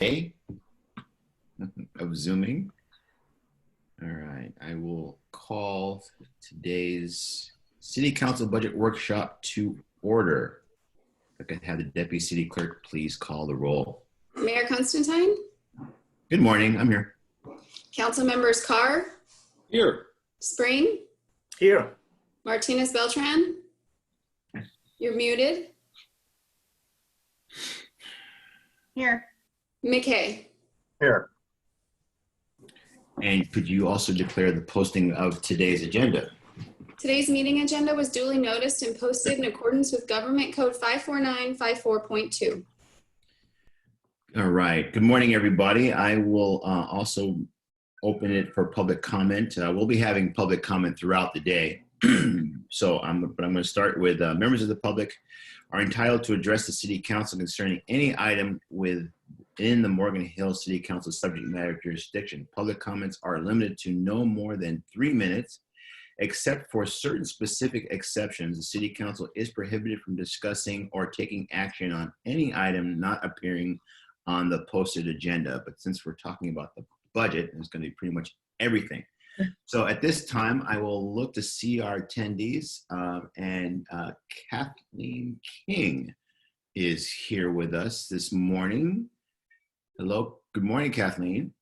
A of Zooming. All right, I will call today's City Council Budget Workshop to order. If I could have the Deputy City Clerk please call the roll. Mayor Constantine, Good morning, I'm here. Council members Carr, Here. Spring, Here. Martinez Beltran. You're muted. Here. McKay. Here. And could you also declare the posting of today's agenda? Today's meeting agenda was duly noticed and posted in accordance with Government Code 54954.2. All right, good morning, everybody. I will also open it for public comment. We'll be having public comment throughout the day. So I'm going to start with members of the public are entitled to address the City Council concerning any item within the Morgan Hill City Council subject matter jurisdiction. Public comments are limited to no more than 3 minutes. Except for certain specific exceptions, the City Council is prohibited from discussing or taking action on any item not appearing on the posted agenda. But since we're talking about the budget, it's going to be pretty much everything. So at this time, I will look to see our attendees, and Kathleen King is here with us this morning. Hello, good morning, Kathleen.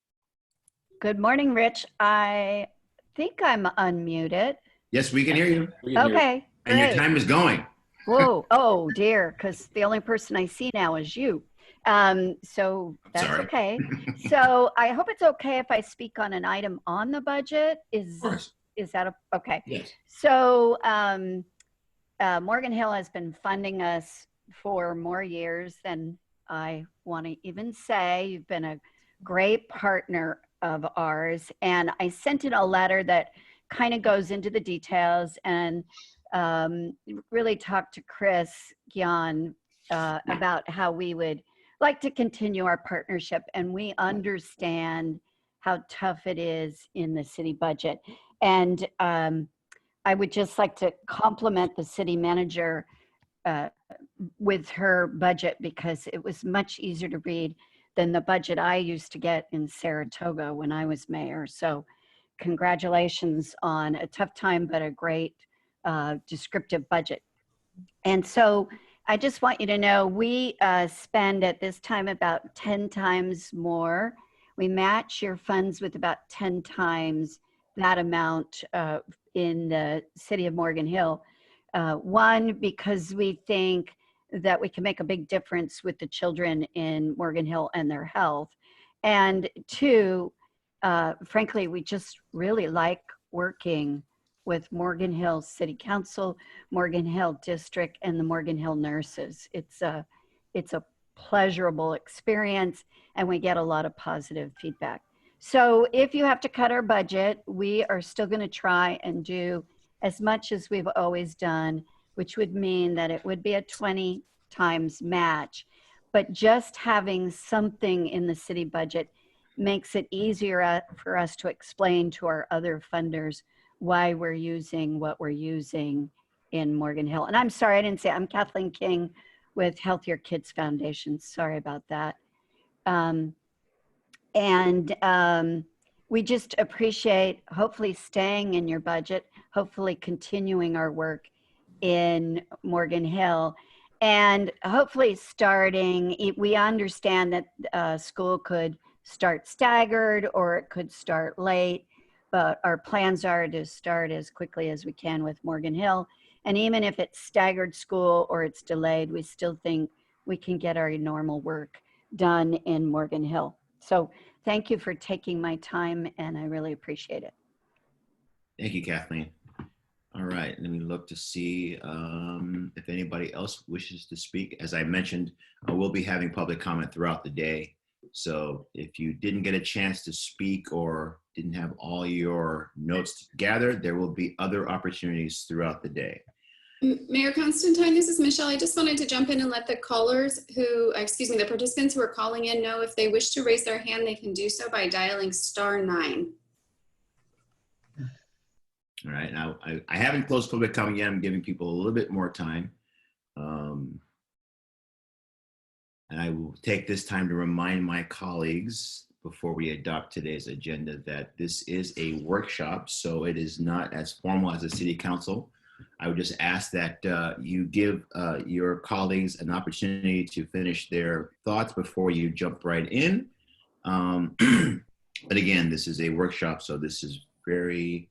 Good morning, Rich. I think I'm unmuted. Yes, we can hear you. Okay, And your great. time is going. Whoa, oh dear, because the only person I see now is you. So that's Sorry. okay. So I hope it's okay if I speak on an item on the budget. Of course. Is that okay? Yes. So Morgan Hill has been funding us for more years than I want to even say. You've been a great partner of ours. And I sent in a letter that kind of goes into the details and really talked to Chris Gyan about how we would like to continue our partnership. And we understand how tough it is in the city budget. And I would just like to compliment the city manager with her budget, because it was much easier to read than the budget I used to get in Saratoga when I was mayor. So congratulations on a tough time, but a great descriptive budget. And so I just want you to know, we spend at this time about 10 times more. We match your funds with about 10 times that amount in the city of Morgan Hill. One, because we think that we can make a big difference with the children in Morgan Hill and their health. And two, frankly, we just really like working with Morgan Hill City Council, Morgan Hill District, and the Morgan Hill nurses. It's a pleasurable experience, and we get a lot of positive feedback. So if you have to cut our budget, we are still going to try and do as much as we've always done, which would mean that it would be a 20 times match. But just having something in the city budget makes it easier for us to explain to our other funders why we're using what we're using in Morgan Hill. And I'm sorry, I didn't say, I'm Kathleen King with Healthier Kids Foundation. Sorry about that. We just appreciate hopefully staying in your budget, hopefully continuing our work in Morgan Hill, and hopefully starting, we understand that school could start staggered or it could start late, but our plans are to start as quickly as we can with Morgan Hill. And even if it's staggered school or it's delayed, we still think we can get our normal work done in Morgan Hill. So thank you for taking my time, and I really appreciate it. Thank you, Kathleen. All right, let me look to see if anybody else wishes to speak. As I mentioned, we'll be having public comment throughout the day. So if you didn't get a chance to speak or didn't have all your notes gathered, there will be other opportunities throughout the day. Mayor Constantine, this is Michelle. I just wanted to jump in and let the callers who, the participants who are calling in know if they wish to raise their hand, they can do so by dialing *9. All right, now I haven't closed public comment yet. I'm giving people a little bit more time. And I will take this time to remind my colleagues before we adopt today's agenda that this is a workshop, so it is not as formal as a city council. I would just ask that you give your colleagues an opportunity to finish their thoughts before you jump right in. But again, this is a workshop, so this is very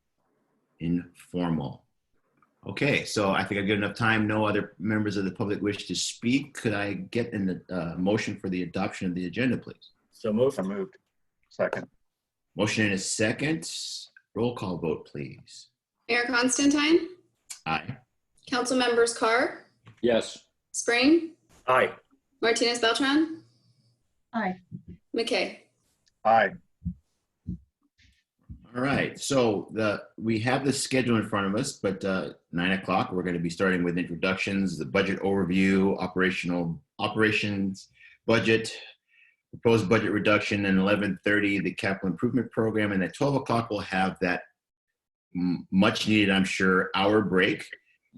informal. Okay, so I think I've got enough time. No other members of the public wish to speak. Could I get a motion for the adoption of the agenda, please? So moved. So moved. Second. Motion and a second. Roll call vote, please. Mayor Constantine, Aye. Council members Carr, Yes. Spring, Aye. Martinez Beltran, Aye. McKay. Aye. All right, so we have the schedule in front of us, but 9 o'clock, we're going to be starting with introductions, the budget overview, operations, budget, proposed budget reduction, and 11:30, the capital improvement program. And at 12 o'clock, we'll have that much needed, I'm sure, hour break.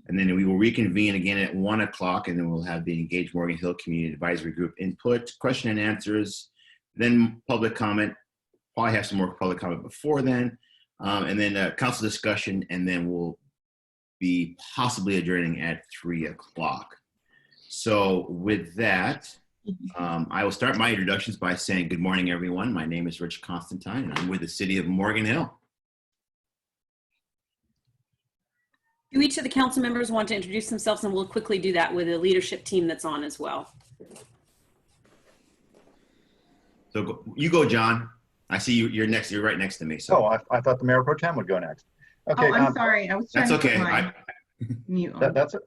And then we will reconvene again at 1 o'clock, and then we'll have the Engage Morgan Hill Community Advisory Group input, question and answers, then public comment. Probably have some more public comment before then, and then council discussion, and then we'll be possibly adjourning at 3 o'clock. So with that, I will start my introductions by saying good morning, everyone. My name is Rich Constantine, and I'm with the city of Morgan Hill. Do each of the council members want to introduce themselves, and we'll quickly do that with the leadership team that's on as well. So you go, John. I see you. You're next. You're right next to me. So Oh, I thought the Mayor Pro Tem would go next. Okay. Oh, I'm sorry. I was trying that's to okay. put my mute on. That's it.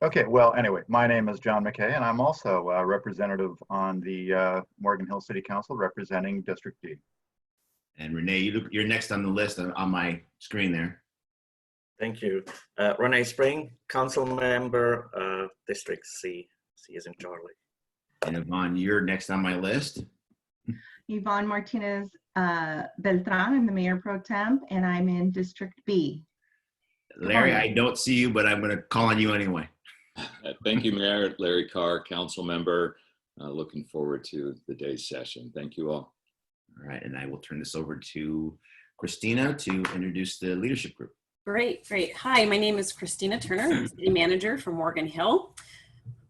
Okay. Well, anyway, my name is John McKay, and I'm also a representative on the Morgan Hill City Council representing District D. And Renee, you're next on the list on my screen there. Thank you. Renee Spring, council member, District C. C is in Charlie. And Yvonne, you're next on my list. Yvonne Martinez Beltran. I'm the Mayor Pro Tem, and I'm in District B. Larry, morning. I don't see you, but I'm going to call on you anyway. Thank you, Mayor. Larry Carr, council member. Looking forward to the day's session. Thank you all. All right, and I will turn this over to Christina to introduce the leadership group. Great. Hi, my name is Christina Turner, I'm the city manager for Morgan Hill.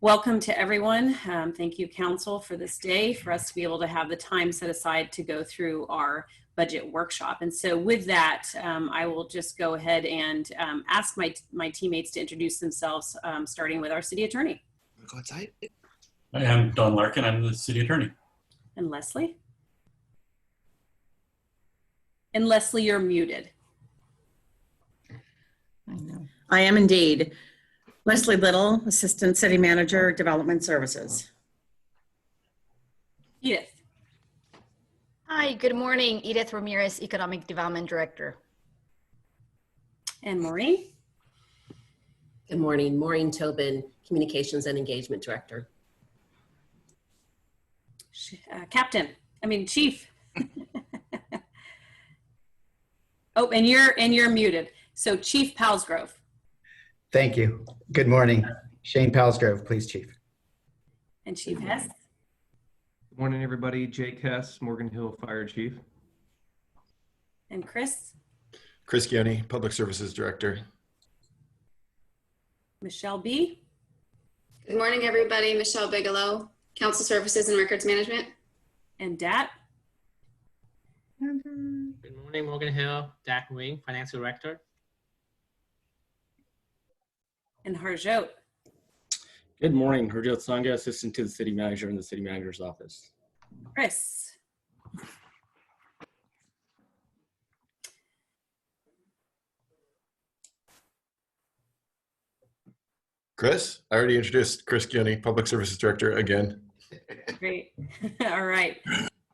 Welcome to everyone. Thank you, council, for this day, for us to be able to have the time set aside to go through our budget workshop. And so with that, I will just go ahead and ask my teammates to introduce themselves, starting with our city attorney. Go outside. I am Don Larkin. I'm the city attorney. And Leslie? And Leslie, you're muted. I know. I am indeed. Leslie Little, Assistant City Manager, Development Services. Edith. Hi, good morning. Edith Ramirez, Economic Development Director. And Maureen. Good morning. Maureen Tobin, Communications and Engagement Director. Chief. Oh, and you're muted. So Chief Palsgrove. Thank you. Good morning. Shane Palsgrove, Police Chief. And Chief Hess. Good morning, everybody. Jake Hess, Morgan Hill Fire Chief. And Chris. Chris Gioni, Public Services Director. Michelle B. Good morning, everybody. Michelle Bigelow, Council Services and Records Management. And Dat. Good morning, Morgan Hill, Dak Wing, Finance Director. And Harjot. Good morning, Harjot Sangha, Assistant to the City Manager in the City Manager's Office. Chris. Chris, I already introduced Chris Gioni, Public Services Director again. Great. All right.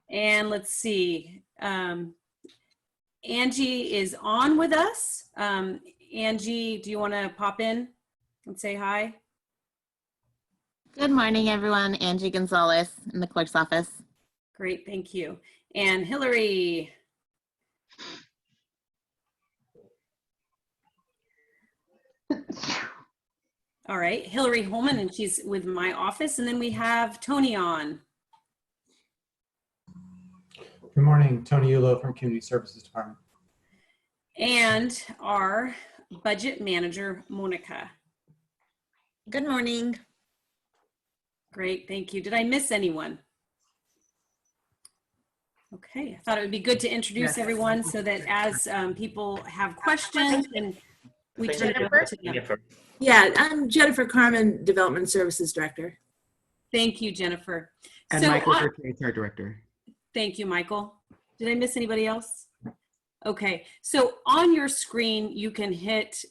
And let's see. Angie is on with us. Angie, do you want to pop in and say hi? Good morning, everyone. Angie Gonzalez in the clerk's office. Great, thank you. And Hillary. All right, Hillary Holman, and she's with my office. And then we have Tony on. Good morning, Tony Ulo from Community Services Department. And our budget manager, Monica. Good morning. Great, thank you. Did I miss anyone? Okay, I thought it would be good to introduce everyone so that as people have questions and we turn it over to them. Yeah, I'm Jennifer Carmen, Development Services Director. Thank you, Jennifer. And So Michael Burkett, our Director. Thank you, Michael. Did I miss anybody else? Okay, so on your screen, you can hit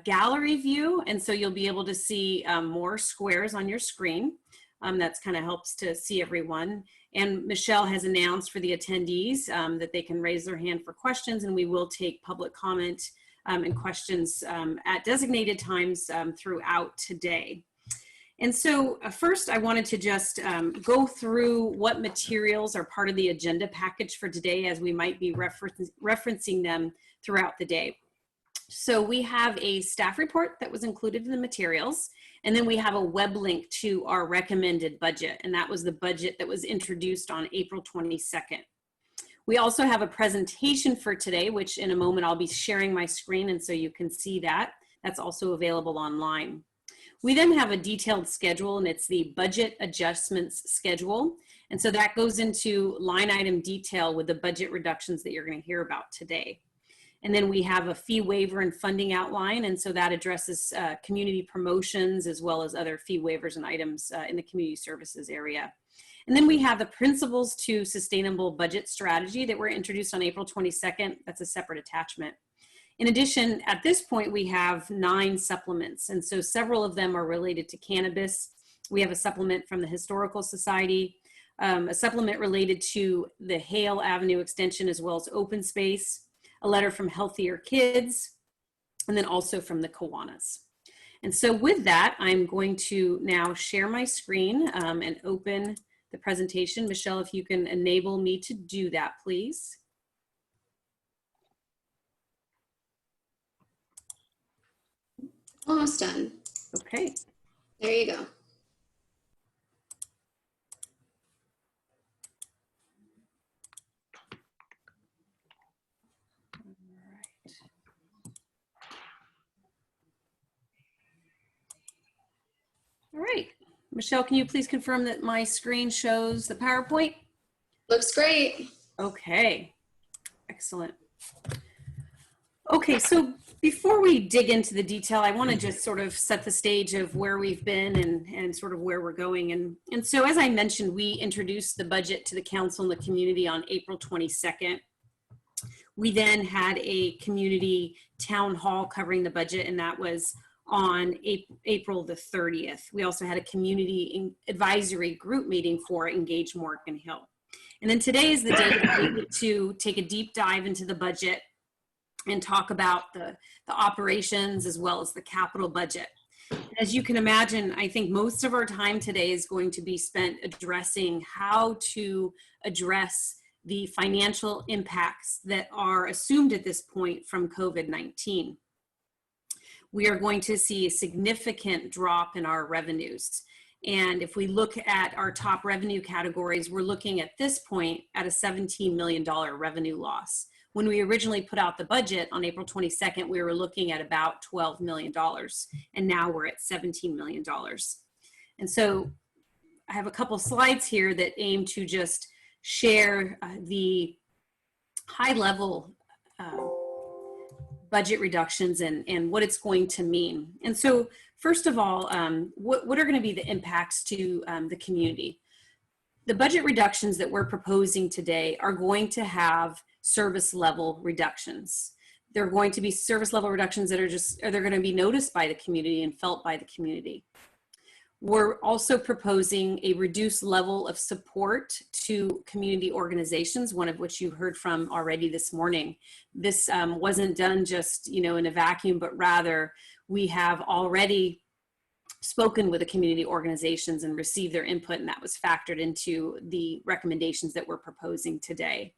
gallery view, and so you'll be able to see more squares on your screen. That's kind of helps to see everyone. And Michelle has announced for the attendees that they can raise their hand for questions, and we will take public comment and questions at designated times throughout today. And so first I wanted to just go through what materials are part of the agenda package for today, as we might be referencing them throughout the day. So we have a staff report that was included in the materials, and then we have a web link to our recommended budget, and that was the budget that was introduced on April 22nd. We also have a presentation for today, which in a moment I'll be sharing my screen, and so you can see that. That's also available online. We then have a detailed schedule, and it's the budget adjustments schedule. And so that goes into line item detail with the budget reductions that you're going to hear about today. And then we have a fee waiver and funding outline, and so that addresses community promotions as well as other fee waivers and items in the community services area. And then we have the principles to sustainable budget strategy that were introduced on April 22nd. That's a separate attachment. In addition, at this point, we have 9 supplements, and so several of them are related to cannabis. We have a supplement from the Historical Society, a supplement related to the Hale Avenue extension as well as open space, a letter from Healthier Kids, and then also from the Kiwanis. And so with that, I'm going to now share my screen and open the presentation. Michelle, if you can enable me to do that, please. Almost done. Okay. There you go. All right. Michelle, can you please confirm that my screen shows the PowerPoint? Looks great. Okay. Excellent. Okay, so before we dig into the detail, I want to just sort of set the stage of where we've been and sort of where we're going. And so as I mentioned, we introduced the budget to the council and the community on April 22nd. We then had a community town hall covering the budget, and that was on April the 30th. We also had a community advisory group meeting for Engage Morgan Hill. And then today is the day that we get to take a deep dive into the budget and talk about the operations as well as the capital budget. As you can imagine, I think most of our time today is going to be spent addressing how to address the financial impacts that are assumed at this point from COVID-19. We are going to see a significant drop in our revenues. And if we look at our top revenue categories, we're looking at this point at a $17 million revenue loss. When we originally put out the budget on April 22nd, we were looking at about $12 million, and now we're at $17 million. And so I have a couple slides here that aim to just share the high level budget reductions and what it's going to mean. And so first of all, what are going to be the impacts to the community? The budget reductions that we're proposing today are going to have service level reductions. They're going to be service level reductions that they're going to be noticed by the community and felt by the community. We're also proposing a reduced level of support to community organizations, one of which you heard from already this morning. This wasn't done just, in a vacuum, but rather we have already spoken with the community organizations and received their input, and that was factored into the recommendations that we're proposing today.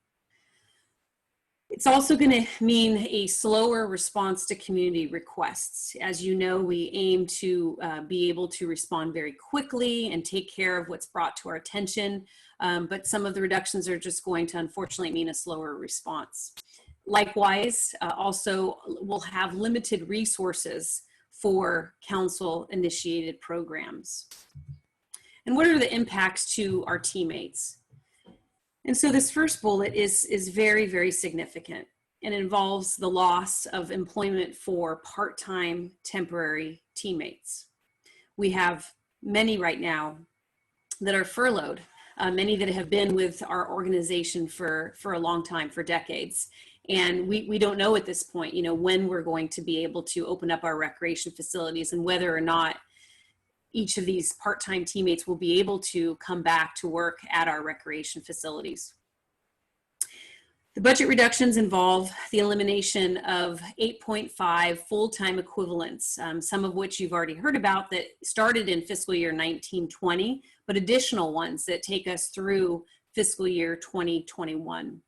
It's also going to mean a slower response to community requests. As you know, we aim to be able to respond very quickly and take care of what's brought to our attention, but some of the reductions are just going to unfortunately mean a slower response. Likewise, also we'll have limited resources for council-initiated programs. And what are the impacts to our teammates? And so this first bullet is very, very significant and involves the loss of employment for part-time temporary teammates. We have many right now that are furloughed, many that have been with our organization for a long time, for decades. And we don't know at this point, you know, when we're going to be able to open up our recreation facilities and whether or not each of these part-time teammates will be able to come back to work at our recreation facilities. The budget reductions involve the elimination of 8.5 full-time equivalents, some of which you've already heard about that started in fiscal year 1920, but additional ones that take us through fiscal year 2021.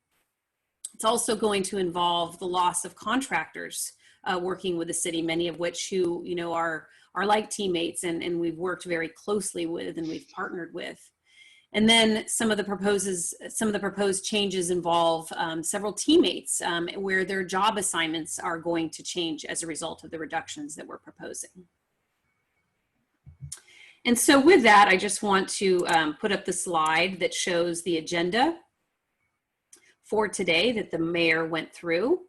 It's also going to involve the loss of contractors working with the city, many of which who, you know, are like teammates and we've worked very closely with and we've partnered with. And then some of the proposed changes involve several teammates where their job assignments are going to change as a result of the reductions that we're proposing. And so with that, I just want to put up the slide that shows the agenda for today that the mayor went through.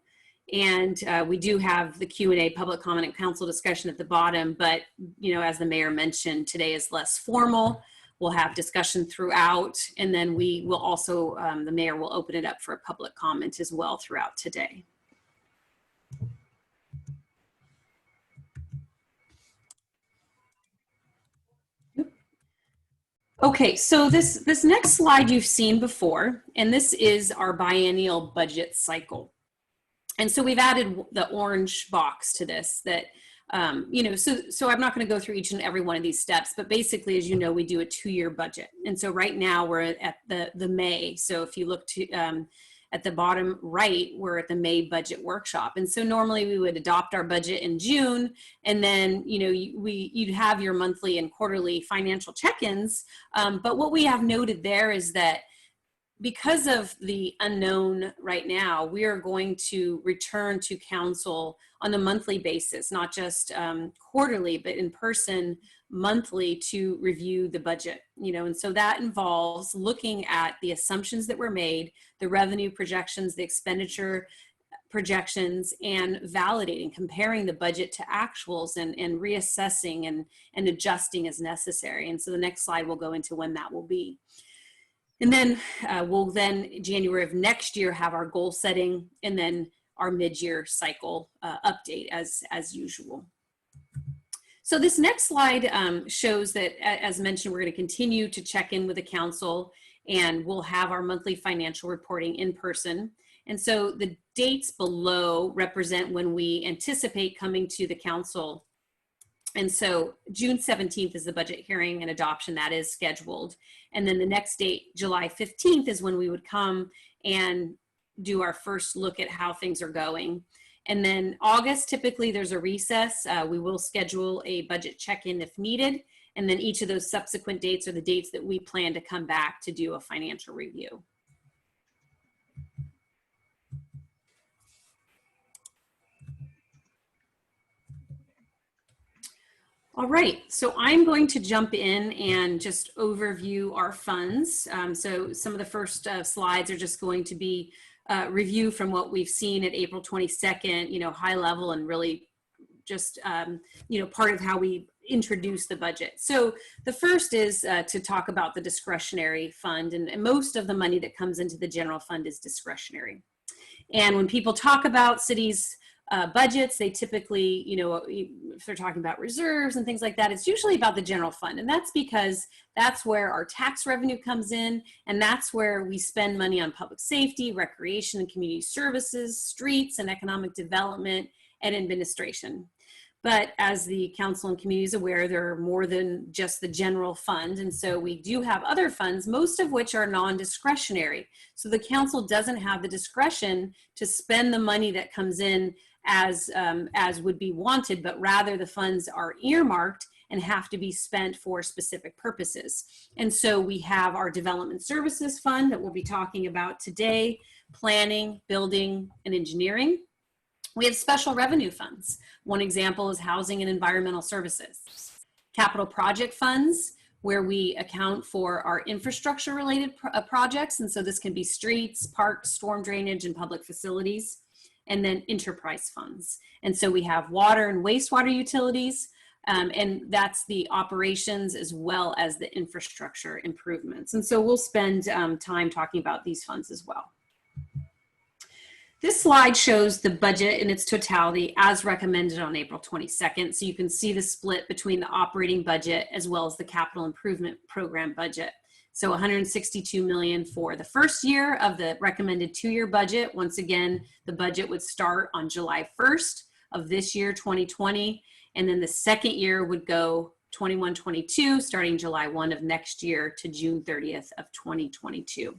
And we do have the Q&A, public comment and council discussion at the bottom, but you know, as the mayor mentioned, today is less formal. We'll have discussion throughout, and then we will also, the mayor will open it up for a public comment as well throughout today. Okay, so this next slide you've seen before, and this is our biennial budget cycle. And so we've added the orange box to this that, you know, so I'm not going to go through each and every one of these steps, but basically, as you know, we do a 2-year budget. And so right now we're at the May. So if you look to at the bottom right, we're at the May budget workshop. And so normally we would adopt our budget in June, and then, you know, you'd have your monthly and quarterly financial check-ins. But what we have noted there is that because of the unknown right now, we are going to return to council on a monthly basis, not just quarterly, but in person monthly to review the budget, you know, and so that involves looking at the assumptions that were made, the revenue projections, the expenditure projections, and validating, comparing the budget to actuals and reassessing and adjusting as necessary. And so the next slide will go into when that will be. And then we'll then January of next year have our goal setting and then our mid-year cycle update as usual. So this next slide shows that, as mentioned, we're going to continue to check in with the council, and we'll have our monthly financial reporting in person. And so the dates below represent when we anticipate coming to the council. And so June 17th is the budget hearing and adoption that is scheduled. And then the next date, July 15th, is when we would come and do our first look at how things are going. And then August, typically there's a recess. We will schedule a budget check-in if needed. And then each of those subsequent dates are the dates that we plan to come back to do a financial review. All right, so I'm going to jump in and just overview our funds. So some of the first slides are just going to be review from what we've seen at April 22nd, you know, high level and really just, you know, part of how we introduce the budget. So the first is to talk about the discretionary fund, and most of the money that comes into the general fund is discretionary. And when people talk about cities' budgets, they typically, you know, if they're talking about reserves and things like that, it's usually about the general fund. And that's because that's where our tax revenue comes in, and that's where we spend money on public safety, recreation and community services, streets and economic development and administration. But as the council and community is aware, there are more than just the general fund. And so we do have other funds, most of which are non-discretionary. So the council doesn't have the discretion to spend the money that comes in as would be wanted, but rather the funds are earmarked and have to be spent for specific purposes. And so we have our development services fund that we'll be talking about today, planning, building, and engineering. We have special revenue funds. One example is housing and environmental services. Capital project funds, where we account for our infrastructure related projects. And so this can be streets, parks, storm drainage, and public facilities. And then enterprise funds. And so we have water and wastewater utilities, and that's the operations as well as the infrastructure improvements. And so we'll spend time talking about these funds as well. This slide shows the budget in its totality as recommended on April 22nd. So you can see the split between the operating budget as well as the capital improvement program budget. So 162 million for the first year of the recommended 2-year budget. Once again, the budget would start on July 1st of this year, 2020. And then the second year would go 21-22, starting July 1 of next year to June 30th of 2022.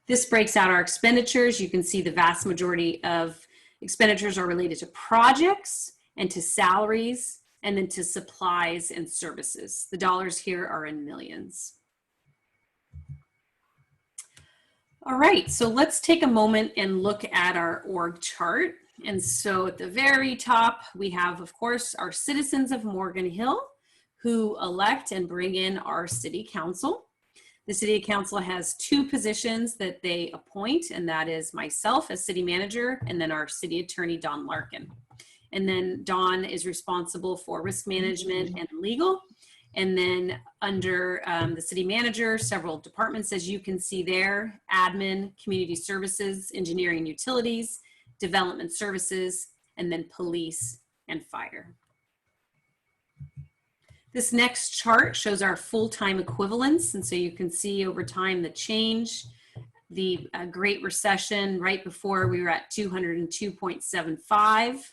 This breaks out our expenditures. You can see the vast majority of expenditures are related to projects and to salaries, and then to supplies and services. The dollars here are in millions. All right, so let's take a moment and look at our org chart. And so at the very top, we have, of course, our citizens of Morgan Hill who elect and bring in our city council. The city council has 2 positions that they appoint, and that is myself as city manager, and then our city attorney, Don Larkin. And then Don is responsible for risk management and legal. And then under the city manager, several departments, as you can see there: admin, community services, engineering, utilities, development services, and then police and fire. This next chart shows our full-time equivalents. And so you can see over time the change. The Great Recession, right before, we were at 202.75.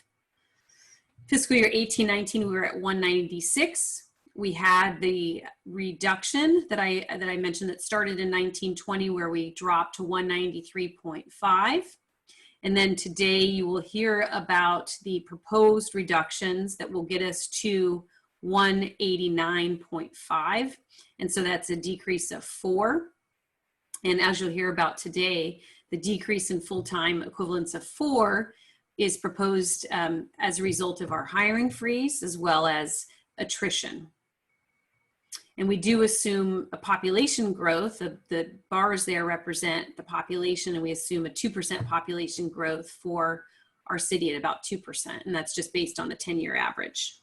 Fiscal year 18-19, we were at 196. We had the reduction that I mentioned that started in 1920, where we dropped to 193.5. And then today you will hear about the proposed reductions that will get us to 189.5. And so that's a decrease of 4. And as you'll hear about today, the decrease in full-time equivalents of 4 is proposed as a result of our hiring freeze as well as attrition. And we do assume a population growth. The bars there represent the population, and we assume a 2% population growth for our city at about 2%. And that's just based on the 10-year average.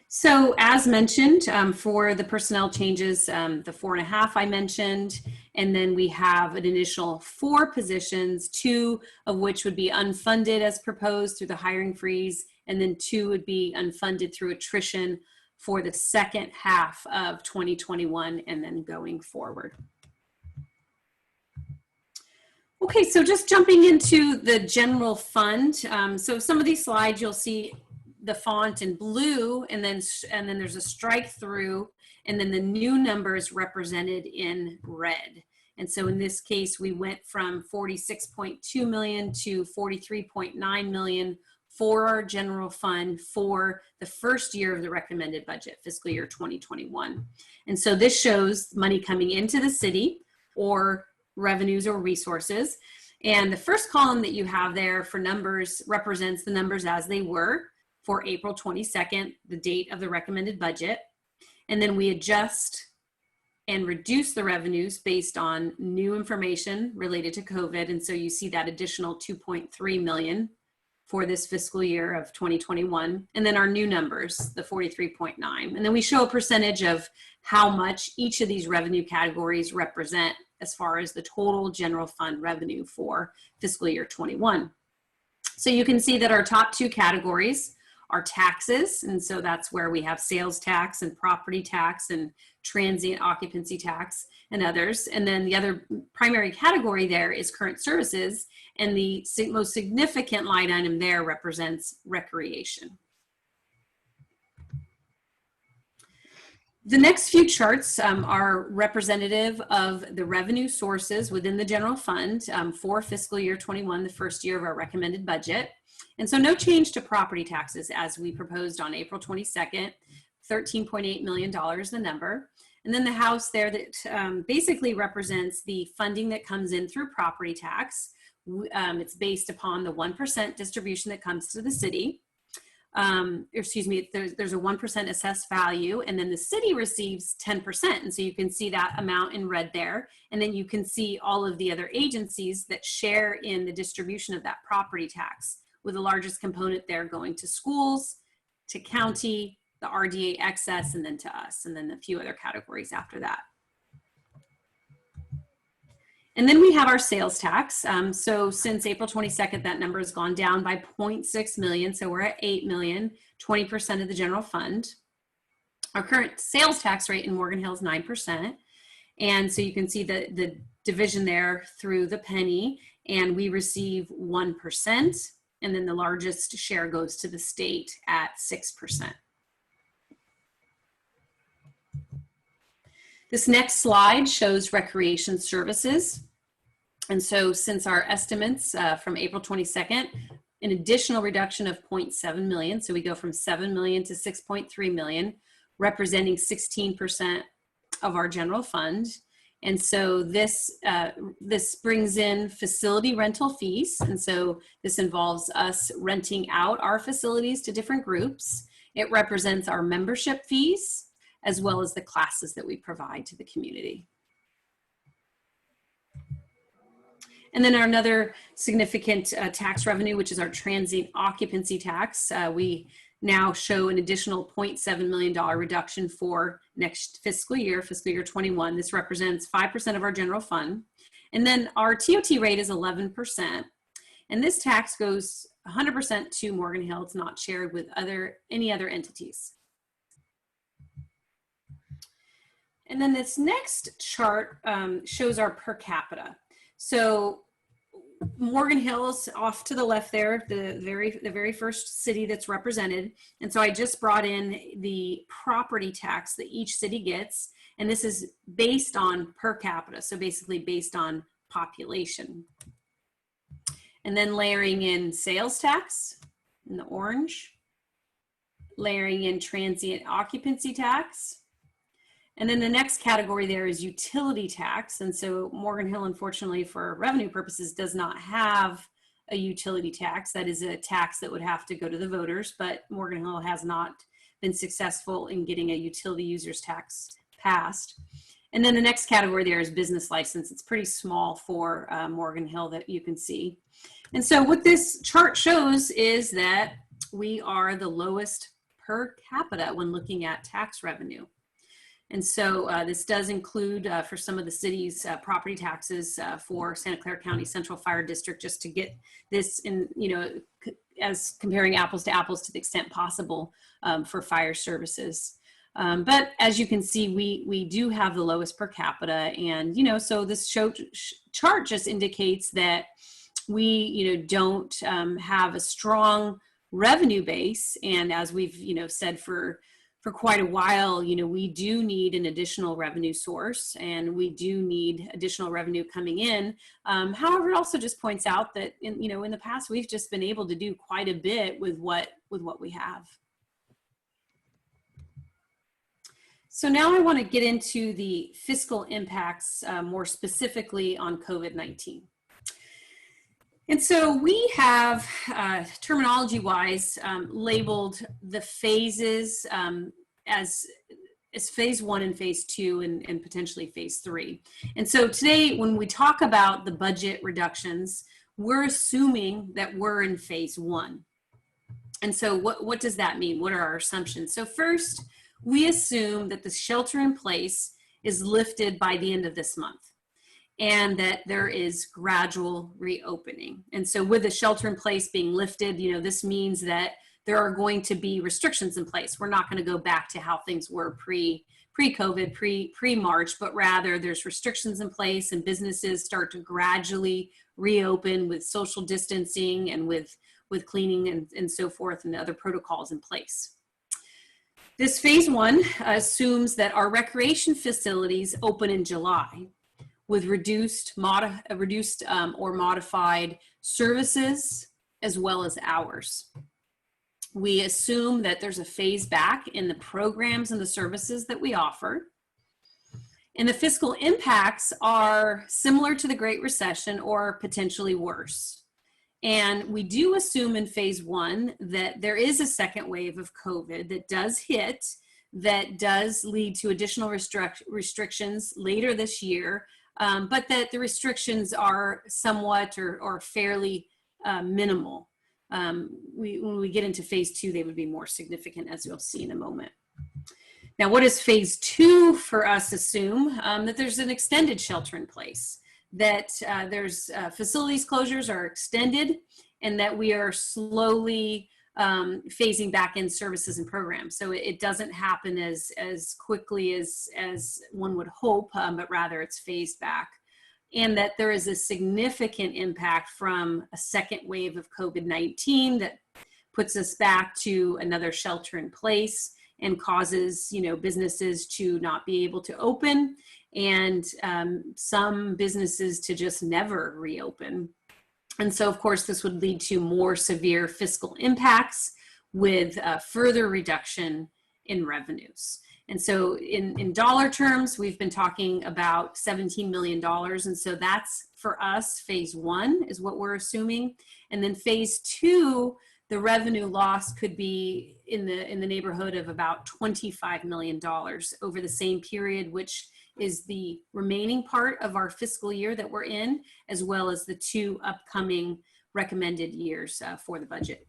So as mentioned, for the personnel changes, the 4.5 I mentioned, and then we have an additional 4 positions, 2 of which would be unfunded as proposed through the hiring freeze, and then 2 would be unfunded through attrition for the second half of 2021 and then going forward. Okay, so just jumping into the general fund. So some of these slides you'll see the font in blue, and then there's a strike through, and then the new numbers represented in red. And so in this case, we went from 46.2 million to 43.9 million for our general fund for the first year of the recommended budget, fiscal year 2021. And so this shows money coming into the city or revenues or resources. And the first column that you have there for numbers represents the numbers as they were for April 22nd, the date of the recommended budget. And then we adjust and reduce the revenues based on new information related to COVID. And so you see that additional 2.3 million for this fiscal year of 2021. And then our new numbers, the 43.9. And then we show a percentage of how much each of these revenue categories represent as far as the total general fund revenue for fiscal year 21. So you can see that our top 2 categories our taxes. And so that's where we have sales tax and property tax and transient occupancy tax and others. And then the other primary category there is current services. And the most significant line item there represents recreation. The next few charts are representative of the revenue sources within the general fund for fiscal year 21, the first year of our recommended budget. And so no change to property taxes as we proposed on April 22nd, $13.8 million the number. And then the house there that basically represents the funding that comes in through property tax. It's based upon the 1% distribution that comes to the city. Excuse me, there's a 1% assessed value, and then the city receives 10%. And so you can see that amount in red there. And then you can see all of the other agencies that share in the distribution of that property tax, with the largest component there going to schools, to county, the RDA excess, and then to us, and then a few other categories after that. And then we have our sales tax. So since April 22nd, that number has gone down by 0.6 million. So we're at 8 million, 20% of the general fund. Our current sales tax rate in Morgan Hill is 9%. And so you can see the division there through the penny, and we receive 1%. And then the largest share goes to the state at 6%. This next slide shows recreation services. And so since our estimates from April 22nd, an additional reduction of 0.7 million. So we go from 7 million to 6.3 million, representing 16% of our general fund. And so this brings in facility rental fees. And so this involves us renting out our facilities to different groups. It represents our membership fees, as well as the classes that we provide to the community. And then another significant tax revenue, which is our transient occupancy tax. We now show an additional $0.7 million reduction for next fiscal year 21. This represents 5% of our general fund. And then our TOT rate is 11%. And this tax goes 100% to Morgan Hill. It's not shared with any other entities. And then this next chart shows our per capita. So Morgan Hill's off to the left there, the very first city that's represented. And so I just brought in the property tax that each city gets. And this is based on per capita. So basically based on population. And then layering in sales tax in the orange, layering in transient occupancy tax. And then the next category there is utility tax. And so Morgan Hill, unfortunately, for revenue purposes, does not have a utility tax. That is a tax that would have to go to the voters, but Morgan Hill has not been successful in getting a utility users tax passed. And then the next category there is business license. It's pretty small for Morgan Hill that you can see. And so what this chart shows is that we are the lowest per capita when looking at tax revenue. And so this does include for some of the city's property taxes for Santa Clara County Central Fire District, just to get this in, as comparing apples to apples to the extent possible for fire services. But as you can see, we do have the lowest per capita, and so this chart just indicates that we don't have a strong revenue base, and as we've said for quite a while, we do need an additional revenue source, and we do need additional revenue coming in. However, it also just points out that in the past, we've just been able to do quite a bit with what we have. So now I want to get into the fiscal impacts more specifically on COVID-19. And so we have, terminology-wise, labeled the phases as phase 1 and phase 2 and potentially phase 3. And so today, when we talk about the budget reductions, we're assuming that we're in phase 1. And so what does that mean? What are our assumptions? So first, we assume that the shelter in place is lifted by the end of this month, and that there is gradual reopening. And so with the shelter in place being lifted, this means that there are going to be restrictions in place. We're not going to go back to how things were pre-COVID, pre-March, but rather there's restrictions in place and businesses start to gradually reopen with social distancing and with cleaning and so forth and the other protocols in place. This phase one assumes that our recreation facilities open in July with reduced or modified services as well as hours. We assume that there's a phase back in the programs and the services that we offer. And the fiscal impacts are similar to the Great Recession or potentially worse. And we do assume in phase one that there is a second wave of COVID that does hit, that does lead to additional restrictions later this year, but that the restrictions are somewhat or fairly minimal. When we get into phase two, they would be more significant, as you'll see in a moment. Now, what does phase two for us assume? That there's an extended shelter in place, that there's facilities closures are extended, and that we are slowly phasing back in services and programs. So it doesn't happen as quickly as one would hope, but rather it's phased back. And that there is a significant impact from a second wave of COVID-19 that puts us back to another shelter in place and causes, businesses to not be able to open, and some businesses to just never reopen. And so, of course, this would lead to more severe fiscal impacts with further reduction in revenues. And so in dollar terms, we've been talking about $17 million. And so that's, for us, phase one is what we're assuming. And then phase two, the revenue loss could be in the neighborhood of about $25 million over the same period, which is the remaining part of our fiscal year that we're in, as well as the two upcoming recommended years for the budget.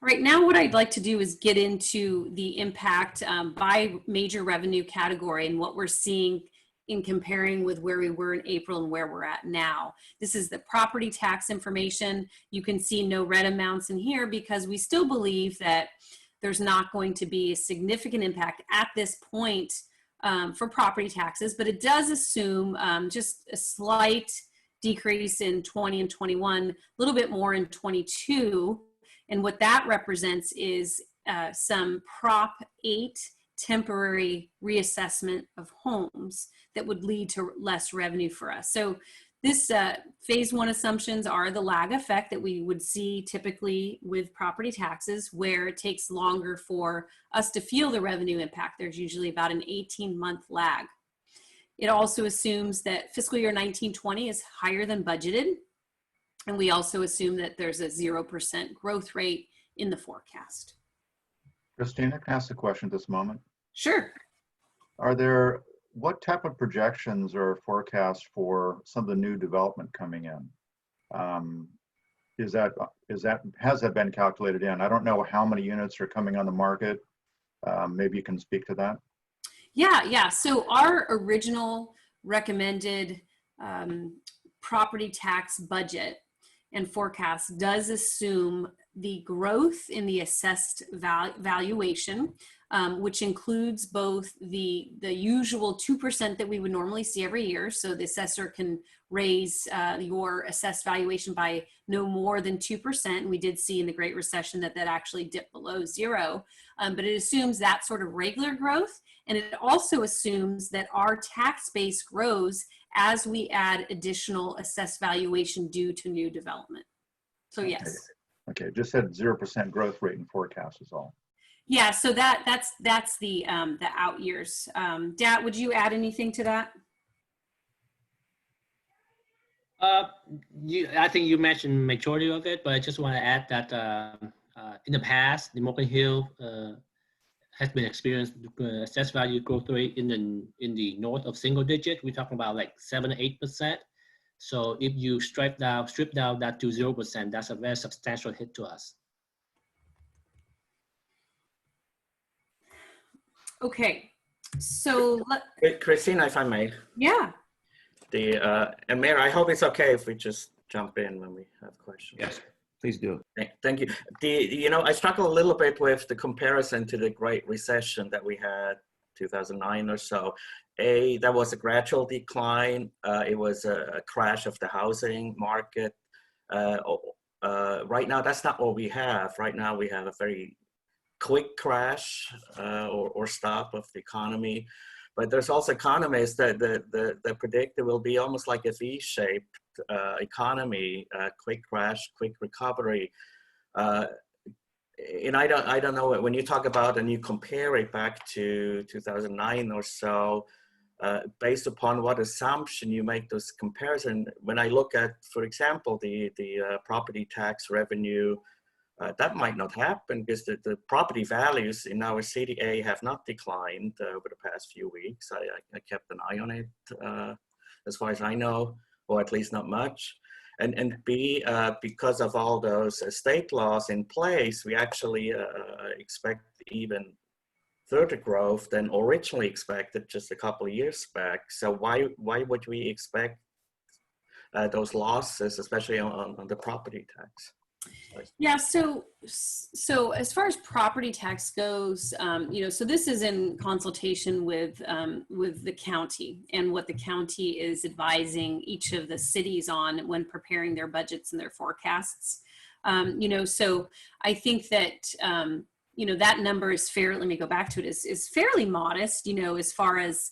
All right, now what I'd like to do is get into the impact by major revenue category and what we're seeing in comparing with where we were in April and where we're at now. This is the property tax information. You can see no red amounts in here because we still believe that there's not going to be a significant impact at this point for property taxes, but it does assume just a slight decrease in 20 and 21, a little bit more in 22. And what that represents is some Prop 8 temporary reassessment of homes that would lead to less revenue for us. So this phase one assumptions are the lag effect that we would see typically with property taxes, where it takes longer for us to feel the revenue impact. There's usually about an 18-month lag. It also assumes that fiscal year 19-20 is higher than budgeted. And we also assume that there's a 0% growth rate in the forecast. Christina, can I ask a question at this moment? Sure. What type of projections or forecasts for some of the new development coming in? Has that been calculated in? I don't know how many units are coming on the market. Maybe you can speak to that. Yeah. So our original recommended property tax budget and forecast does assume the growth in the assessed valuation, which includes both the usual 2% that we would normally see every year. So the assessor can raise your assessed valuation by no more than 2%. And we did see in the Great Recession that actually dipped below 0. But it assumes that sort of regular growth. And it also assumes that our tax base grows as we add additional assessed valuation due to new development. So yes. Okay, just said 0% growth rate in forecast is all. Yeah, so that's the out years. Dat, would you add anything to that? I think you mentioned majority of it, but I just want to add that in the past, the Morgan Hill has been experienced assessed value growth rate in the north of single digit. We're talking about like 7 to 8%. So if you strip down that to 0%, that's a very substantial hit to us. Okay, so Christina, if I may. Yeah. And Mayor, I hope it's okay if we just jump in when we have questions. Yes. Please do. Thank you. I struggle a little bit with the comparison to the Great Recession that we had 2009 or so. That was a gradual decline. It was a crash of the housing market. Right now, that's not what we have. Right now, we have a very quick crash or stop of the economy. But there's also economists that predict there will be almost like a V-shaped economy, quick crash, quick recovery. And I don't know, when you talk about and you compare it back to 2009 or so, based upon what assumption you make those comparison. When I look at, for example, the property tax revenue, that might not happen because the property values in our city have not declined over the past few weeks. I kept an eye on it as far as I know, or at least not much. And B, because of all those state laws in place, we actually expect even further growth than originally expected just a couple of years back. So why would we expect those losses, especially on the property tax? Yeah, so as far as property tax goes, so this is in consultation with the county and what the county is advising each of the cities on when preparing their budgets and their forecasts. So I think that that number is fair. Let me go back to it. Is fairly modest. As far as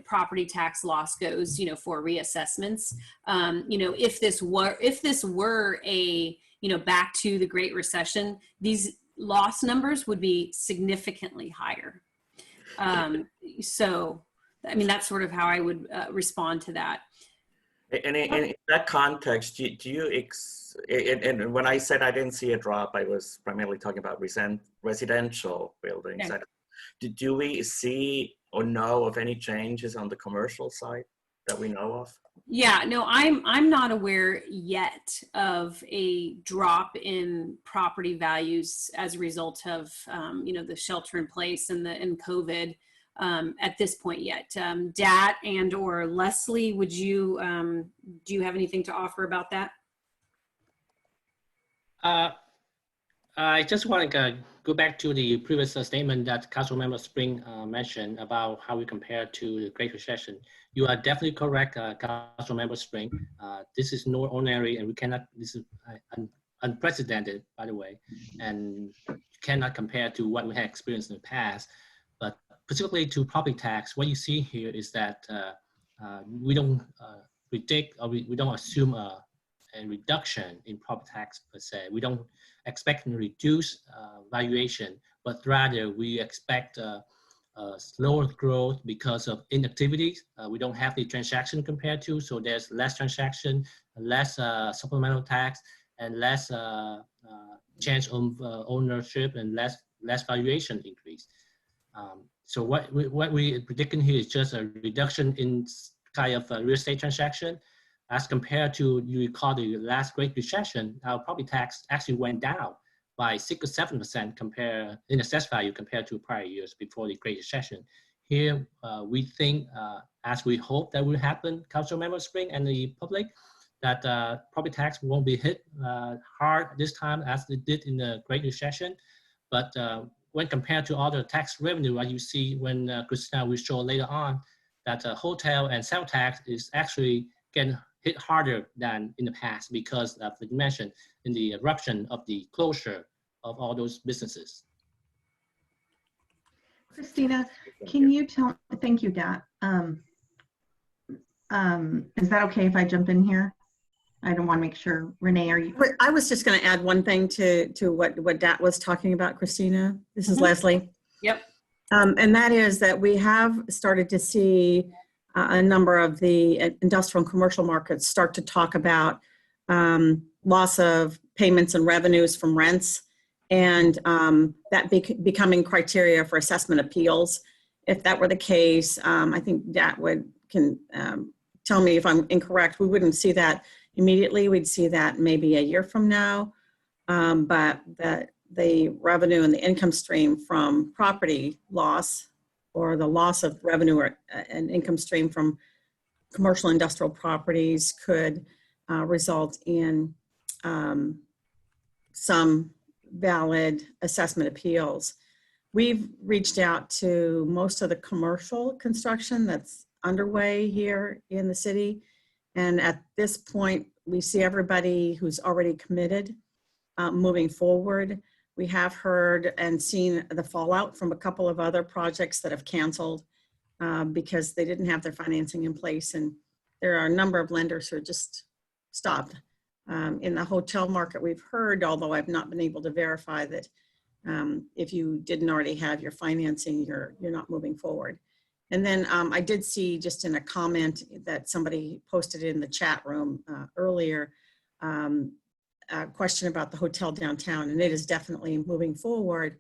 property tax loss goes. For reassessments. If this were a back to the Great Recession, these loss numbers would be significantly higher. So, that's sort of how I would respond to that. And in that context, do you and when I said I didn't see a drop, I was primarily talking about residential buildings. Okay. Do we see or know of any changes on the commercial side that we know of? Yeah, no, I'm not aware yet of a drop in property values as a result of the shelter in place and COVID at this point yet. Dat and or Leslie, would you do you have anything to offer about that? I just want to go back to the previous statement that Councilmember Spring mentioned about how we compare to the Great Recession. You are definitely correct, Councilmember Spring. This is no ordinary, and this is unprecedented, by the way, and cannot compare to what we had experienced in the past. But particularly to property tax, what you see here is that we don't predict or we don't assume a reduction in property tax per se. We don't expect to reduce valuation, but rather we expect slower growth because of inactivities. We don't have the transaction compared to, so there's less transaction, less supplemental tax, and less change of ownership, and less valuation increase. So what we predicting here is just a reduction in kind of real estate transaction. As compared to, you recall the last Great Recession, our property tax actually went down by 6 or 7% in assessed value compared to prior years before the Great Recession. Here, we think, as we hope that will happen, Councilmember Spring and the public, that property tax won't be hit hard this time as it did in the Great Recession. But when compared to other tax revenue, as you see when Christina will show later on, that hotel and sales tax is actually getting hit harder than in the past because of the mention in the eruption of the closure of all those businesses. Christina, can you tell, thank you, Dat. Is that okay if I jump in here? I don't want to make sure, Renee, are you? I was just going to add one thing to what Dat was talking about, Christina. This is Leslie. Yep. And that is that we have started to see a number of the industrial and commercial markets start to talk about loss of payments and revenues from rents, and that becoming criteria for assessment appeals. If that were the case, I think that can tell me if I'm incorrect. We wouldn't see that immediately. We'd see that maybe a year from now, but that the revenue and the income stream from property loss, or the loss of revenue or an income stream from commercial industrial properties, could result in some valid assessment appeals. We've reached out to most of the commercial construction that's underway here in the city. And at this point, we see everybody who's already committed moving forward. We have heard and seen the fallout from a couple of other projects that have canceled because they didn't have their financing in place. And there are a number of lenders who are just stopped. In the hotel market, we've heard, although I've not been able to verify that if you didn't already have your financing, you're not moving forward. And then I did see just in a comment that somebody posted in the chat room earlier, a question about the hotel downtown, and it is definitely moving forward.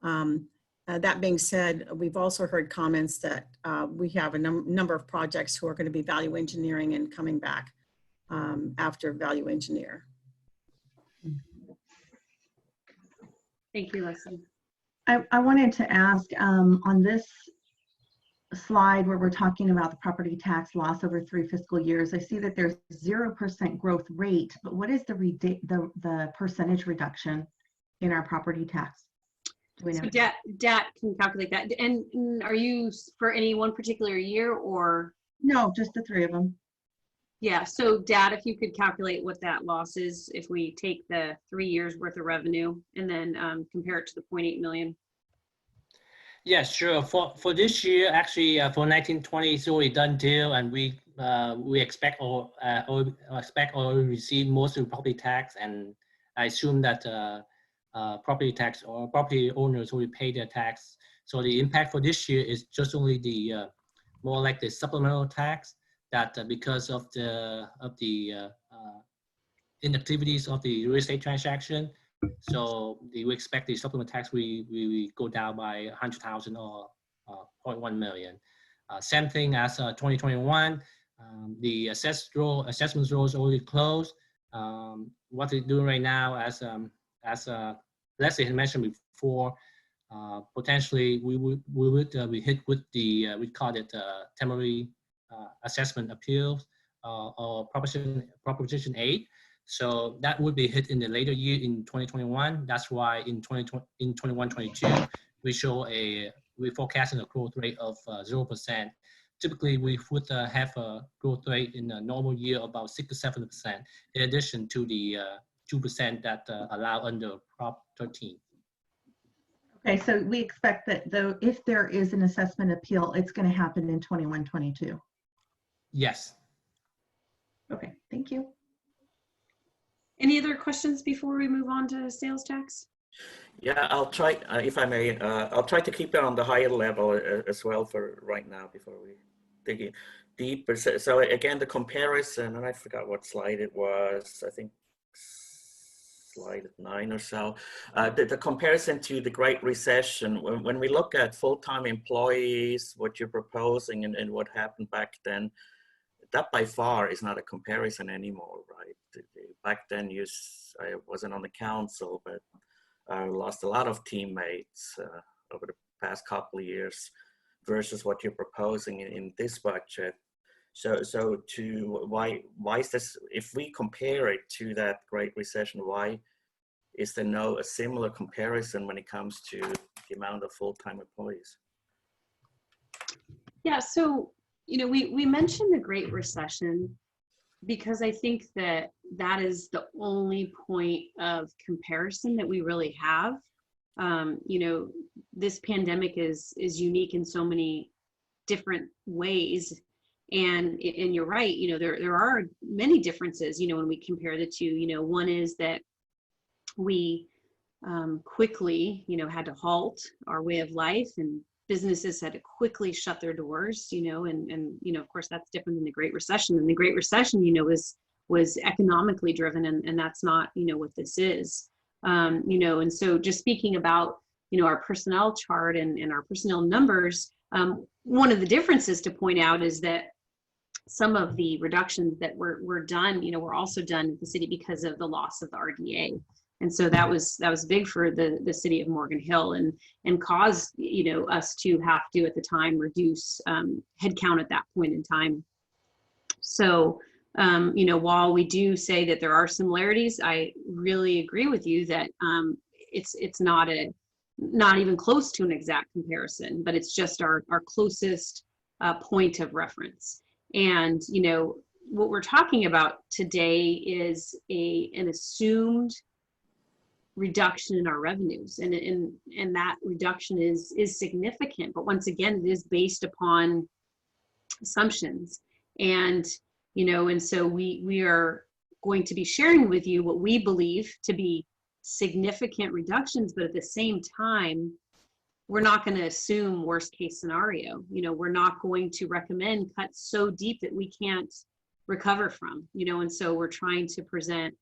That being said, we've also heard comments that we have a number of projects who are going to be value engineering and coming back after value engineer. Thank you, Leslie. I wanted to ask on this slide where we're talking about the property tax loss over 3 fiscal years, I see that there's 0% growth rate, but what is the percentage reduction in our property tax? Do we know? So DAT can calculate that. And are you for any one particular year or? No, just the 3 of them. Yeah, so DAT, if you could calculate what that loss is, if we take the 3 years worth of revenue and then compare it to the 0.8 million. Yeah, sure. For this year, actually, for 1920, it's already done deal, and we expect or receive most of the property tax, and I assume that property tax or property owners will pay their tax. So the impact for this year is just only the more like the supplemental tax that because of the inactivities of the real estate transaction. So we expect the supplemental tax we go down by 100,000 or 0.1 million. Same thing as 2021. The assessment rolls already closed. What we're doing right now, as Leslie had mentioned before, potentially we would be hit with the we call it temporary assessment appeals or Proposition 8. So that would be hit in the later year in 2021. That's why in 21-22 we forecast a growth rate of 0%. Typically, we would have a growth rate in a normal year about 6 to 7%, in addition to the 2% that allow under Prop 13. Okay, so we expect that though, if there is an assessment appeal, it's going to happen in 21-22. Yes. Okay, thank you. Any other questions before we move on to sales tax? Yeah, I'll try, if I may, I'll try to keep it on the higher level as well for right now before we dig in deeper. So again, the comparison, and I forgot what slide it was, I think slide 9 or so. The comparison to the Great Recession, when we look at full-time employees, what you're proposing and what happened back then, that by far is not a comparison anymore, right? Back then, I wasn't on the council, but I lost a lot of teammates over the past couple of years versus what you're proposing in this budget. So why is this, if we compare it to that Great Recession, why is there no a similar comparison when it comes to the amount of full-time employees? Yeah, so, you know, we mentioned the Great Recession because I think that is the only point of comparison that we really have. You know, this pandemic is unique in so many different ways. And you're right, you know, there are many differences, you know, when we compare the two. You know, one is that we quickly, you know, had to halt our way of life, and businesses had to quickly shut their doors, you know, and you know, of course, that's different than the Great Recession. And the Great Recession, you know, was economically driven, and that's not, you know, what this is. You know, and so just speaking about, you know, our personnel chart and our personnel numbers, one of the differences to point out is that some of the reductions that were done, you know, were also done at the city because of the loss of the RDA. And so that was big for the city of Morgan Hill and caused, you know, us to have to at the time reduce headcount at that point in time. So You know, while we do say that there are similarities, I really agree with you that it's not even close to an exact comparison, but it's just our closest point of reference. And, you know, what we're talking about today is an assumed reduction in our revenues, and that reduction is significant. But once again, it is based upon assumptions, and you know, and so we are going to be sharing with you what we believe to be significant reductions, but at the same time, we're not going to assume worst case scenario. You know, we're not going to recommend cuts so deep that we can't recover from, you know, and so we're trying to present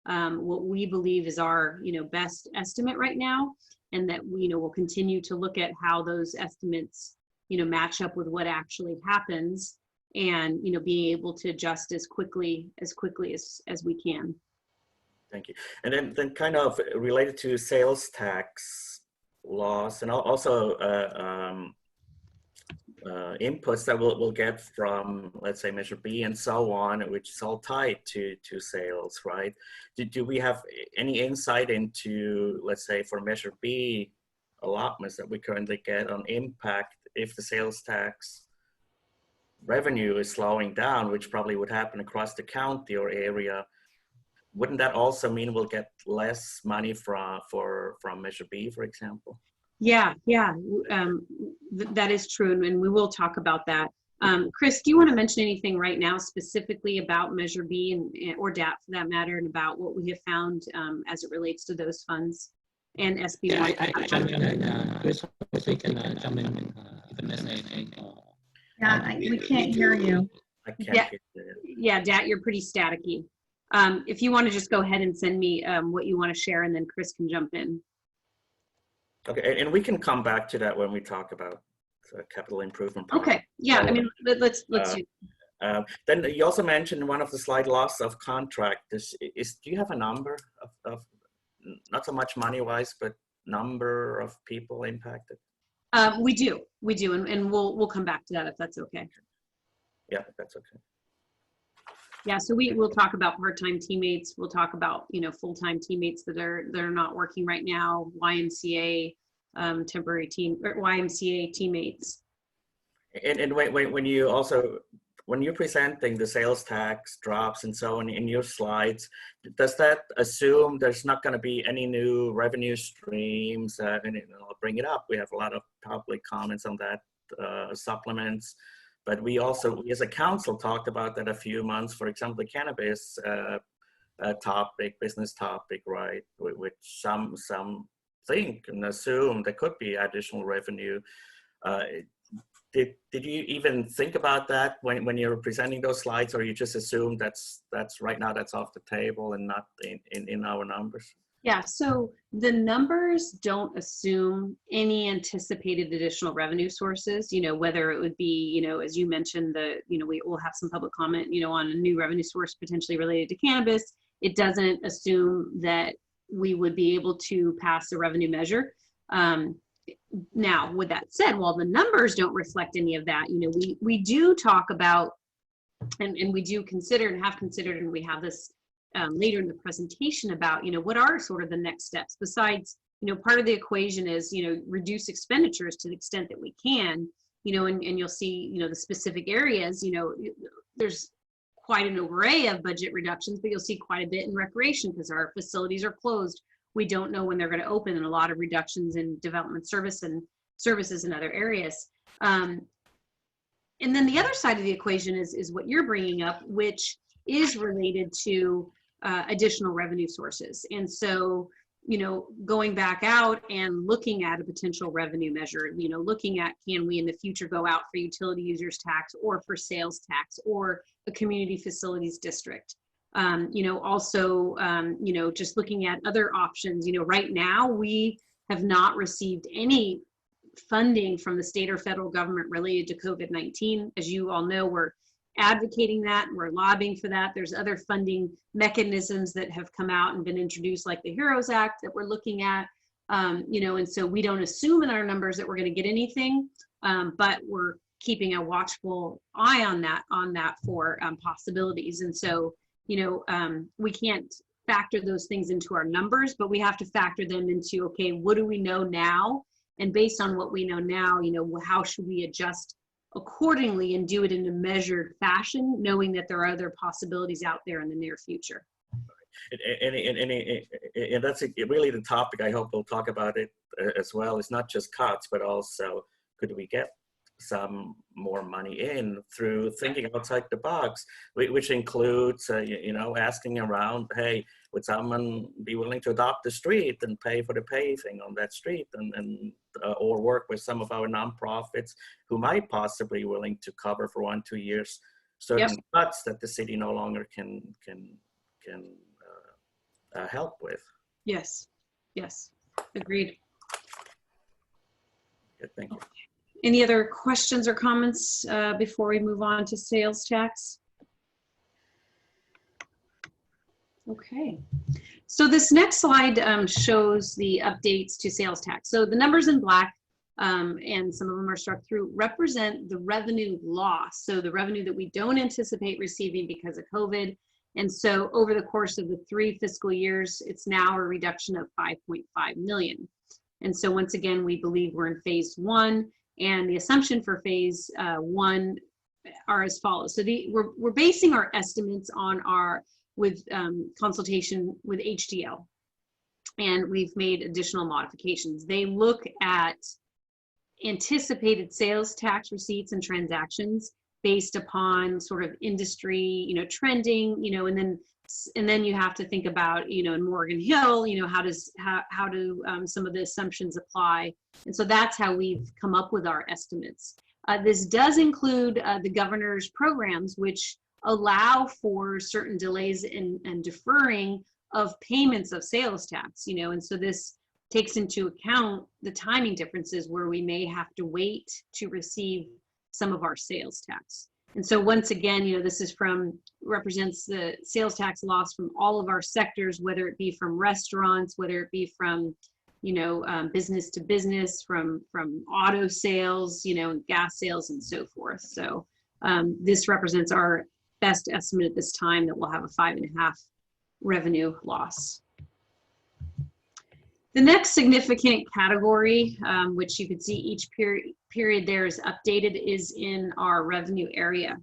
what we believe is our, you know, best estimate right now, and that we, you know, we'll continue to look at how those estimates, you know, match up with what actually happens, and, you know, being able to adjust as quickly as we can. Thank you. And then kind of related to sales tax laws, and also inputs that we'll get from, let's say, Measure B and so on, which is all tied to sales, right? Do we have any insight into, let's say, for Measure B allotments that we currently get on impact if the sales tax revenue is slowing down, which probably would happen across the county or area? Wouldn't that also mean we'll get less money from Measure B, for example? Yeah, that is true, and we will talk about that. Chris, do you want to mention anything right now specifically about Measure B or DAP for that matter, and about what we have found as it relates to those funds and SB1? Yeah, I jump in. Chris, hopefully can jump in if I miss anything. We can't hear you. I can't hear you. Yeah, Dat, you're pretty staticky. If you want to just go ahead and send me what you want to share, and then Chris can jump in. Okay, and we can come back to that when we talk about capital improvement plan. Okay, yeah, I mean, let's do. Then you also mentioned one of the slide, loss of contract. Do you have a number of not so much money-wise, but number of people impacted? We do, and we'll come back to that if that's okay. Yeah, that's okay. Yeah, so we'll talk about part-time teammates. We'll talk about, you know, full-time teammates that are not working right now, YMCA temporary team or YMCA teammates. And when you're presenting the sales tax drops and so on in your slides, does that assume there's not going to be any new revenue streams? And I'll bring it up. We have a lot of public comments on that, supplements. But we also, as a council, talked about that a few months, for example, the cannabis business topic, right? Which some think and assume there could be additional revenue. Did you even think about that when you're presenting those slides, or you just assume that's right now that's off the table and not in our numbers? Yeah, so the numbers don't assume any anticipated additional revenue sources, you know, whether it would be, you know, as you mentioned, we will have some public comment, you know, on a new revenue source potentially related to cannabis. It doesn't assume that we would be able to pass a revenue measure. Now, with that said, while the numbers don't reflect any of that, you know, we do talk about, and we do consider and have considered, and we have this later in the presentation about, you know, what are sort of the next steps besides, you know, part of the equation is, you know, reduce expenditures to the extent that we can, you know, and you'll see, you know, the specific areas, you know, there's quite an array of budget reductions, but you'll see quite a bit in recreation because our facilities are closed. We don't know when they're going to open, and a lot of reductions in development services in other areas. And then the other side of the equation is what you're bringing up, which is related to additional revenue sources. And so, you know, going back out and looking at a potential revenue measure, you know, looking at, can we in the future go out for utility users tax or for sales tax or a community facilities district? You know, also, you know, just looking at other options. You know, right now we have not received any funding from the state or federal government related to COVID-19. As you all know, we're advocating that, we're lobbying for that. There's other funding mechanisms that have come out and been introduced, like the HEROES Act, that we're looking at. You know, and so we don't assume in our numbers that we're going to get anything, but we're keeping a watchful eye on that for possibilities. And so, we can't factor those things into our numbers, but we have to factor them into, okay, what do we know now? And based on what we know now, how should we adjust accordingly and do it in a measured fashion, knowing that there are other possibilities out there in the near future. And that's really the topic I hope we'll talk about it as well. It's not just cuts, but also could we get some more money in through thinking outside the box, which includes, asking around, hey, would someone be willing to adopt the street and pay for the paving on that street, and or work with some of our nonprofits who might possibly willing to cover for 1-2 years certain cuts that the city no longer can help with. Yes, agreed. Good, thank you. Any other questions or comments before we move on to sales tax? Okay, so this next slide shows the updates to sales tax. So the numbers in black, and some of them are struck through, represent the revenue loss. So the revenue that we don't anticipate receiving because of COVID. And so over the course of the 3 fiscal years, it's now a reduction of 5.5 million. And so once again, we believe we're in phase 1, and the assumption for phase 1 are as follows. So we're basing our estimates on with consultation with HDL, and we've made additional modifications. They look at anticipated sales tax receipts and transactions based upon sort of industry, trending, and then you have to think about, in Morgan Hill, how do some of the assumptions apply? And so that's how we've come up with our estimates. This does include the governor's programs, which allow for certain delays and deferring of payments of sales tax, and so this takes into account the timing differences where we may have to wait to receive some of our sales tax. And so once again, this is represents the sales tax loss from all of our sectors, whether it be from restaurants, whether it be from, business to business, from auto sales, gas sales and so forth. So this represents our best estimate at this time that we'll have a 5.5 revenue loss. The next significant category, which you can see each period there is updated, is in our revenue area.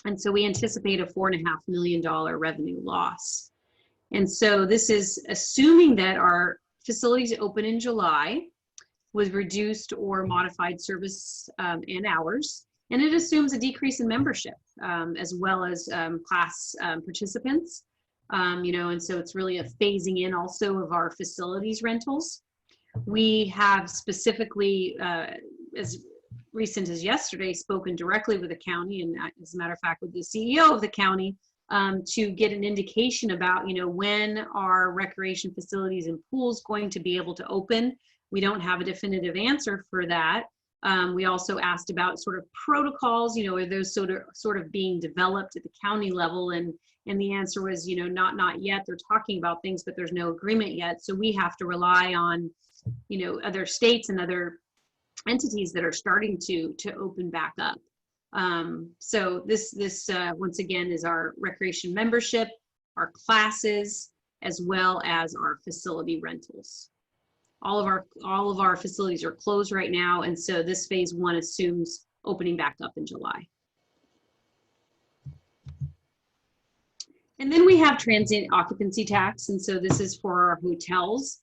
And so we anticipate a $4.5 million revenue loss. And so this is assuming that our facilities open in July with reduced or modified service and hours. And it assumes a decrease in membership as well as class participants. And so it's really a phasing in also of our facilities rentals. We have specifically, as recent as yesterday, spoken directly with the county, and as a matter of fact with the CEO of the county, to get an indication about, when our recreation facilities and pools going to be able to open. We don't have a definitive answer for that. We also asked about sort of protocols, are those sort of being developed at the county level, and the answer was, not yet. They're talking about things, but there's no agreement yet. So we have to rely on, other states and other entities that are starting to open back up. So this once again is our recreation membership, our classes, as well as our facility rentals. All of our facilities are closed right now, and so this phase 1 assumes opening back up in July. And then we have transient occupancy tax, and so this is for our hotels.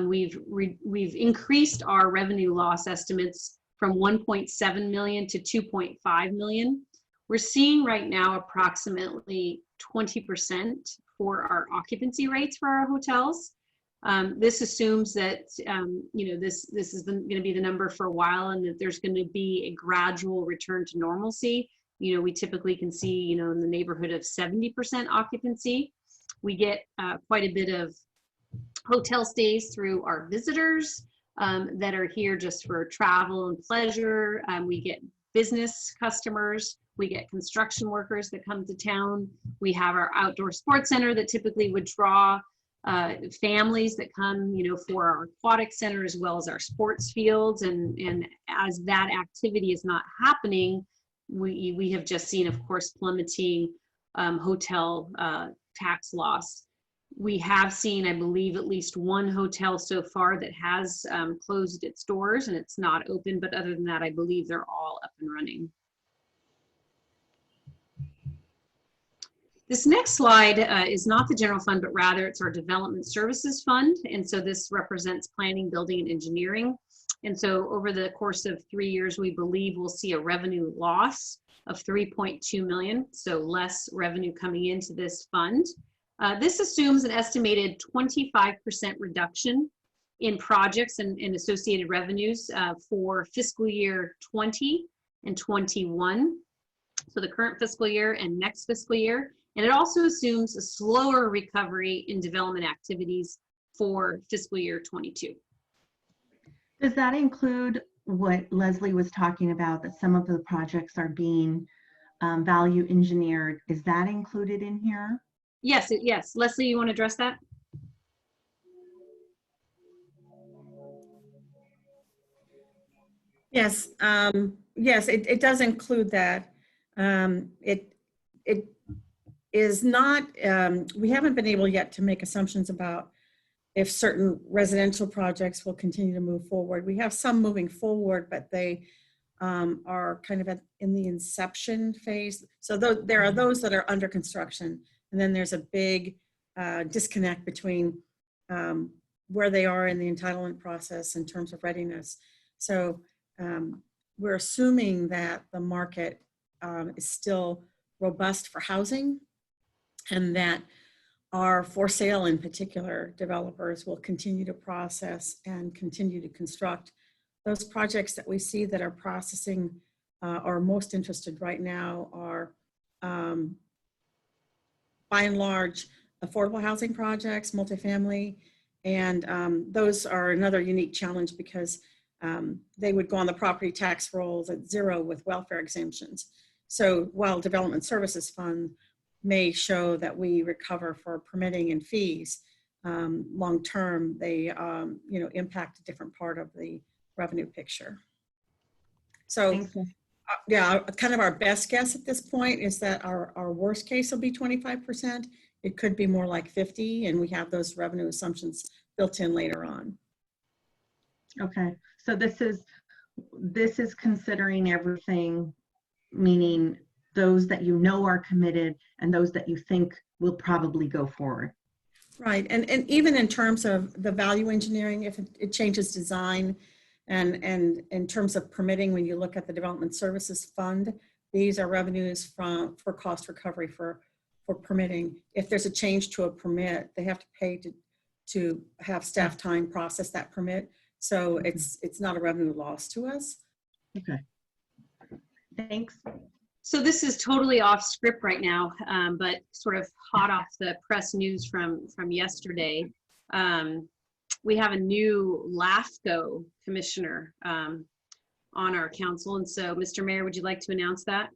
We've increased our revenue loss estimates from 1.7 million to 2.5 million. We're seeing right now approximately 20% for our occupancy rates for our hotels. This assumes that this is going to be the number for a while, and that there's going to be a gradual return to normalcy. We typically can see, in the neighborhood of 70% occupancy. We get quite a bit of hotel stays through our visitors that are here just for travel and pleasure. We get business customers. We get construction workers that come to town. We have our outdoor sports center that typically would draw families that come, for our aquatic center as well as our sports fields. And as that activity is not happening, we have just seen, of course, plummeting hotel tax loss. We have seen, I believe, at least one hotel so far that has closed its doors and it's not open. But other than that, I believe they're all up and running. This next slide is not the general fund, but rather it's our development services fund. And so this represents planning, building, and engineering. And so over the course of 3 years, we believe we'll see a revenue loss of 3.2 million. So less revenue coming into this fund. This assumes an estimated 25% reduction in projects and associated revenues for fiscal year 20 and 21. So the current fiscal year and next fiscal year. And it also assumes a slower recovery in development activities for fiscal year 22. Does that include what Leslie was talking about, that some of the projects are being value engineered? Is that included in here? Yes, yes. Leslie, you want to address that? Yes, yes, it does include that. It is not, we haven't been able yet to make assumptions about if certain residential projects will continue to move forward. We have some moving forward, but they are kind of in the inception phase. So there are those that are under construction, and then there's a big disconnect between where they are in the entitlement process in terms of readiness. So we're assuming that the market is still robust for housing, and that our for sale in particular developers will continue to process and continue to construct. Those projects that we see that are processing or most interested right now are by and large affordable housing projects, multifamily, and those are another unique challenge because they would go on the property tax rolls at zero with welfare exemptions. So while Development Services Fund may show that we recover for permitting and fees, long term they impact a different part of the revenue picture. So yeah, kind of our best guess at this point is that our worst case will be 25%. It could be more like 50, and we have those revenue assumptions built in later on. Okay, so this is considering everything, meaning those that you know are committed and those that you think will probably go forward. Right, and even in terms of the value engineering, if it changes design, and in terms of permitting, when you look at the Development Services Fund, these are revenues for cost recovery for permitting. If there's a change to a permit, they have to pay to have staff time process that permit. So it's not a revenue loss to us. Okay, thanks. So this is totally off script right now, but sort of hot off the press news from yesterday. We have a new LAFCO commissioner on our council. And so, Mr. Mayor, would you like to announce that?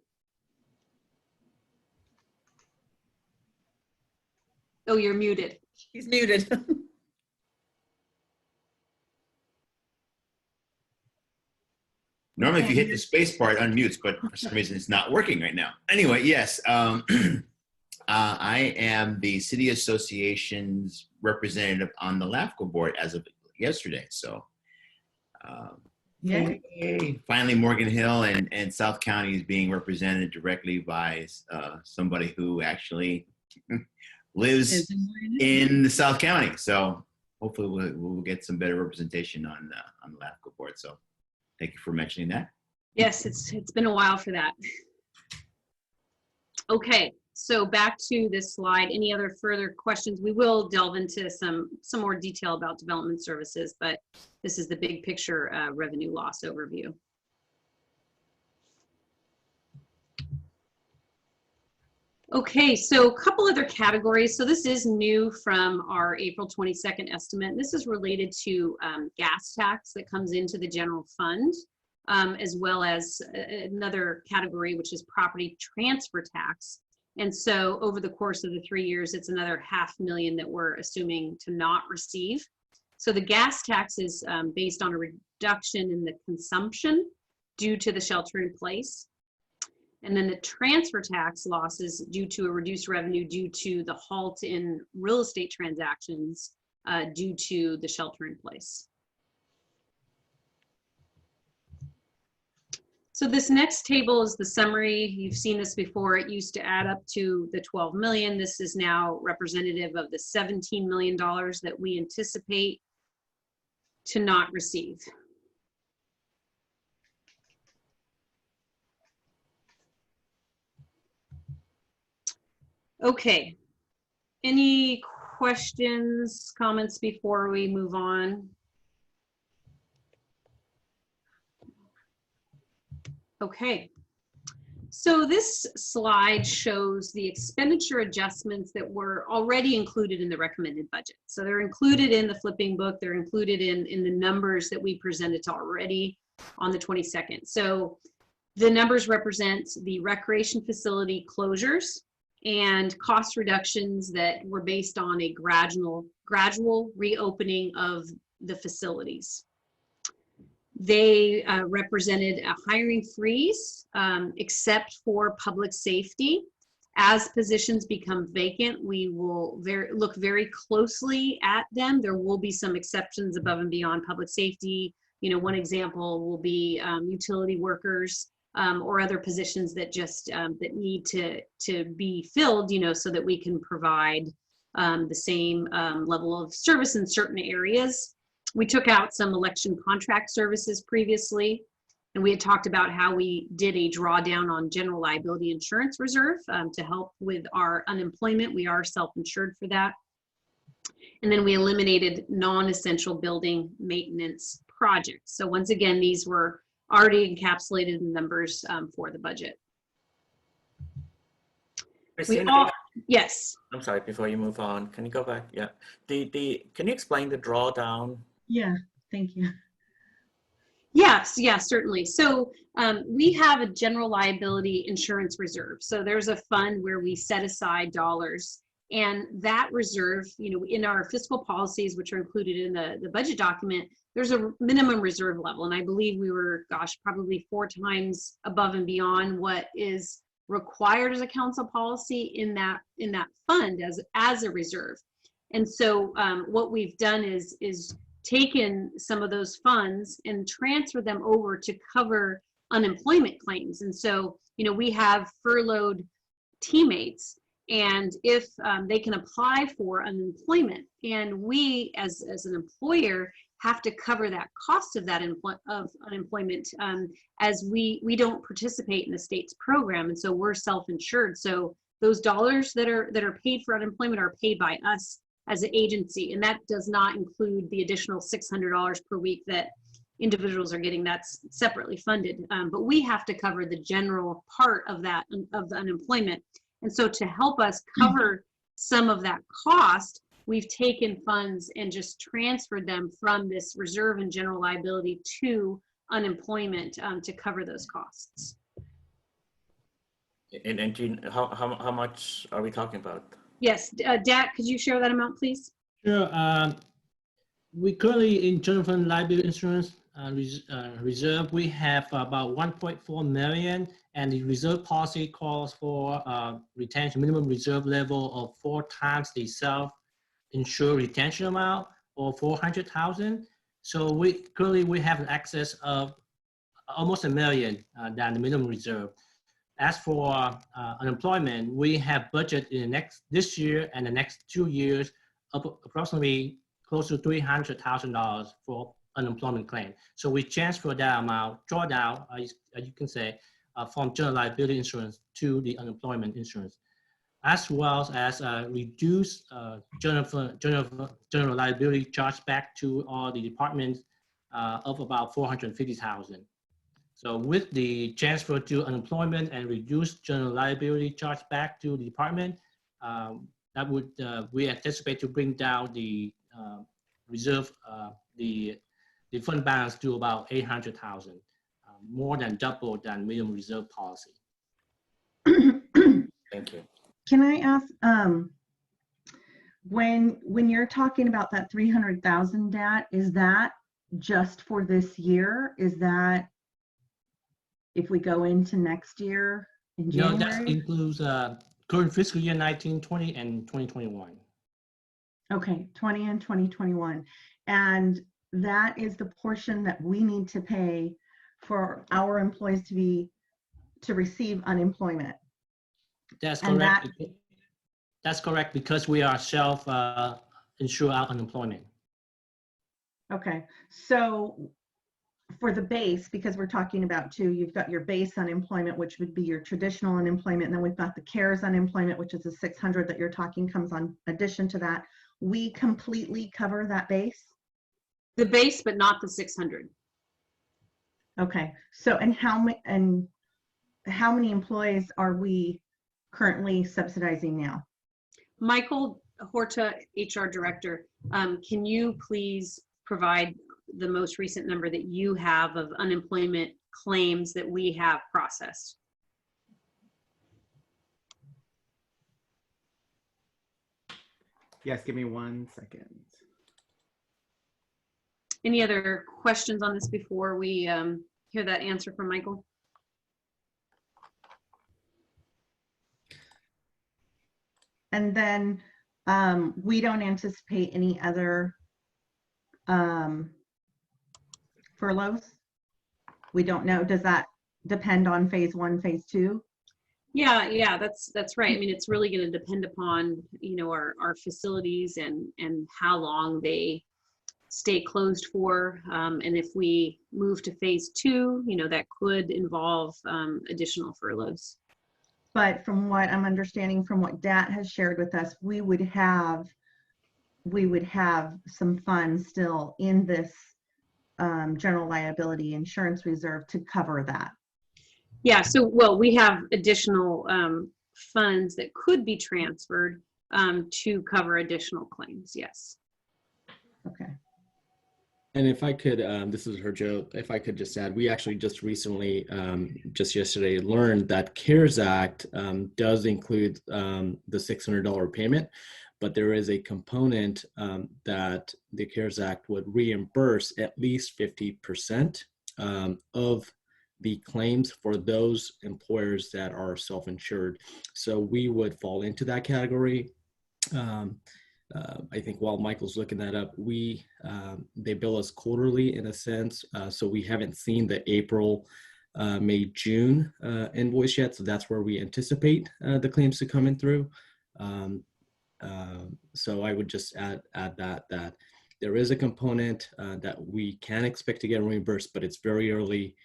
Oh, you're muted. He's muted. Normally, if you hit the space bar, it unmutes, but for some reason, it's not working right now. Anyway, yes, I am the City Association's representative on the LAFCO board as of yesterday. So, yay. Finally, Morgan Hill and South County is being represented directly by somebody who actually lives in the South County. So, hopefully, we'll get some better representation on the LAFCO board. So, thank you for mentioning that. Yes, it's been a while for that. Okay, so back to this slide. Any other further questions? We will delve into some more detail about development services, but this is the big picture revenue loss overview. Okay, so a couple other categories. So this is new from our April 22nd estimate. This is related to gas tax that comes into the general fund, as well as another category, which is property transfer tax And so over the course of the 3 years, it's another $500,000 that we're assuming to not receive. So the gas tax is based on a reduction in the consumption due to the shelter in place. And then the transfer tax loss is due to a reduced revenue due to the halt in real estate transactions due to the shelter in place. So this next table is the summary. You've seen this before. It used to add up to the 12 million. This is now representative of the $17 million that we anticipate to not receive. Okay. Any questions, comments before we move on? Okay, so this slide shows the expenditure adjustments that were already included in the recommended budget. So they're included in the flipping book, they're included in the numbers that we presented already on the 22nd. So the numbers represent the recreation facility closures and cost reductions that were based on a gradual reopening of the facilities. They represented a hiring freeze, except for public safety. As positions become vacant, we will look very closely at them. There will be some exceptions above and beyond public safety. You know, one example will be utility workers or other positions that just that need to be filled, you know, so that we can provide the same level of service in certain areas. We took out some election contract services previously, and we had talked about how we did a drawdown on general liability insurance reserve to help with our unemployment. We are self-insured for that. And then we eliminated non-essential building maintenance projects. So once again, these were already encapsulated in numbers for the budget. Yes. I'm sorry, before you move on, can you go back? Yeah. Can you explain the drawdown? Yeah, thank you. Yes, certainly. So we have a general liability insurance reserve. So there's a fund where we set aside dollars, and that reserve, you know, in our fiscal policies, which are included in the budget document, there's a minimum reserve level. And I believe we were, gosh, probably 4 times above and beyond what is required as a council policy in that fund as a reserve. And so what we've done is taken some of those funds and transferred them over to cover unemployment claims. And so, you know, we have furloughed teammates, and if they can apply for unemployment, and we as an employer have to cover that cost of that unemployment as we don't participate in the state's program, and so we're self-insured. So those dollars that are paid for unemployment are paid by us as an agency, and that does not include the additional $600 per week that individuals are getting. That's separately funded, but we have to cover the general part of that, of the unemployment. And so to help us cover some of that cost, we've taken funds and just transferred them from this reserve and general liability to unemployment to cover those costs. And Jean, how much are we talking about? Yes, Dak, could you share that amount, please? Sure. We currently in general fund liability insurance reserve, we have about 1.4 million, and the reserve policy calls for retention minimum reserve level of 4 times the self-insured retention amount, or 400,000. So we currently have an excess of almost $1 million than the minimum reserve. As for unemployment, we have budget in this year and the next 2 years of approximately close to $300,000 for unemployment claim. So we transfer that amount, draw down, as you can say, from general liability insurance to the unemployment insurance, as well as reduce general liability charge back to all the departments of about $450,000. So with the transfer to unemployment and reduced general liability charge back to the department, that would we anticipate to bring down the reserve, the fund balance to about 800,000, more than double than minimum reserve policy. Thank you. can I ask, when you're talking about that 300,000, Dat, is that just for this year? Is that if we go into next year in No, that January? includes current fiscal year 1920 and 2021. Okay, 20 and 2021. And that is the portion that we need to pay for our employees to receive unemployment. That's And correct. That's correct, because we are insure our unemployment. Okay, so for the base, because we're talking about two, you've got your base unemployment, which would be your traditional unemployment, and then we've got the CARES unemployment, which is the 600 that you're talking comes on addition to that. We completely cover that base? The base, but not the 600. Okay, so and how many employees are we currently subsidizing now? Michael Horta, HR Director, can you please provide the most recent number that you have of unemployment claims that we have processed? Yes, give me 1 second. Any other questions on this before we hear that answer from Michael? And then we don't anticipate any other furloughs? We don't know. Does that depend on phase 1, phase 2? Yeah, that's right. I mean, it's really going to depend upon, you know, our facilities and how long they stay closed for. And if we move to phase 2, you know, that could involve additional furloughs. But from what I'm understanding from what Dat has shared with us, we would have some funds still in this general liability insurance reserve to cover that. Yeah, so, well, we have additional funds that could be transferred to cover additional claims, yes. Okay. And if I could, this is Herjo, if I could just add, we actually just recently, just yesterday, learned that CARES Act does include the $600 payment, but there is a component that the CARES Act would reimburse at least 50% of the claims for those employers that are self-insured. So we would fall into that category. I think while Michael's looking that up, they bill us quarterly in a sense. So we haven't seen the April, May, June invoice yet. So that's where we anticipate the claims to come in through. So I would just add that there is a component that we can expect to get reimbursed, but it's very early.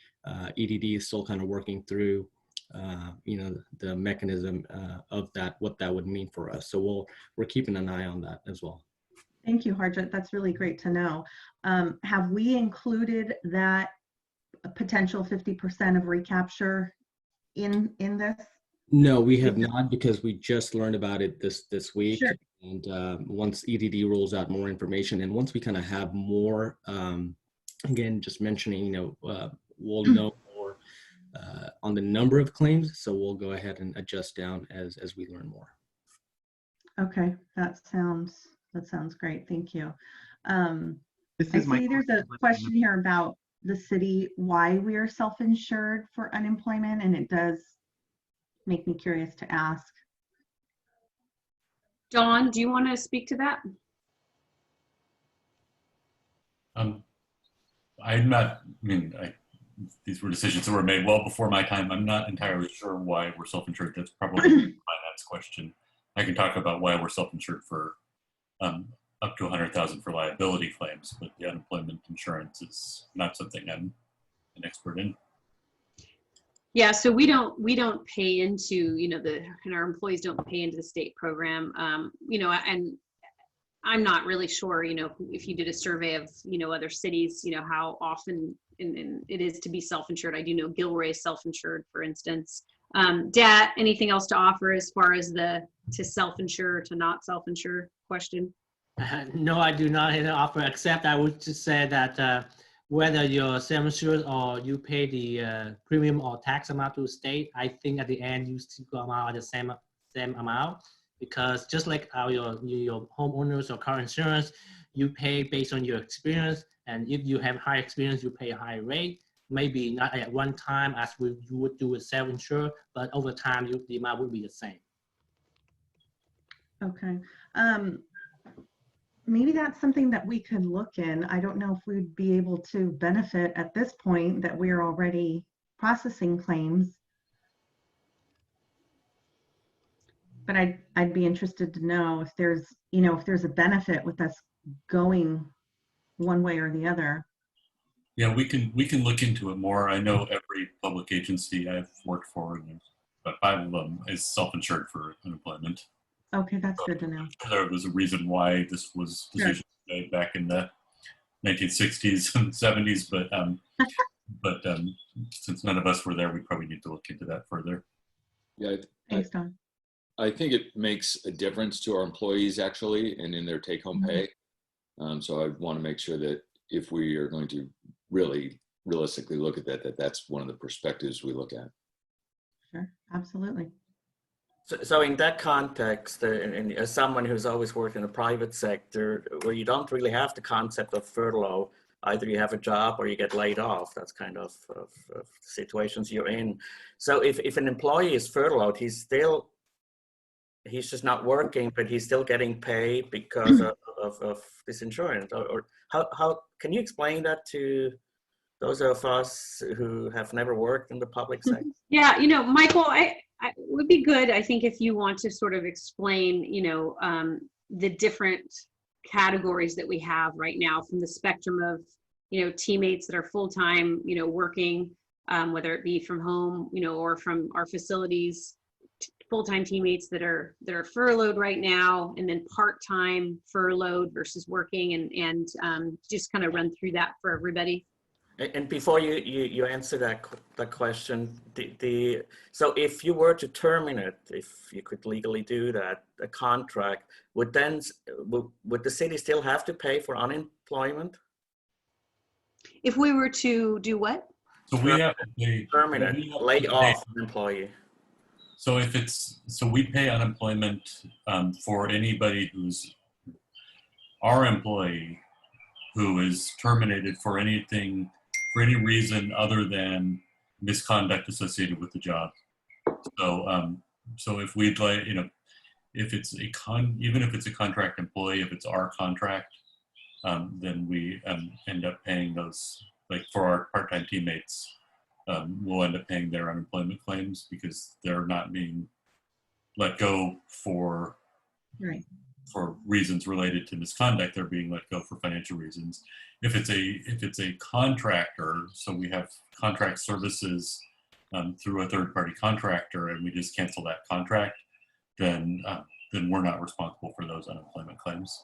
EDD is still kind of working through you know, the mechanism of that, what that would mean for us. So we're keeping an eye on that as well. Thank you, Harjit. That's really great to know. Have we included that potential 50% of recapture in this? No, we have not, because we just learned about it this week. Sure. And once EDD rolls out more information, and once we kind of have more, again, just mentioning, you know, we'll know more on the number of claims. So we'll go ahead and adjust down as we learn more. Okay, that sounds great. Thank you. I This is my see there's a question here about the city, why we are self-insured for unemployment, and it does make me curious to ask. Dawn, do you want to speak to that? I'm not, I mean, these were decisions that were made well before my time. I'm not entirely sure why we're self-insured. That's probably a finance question. I can talk about why we're self-insured for up to 100,000 for liability claims, but the unemployment insurance is not something I'm an expert in. Yeah, so we don't pay into, you know, and our employees don't pay into the state program, you know, and I'm not really sure, you know, if you did a survey of, you know, other cities, you know, how often it is to be self-insured. I do know Gilroy is self-insured, for instance. Dat, anything else to offer as far as to self-insure, to not self-insure question? No, I do not have an offer, except I would just say that whether you're self-insured or you pay the premium or tax amount to the state, I think at the end you still come out at the same same amount, because just like your homeowners or car insurance, you pay based on your experience. And if you have high experience, you pay a higher rate. Maybe not at one time as you would do with self-insure, but over time, the amount would be the same. Okay. Maybe that's something that we could look in. I don't know if we'd be able to benefit at this point that we're already processing claims. But I'd be interested to know if there's, if there's a benefit with us going one way or the other. Yeah, we can look into it more. I know every public agency I've worked for, and there's about 5 of them, is self-insured for unemployment. Okay, that's good to know. There was a reason why this was decision made back in the 1960s and 70s, but since none of us were there, we probably need to look into that further. Yeah, Thanks, Don. I think it makes a difference to our employees actually, and in their take-home pay. So I want to make sure that if we are going to really realistically look at that, that's one of the perspectives we look at. Sure, absolutely. So in that context, and as someone who's always worked in the private sector, where you don't really have the concept of furlough, either you have a job or you get laid off. That's kind of situations you're in. So if an employee is furloughed, he's just not working, but he's still getting paid because of this insurance. Or how can you explain that to those of us who have never worked in the public sector? Yeah, Michael, it would be good, I think, if you want to sort of explain, the different categories that we have right now from the spectrum of, teammates that are full-time, working, whether it be from home, or from our facilities, full-time teammates that are furloughed right now, and then part-time furloughed versus working, and just kind of run through that for everybody. And before you answer that question, so if you were to terminate, if you could legally do that, a contract, would the city still have to pay for unemployment? If we were to do what? So we have terminate, lay off an employee. So we pay unemployment for anybody who's our employee who is terminated for any reason other than misconduct associated with the job. So if we'd like, if it's even if it's a contract employee, if it's our contract, then we end up paying those, like for our part-time teammates, we'll end up paying their unemployment claims because they're not being let go for reasons related to misconduct. They're being let go for financial reasons. If it's a contractor, so we have contract services through a third-party contractor, and we just cancel that contract, then we're not responsible for those unemployment claims.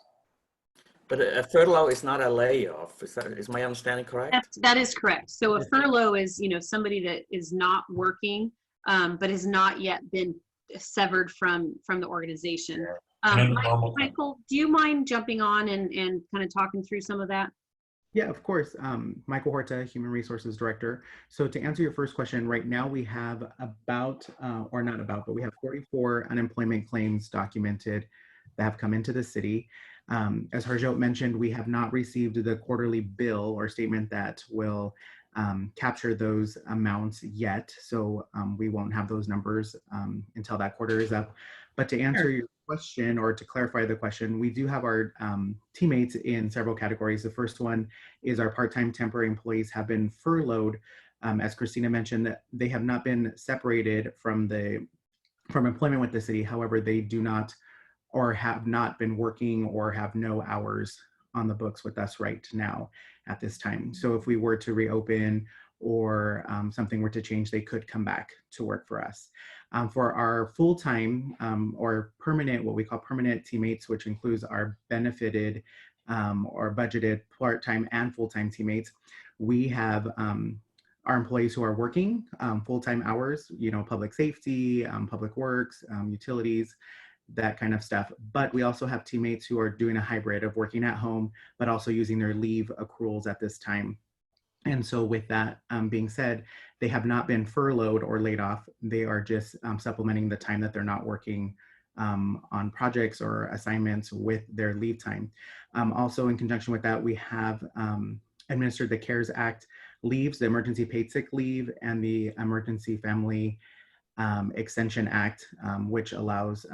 But a furlough is not a layoff. Is my understanding correct? That is correct. So a furlough is, somebody that is not working, but has not yet been severed from the organization. Michael, do you mind jumping on and kind of talking through some of that? Yeah, of course. Michael Horta, Human Resources Director. So to answer your first question, right now we have we have 44 unemployment claims documented that have come into the city. As Harjot mentioned, we have not received the quarterly bill or statement that will capture those amounts yet. So we won't have those numbers until that quarter is up. But to answer your question, or to clarify the question, we do have our teammates in several categories. The first one is our part-time temporary employees have been furloughed. As Christina mentioned, they have not been separated from employment with the city. However, they do not or have not been working or have no hours on the books with us right now at this time. So if we were to reopen or something were to change, they could come back to work for us. For our full-time or permanent, what we call permanent teammates, which includes our benefited or budgeted part-time and full-time teammates, we have our employees who are working full-time hours, public safety, public works, utilities, that kind of stuff. But we also have teammates who are doing a hybrid of working at home, but also using their leave accruals at this time. And so with that being said, they have not been furloughed or laid off. They are just supplementing the time that they're not working on projects or assignments with their leave time. Also in conjunction with that, we have administered the CARES Act leaves, the Emergency Paid Sick Leave, and the Emergency Family Extension Act, which allows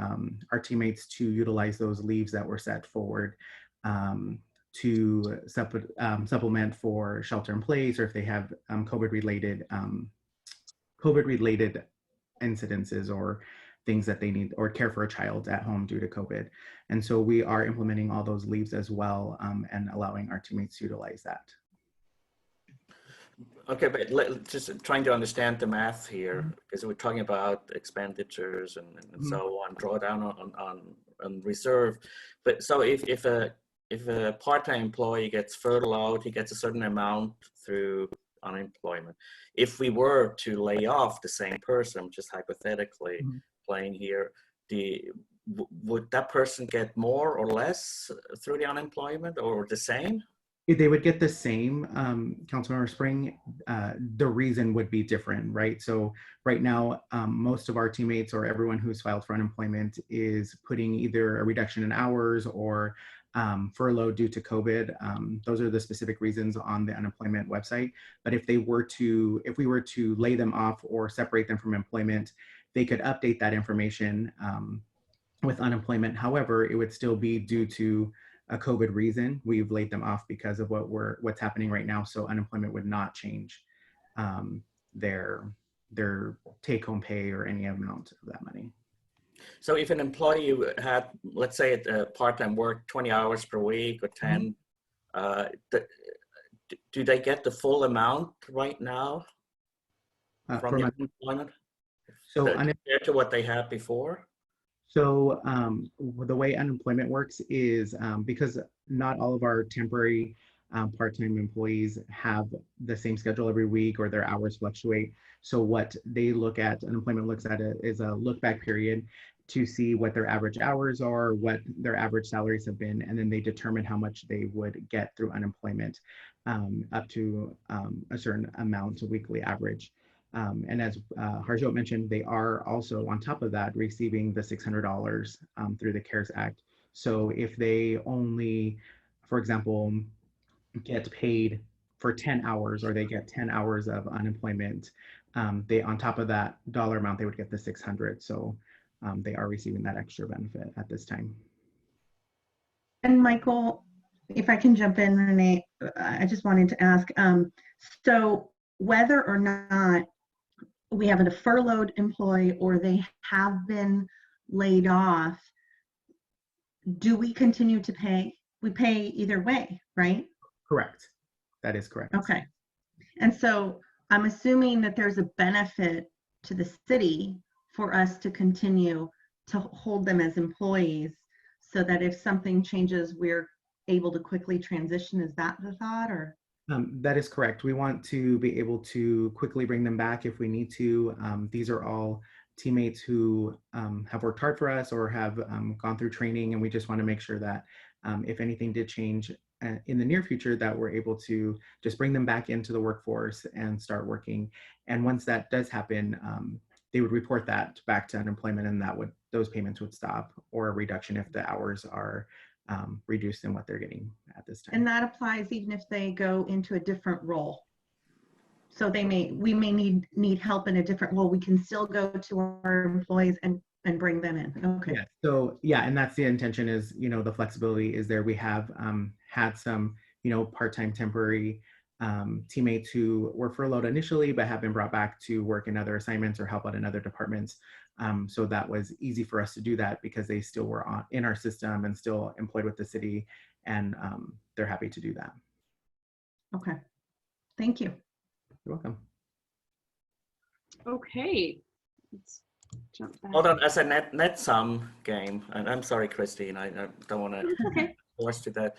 our teammates to utilize those leaves that were set forward to supplement for shelter in place, or if they have COVID-related incidences or things that they need, or care for a child at home due to COVID. And so we are implementing all those leaves as well and allowing our teammates to utilize that. Okay, but just trying to understand the math here, because we're talking about expenditures and so on, drawdown on reserve. But so if a part-time employee gets furloughed, he gets a certain amount through unemployment. If we were to lay off the same person, just hypothetically playing here, would that person get more or less through the unemployment, or the same? They would get the same, Councilmember Spring. The reason would be different, right? So right now, most of our teammates or everyone who's filed for unemployment is putting either a reduction in hours or furlough due to COVID. Those are the specific reasons on the unemployment website. But if we were to lay them off or separate them from employment, they could update that information with unemployment. However, it would still be due to a COVID reason. We've laid them off because of what's happening right now. So unemployment would not change their take-home pay or any amount of that money. So if an employee had, let's say, a part-time work 20 hours per week or 10, do they get the full amount right now from the unemployment? So compared to what they had before? So the way unemployment works is because not all of our temporary part-time employees have the same schedule every week, or their hours fluctuate. So what they look at, unemployment looks at it is a look back period to see what their average hours are, what their average salaries have been, and then they determine how much they would get through unemployment up to a certain amount, a weekly average. And as Harjot mentioned, they are also on top of that receiving the $600 through the CARES Act. So if they only, for example, get paid for 10 hours, or they get 10 hours of unemployment, they, on top of that dollar amount, they would get the 600. So they are receiving that extra benefit at this time. And Michael, if I can jump in, Renee, I just wanted to ask, so whether or not we have a furloughed employee or they have been laid off, do we continue to pay? We pay either way, right? Correct. That is correct. Okay. And so I'm assuming that there's a benefit to the city for us to continue to hold them as employees, so that if something changes, we're able to quickly transition. Is that the thought, or? That is correct. We want to be able to quickly bring them back if we need to. These are all teammates who have worked hard for us or have gone through training, and we just want to make sure that if anything did change in the near future, that we're able to just bring them back into the workforce and start working. And once that does happen, they would report that back to unemployment, and those payments would stop, or a reduction if the hours are reduced in what they're getting at this time. And that applies even if they go into a different role. So we may need help in a different role. We can still go to our employees and bring them in. Okay. Yeah. So yeah, and that's the intention is, the flexibility is there. We have had some, part-time temporary teammates who were furloughed initially, but have been brought back to work in other assignments or help out in other departments. So that was easy for us to do that because they still were in our system and still employed with the city, and they're happy to do that. Okay, thank you. You're welcome. Okay, let's jump back. Hold on, as a net sum game, and I'm sorry, Christine, I don't want to force to that.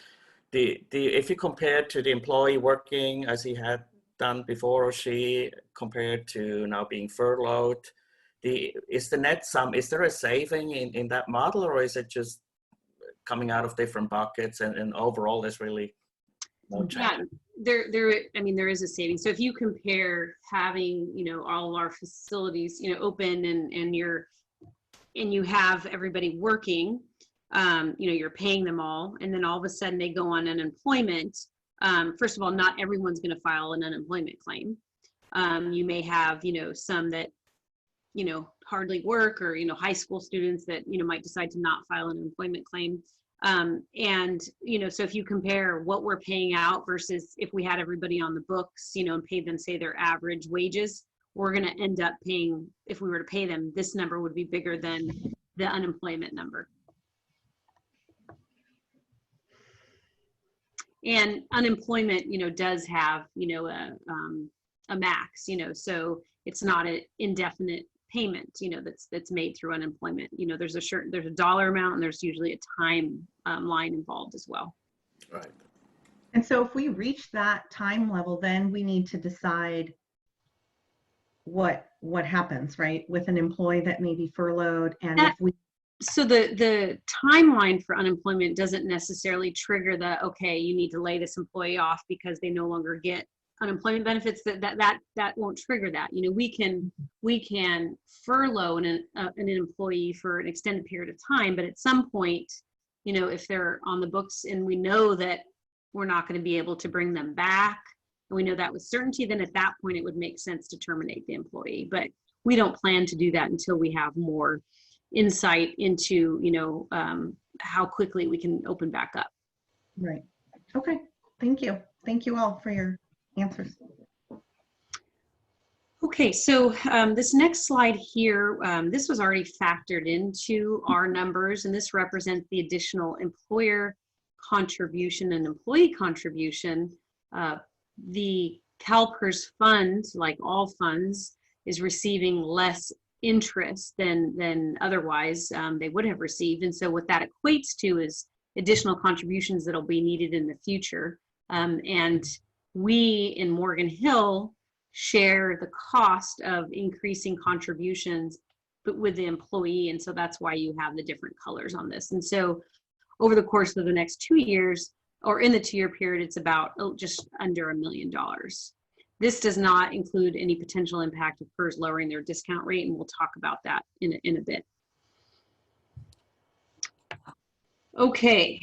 If you compare to the employee working as he had done before, or she, compared to now being furloughed, is the net sum, is there a saving in that model, or is it just coming out of different buckets and overall there's really no change? there is a savings. So if you compare having, all of our facilities, open and you have everybody working, you're paying them all, and then all of a sudden they go on unemployment. First of all, not everyone's going to file an unemployment claim. You may have, some that, hardly work, or, high school students that, might decide to not file an unemployment claim. And, so if you compare what we're paying out versus if we had everybody on the books, and paid them, say, their average wages, we're going to end up paying, if we were to pay them, this number would be bigger than the unemployment number. And unemployment, does have, a max, so it's not an indefinite payment, that's made through unemployment. There's a dollar amount, and there's usually a time line involved as well. Right. And so if we reach that time level, then we need to decide what happens, right, with an employee that may be furloughed. And if we So the timeline for unemployment doesn't necessarily trigger okay, you need to lay this employee off because they no longer get unemployment benefits. That won't trigger that. We can furlough an employee for an extended period of time, but at some point, if they're on the books and we know that we're not going to be able to bring them back, and we know that with certainty, then at that point it would make sense to terminate the employee. But we don't plan to do that until we have more insight into, how quickly we can open back up. Right. Okay. Thank you. Thank you all for your answers. Okay, so this next slide here, this was already factored into our numbers, and this represents the additional employer contribution and employee contribution. The CalPERS fund, like all funds, is receiving less interest than otherwise they would have received. And so what that equates to is additional contributions that'll be needed in the future. And we in Morgan Hill share the cost of increasing contributions, but with the employee. And so that's why you have the different colors on this. And so over the course of the next 2 years, or in the 2-year period, it's about just under $1 million. This does not include any potential impact of PERS lowering their discount rate, and we'll talk about that in a bit. Okay,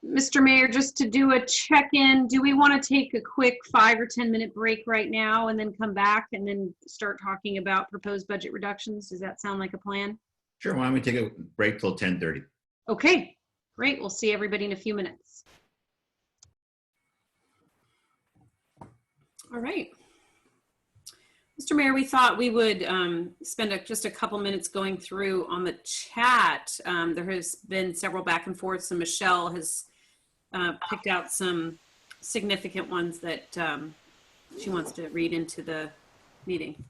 Mr. Mayor, just to do a check-in, do we want to take a quick 5 or 10 minute break right now and then come back and then start talking about proposed budget reductions? Does that sound like a plan? Sure, why don't we take a break till 10:30? Okay, great. We'll see everybody in a few minutes. All right. Mr. Mayor, we thought we would spend just a couple minutes going through on the chat. There has been several back and forths, and Michelle has picked out some significant ones that she wants to read into the meeting.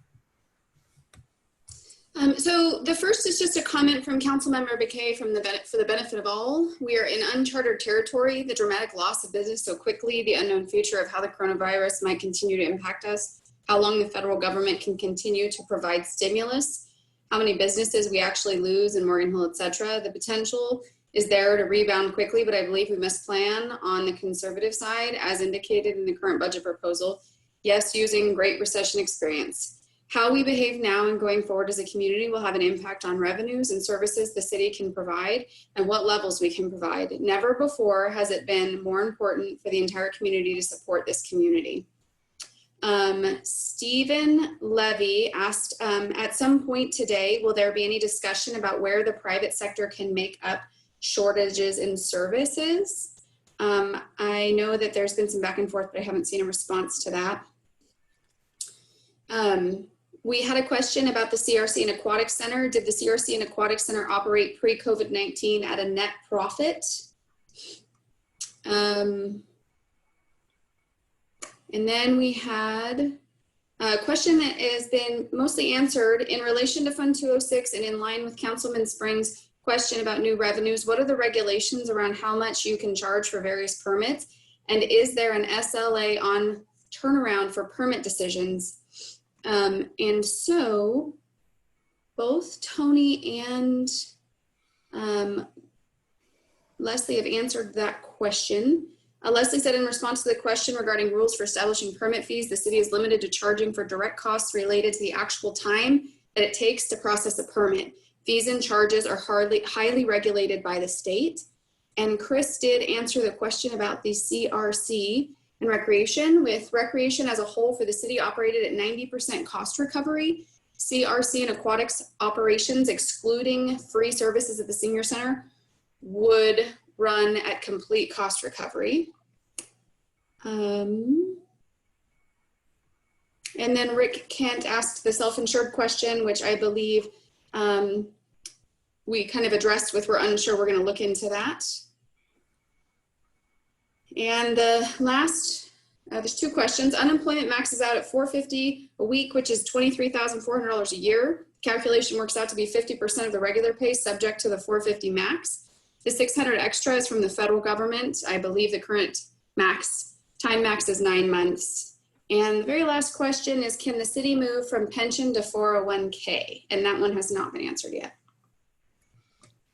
So the first is just a comment from Councilmember Bakay for the benefit of all. We are in uncharted territory. The dramatic loss of business so quickly, the unknown future of how the coronavirus might continue to impact us, how long the federal government can continue to provide stimulus, how many businesses we actually lose in Morgan Hill, et cetera. The potential is there to rebound quickly, but I believe we must plan on the conservative side, as indicated in the current budget proposal. Yes, using Great Recession experience. How we behave now and going forward as a community will have an impact on revenues and services the city can provide and what levels we can provide. Never before has it been more important for the entire community to support this community. Stephen Levy asked, at some point today, will there be any discussion about where the private sector can make up shortages in services? I know that there's been some back and forth, but I haven't seen a response to that. We had a question about the CRC and Aquatic Center. Did the CRC and Aquatic Center operate pre-COVID-19 at a net profit? And then we had a question that has been mostly answered in relation to Fund 206 and in line with Councilman Spring's question about new revenues. What are the regulations around how much you can charge for various permits? And is there an SLA on turnaround for permit decisions? And so both Tony and Leslie have answered that question. Leslie said in response to the question regarding rules for establishing permit fees, the city is limited to charging for direct costs related to the actual time that it takes to process a permit. Fees and charges are highly regulated by the state. And Chris did answer the question about the CRC and recreation. With recreation as a whole for the city operated at 90% cost recovery, CRC and aquatics operations, excluding free services at the senior center, would run at complete cost recovery. And then Rick Kent asked the self-insured question, which I believe we kind of addressed with we're unsure. We're going to look into that. And the last, there's two questions. Unemployment maxes out at $450 a week, which is $23,400 a year. Calculation works out to be 50% of the regular pay subject to the $450 max. The $600 extra is from the federal government. I believe the current time max is 9 months. And the very last question is, can the city move from pension to 401k? And that one has not been answered yet.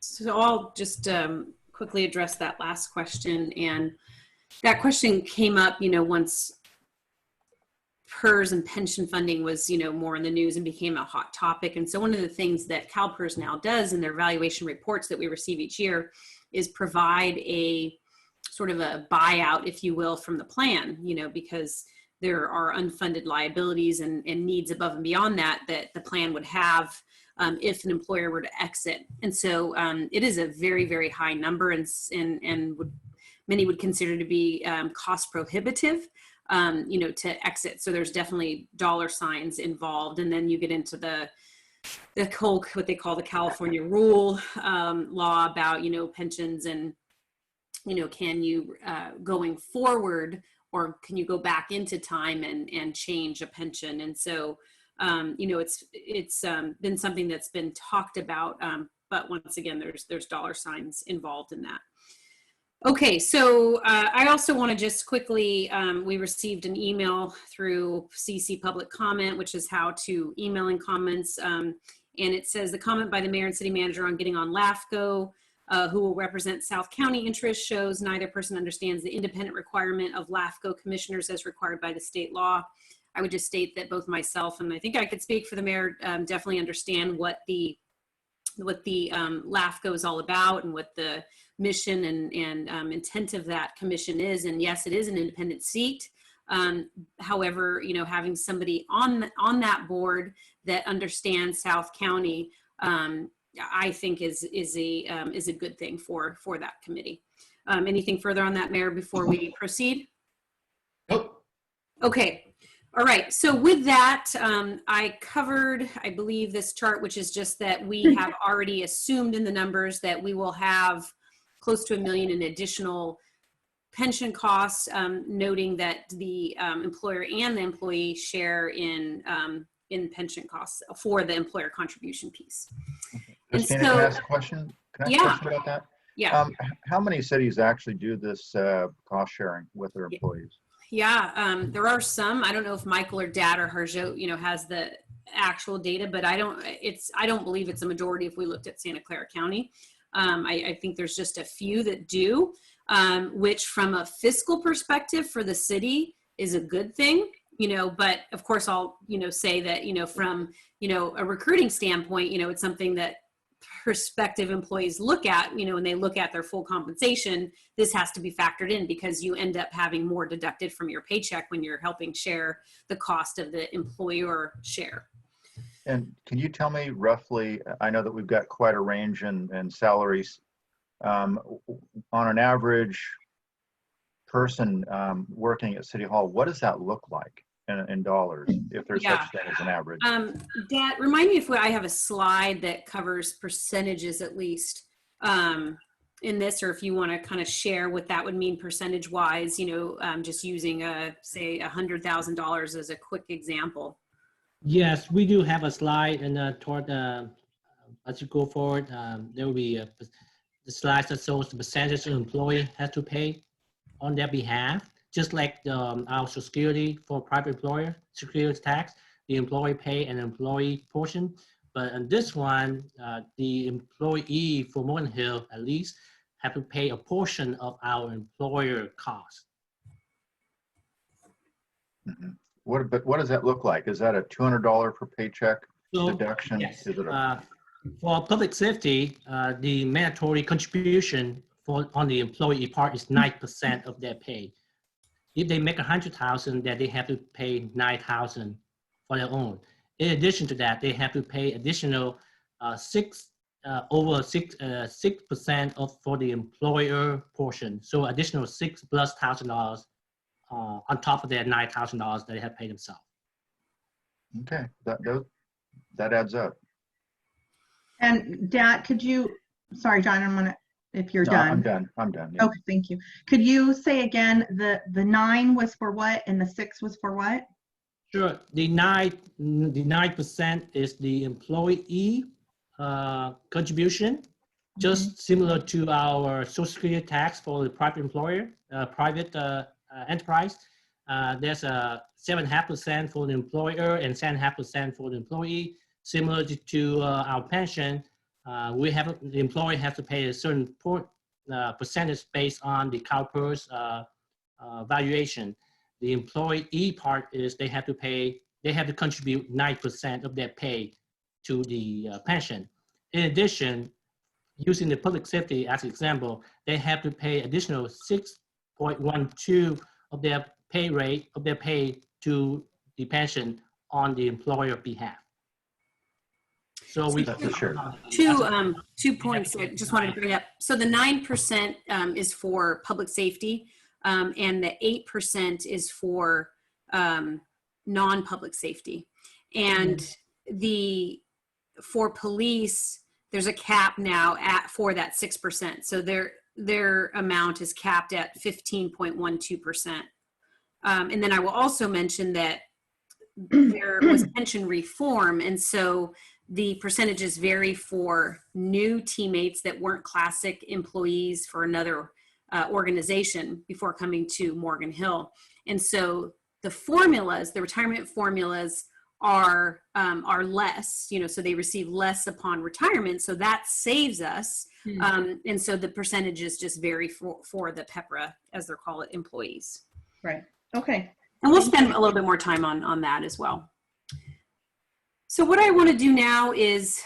So I'll just quickly address that last question. And that question came up, once PERS and pension funding was, more in the news and became a hot topic. And so one of the things that CalPERS now does in their valuation reports that we receive each year is provide a sort of a buyout, if you will, from the plan, because there are unfunded liabilities and needs above and beyond that the plan would have if an employer were to exit. And so it is a very, very high number and many would consider to be cost prohibitive, to exit. So there's definitely dollar signs involved. And then you get into the whole, what they call the California rule law about, pensions and, can you going forward, or can you go back into time and change a pension? And so, it's been something that's been talked about, but once again, there's dollar signs involved in that. Okay, so I also want to just quickly, we received an email through CC Public Comment, which is how to email in comments. And it says the comment by the mayor and city manager on getting on LAFCO, who will represent South County interests, shows neither person understands the independent requirement of LAFCO commissioners as required by the state law. I would just state that both myself and I think I could speak for the mayor definitely understand what the LAFCO is all about and what the mission and intent of that commission is. And yes, it is an independent seat. However, having somebody on that board that understands South County, I think is a good thing for that committee. Anything further on that, Mayor, before we proceed? Nope. Okay. All right. So with that, I covered, I believe, this chart, which is just that we have already assumed in the numbers that we will have close to $1 million in additional pension costs, noting that the employer and the employee share in pension costs for the employer contribution piece. Christina, can I ask a question? Can I ask a question about that? Yeah. How many cities actually do this cost sharing with their employees? Yeah, there are some. I don't know if Michael or Dad or Harjo, has the actual data, but I don't believe it's a majority if we looked at Santa Clara County. I think there's just a few that do, which from a fiscal perspective for the city is a good thing, but of course I'll, say that, from, a recruiting standpoint, it's something that prospective employees look at, when they look at their full compensation, this has to be factored in because you end up having more deducted from your paycheck when you're helping share the cost of the employer share. And can you tell me roughly, I know that we've got quite a range in salaries, on an average person working at City Hall, what does that look like in dollars, if there's such thing as an average? Dad, remind me if I have a slide that covers percentages at least in this, or if you want to kind of share what that would mean percentage wise, just using say $100,000 as a quick example. Yes, we do have a slide, and as you go forward, there will be the slides that shows the percentage the employee has to pay on their behalf. Just like our Social Security for private employer, security tax, the employee pay an employee portion. But on this one, the employee for Morgan Hill at least have to pay a portion of our employer cost. But what does that look like? Is that a $200 per paycheck So, deduction? yes. Is it a, For public safety, the mandatory contribution on the employee part is 9% of their pay. If they make 100,000, then they have to pay 9,000 for their own. In addition to that, they have to pay additional 6% for the employer portion. So additional $6,000+ on top of their $9,000 they have paid themselves. okay, that adds up. And Dat, could you, sorry, John, if you're No, done. I'm done. Yeah. Okay, thank you. Could you say again, the 9 was for what and the 6 was for what? Sure. The 9% is the employee contribution, just similar to our Social Security tax for the private employer, private enterprise. There's a 7.5% for the employer and 7.5% for the employee. Similar to our pension, the employee has to pay a certain percentage based on the CalPERS valuation. The employee part is they have to contribute 9% of their pay to the pension. In addition, using the public safety as an example, they have to pay additional 6.12 of their pay to the pension on the employer behalf. So we two points I just wanted to bring up. So the 9% is for public safety, and the 8% is for non-public safety. And for police, there's a cap now for that 6%. So their amount is capped at 15.12%. And then I will also mention that there was pension reform, and so the percentages vary for new teammates that weren't classic employees for another organization before coming to Morgan Hill. And so the formulas, the retirement formulas are less, so they receive less upon retirement. So that saves us. And so the percentages just vary for the PEPRA, as they're called, employees. Right. Okay. And we'll spend a little bit more time on that as well. So what I want to do now is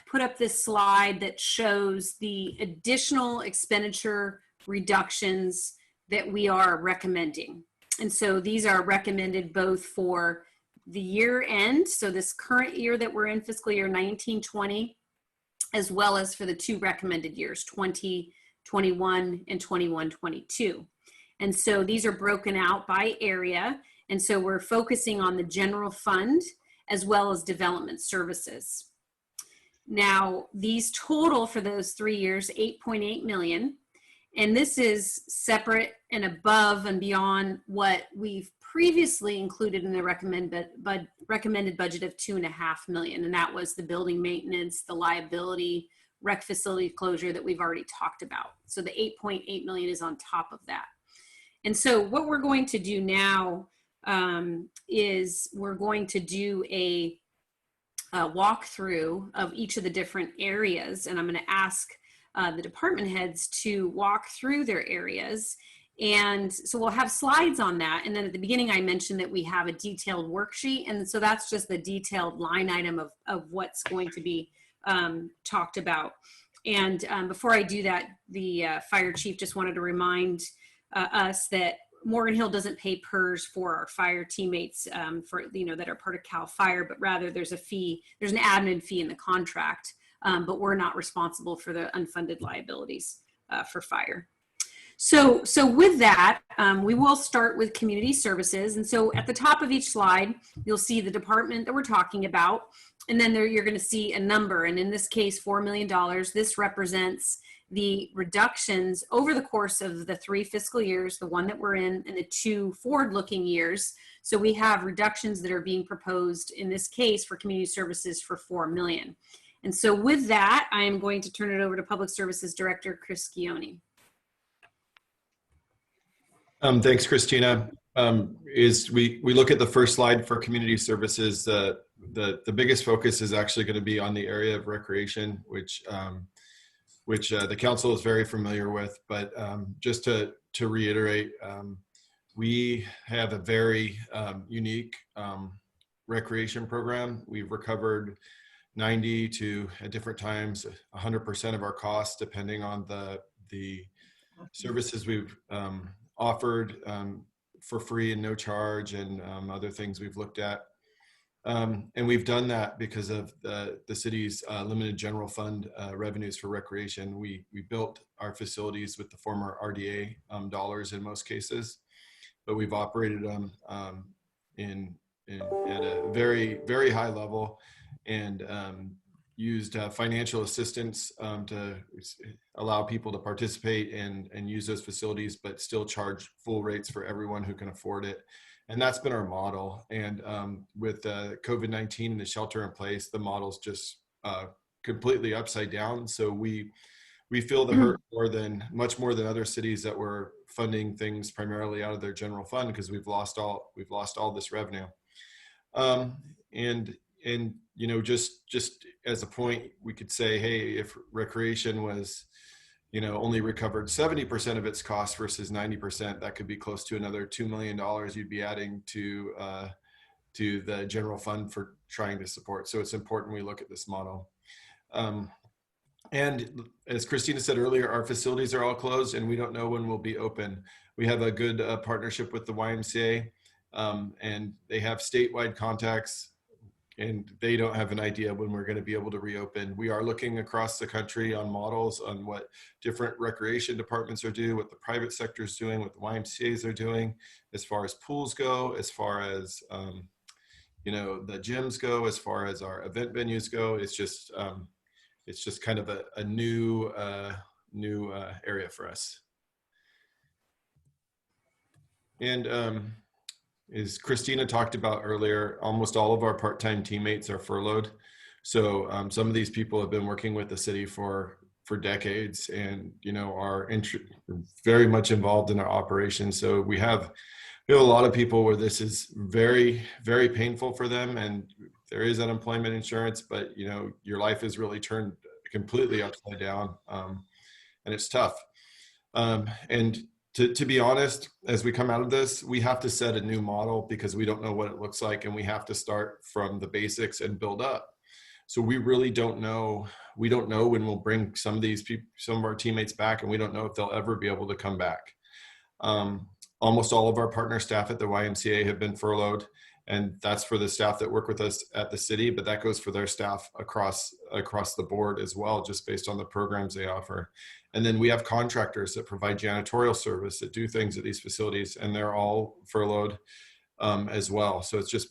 put up this slide that shows the additional expenditure reductions that we are recommending. And so these are recommended both for the year end, so this current year that we're in, fiscal year 19-20, as well as for the 2 recommended years, 20-21 and 21-22. And so these are broken out by area. And so we're focusing on the general fund as well as development services. Now, these total for those 3 years, $8.8 million. And this is separate and above and beyond what we've previously included in the recommended budget of $2.5 million. And that was the building maintenance, the liability, rec facility closure that we've already talked about. So the $8.8 million is on top of that. And so what we're going to do now is we're going to do a walkthrough of each of the different areas. And I'm going to ask the department heads to walk through their areas. And so we'll have slides on that. And then at the beginning, I mentioned that we have a detailed worksheet. And so that's just the detailed line item of what's going to be talked about. And before I do that, the fire chief just wanted to remind us that Morgan Hill doesn't pay PERS for our fire teammates that are part of CAL FIRE, but rather there's a fee, there's an admin fee in the contract, but we're not responsible for the unfunded liabilities for fire. So with that, we will start with community services. And so at the top of each slide, you'll see the department that we're talking about, and then you're going to see a number. And in this case, $4 million. This represents the reductions over the course of the 3 fiscal years, the one that we're in, and the 2 forward-looking years. So we have reductions that are being proposed in this case for community services for $4 million. And so with that, I am going to turn it over to Public Services Director Chris Schione. Thanks, Christina. We look at the first slide for community services, the biggest focus is actually going to be on the area of recreation, which which the council is very familiar with. But just to reiterate, we have a very unique recreation program. We've recovered 90 to, at different times, 100% of our costs, depending on the services we've offered for free and no charge, and other things we've looked at. And we've done that because of the city's limited general fund revenues for recreation. We built our facilities with the former RDA dollars in most cases, but we've operated them at a very, very high level, and used financial assistance to allow people to participate and use those facilities, but still charge full rates for everyone who can afford it. And that's been our model. And with COVID-19 and the shelter in place, the model's just completely upside down. So we feel the hurt much more than other cities that were funding things primarily out of their general fund, because we've lost all this revenue. And you know, just as a point, we could say, hey, if recreation was, you know, only recovered 70% of its cost versus 90%, that could be close to another $2 million you'd be adding to the general fund for trying to support. So it's important we look at this model. And as Christina said earlier, our facilities are all closed and we don't know when we'll be open. We have a good partnership with the YMCA, and they have statewide contacts, and they don't have an idea when we're going to be able to reopen. We are looking across the country on models on what different recreation departments are doing, what the private sector is doing, what the YMCAs are doing, as far as pools go, as far as you know, the gyms go, as far as our event venues go. It's just kind of a new area for us. And as Christina talked about earlier, almost all of our part-time teammates are furloughed. So some of these people have been working with the city for decades, and you know, are very much involved in our operations. So we have a lot of people where this is very, very painful for them, and there is unemployment insurance, but you know, your life is really turned completely upside down, and it's tough. And to be honest, as we come out of this, we have to set a new model because we don't know what it looks like, and we have to start from the basics and build up. So we really don't know. We don't know when we'll bring some of our teammates back, and we don't know if they'll ever be able to come back. Almost all of our partner staff at the YMCA have been furloughed, and that's for the staff that work with us at the city, but that goes for their staff across the board as well, just based on the programs they offer. And then we have contractors that provide janitorial service, that do things at these facilities, and they're all furloughed as well. So it's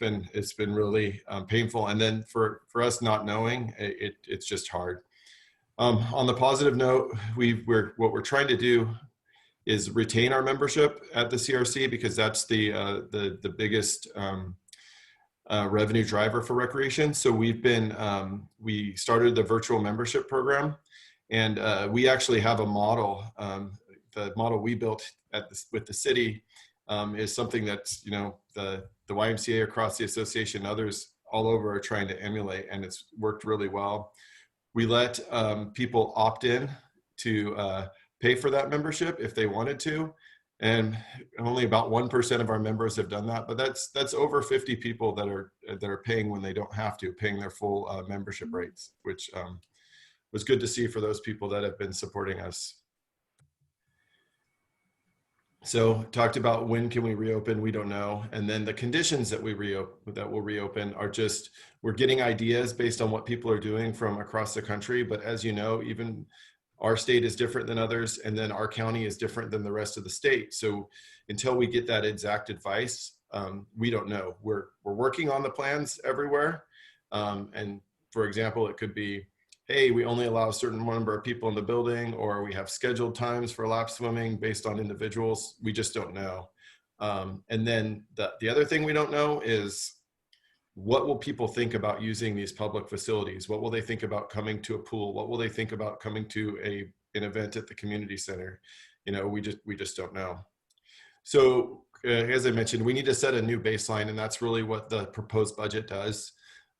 been really painful. And then for us not knowing, it's just hard. On the positive note, what we're trying to do is retain our membership at the CRC, because that's the biggest revenue driver for recreation. So we started the virtual membership program, and we actually have a model. The model we built with the city is something that's, you know, the YMCA across the association, others all over are trying to emulate, and it's worked really well. We let people opt in to pay for that membership if they wanted to, and only about 1% of our members have done that. But that's over 50 people that are paying when they don't have to, paying their full membership rates, which was good to see for those people that have been supporting us. So talked about when can we reopen, we don't know. And then the conditions that will reopen are just, we're getting ideas based on what people are doing from across the country. But as you know, even our state is different than others, and then our county is different than the rest of the state. So until we get that exact advice, we don't know. We're working on the plans everywhere. And for example, it could be, hey, we only allow a certain number of people in the building, or we have scheduled times for lap swimming based on individuals. We just don't know. And then the other thing we don't know is, what will people think about using these public facilities? What will they think about coming to a pool? What will they think about coming to an event at the community center? You know, we just don't know. So as I mentioned, we need to set a new baseline, and that's really what the proposed budget does.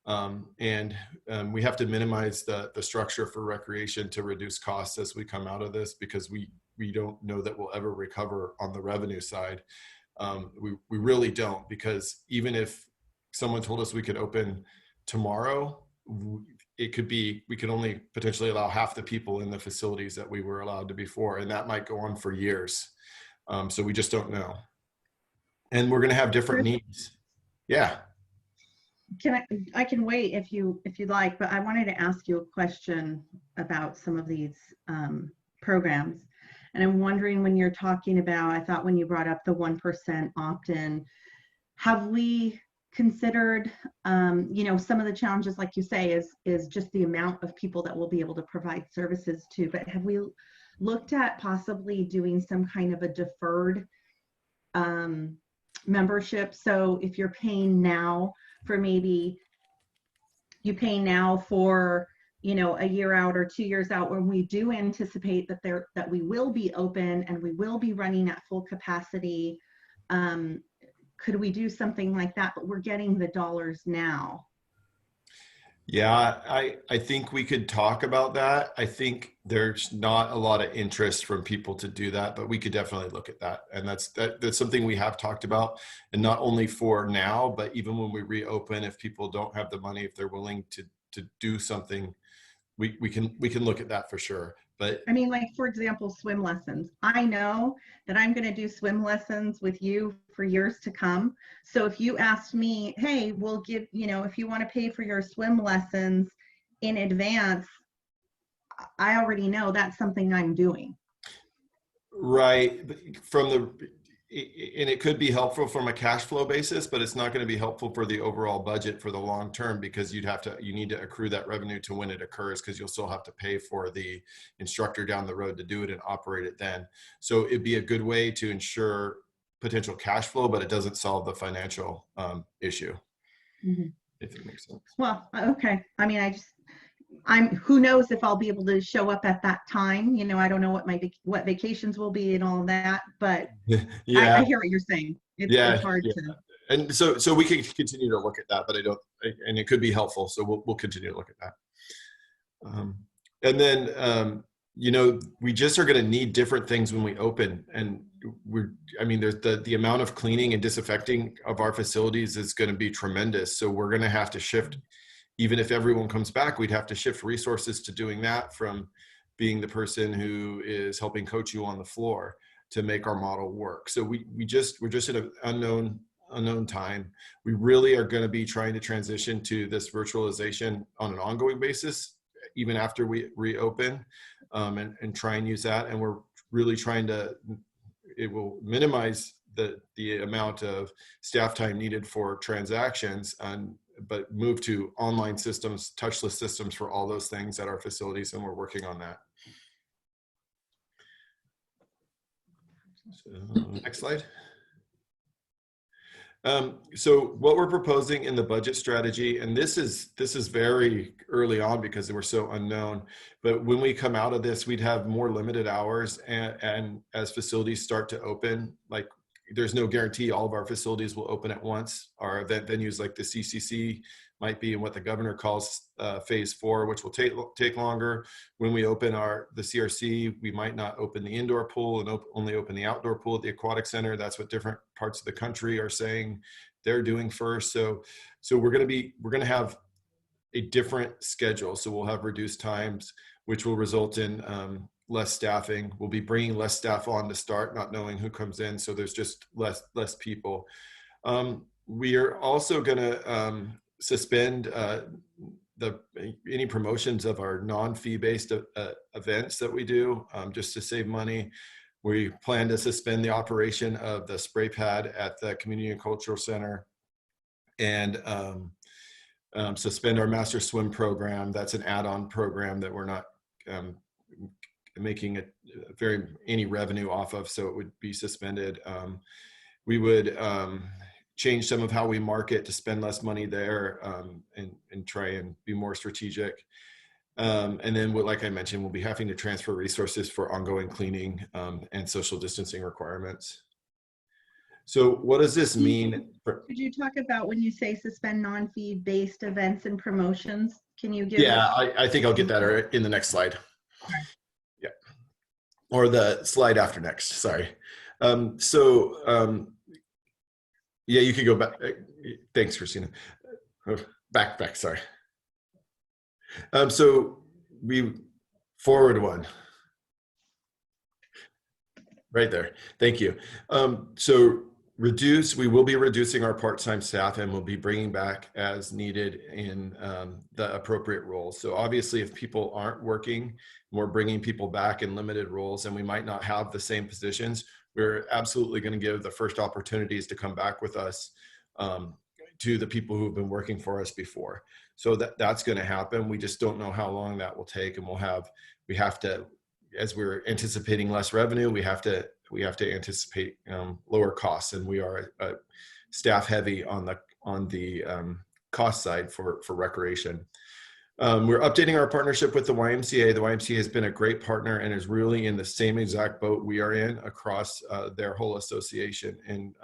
We have to minimize the structure for recreation to reduce costs as we come out of this, because we don't know that we'll ever recover on the revenue side. We really don't, because even if someone told us we could open tomorrow, it could be, we could only potentially allow half the people in the facilities that we were allowed to before, and that might go on for years. So we just don't know. And we're going to have different needs. Yeah. I can wait if you'd like, but I wanted to ask you a question about some of these programs. And I'm wondering, when you're talking about, I thought when you brought up the 1% opt-in, have we considered, some of the challenges, like you say, is just the amount of people that we'll be able to provide services to, but have we looked at possibly doing some kind of a deferred membership? So if you're paying now for, maybe you pay now for, a year out or 2 years out, when we do anticipate that we will be open and we will be running at full capacity, could we do something like that? But we're getting the dollars now. Yeah, I think we could talk about that. I think there's not a lot of interest from people to do that, but we could definitely look at that. And that's something we have talked about, and not only for now, but even when we reopen, if people don't have the money, if they're willing to do something, we can look at that for sure. But I mean, like, for example, swim lessons. I know that I'm going to do swim lessons with you for years to come. So if you asked me, hey, we'll give, if you want to pay for your swim lessons in advance, I already know that's something I'm doing. Right. And it could be helpful from a cash flow basis, but it's not going to be helpful for the overall budget for the long term, because you need to accrue that revenue to when it occurs, because you'll still have to pay for the instructor down the road to do it and operate it then. So it'd be a good way to ensure potential cash flow, but it doesn't solve the financial issue. Mm-hmm. If it makes sense. Well, okay. I mean, who knows if I'll be able to show up at that time. I don't know what vacations will be and all of that, but yeah, I hear what you're saying. It's hard to. And so we can continue to look at that, but and it could be helpful. So we'll continue to look at that. And then, we just are going to need different things when we open. And there's the amount of cleaning and disinfecting of our facilities is going to be tremendous. So we're going to have to shift. Even if everyone comes back, we'd have to shift resources to doing that, from being the person who is helping coach you on the floor, to make our model work. So we're just in an unknown time. We really are going to be trying to transition to this virtualization on an ongoing basis, even after we reopen, and try and use that. And we're really it will minimize the amount of staff time needed for transactions, but move to online systems, touchless systems for all those things at our facilities, and we're working on that. So, next slide. So what we're proposing in the budget strategy, and this is very early on because we're so unknown, but when we come out of this, we'd have more limited hours, and as facilities start to open, like, there's no guarantee all of our facilities will open at once. Our event venues like the CCC might be in what the governor calls phase 4, which will take longer. When we open the CRC, we might not open the indoor pool and only open the outdoor pool at the aquatic center. That's what different parts of the country are saying they're doing first. So we're going to have a different schedule. So we'll have reduced times, which will result in less staffing. We'll be bringing less staff on to start, not knowing who comes in. So there's just less people. We are also going to suspend any promotions of our non-fee-based events that we do, just to save money. We plan to suspend the operation of the spray pad at the Community and Cultural Center, and suspend our Master Swim program. That's an add-on program that we're not making any revenue off of, so it would be suspended. We would change some of how we market to spend less money there, and try and be more strategic. And then, like I mentioned, we'll be having to transfer resources for ongoing cleaning and social distancing requirements. So what does this mean? Could you talk about when you say suspend non-fee based events and promotions? Can you give? Yeah, I think I'll get that in the next slide. Yeah, or the slide after next. Sorry. Yeah, you can go back. Thanks, Christina. Back. Sorry. So we forward one. Right there. Thank you. So we will be reducing our part-time staff, and we'll be bringing back as needed in the appropriate roles. So obviously if people aren't working, we're bringing people back in limited roles, and we might not have the same positions. We're absolutely going to give the first opportunities to come back with us to the people who have been working for us before. So that's going to happen. We just don't know how long that will take, and we have to, as we're anticipating less revenue, we have to anticipate lower costs, and we are staff heavy on the cost side for recreation. We're updating our partnership with the YMCA. The YMCA has been a great partner and is really in the same exact boat we are in across their whole association. And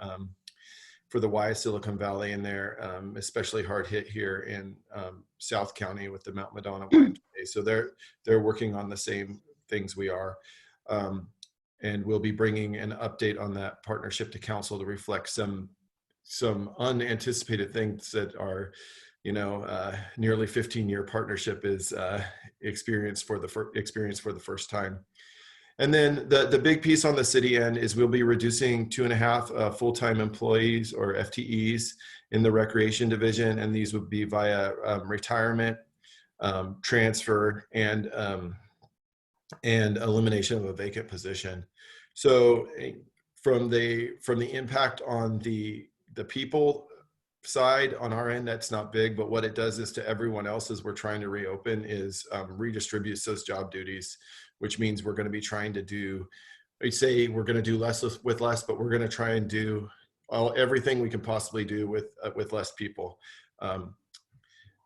for the Y Silicon Valley, and they're especially hard hit here in South County with the Mount Madonna YMCA. So they're working on the same things we are. And we'll be bringing an update on that partnership to council to reflect some unanticipated things that are, nearly 15-year partnership is experience for the first time. And then the big piece on the city end is we'll be reducing 2.5 full-time employees or FTEs in the recreation division, and these would be via retirement, transfer, and elimination of a vacant position. So from the impact on the people side on our end, that's not big, but what it does is to everyone else as we're trying to reopen is redistributes those job duties, which means we're going to be trying to do, we say we're going to do less with less, but we're going to try and do everything we can possibly do with less people.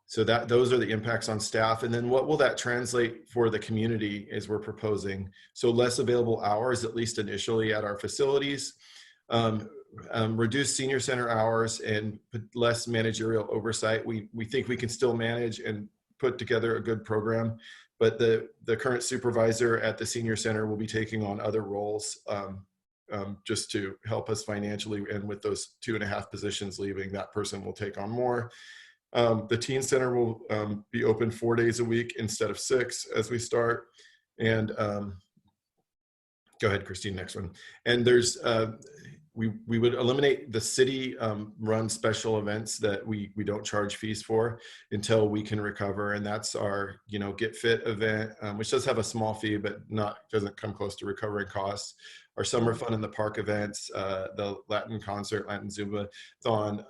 So those are the impacts on staff. And then what will that translate for the community as we're proposing? So less available hours, at least initially at our facilities, reduce senior center hours, and less managerial oversight. We think we can still manage and put together a good program, but the current supervisor at the senior center will be taking on other roles just to help us financially. And with those 2.5 positions leaving, that person will take on more. The teen center will be open 4 days a week instead of 6 as we start. And go ahead, Christine, next one. And there's, we would eliminate the city run special events that we don't charge fees for until we can recover. And that's our, Get Fit event, which does have a small fee, but doesn't come close to recovering costs. Our summer fun in the park events, the Latin concert, Latin Zumba-thon,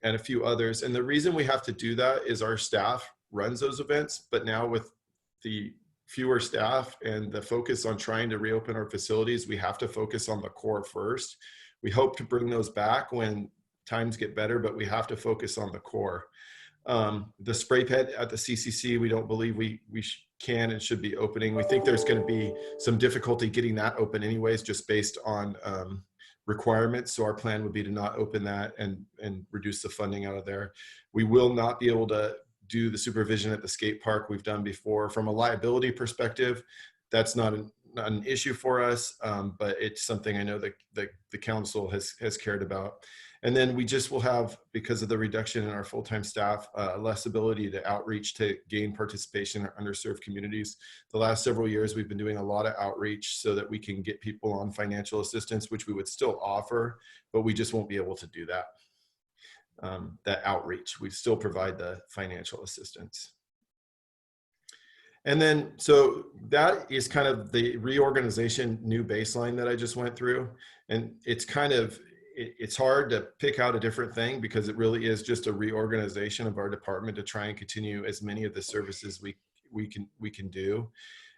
and a few others. And the reason we have to do that is our staff runs those events, but now with the fewer staff and the focus on trying to reopen our facilities, we have to focus on the core first. We hope to bring those back when times get better, but we have to focus on the core. The spray pet at the CCC, we don't believe we can and should be opening. We think there's going to be some difficulty getting that open anyways, just based on requirements. So our plan would be to not open that and reduce the funding out of there. We will not be able to do the supervision at the skate park we've done before. From a liability perspective, that's not an issue for us, but it's something I know that the council has cared about. And then we just will have, because of the reduction in our full-time staff, less ability to outreach to gain participation in underserved communities. The last several years, we've been doing a lot of outreach so that we can get people on financial assistance, which we would still offer, but we just won't be able to do that. That outreach, we still provide the financial assistance. And then, so that is kind of the reorganization new baseline that I just went through. And it's hard to pick out a different thing because it really is just a reorganization of our department to try and continue as many of the services we can do.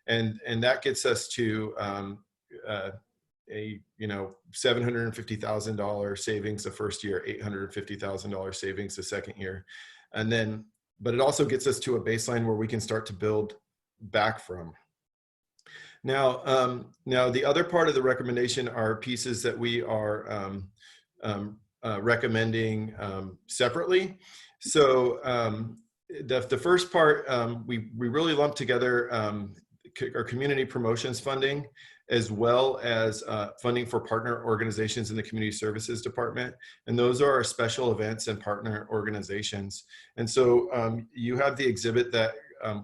And that gets us to a $750,000 savings the first year, $850,000 savings the second year. And then, but it also gets us to a baseline where we can start to build back from. Now the other part of the recommendation are pieces that we are recommending separately. So the first part, we really lumped together our community promotions funding, as well as funding for partner organizations in the community services department. And those are our special events and partner organizations. And so you have the exhibit that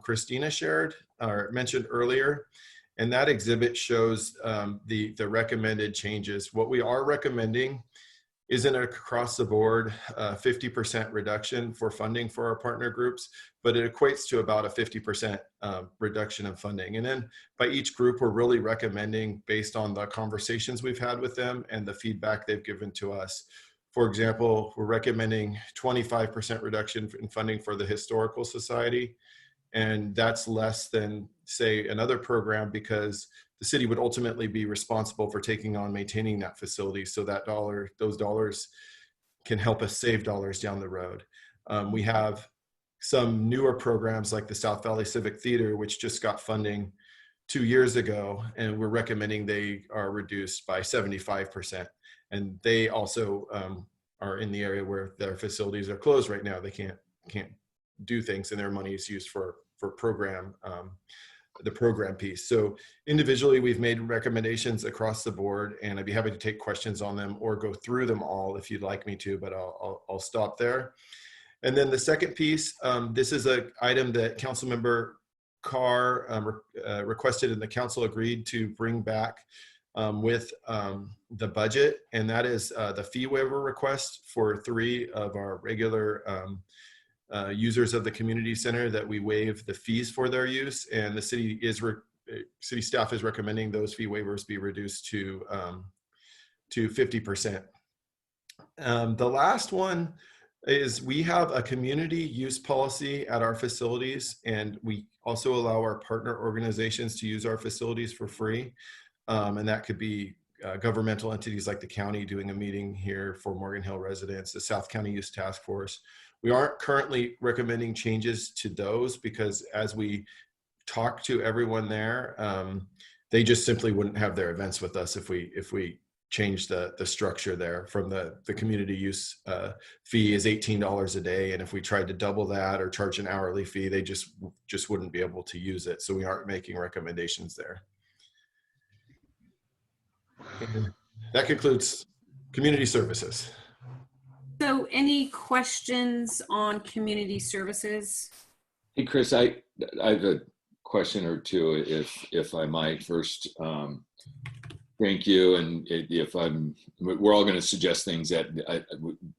Christina shared or mentioned earlier. And that exhibit shows the recommended changes. What we are recommending isn't across the board 50% reduction for funding for our partner groups, but it equates to about a 50% reduction in funding. And then by each group, we're really recommending based on the conversations we've had with them and the feedback they've given to us. For example, we're recommending 25% reduction in funding for the Historical Society. And that's less than, say, another program, because the city would ultimately be responsible for taking on maintaining that facility, so that those dollars can help us save dollars down the road. We have some newer programs like the South Valley Civic Theater, which just got funding 2 years ago, and we're recommending they are reduced by 75%. And they also are in the area where their facilities are closed right now. They can't do things, and their money is used for program, the program piece. So individually, we've made recommendations across the board, and I'd be happy to take questions on them or go through them all if you'd like me to, but I'll stop there. And then the second piece, this is an item that Councilmember Carr requested, and the council agreed to bring back with the budget, and that is the fee waiver request for 3 of our regular users of the community center, that we waive the fees for their use, and the city staff is recommending those fee waivers be reduced to 50%. The last one is we have a community use policy at our facilities, and we also allow our partner organizations to use our facilities for free, and that could be governmental entities like the county doing a meeting here for Morgan Hill residents, the South County Youth Task Force. We aren't currently recommending changes to those because as we talk to everyone there, they just simply wouldn't have their events with us if we change the structure there. From the community use fee is $18 a day, and if we tried to double that or charge an hourly fee, they just wouldn't be able to use it. So we aren't making recommendations there. And that concludes community services. So any questions on community services? Hey, Chris, I have a question or two, if I might. First, thank you. And we're all going to suggest things that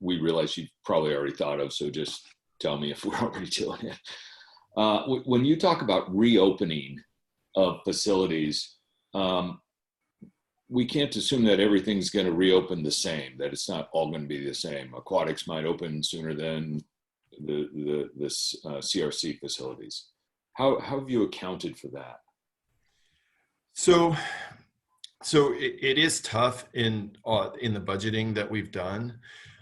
we realize you've probably already thought of. So just tell me if we're already doing it. When you talk about reopening of facilities, we can't assume that everything's going to reopen the same, that it's not all going to be the same. Aquatics might open sooner than the CRC facilities. How have you accounted for that? So it is tough in the budgeting that we've done,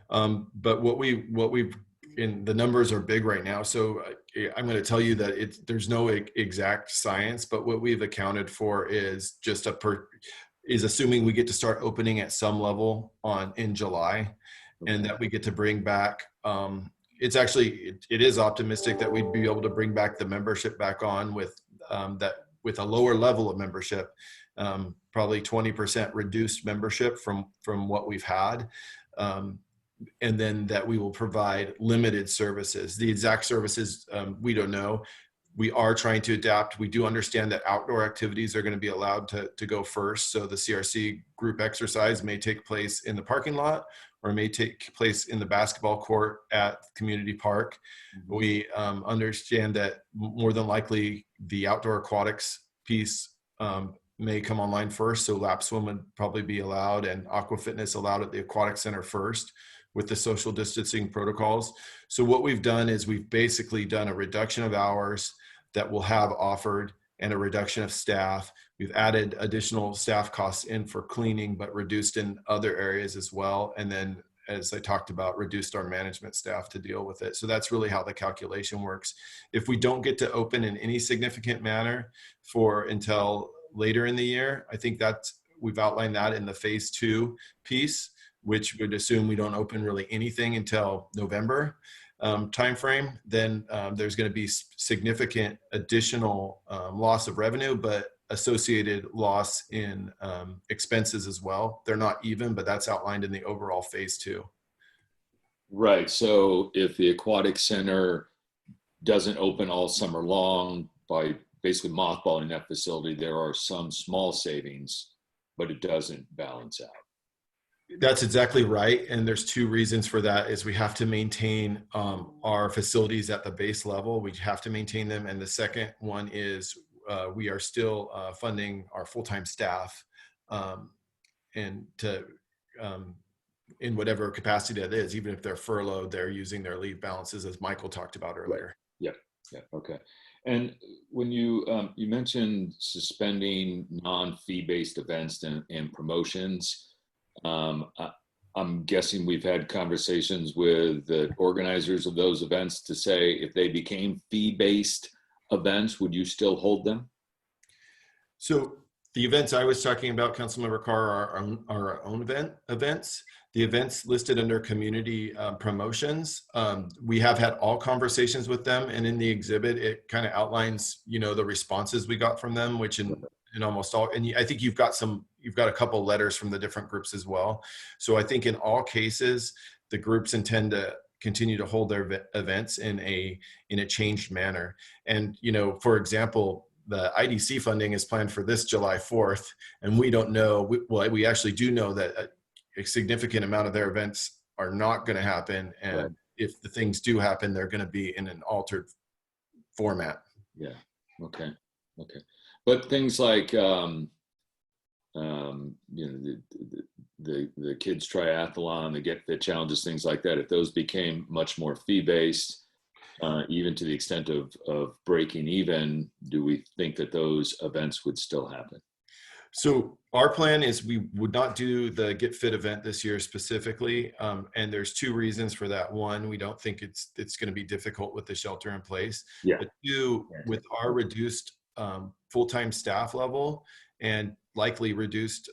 but what we've in the numbers are big right now. So I'm going to tell you that there's no exact science, but what we've accounted for is just is assuming we get to start opening at some level in July, and that we get to bring back. It is optimistic that we'd be able to bring back the membership back on with a lower level of membership, probably 20% reduced membership from what we've had. And then that we will provide limited services. The exact services, we don't know. We are trying to adapt. We do understand that outdoor activities are going to be allowed to go first. So the CRC group exercise may take place in the parking lot, or may take place in the basketball court at Community Park. Mm-hmm. We understand that more than likely the outdoor aquatics piece may come online first. So lap swim would probably be allowed, and aqua fitness allowed at the aquatic center first, with the social distancing protocols. So what we've done is we've basically done a reduction of hours that we'll have offered, and a reduction of staff. We've added additional staff costs in for cleaning, but reduced in other areas as well. And then, as I talked about, reduced our management staff to deal with it. So that's really how the calculation works. If we don't get to open in any significant manner until later in the year, I think we've outlined that in the phase 2 piece. which would assume we don't open really anything until November timeframe, then there's going to be significant additional loss of revenue, but associated loss in expenses as well. They're not even, but that's outlined in the overall phase 2. Right. So if the aquatic center doesn't open all summer long by basically mothballing that facility, there are some small savings, but it doesn't balance out. That's exactly right. And there's 2 reasons for that is we have to maintain our facilities at the base level. We have to maintain them. And the second one is we are still funding our full-time staff and to in whatever capacity that is, even if they're furloughed, they're using their leave balances as Michael talked about earlier. Yep. Yeah. Okay. And when you you mentioned suspending non-fee-based events and promotions, I'm guessing we've had conversations with the organizers of those events to say if they became fee-based events, would you still hold them? So the events I was talking about, Councilmember Carr, are our own events. The events listed under community promotions, we have had all conversations with them, and in the exhibit, it kind of outlines, you know, the responses we got from them, which in almost all, and I think you've got a couple letters from the different groups as well. So I think in all cases, the groups intend to continue to hold their events in a changed manner. And, you know, for example, the IDC funding is planned for this July 4th, and we don't know, we actually do know that a significant amount of their events are not going to happen. And right. If the things do happen, they're going to be in an altered format. Yeah. Okay. Okay. But things like, you know, the kids triathlon, the Get Fit challenges, things like that, if those became much more fee-based, even to the extent of breaking even, do we think that those events would still happen? So our plan is we would not do the Get Fit event this year specifically. And there's 2 reasons for that. 1, we don't think it's going to be difficult with the shelter in place. Yeah. But 2, with our reduced full-time staff level and likely reduced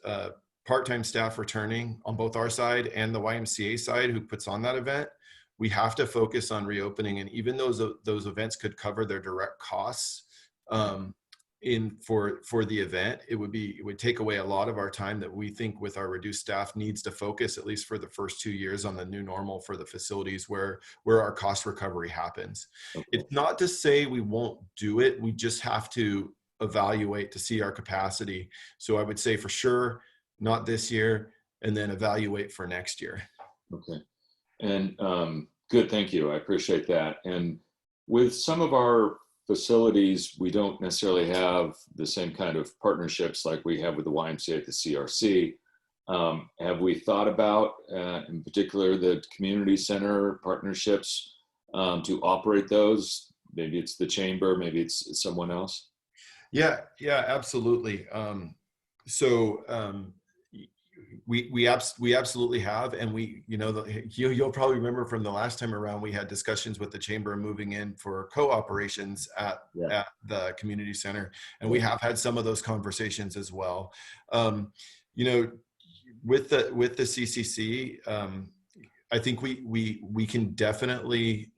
part-time staff returning on both our side and the YMCA side who puts on that event, we have to focus on reopening. And even those events could cover their direct costs for the event, it would take away a lot of our time that we think with our reduced staff needs to focus, at least for the first 2 years, on the new normal for the facilities where our cost recovery happens. Okay. It's not to say we won't do it. We just have to evaluate to see our capacity. So I would say for sure, not this year, and then evaluate for next year. Okay. And good, thank you. I appreciate that. And with some of our facilities, we don't necessarily have the same kind of partnerships like we have with the YMCA at the CRC. Have we thought about, in particular, the community center partnerships to operate those? Maybe it's the chamber, maybe it's someone else. Yeah, absolutely. We absolutely have, and you'll probably remember from the last time around, we had discussions with the chamber moving in for co-operations at the community center, and we have had some of those conversations as well. You know, with the CCC, I think we can definitely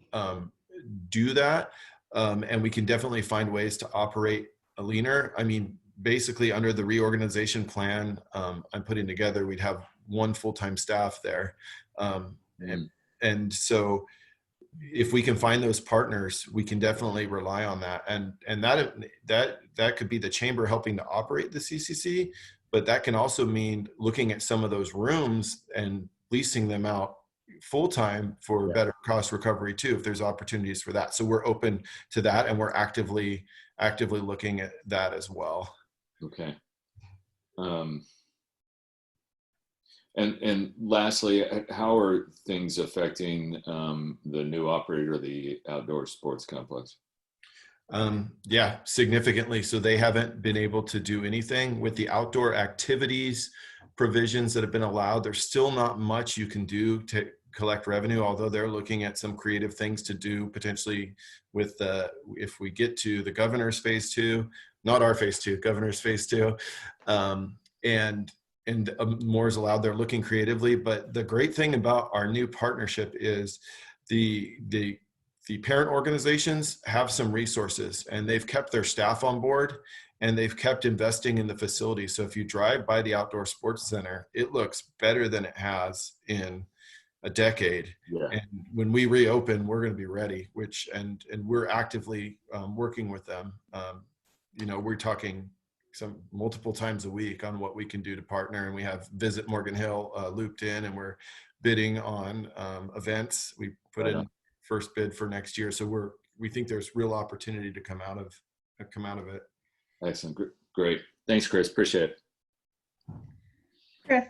do that, and we can definitely find ways to operate leaner. I mean, basically under the reorganization plan I'm putting together, we'd have 1 full-time staff there. And so if we can find those partners, we can definitely rely on that. And that could be the chamber helping to operate the CCC, but that can also mean looking at some of those rooms and leasing them out full-time for better cost recovery too, if there's opportunities for that. So we're open to that, and we're actively looking at that as well. Okay. And lastly, how are things affecting the new operator of the outdoor sports complex? Yeah, significantly. So they haven't been able to do anything with the outdoor activities provisions that have been allowed. There's still not much you can do to collect revenue, although they're looking at some creative things to do potentially with if we get to the governor's phase 2, not our phase 2, governor's phase 2. And more is allowed. They're looking creatively. But the great thing about our new partnership is the parent organizations have some resources, and they've kept their staff on board, and they've kept investing in the facility. So if you drive by the outdoor sports center, it looks better than it has in a decade. Yeah. And when we reopen, we're going to be ready, and we're actively working with them. We're talking multiple times a week on what we can do to partner, and we have Visit Morgan Hill looped in, and we're bidding on events. We put in first bid for next year. So we think there's real opportunity to come out of it. Excellent. Great. Thanks, Chris. Appreciate it. Chris,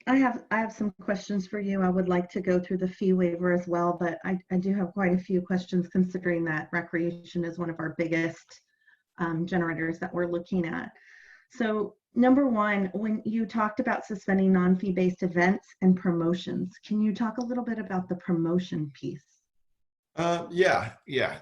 I have some questions for you. I would like to go through the fee waiver as well, but I do have quite a few questions considering that recreation is one of our biggest generators that we're looking at. So number one, when you talked about suspending non-fee based events and promotions, can you talk a little bit about the promotion piece? Yeah.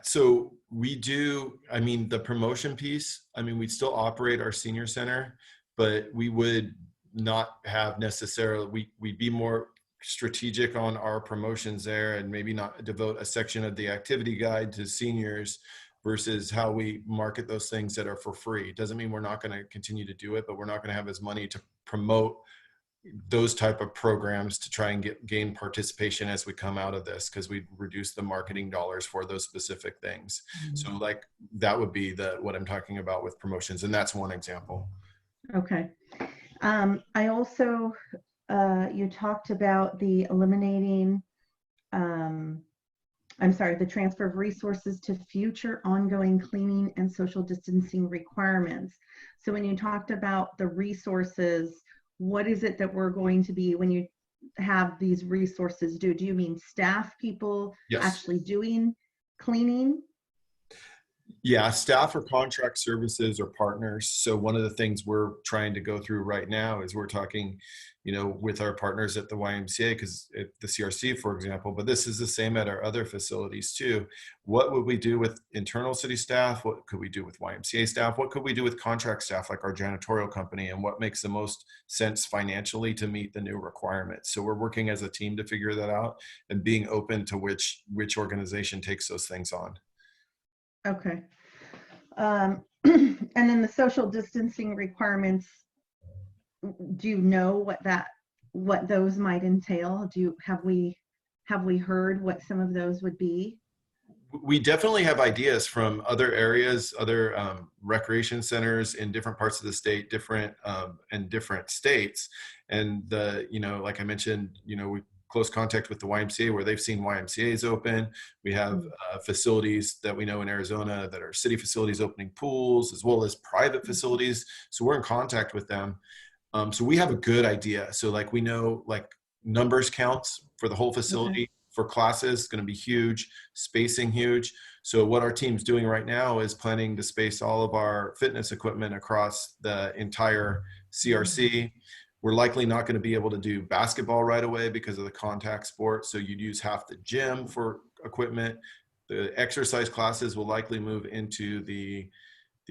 So we do, the promotion piece, we'd still operate our senior center, but we would not have necessarily, we'd be more strategic on our promotions there, and maybe not devote a section of the activity guide to seniors versus how we market those things that are for free. Doesn't mean we're not going to continue to do it, but we're not going to have as money to promote those type of programs to try and gain participation as we come out of this, because we reduce the marketing dollars for those specific things. Mm-hmm. So like that would be what I'm talking about with promotions, and that's one example. Okay. I also, you talked about the eliminating, the transfer of resources to future ongoing cleaning and social distancing requirements. So when you talked about the resources, what is it that we're going to be, when you have these resources do you mean staff people actually doing cleaning? Yeah, staff or contract services or partners. So one of the things we're trying to go through right now is we're talking, with our partners at the YMCA, because at the CRC, for example, but this is the same at our other facilities too. What would we do with internal city staff? What could we do with YMCA staff? What could we do with contract staff like our janitorial company? And what makes the most sense financially to meet the new requirements? So we're working as a team to figure that out, and being open to which organization takes those things on. Okay. And then the social distancing requirements, do you know what those might entail? Have we heard what some of those would be? We definitely have ideas from other areas, other recreation centers in different parts of the state, different states. And like I mentioned, we close contact with the YMCA, where they've seen YMCAs open. We have facilities that we know in Arizona that are city facilities opening pools, as well as private facilities. So we're in contact with them. So we have a good idea. So like we know numbers counts for the whole facility for classes going to be huge, spacing huge. So what our team's doing right now is planning to space all of our fitness equipment across the entire CRC. We're likely not going to be able to do basketball right away because of the contact sport. So you'd use half the gym for equipment. The exercise classes will likely move into the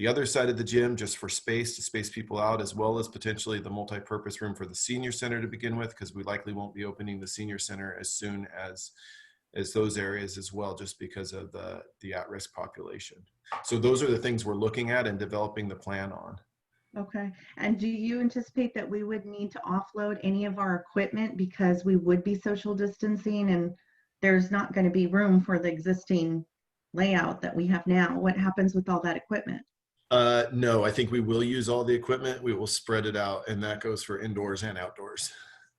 other side of the gym just for space, to space people out, as well as potentially the multi-purpose room for the senior center to begin with, because we likely won't be opening the senior center as soon as those areas as well, just because of the at-risk population. So those are the things we're looking at and developing the plan on. Okay. And do you anticipate that we would need to offload any of our equipment because we would be social distancing and there's not going to be room for the existing layout that we have now? What happens with all that equipment? No, I think we will use all the equipment. We will spread it out, and that goes for indoors and outdoors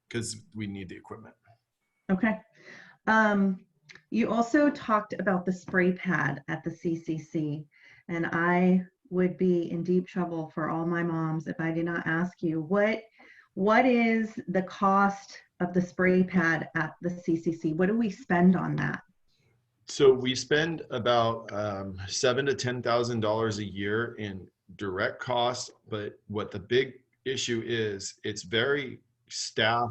because we need the equipment. Okay. You also talked about the spray pad at the CCC, and I would be in deep trouble for all my moms if I did not ask you, what is the cost of the spray pad at the CCC? What do we spend on that? So we spend about $7,000 to $10,000 a year in direct costs, but what the big issue is, it's very staff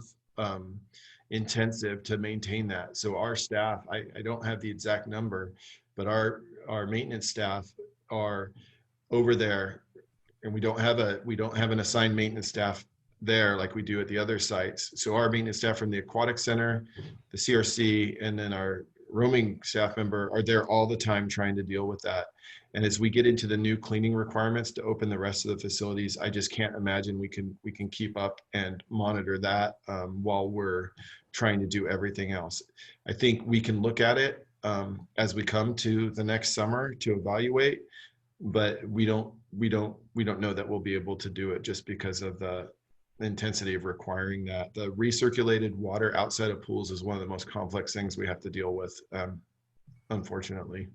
intensive to maintain that. So our staff, I don't have the exact number, but our maintenance staff are over there, and we don't have an assigned maintenance staff there like we do at the other sites. So our maintenance staff from the aquatic center, the CRC, and then our roaming staff member are there all the time trying to deal with that. And as we get into the new cleaning requirements to open the rest of the facilities, I just can't imagine we can keep up and monitor that while we're trying to do everything else. I think we can look at it as we come to the next summer to evaluate, but we don't know that we'll be able to do it just because of the intensity of requiring that. The recirculated water outside of pools is one of the most complex things we have to deal with, unfortunately.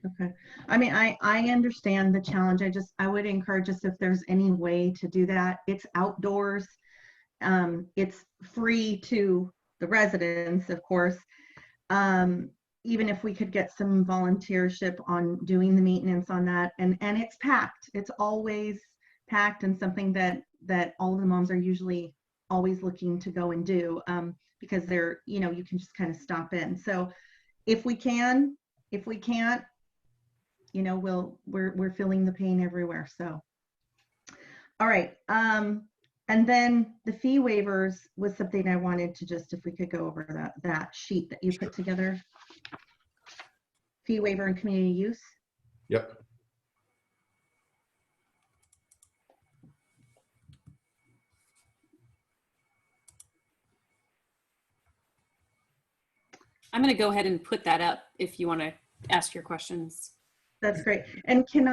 Okay. I mean, I understand the challenge. I would encourage us, if there's any way to do that. It's outdoors. It's free to the residents, of course. Even if we could get some volunteership on doing the maintenance on that, and it's packed. It's always packed, and something that all the moms are usually always looking to go and do, because they're, you know, you can just kind of stop in. So if we can, if we can't, you know, we're feeling the pain everywhere. So, all right. And then the fee waivers was something I wanted to just, if we could go over that sheet that you put together. Fee waiver and community use. Yep. I'm going to go ahead and put that up if you want to ask your questions. That's great. And can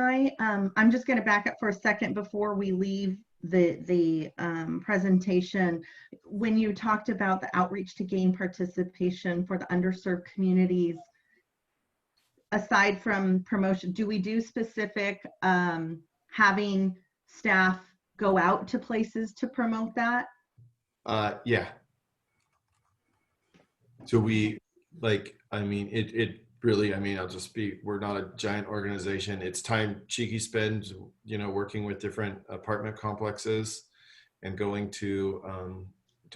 I'm just going to back up for a second before we leave the presentation. When you talked about the outreach to gain participation for the underserved communities, aside from promotion, do we do specific having staff go out to places to promote that? Yeah. So we, like, I mean, it really, I mean, I'll just be, we're not a giant organization. It's time Cheeky spends, you know, working with different apartment complexes and going to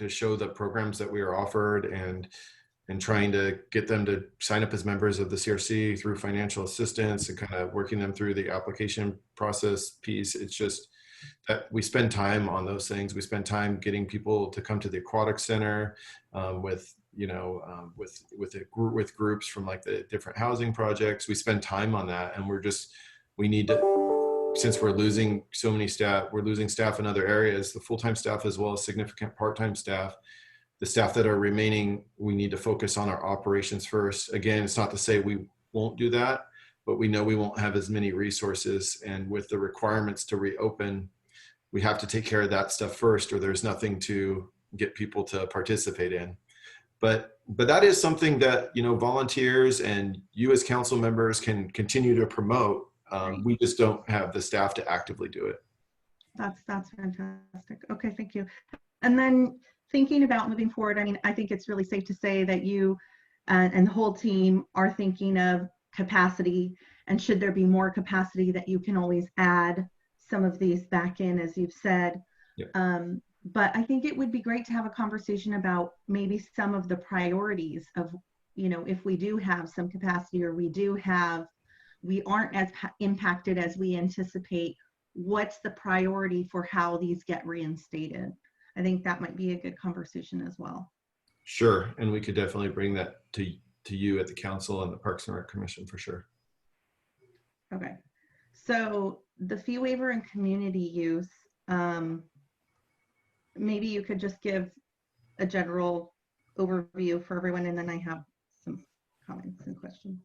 show the programs that we are offered, and trying to get them to sign up as members of the CRC through financial assistance, and kind of working them through the application process piece. It's just that we spend time on those things. We spend time getting people to come to the aquatic center with, you know, with groups from like the different housing projects. We spend time on that, and we need to, since we're losing so many staff, we're losing staff in other areas, the full-time staff as well as significant part-time staff. The staff that are remaining, we need to focus on our operations first. Again, it's not to say we won't do that, but we know we won't have as many resources. And with the requirements to reopen, we have to take care of that stuff first, or there's nothing to get people to participate in. But that is something that, you know, volunteers and you as council members can continue to promote. We just don't have the staff to actively do it. That's fantastic. Okay, thank you. And then thinking about moving forward, I mean, I think it's really safe to say that you and the whole team are thinking of capacity, and should there be more capacity, that you can always add some of these back in, as you've said. Yeah. But I think it would be great to have a conversation about maybe some of the priorities of, you know, if we do have some capacity, or we aren't as impacted as we anticipate, what's the priority for how these get reinstated? I think that might be a good conversation as well. Sure, and we could definitely bring that to you at the council and the Parks and Rec Commission for sure. Okay, so the fee waiver and community use, maybe you could just give a general overview for everyone, and then I have some comments and questions.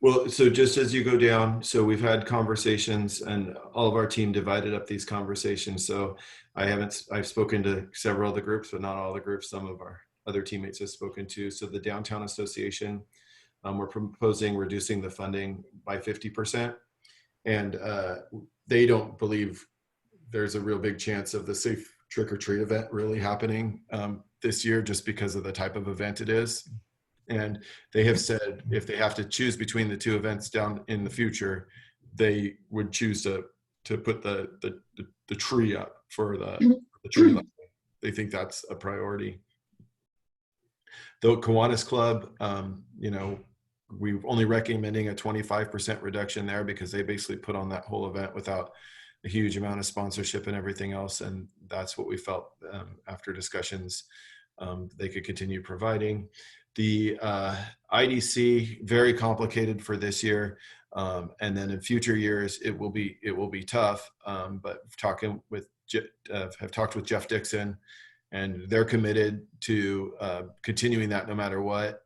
Well, so just as you go down, so we've had conversations, and all of our team divided up these conversations. So I've spoken to several of the groups, but not all the groups. Some of our other teammates have spoken to. So the Downtown Association, we're proposing reducing the funding by 50%. And they don't believe there's a real big chance of the Safe Trick or Treat event really happening this year, just because of the type of event it is. And they have said if they have to choose between the two events down in the future, they would choose to put the tree up for the tree lighting. They think that's a priority. The Kiwanis Club, you know, we're only recommending a 25% reduction there, because they basically put on that whole event without a huge amount of sponsorship and everything else. And that's what we felt after discussions they could continue providing. The IDC, very complicated for this year. And then in future years, it will be tough. But have talked with Jeff Dixon, and they're committed to continuing that no matter what.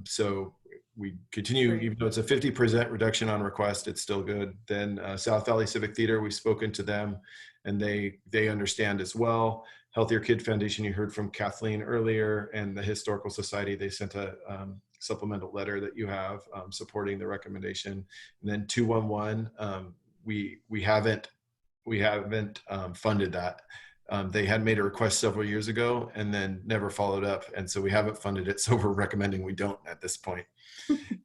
So we continue, even though it's a 50% reduction on request, it's still good. Then South Valley Civic Theater, we've spoken to them, and they understand as well. Healthier Kid Foundation, you heard from Kathleen earlier, and the Historical Society, they sent a supplemental letter that you have supporting the recommendation. And then 211, we haven't funded that. They had made a request several years ago and then never followed up. And so we haven't funded it. So we're recommending we don't at this point.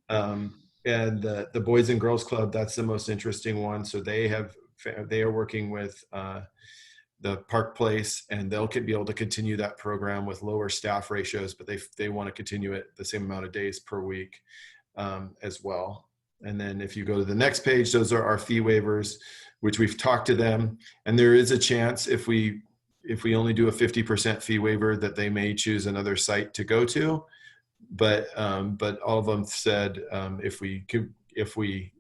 And the Boys and Girls Club, that's the most interesting one. So they are working with the Park Place, and they'll be able to continue that program with lower staff ratios, but they want to continue it the same amount of days per week as well. And then if you go to the next page, those are our fee waivers, which we've talked to them. And there is a chance if we only do a 50% fee waiver that they may choose another site to go to. But all of them said if we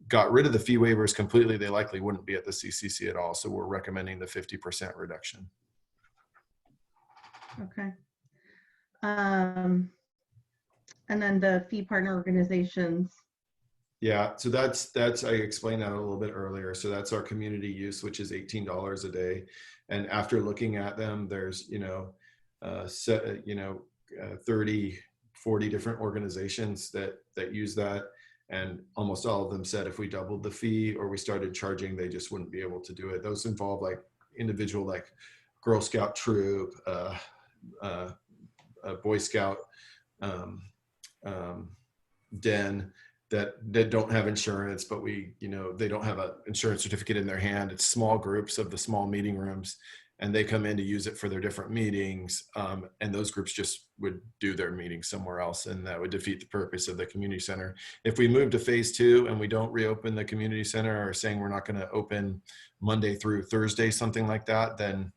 got rid of the fee waivers completely, they likely wouldn't be at the CCC at all. So we're recommending the 50% reduction. Okay. And then the fee partner organizations. Yeah, so that's I explained that a little bit earlier. So that's our community use, which is $18 a day. And after looking at them, there's 30, 40 different organizations that use that. And almost all of them said if we doubled the fee or we started charging, they just wouldn't be able to do it. Those involve like individual, like Girl Scout troop, Boy Scout den that don't have insurance, but they don't have an insurance certificate in their hand. It's small groups of the small meeting rooms, and they come in to use it for their different meetings. And those groups just would do their meetings somewhere else, and that would defeat the purpose of the community center. If we move to phase 2 and we don't reopen the community center, or saying we're not going to open Monday through Thursday, something like that, then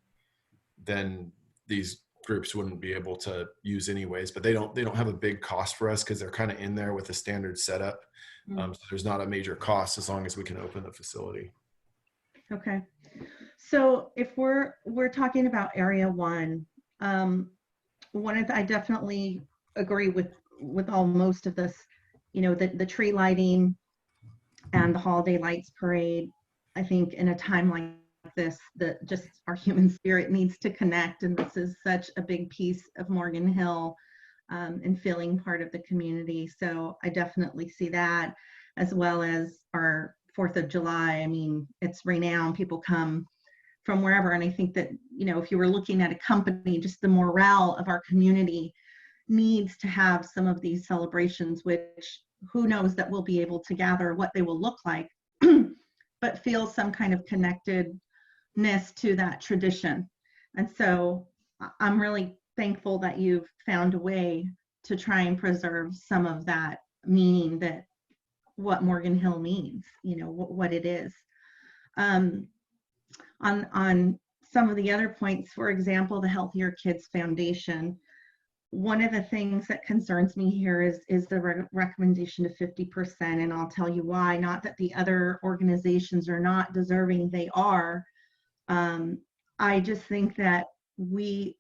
these groups wouldn't be able to use anyways. But they don't have a big cost for us because they're kind of in there with a standard setup. So there's not a major cost as long as we can open the facility. Okay. So if we're talking about area 1, I definitely agree with most of this, the tree lighting and the holiday lights parade. I think in a time like this, that just our human spirit needs to connect, and this is such a big piece of Morgan Hill and feeling part of the community. So I definitely see that, as well as our 4th of July. I mean, it's renowned. People come from wherever. And I think that, if you were looking at a company, just the morale of our community needs to have some of these celebrations, which who knows that we'll be able to gather what they will look like, but feel some kind of connectedness to that tradition. And so I'm really thankful that you've found a way to try and preserve some of that meaning, that what Morgan Hill means, what it is. On some of the other points, for example, the Healthier Kids Foundation, one of the things that concerns me here is the recommendation of 50%, and I'll tell you why. Not that the other organizations are not deserving, they are. I just think that we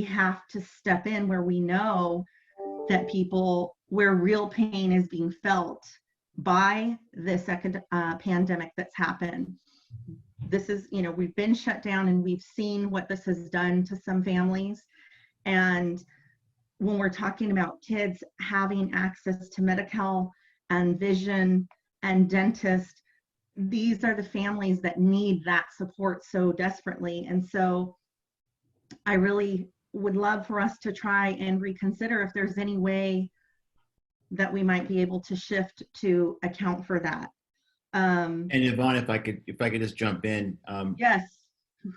have to step in where we know that where real pain is being felt by this pandemic that's happened. This is, we've been shut down, and we've seen what this has done to some families. And when we're talking about kids having access to medical and vision and dentist, these are the families that need that support so desperately. And so I really would love for us to try and reconsider if there's any way that we might be able to shift to account for that. And Yvonne, if I could just jump in. Yes.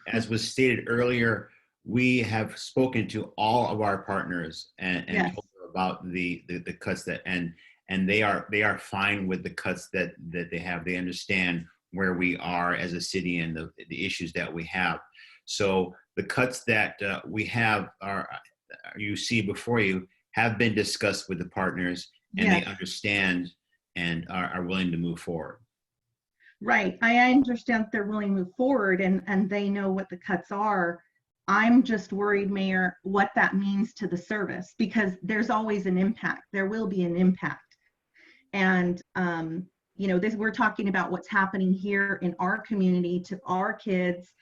As was stated earlier, we have spoken to all of our partners and Yes. told them about the cuts and they are fine with the cuts that they have. They understand where we are as a city and the issues that we have. So the cuts that we have you see before you have been discussed with the partners, and Yes. they understand and are willing to move forward. Right. I understand that they're willing to move forward and they know what the cuts are. I'm just worried, Mayor, what that means to the service, because there's always an impact. There will be an impact. And, we're talking about what's happening here in our community to our kids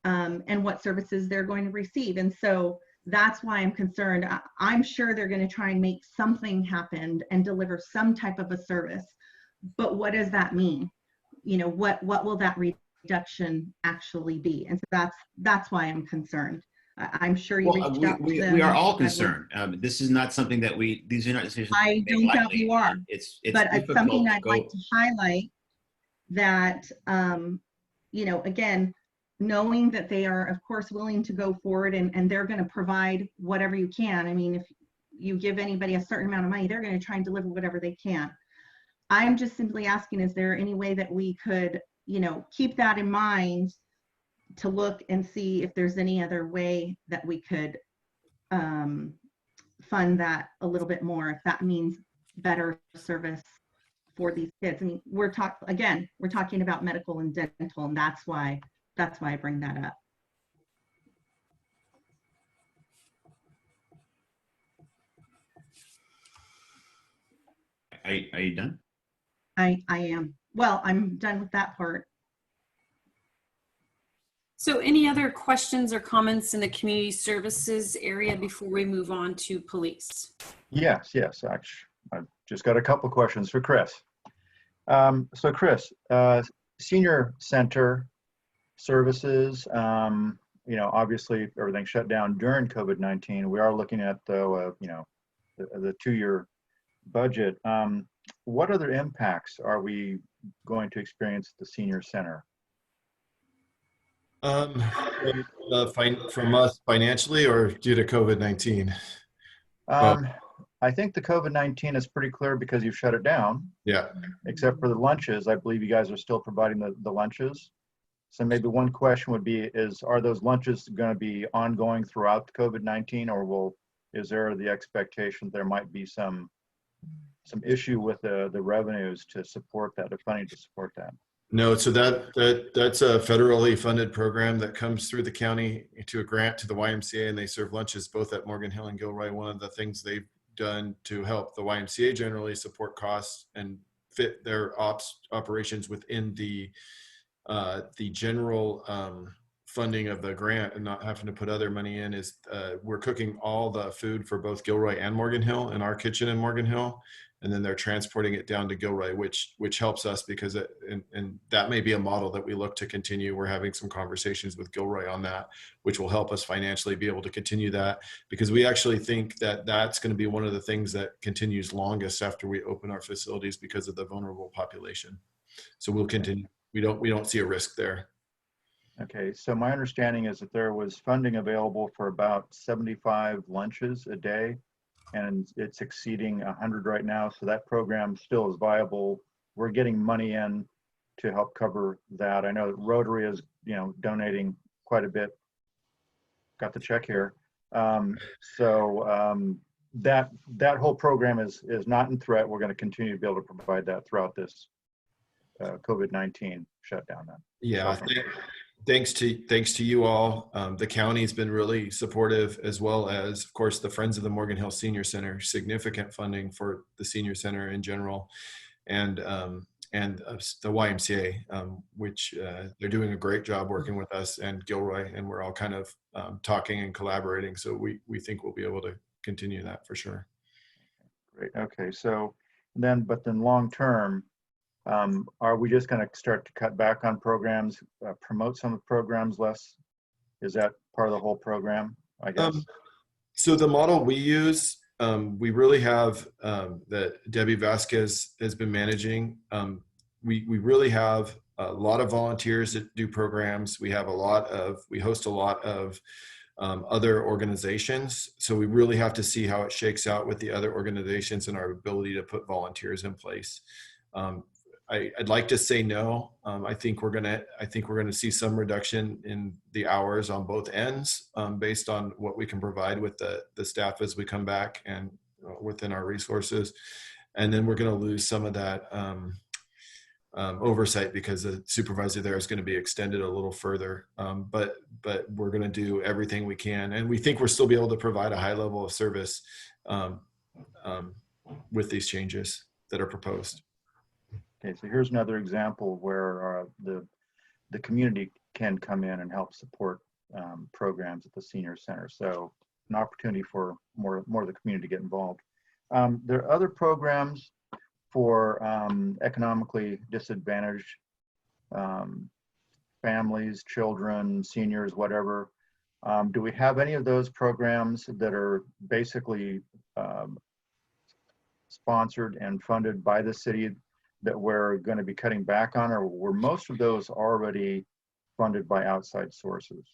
and what services they're going to receive. And so that's why I'm concerned. I'm sure they're going to try and make something happen and deliver some type of a service. But what does that mean? What will that reduction actually be? And so that's why I'm concerned. I'm sure you reached out to them. We are all concerned. This is not something that these are not decisions. I don't doubt you are. It's but it's something I'd go. like to highlight that, again, knowing that they are, of course, willing to go forward and they're going to provide whatever you can. I mean, if you give anybody a certain amount of money, they're going to try and deliver whatever they can. I'm just simply asking, is there any way that we could, keep that in mind to look and see if there's any other way that we could fund that a little bit more, if that means better service for these kids. I mean, we're talking about medical and dental, and that's why I bring that up. Are you done? I am. Well, I'm done with that part. So any other questions or comments in the community services area before we move on to police? Yes. Actually, I've just got a couple questions for Chris. So Chris, senior center services, obviously everything shut down during COVID-19. We are looking at, though, the 2-year budget. What other impacts are we going to experience at the senior center? From us financially or due to COVID-19? I think the COVID-19 is pretty clear because you've shut it down. Yeah. Except for the lunches. I believe you guys are still providing the lunches. So maybe one question would be, are those lunches going to be ongoing throughout COVID-19, or is there the expectation there might be some issue with the revenues to support that, the funding to support that? No, so that's a federally funded program that comes through the county to a grant to the YMCA, and they serve lunches both at Morgan Hill and Gilroy. One of the things they've done to help the YMCA generally support costs and fit their operations within the general funding of the grant and not having to put other money in is we're cooking all the food for both Gilroy and Morgan Hill in our kitchen in Morgan Hill. And then they're transporting it down to Gilroy, which helps us because and that may be a model that we look to continue. We're having some conversations with Gilroy on that, which will help us financially be able to continue that, because we actually think that that's going to be one of the things that continues longest after we open our facilities because of the vulnerable population. So we'll continue. We don't see a risk there. Okay, so my understanding is that there was funding available for about 75 lunches a day, and it's exceeding 100 right now. So that program still is viable. We're getting money in to help cover that. I know that Rotary is, donating quite a bit. Got the check here. So that whole program is not in threat. We're going to continue to be able to provide that throughout this COVID-19 shutdown. Then. Yeah. Thanks to you all. The county's been really supportive, as well as, of course, the Friends of the Morgan Hill Senior Center, significant funding for the senior center in general, and the YMCA, which they're doing a great job working with us and Gilroy, and we're all kind of talking and collaborating. So we think we'll be able to continue that for sure. Great. Okay. So then long term, are we just going to start to cut back on programs, promote some of the programs less? Is that part of the whole program, I guess? So the model we use, we really have that Debbie Vasquez has been managing. We really have a lot of volunteers that do programs. We host a lot of other organizations. So we really have to see how it shakes out with the other organizations and our ability to put volunteers in place. I'd like to say no. I think we're gonna see some reduction in the hours on both ends based on what we can provide with the staff as we come back and within our resources. And then we're going to lose some of that oversight because the supervisor there is going to be extended a little further. But we're going to do everything we can, and we think we'll still be able to provide a high level of service with these changes that are proposed. Okay, so here's another example where the community can come in and help support programs at the senior center. So an opportunity for more of the community to get involved. There are other programs for economically disadvantaged families, children, seniors, whatever. Do we have any of those programs that are basically sponsored and funded by the city that we're going to be cutting back on, or were most of those already funded by outside sources?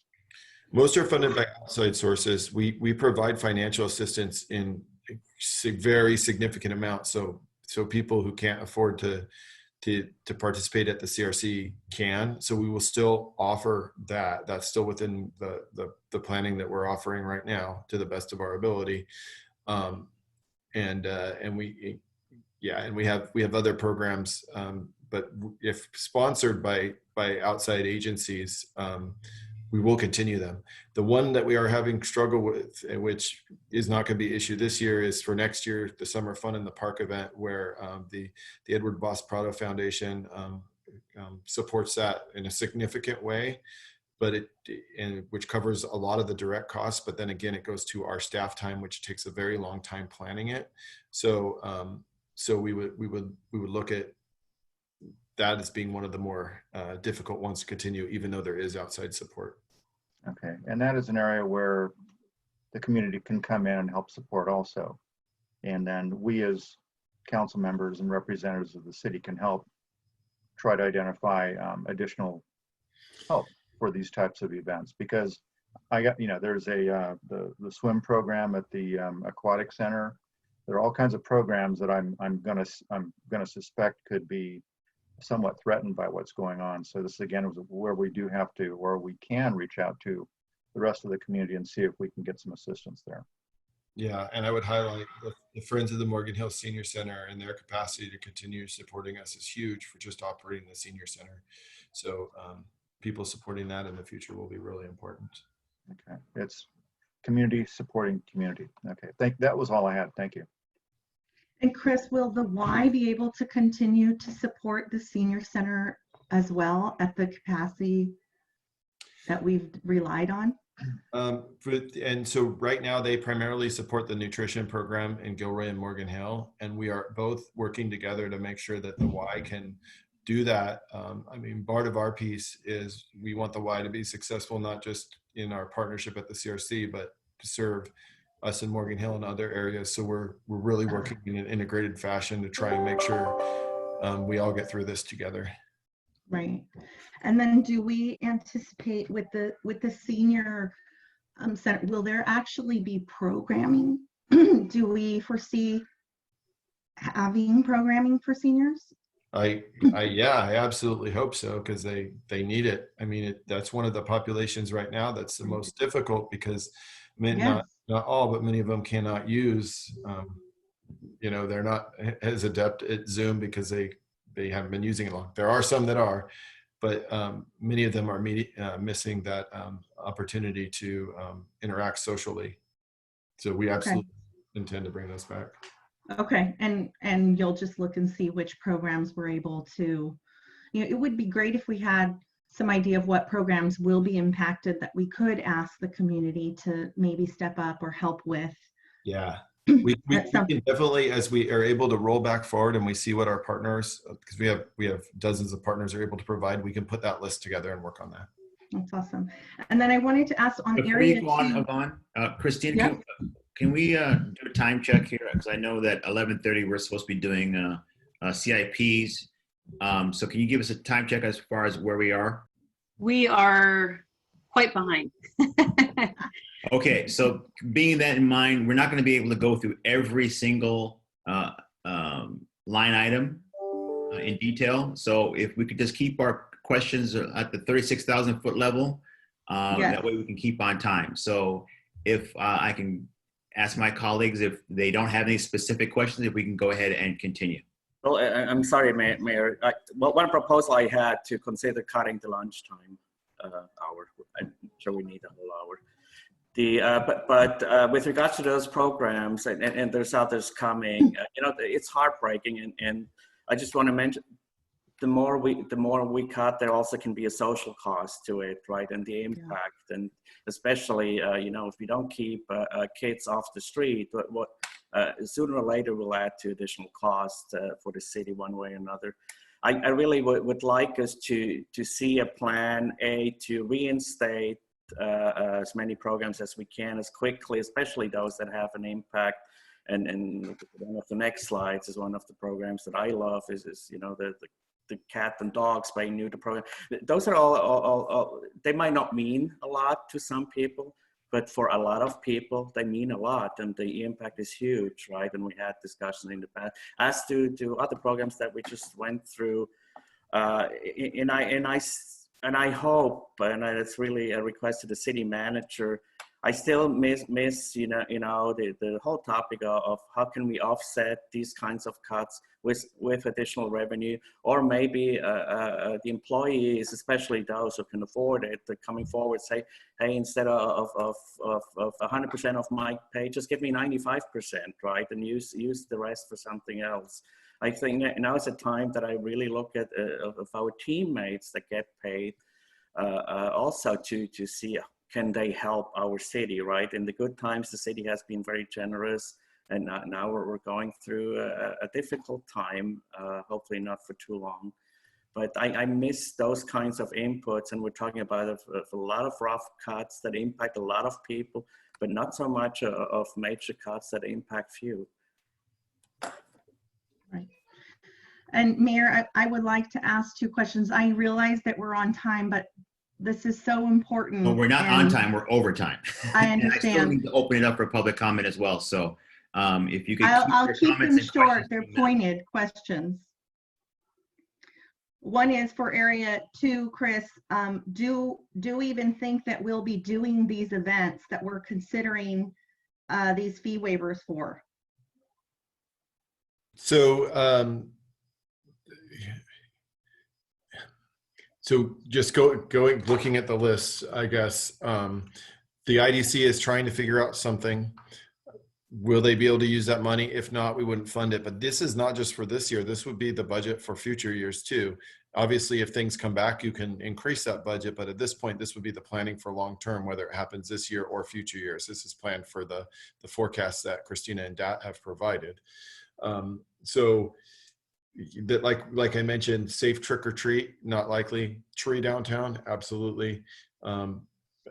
Most are funded by outside sources. We provide financial assistance in very significant amounts. So people who can't afford to participate at the CRC can. So we will still offer that. That's still within the planning that we're offering right now to the best of our ability. And we have other programs, but if sponsored by outside agencies, we will continue them. The one that we are having struggle with, which is not going to be issued this year, is for next year, the Summer Fun in the Park event, where the Edward Boss Prado Foundation supports that in a significant way, but which covers a lot of the direct costs. But then again, it goes to our staff time, which takes a very long time planning it. So we would look at that as being one of the more difficult ones to continue, even though there is outside support. Okay, and that is an area where the community can come in and help support also. And then we as council members and representatives of the city can help try to identify additional help for these types of events. Because there's the swim program at the aquatic center. There are all kinds of programs that I'm gonna suspect could be somewhat threatened by what's going on. So this again is where we can reach out to the rest of the community and see if we can get some assistance there. Yeah, and I would highlight the Friends of the Morgan Hill Senior Center, and their capacity to continue supporting us is huge for just operating the senior center. So people supporting that in the future will be really important. Okay, it's community supporting community. Okay, that was all I had. Thank you. And Chris, will the Y be able to continue to support the senior center as well at the capacity that we've relied on? And so right now they primarily support the nutrition program in Gilroy and Morgan Hill, and we are both working together to make sure that the Y can do that. I mean, part of our piece is we want the Y to be successful, not just in our partnership at the CRC, but to serve us in Morgan Hill and other areas. So we're really working in an integrated fashion to try and make sure we all get through this together. Right. And then do we anticipate with the senior center, will there actually be programming? Do we foresee having programming for seniors? I absolutely hope so, because they need it. I mean, that's one of the populations right now that's the most difficult, because not all, but many of them cannot use, they're not as adept at Zoom because they haven't been using it long. There are some that are, but many of them are missing that opportunity to interact socially. So we absolutely intend to bring those back. Okay, and you'll just look and see which programs we're able to, it would be great if we had some idea of what programs will be impacted that we could ask the community to maybe step up or help with. Yeah, we can definitely, as we are able to roll back forward and we see what our partners, because we have dozens of partners are able to provide, we can put that list together and work on that. That's awesome. And then I wanted to ask on Before area you go on, two. Yvonne, Christine, Yep. can we do a time check here? Because I know that 11:30 we're supposed to be doing CIPs. So can you give us a time check as far as where we are? We are quite behind. Okay, so being that in mind, we're not going to be able to go through every single line item. in detail. So if we could just keep our questions at the 36,000 foot level, Yes. that way we can keep on time. So if I can ask my colleagues if they don't have any specific questions, if we can go ahead and continue. Well, I'm sorry, Mayor. One proposal I had to consider cutting the lunchtime hour. I'm sure we need a whole hour. But with regards to those programs, and there's others coming, it's heartbreaking. And I just want to mention, the more we cut, there also can be a social cost to it, right? And the impact, and especially, if we don't keep kids off the street, what sooner or later will add to additional costs for the city one way or another. I really would like us to see a plan to reinstate as many programs as we can as quickly, especially those that have an impact. And one of the next slides is one of the programs that I love is the cat and dog spay and neuter program. Those are all, they might not mean a lot to some people, but for a lot of people, they mean a lot, and the impact is huge, right? And we had discussions in the past, as to other programs that we just went through. And I hope, and it's really a request to the city manager, I still miss the whole topic of how can we offset these kinds of cuts with additional revenue, or maybe the employees, especially those who can afford it, they're coming forward, say, hey, instead of 100% of my pay, just give me 95%, right, and use the rest for something else. I think now is a time that I really look at of our teammates that get paid, also to see, can they help our city, right? In the good times, the city has been very generous, and now we're going through a difficult time, hopefully not for too long. But I miss those kinds of inputs, and we're talking about a lot of rough cuts that impact a lot of people, but not so much of major cuts that impact few. Right. And Mayor, I would like to ask 2 questions. I realize that we're on time, but this is so important. Well, we're not on time, we're over time. I And I still understand. need to open it up for public comment as well. So if you could I'll your keep comments them and short. questions They're to the- pointed questions. One is for area 2, Chris. Do we even think that we'll be doing these events that we're considering these fee waivers for? So just looking at the list, I guess, the IDC is trying to figure out something. Will they be able to use that money? If not, we wouldn't fund it. But this is not just for this year. This would be the budget for future years too. Obviously, if things come back, you can increase that budget. But at this point, this would be the planning for long term, whether it happens this year or future years. This is planned for the forecast that Christina and Dat have provided. So that, like I mentioned, safe trick or treat, not likely. Tree downtown, absolutely.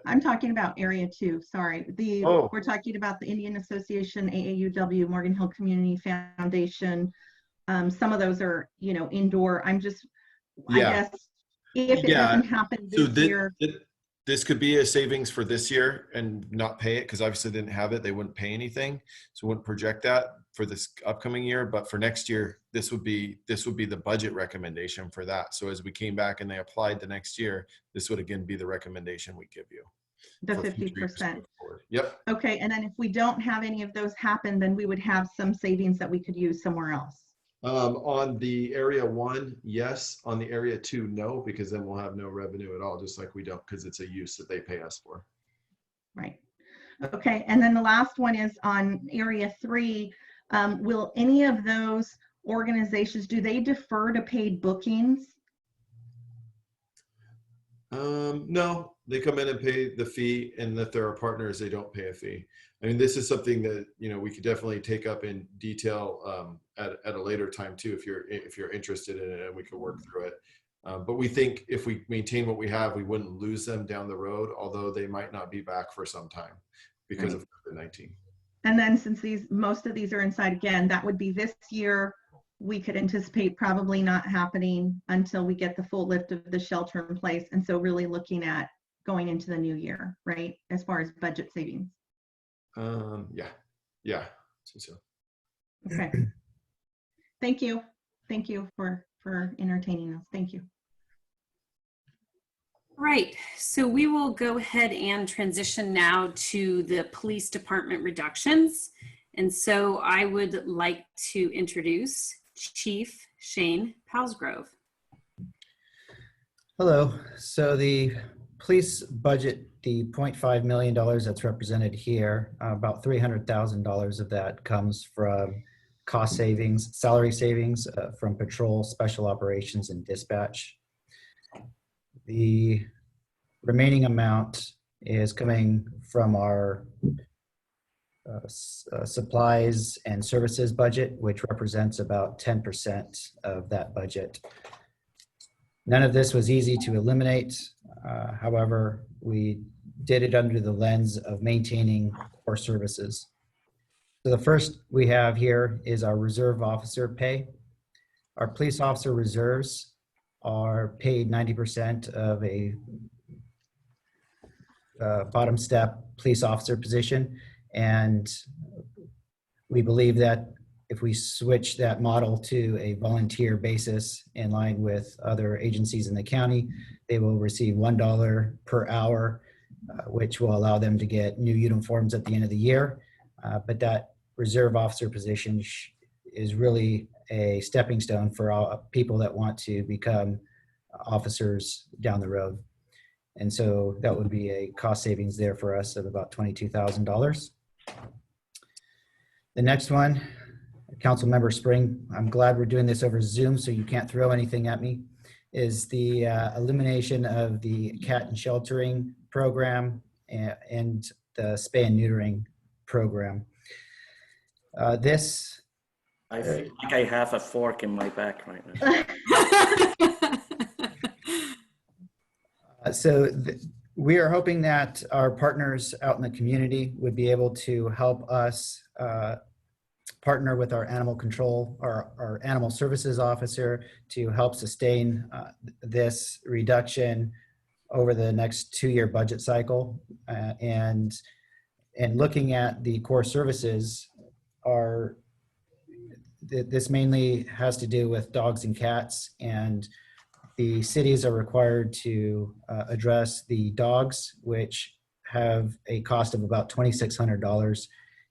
I'm talking about area 2, sorry. We're talking about the Indian Association, AAUW, Morgan Hill Community Foundation. Some of those are, indoor. I guess if it doesn't happen this year. This could be a savings for this year and not pay it, because obviously they didn't have it. They wouldn't pay anything. So wouldn't project that for this upcoming year. But for next year, this would be the budget recommendation for that. So as we came back and they applied the next year, this would again be the recommendation we give you. The 50%. Yep. Okay, and then if we don't have any of those happen, then we would have some savings that we could use somewhere else. On the area 1, yes. On the area 2, no, because then we'll have no revenue at all, just like we don't, because it's a use that they pay us for. Right. Okay, and then the last one is on area 3. Will any of those organizations, do they defer to paid bookings? No, they come in and pay the fee, and if there are partners, they don't pay a fee. I mean, this is something that we could definitely take up in detail at a later time too, if you're interested in it, and we could work through it. But we think if we maintain what we have, we wouldn't lose them down the road, although they might not be back for some time because of COVID-19. And then since most of these are inside again, that would be this year. We could anticipate probably not happening until we get the full lift of the shelter in place. And so really looking at going into the new year, right? As far as budget savings. Yeah. So. Okay. Thank you for for entertaining us. Thank you. Right, so we will go ahead and transition now to the police department reductions. And so I would like to introduce Chief Shane Palsgrove. Hello. So the police budget, the $0.5 million that's represented here, about $300,000 of that comes from cost savings, salary savings from patrol, special operations, and dispatch. The remaining amount is coming from our supplies and services budget, which represents about 10% of that budget. None of this was easy to eliminate. However, we did it under the lens of maintaining core services. So the first we have here is our reserve officer pay. Our police officer reserves are paid 90% of a bottom step police officer position. And we believe that if we switch that model to a volunteer basis in line with other agencies in the county, they will receive $1 per hour, which will allow them to get new uniforms at the end of the year. But that reserve officer position is really a stepping stone for all people that want to become officers down the road. And so that would be a cost savings there for us of about $22,000. The next one, Councilmember Spring, I'm glad we're doing this over Zoom so you can't throw anything at me, is the elimination of the cat and sheltering program and the spay and neutering program. This I feel like I have a fork in my back right now. We are hoping that our partners out in the community would be able to help us partner with our animal control or our animal services officer to help sustain this reduction over the next 2-year budget cycle. And looking at the core services, this mainly has to do with dogs and cats, and the cities are required to address the dogs, which have a cost of about $2,600,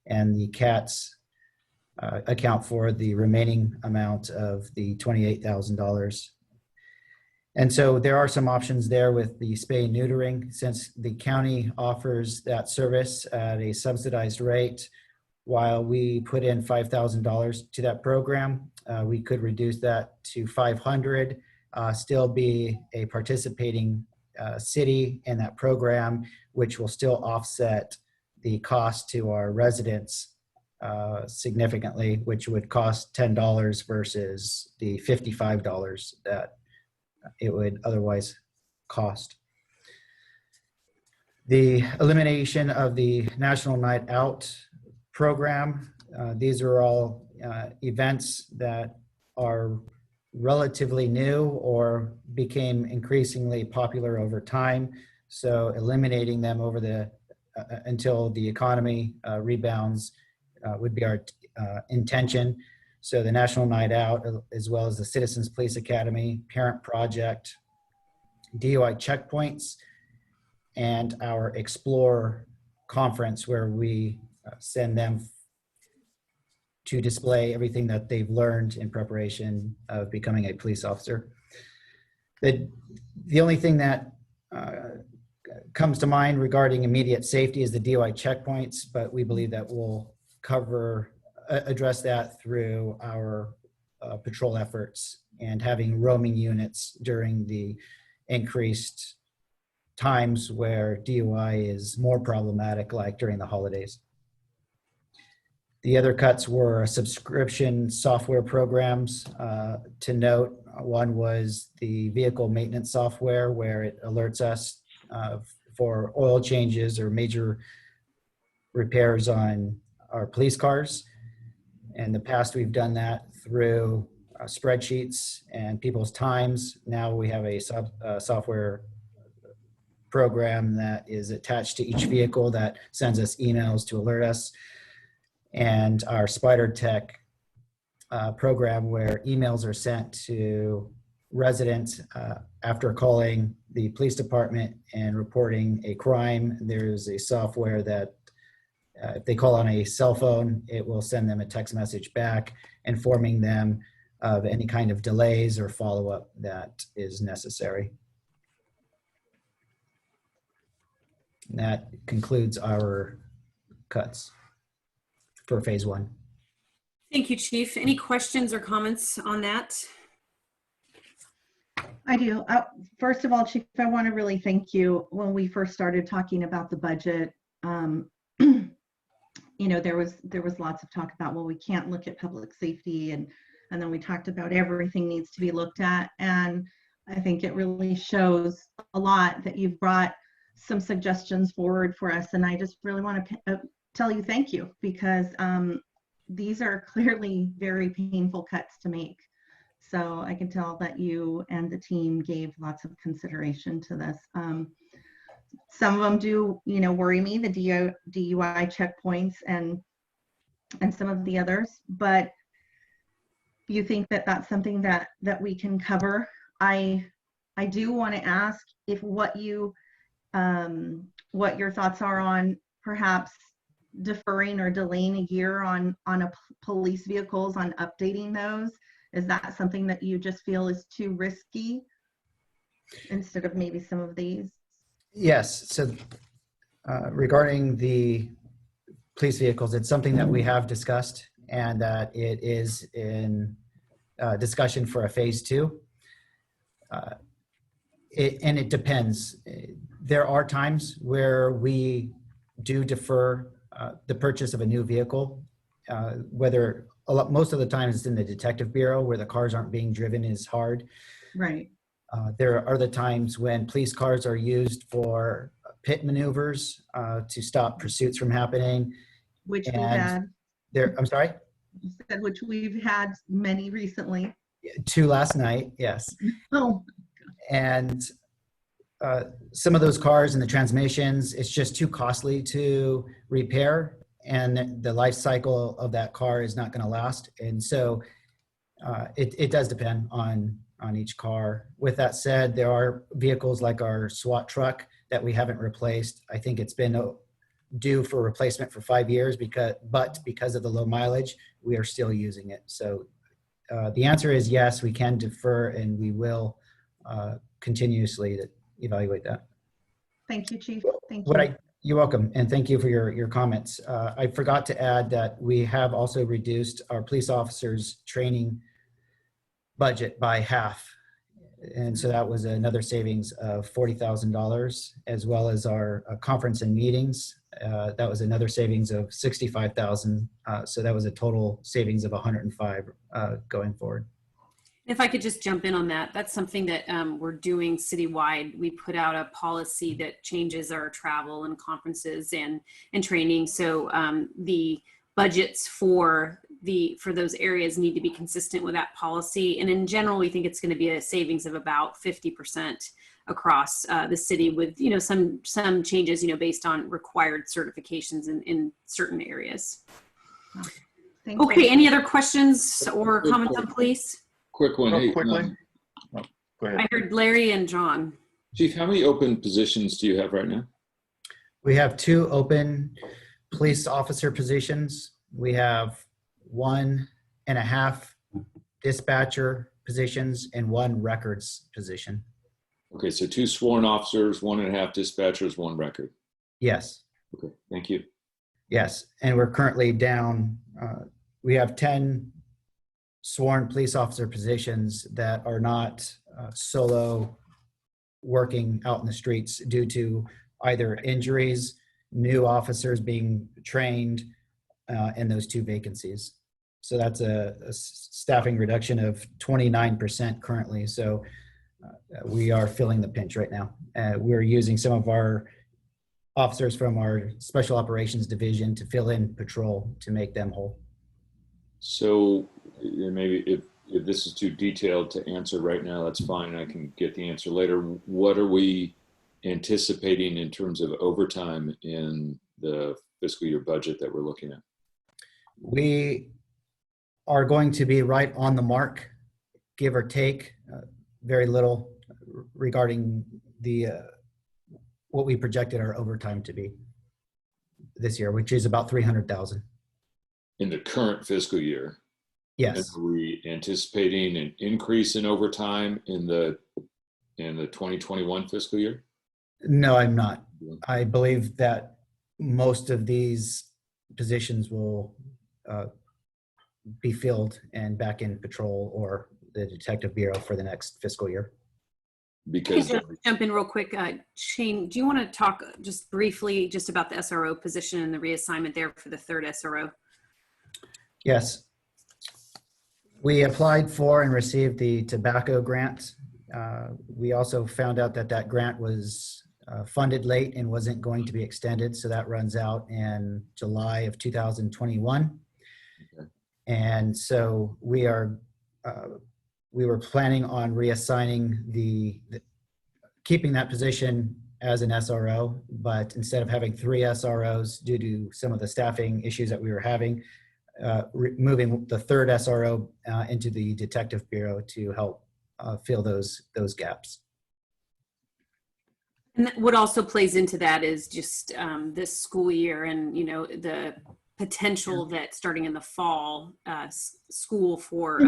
and the cats account for the remaining amount of the $28,000. And so there are some options there with the spay and neutering. Since the county offers that service at a subsidized rate, while we put in $5,000 to that program, we could reduce that to $500, still be a participating city in that program, which will still offset the cost to our residents significantly, which would cost $10 versus the $55 that it would otherwise cost. The elimination of the National Night Out program, these are all events that are relatively new or became increasingly popular over time. So eliminating them over until the economy rebounds would be our intention. So the National Night Out, as well as the Citizens Police Academy, Parent Project, DUI checkpoints, and our Explore conference, where we send them to display everything that they've learned in preparation of becoming a police officer. The only thing that comes to mind regarding immediate safety is the DUI checkpoints, but we believe that we'll address that through our patrol efforts and having roaming units during the increased times where DUI is more problematic, like during the holidays. The other cuts were subscription software programs. To note, one was the vehicle maintenance software, where it alerts us for oil changes or major repairs on our police cars. In the past, we've done that through spreadsheets and people's times. Now we have a software program that is attached to each vehicle that sends us emails to alert us. And our Spider Tech program where emails are sent to residents after calling the police department and reporting a crime. There's a software that if they call on a cell phone, it will send them a text message back informing them of any kind of delays or follow-up that is necessary. And that concludes our cuts for phase 1. Thank you, Chief. Any questions or comments on that? I do. First of all, Chief, I want to really thank you. When we first started talking about the budget, you know, there was lots of talk about, well, we can't look at public safety, and then we talked about everything needs to be looked at. And I think it really shows a lot that you've brought some suggestions forward for us. And I just really want to tell you thank you, because these are clearly very painful cuts to make. So I can tell that you and the team gave lots of consideration to this. Some of them do, you know, worry me, the DUI checkpoints and some of the others, but you think that that's something that we can cover. I do want to ask if what your thoughts are on perhaps deferring or delaying a year on police vehicles, on updating those. Is that something that you just feel is too risky instead of maybe some of these? Yes. So regarding the police vehicles, it's something that we have discussed, and that it is in discussion for a phase 2. And it depends. There are times where we do defer the purchase of a new vehicle, whether most of the time it's in the detective bureau where the cars aren't being driven as hard. Right. There are other times when police cars are used for pit maneuvers to stop pursuits from happening. Which we had. I'm sorry? You said which we've had many recently. 2 last night, yes. Oh. And some of those cars and the transmissions, it's just too costly to repair, and the life cycle of that car is not going to last. And so it does depend on each car. With that said, there are vehicles like our SWAT truck that we haven't replaced. I think it's been due for replacement for 5 years, but because of the low mileage, we are still using it. So the answer is yes, we can defer, and we will continuously evaluate that. Thank you, Chief. Thank you. You're welcome, and thank you for your comments. I forgot to add that we have also reduced our police officers' training budget by half. And so that was another savings of $40,000, as well as our conference and meetings. That was another savings of $65,000. So that was a total savings of $105,000 going forward. If I could just jump in on that, that's something that we're doing citywide. We put out a policy that changes our travel and conferences and training. So the budgets for those areas need to be consistent with that policy. And in general, we think it's going to be a savings of about 50% across the city, with some changes based on required certifications in certain areas. Okay, any other questions or comments on police? Quick one. Hey, quickly. Go ahead. I heard Larry and John. Chief, how many open positions do you have right now? We have 2 open police officer positions. We have 1.5 dispatcher positions and 1 records position. Okay, so 2 sworn officers, 1.5 dispatchers, 1 record. Yes. Okay, thank you. Yes, and we're currently down. We have 10 sworn police officer positions that are not solo working out in the streets due to either injuries, new officers being trained, and those 2 vacancies. So that's a staffing reduction of 29% currently. So we are feeling the pinch right now. We're using some of our officers from our special operations division to fill in patrol to make them whole. So maybe if this is too detailed to answer right now, that's fine. I can get the answer later. What are we anticipating in terms of overtime in the fiscal year budget that we're looking at? We are going to be right on the mark, give or take, very little regarding the what we projected our overtime to be this year, which is about 300,000. In the current fiscal year. Yes. And are we anticipating an increase in overtime in the 2021 fiscal year? No, I'm not. I believe that most of these positions will be filled and back in patrol or the Detective Bureau for the next fiscal year. Because jump in real quick. Shane, do you want to talk just briefly just about the SRO position and the reassignment there for the third SRO? Yes. We applied for and received the tobacco grant. We also found out that that grant was funded late and wasn't going to be extended. So that runs out in July of 2021. Okay. And so we were planning on reassigning keeping that position as an SRO, but instead of having 3 SROs due to some of the staffing issues that we were having, moving the third SRO into the Detective Bureau to help fill those gaps. And what also plays into that is just this school year and, you know, the potential that starting in the fall, school for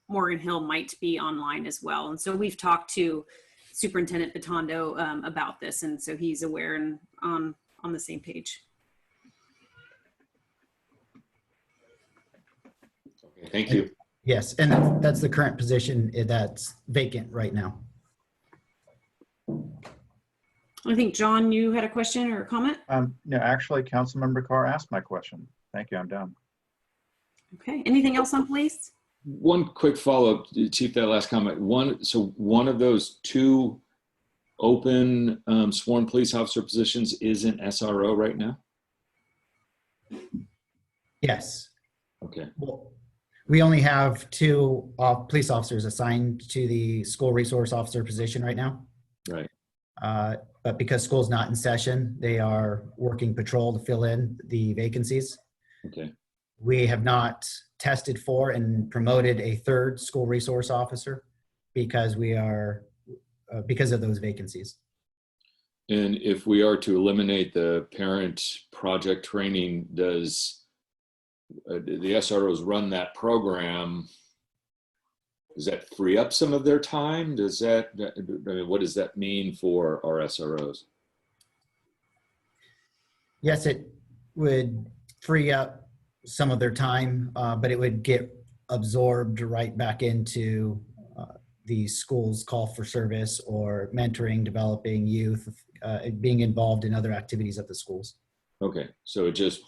Morgan Hill might be online as well. And so we've talked to Superintendent Bitondo about this, and so he's aware and on the same page. Okay, thank you. Yes, and that's the current position that's vacant right now. I think, John, you had a question or a comment? No, actually, Councilmember Carr asked my question. Thank you, I'm done. Okay, anything else on police? One quick follow-up, Chief, that last comment. One of those 2 open sworn police officer positions is an SRO right now? Yes. Okay. Well, we only have 2 police officers assigned to the school resource officer position right now. Right. But because school's not in session, they are working patrol to fill in the vacancies. Okay. We have not tested for and promoted a 3rd school resource officer because because of those vacancies. And if we are to eliminate the parent project training, does the SROs run that program? Does that free up some of their time? What does that mean for our SROs? Yes, it would free up some of their time, but it would get absorbed right back into the school's call for service or mentoring, developing youth, being involved in other activities at the schools. Okay, so it just,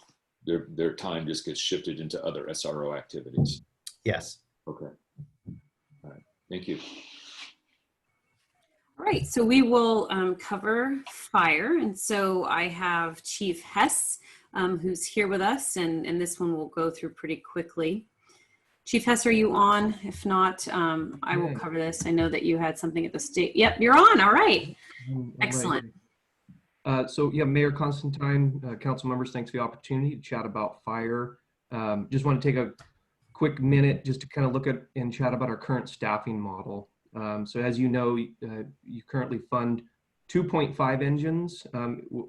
their time just gets shifted into other SRO activities. Yes. Okay. All right, thank you. All right, so we will cover fire. And so I have Chief Hess, who's here with us, and this one we'll go through pretty quickly. Chief Hess, are you on? If not, I will cover this. I know that you had something at the state. Yep, you're on. All right. Excellent. So yeah, Mayor Constantine, council members, thanks for the opportunity to chat about fire. Just want to take a quick minute just to kind of look at and chat about our current staffing model. So as you know, you currently fund 2.5 engines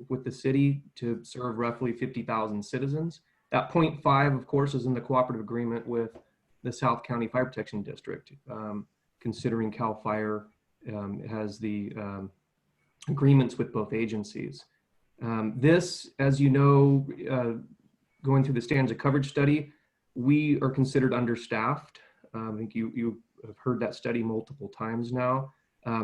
with the city to serve roughly 50,000 citizens. That 0.5, of course, is in the cooperative agreement with the South County Fire Protection District. Considering CAL FIRE has the agreements with both agencies. This, as you know, going through the standards of coverage study, we are considered understaffed. I think you have heard that study multiple times now.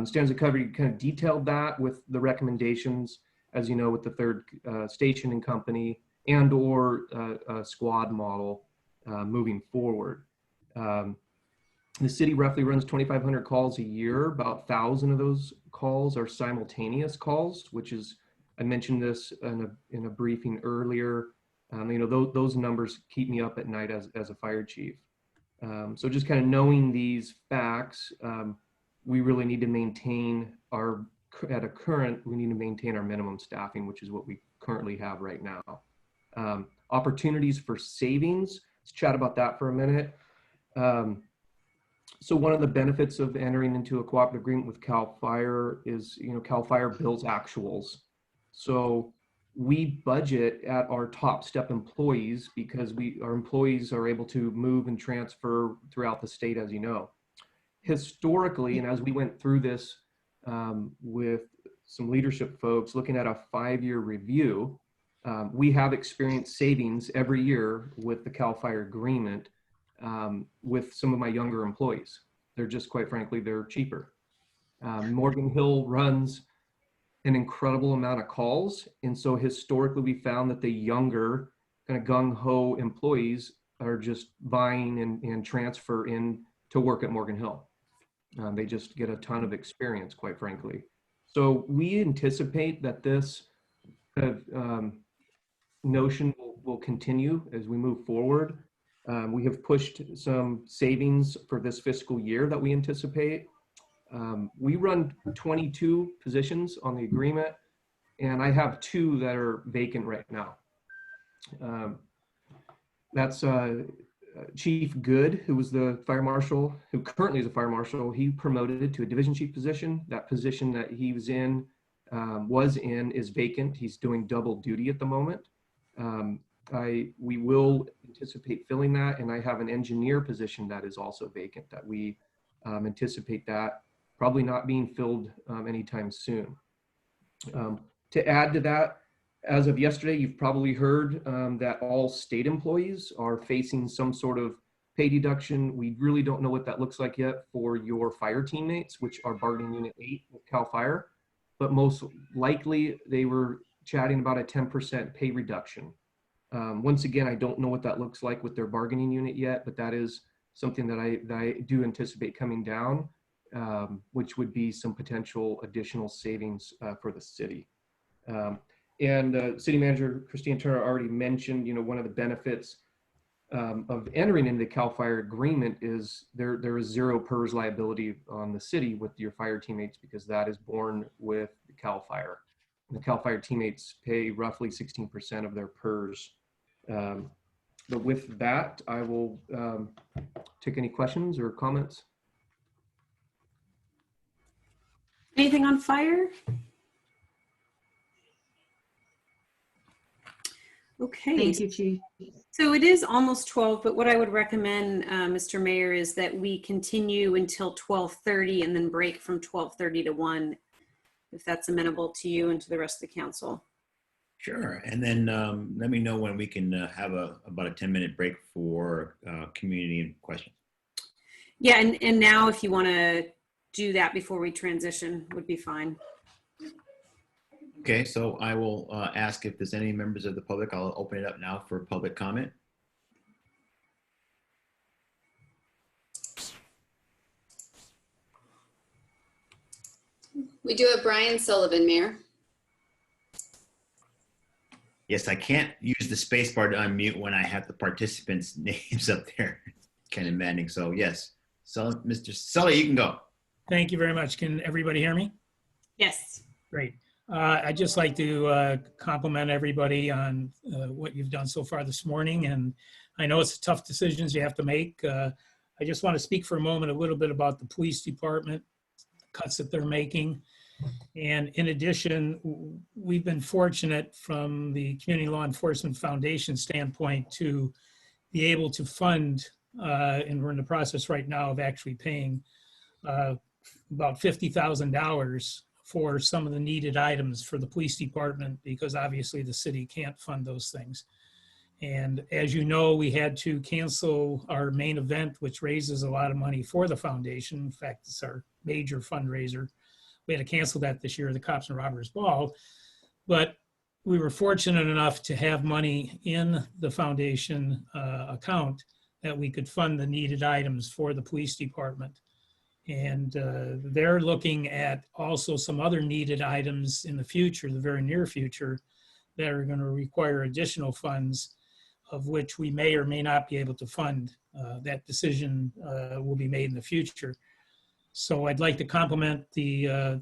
Standards of coverage kind of detailed that with the recommendations, as you know, with the third station and company and or a squad model moving forward. The city roughly runs 2,500 calls a year. About 1,000 of those calls are simultaneous calls, which is, I mentioned this in a briefing earlier. You know, those numbers keep me up at night as a fire chief. So just kind of knowing these facts, we really need to maintain we need to maintain our minimum staffing, which is what we currently have right now. Opportunities for savings, let's chat about that for a minute. So one of the benefits of entering into a cooperative agreement with CAL FIRE is, CAL FIRE bills actuals. So we budget at our top step employees because our employees are able to move and transfer throughout the state, as you know. Historically, and as we went through this with some leadership folks looking at a 5-year review, we have experienced savings every year with the CAL FIRE agreement with some of my younger employees. They're just, quite frankly, they're cheaper. Morgan Hill runs an incredible amount of calls. And so historically we found that the younger kind of gung-ho employees are just buying and transfer in to work at Morgan Hill. They just get a ton of experience, quite frankly. So we anticipate that this kind of notion will continue as we move forward. We have pushed some savings for this fiscal year that we anticipate. We run 22 positions on the agreement, and I have 2 that are vacant right now. That's Chief Good, who was the fire marshal, who currently is a fire marshal. He promoted to a division chief position. That position that he was in is vacant. He's doing double duty at the moment. We will anticipate filling that, and I have an engineer position that is also vacant that we anticipate that probably not being filled anytime soon. To add to that, as of yesterday, you've probably heard that all state employees are facing some sort of pay deduction. We really don't know what that looks like yet for your fire teammates, which are bargaining unit 8 with CAL FIRE, but most likely they were chatting about a 10% pay reduction. Once again, I don't know what that looks like with their bargaining unit yet, but that is something that I do anticipate coming down, which would be some potential additional savings for the city. And City Manager Christine Turner already mentioned, one of the benefits of entering into the CAL FIRE agreement is there is zero PERS liability on the city with your fire teammates because that is borne with the CAL FIRE. And the CAL FIRE teammates pay roughly 16% of their PERS. But with that, I will take any questions or comments. Anything on fire? Okay. Thank you, Chief. So it is almost 12, but what I would recommend, Mr. Mayor, is that we continue until 12:30 and then break from 12:30 to 1, if that's amenable to you and to the rest of the council. Sure. And then let me know when we can have about a 10-minute break for community questions. Yeah, and now if you want to do that before we transition would be fine. Okay, so I will ask if there's any members of the public. I'll open it up now for public comment. We do have Brian Sullivan, Mayor. Yes, I can't use the space bar to unmute when I have the participants' names up there. Kind of maddening. So yes, so Mr. Sully, you can go. Thank you very much. Can everybody hear me? Yes. Great. I'd just like to compliment everybody on what you've done so far this morning. And I know it's tough decisions you have to make. I just want to speak for a moment a little bit about the police department, cuts that they're making. And in addition, we've been fortunate from the Community Law Enforcement Foundation standpoint to be able to fund, and we're in the process right now of actually paying about $50,000 for some of the needed items for the police department, because obviously the city can't fund those things. And as you know, we had to cancel our main event, which raises a lot of money for the foundation. In fact, it's our major fundraiser. We had to cancel that this year, the Cops and Robbers Ball. But we were fortunate enough to have money in the foundation account that we could fund the needed items for the police department. And they're looking at also some other needed items in the future, the very near future, that are going to require additional funds, of which we may or may not be able to fund. That decision will be made in the future. So I'd like to compliment the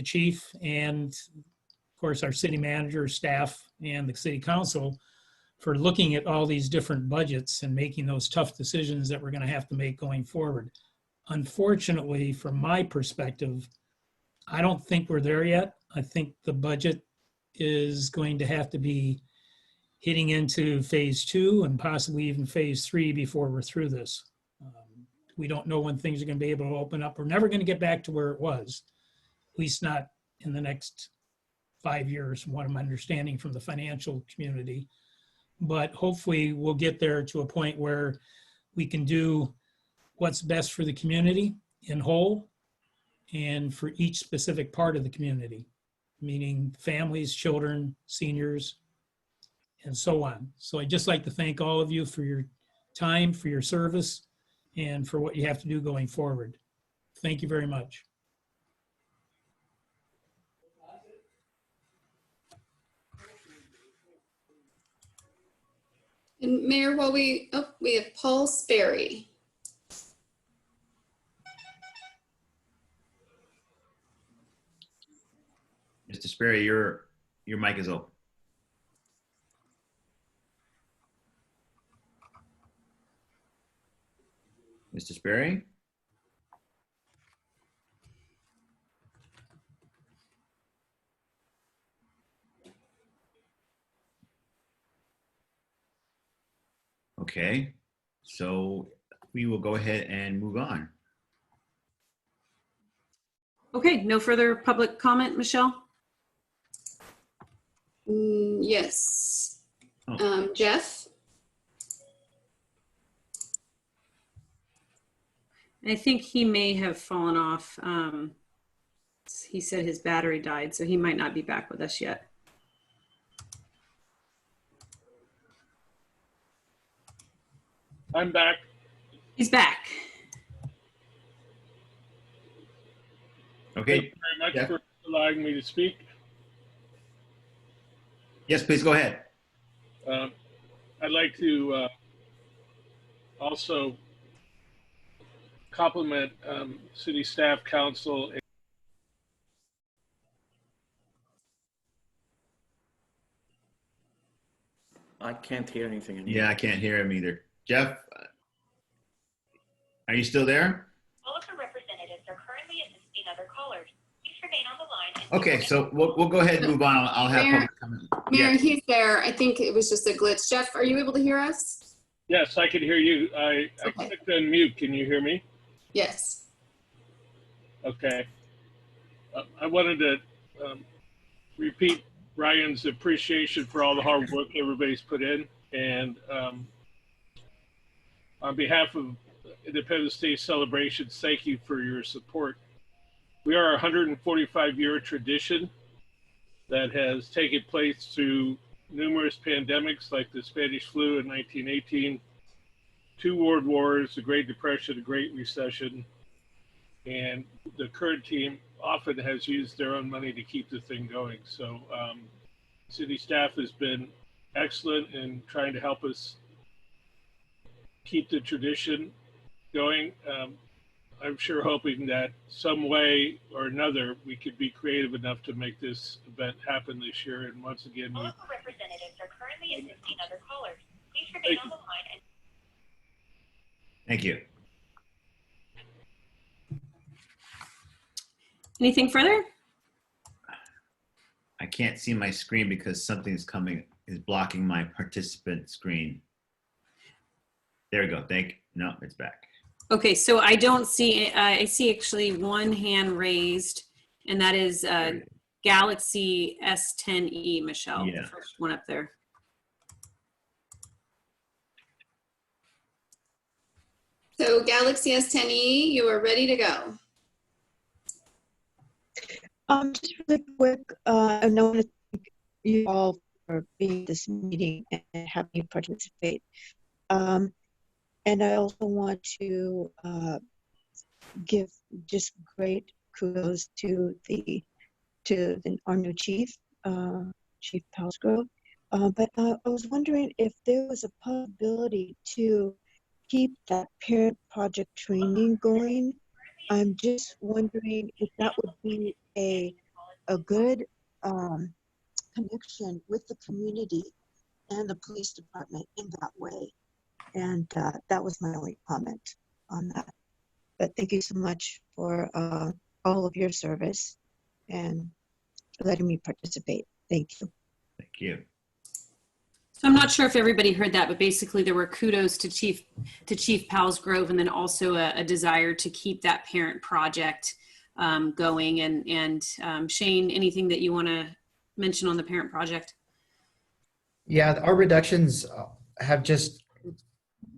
chief and, of course, our city manager, staff, and the city council for looking at all these different budgets and making those tough decisions that we're going to have to make going forward. Unfortunately, from my perspective, I don't think we're there yet. I think the budget is going to have to be hitting into phase 2 and possibly even phase 3 before we're through this. We don't know when things are going to be able to open up. We're never going to get back to where it was, at least not in the next 5 years, from what I'm understanding from the financial community. But hopefully we'll get there to a point where we can do what's best for the community in whole and for each specific part of the community, meaning families, children, seniors, and so on. So I'd just like to thank all of you for your time, for your service, and for what you have to do going forward. Thank you very much. And Mayor, while we have Paul Sperry. Mr. Sperry, your mic is open. Mr. Sperry? Okay, so we will go ahead and move on. Okay, no further public comment, Michelle? Yes. Jeff? I think he may have fallen off. He said his battery died, so he might not be back with us yet. I'm back. He's back. Okay. Thank you very much for allowing me to speak. Yes, please go ahead. I'd like to also compliment city staff, council. I can't hear anything anymore. Yeah, I can't hear him either. Jeff, are you still there? All of the representatives are currently assisting other callers. Please remain on the line. Okay, so we'll go ahead and move on. I'll have Mayor, public comment. Mayor, Yeah. he's there. I think it was just a glitch. Jeff, are you able to hear us? Yes, I can hear you. I clicked on mute. Can you hear me? Yes. Okay. I wanted to repeat Ryan's appreciation for all the hard work everybody's put in. And on behalf of Independence Day celebrations, thank you for your support. We are a 145-year tradition that has taken place through numerous pandemics like the Spanish flu in 1918, 2 world wars, the Great Depression, the Great Recession, and the current team often has used their own money to keep the thing going. So city staff has been excellent in trying to help us keep the tradition going. I'm sure hoping that some way or another we could be creative enough to make this event happen this year. And once again, All of the representatives are currently assisting other callers. Please remain on the line. And Thank you. Anything further? I can't see my screen because something is blocking my participant screen. There we go. No, it's back. Okay, so I don't see, I see actually one hand raised, and that is Galaxy S10e, Michelle, Yeah. the first one up there. So Galaxy S10e, you are ready to go. Just really quick, I want to thank you all for being at this meeting and having me participate. And I also want to give just great kudos to our new chief, Chief Palsgrove. But I was wondering if there was a possibility to keep that parent project training going. I'm just wondering if that would be a good connection with the community and the police department in that way. And that was my only comment on that. But thank you so much for all of your service and letting me participate. Thank you. Thank you. So I'm not sure if everybody heard that, but basically there were kudos to Chief Palsgrove, and then also a desire to keep that parent project going. And Shane, anything that you want to mention on the parent project? Yeah, our reductions have just,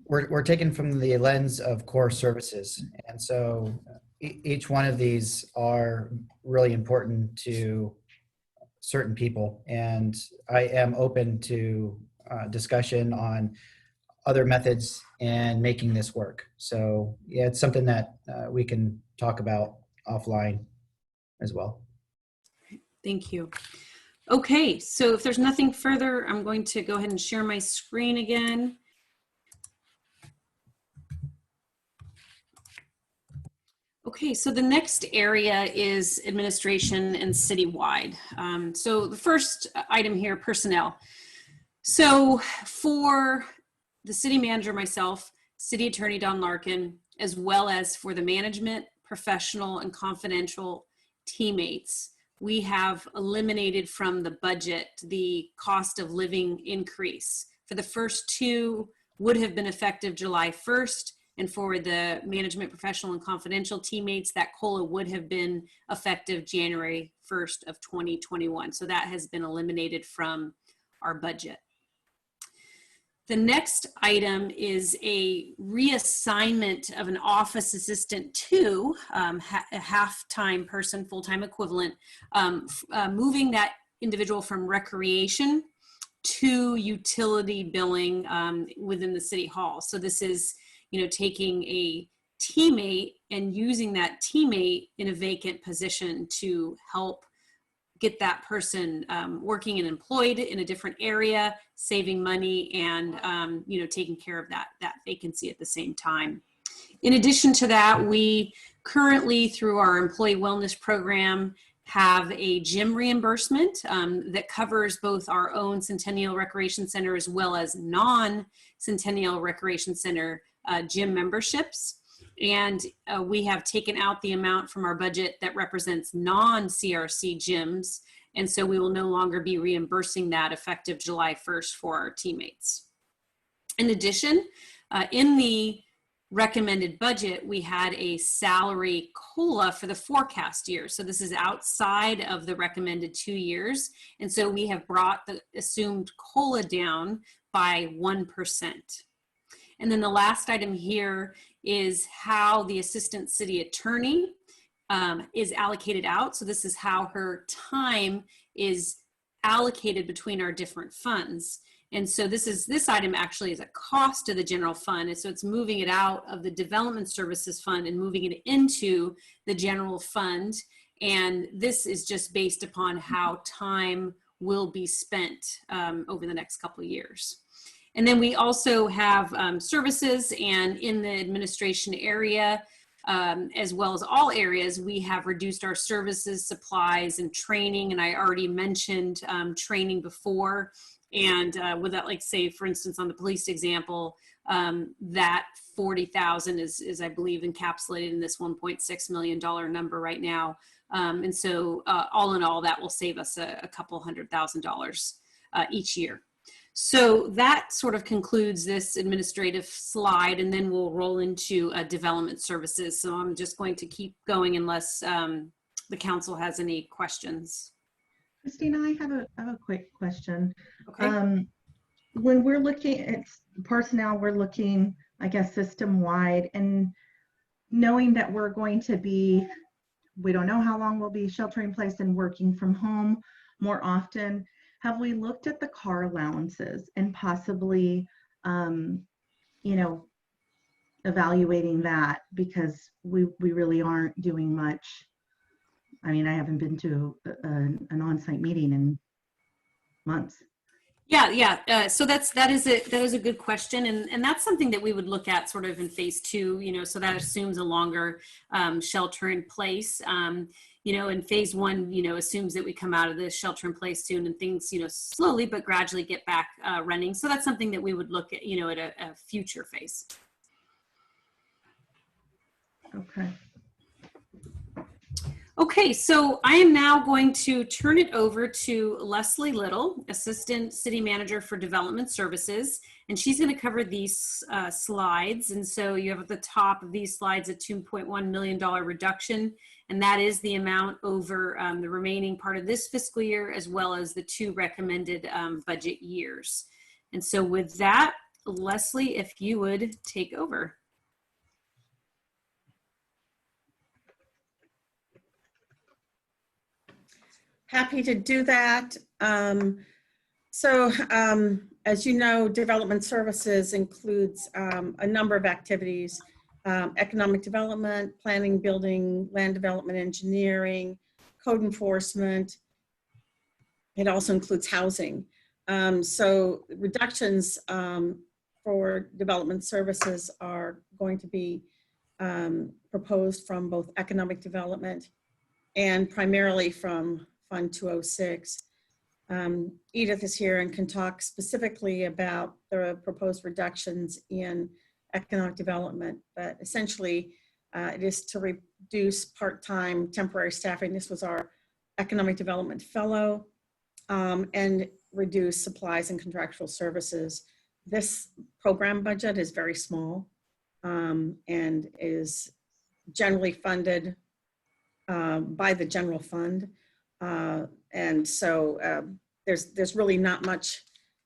we're taken from the lens of core services. And so each one of these are really important to certain people. And I am open to discussion on other methods and making this work. So yeah, it's something that we can talk about offline as well. Thank you. Okay, so if there's nothing further, I'm going to go ahead and share my screen again. Okay, so the next area is administration and citywide. So the first item here, personnel. So for the city manager, myself, city attorney Don Larkin, as well as for the management, professional, and confidential teammates, we have eliminated from the budget the cost of living increase. For the first two would have been effective July 1st, and for the management, professional, and confidential teammates, that COLA would have been effective January 1st of 2021. So that has been eliminated from our budget. The next item is a reassignment of an office assistant to a half-time person, full-time equivalent, moving that individual from recreation to utility billing within the city hall. So this is, taking a teammate and using that teammate in a vacant position to help get that person working and employed in a different area, saving money, and taking care of that vacancy at the same time. In addition to that, we currently, through our employee wellness program, have a gym reimbursement that covers both our own Centennial Recreation Center as well as non-Centennial Recreation Center gym memberships. And we have taken out the amount from our budget that represents non-CRC gyms. And so we will no longer be reimbursing that effective July 1st for our teammates. In addition, in the recommended budget, we had a salary COLA for the forecast year. So this is outside of the recommended 2 years. And so we have brought the assumed COLA down by 1%. And then the last item here is how the assistant city attorney is allocated out. So this is how her time is allocated between our different funds. And so this item actually is a cost to the general fund. And so it's moving it out of the development services fund and moving it into the general fund. And this is just based upon how time will be spent over the next couple of years. And then we also have services, and in the administration area, as well as all areas, we have reduced our services, supplies, and training. And I already mentioned training before. And with that, like say, for instance, on the police example, that 40,000 is, I believe, encapsulated in this $1.6 million number right now. And so all in all, that will save us a couple $100,000 each year. So that sort of concludes this administrative slide, and then we'll roll into development services. So I'm just going to keep going unless the council has any questions. Christina, I have a quick question. Okay. When we're looking at personnel, we're looking, I guess, system-wide, and knowing that we're going to be, we don't know how long we'll be sheltering in place and working from home more often. Have we looked at the car allowances and possibly, evaluating that, because we really aren't doing much. I mean, I haven't been to an on-site meeting in months. Yeah. So that is a good question, and that's something that we would look at sort of in phase 2. So that assumes a longer shelter in place. and phase one, assumes that we come out of this shelter in place soon and things, slowly but gradually get back running. So that's something that we would look at, at a future phase. Okay. Okay, so I am now going to turn it over to Leslie Little, Assistant City Manager for Development Services, and she's going to cover these slides. And so you have at the top of these slides a $2.1 million reduction, and that is the amount over the remaining part of this fiscal year, as well as the 2 recommended budget years. And so with that, Leslie, if you would take over. Happy to do that. As you know, development services includes a number of activities: economic development, planning, building, land development, engineering, code enforcement. It also includes housing. So reductions for development services are going to be proposed from both economic development and primarily from Fund 206. Edith is here and can talk specifically about the proposed reductions in economic development, but essentially it is to reduce part-time temporary staffing. This was our economic development fellow, and reduce supplies and contractual services. This program budget is very small and is generally funded by the general fund. And so there's really not much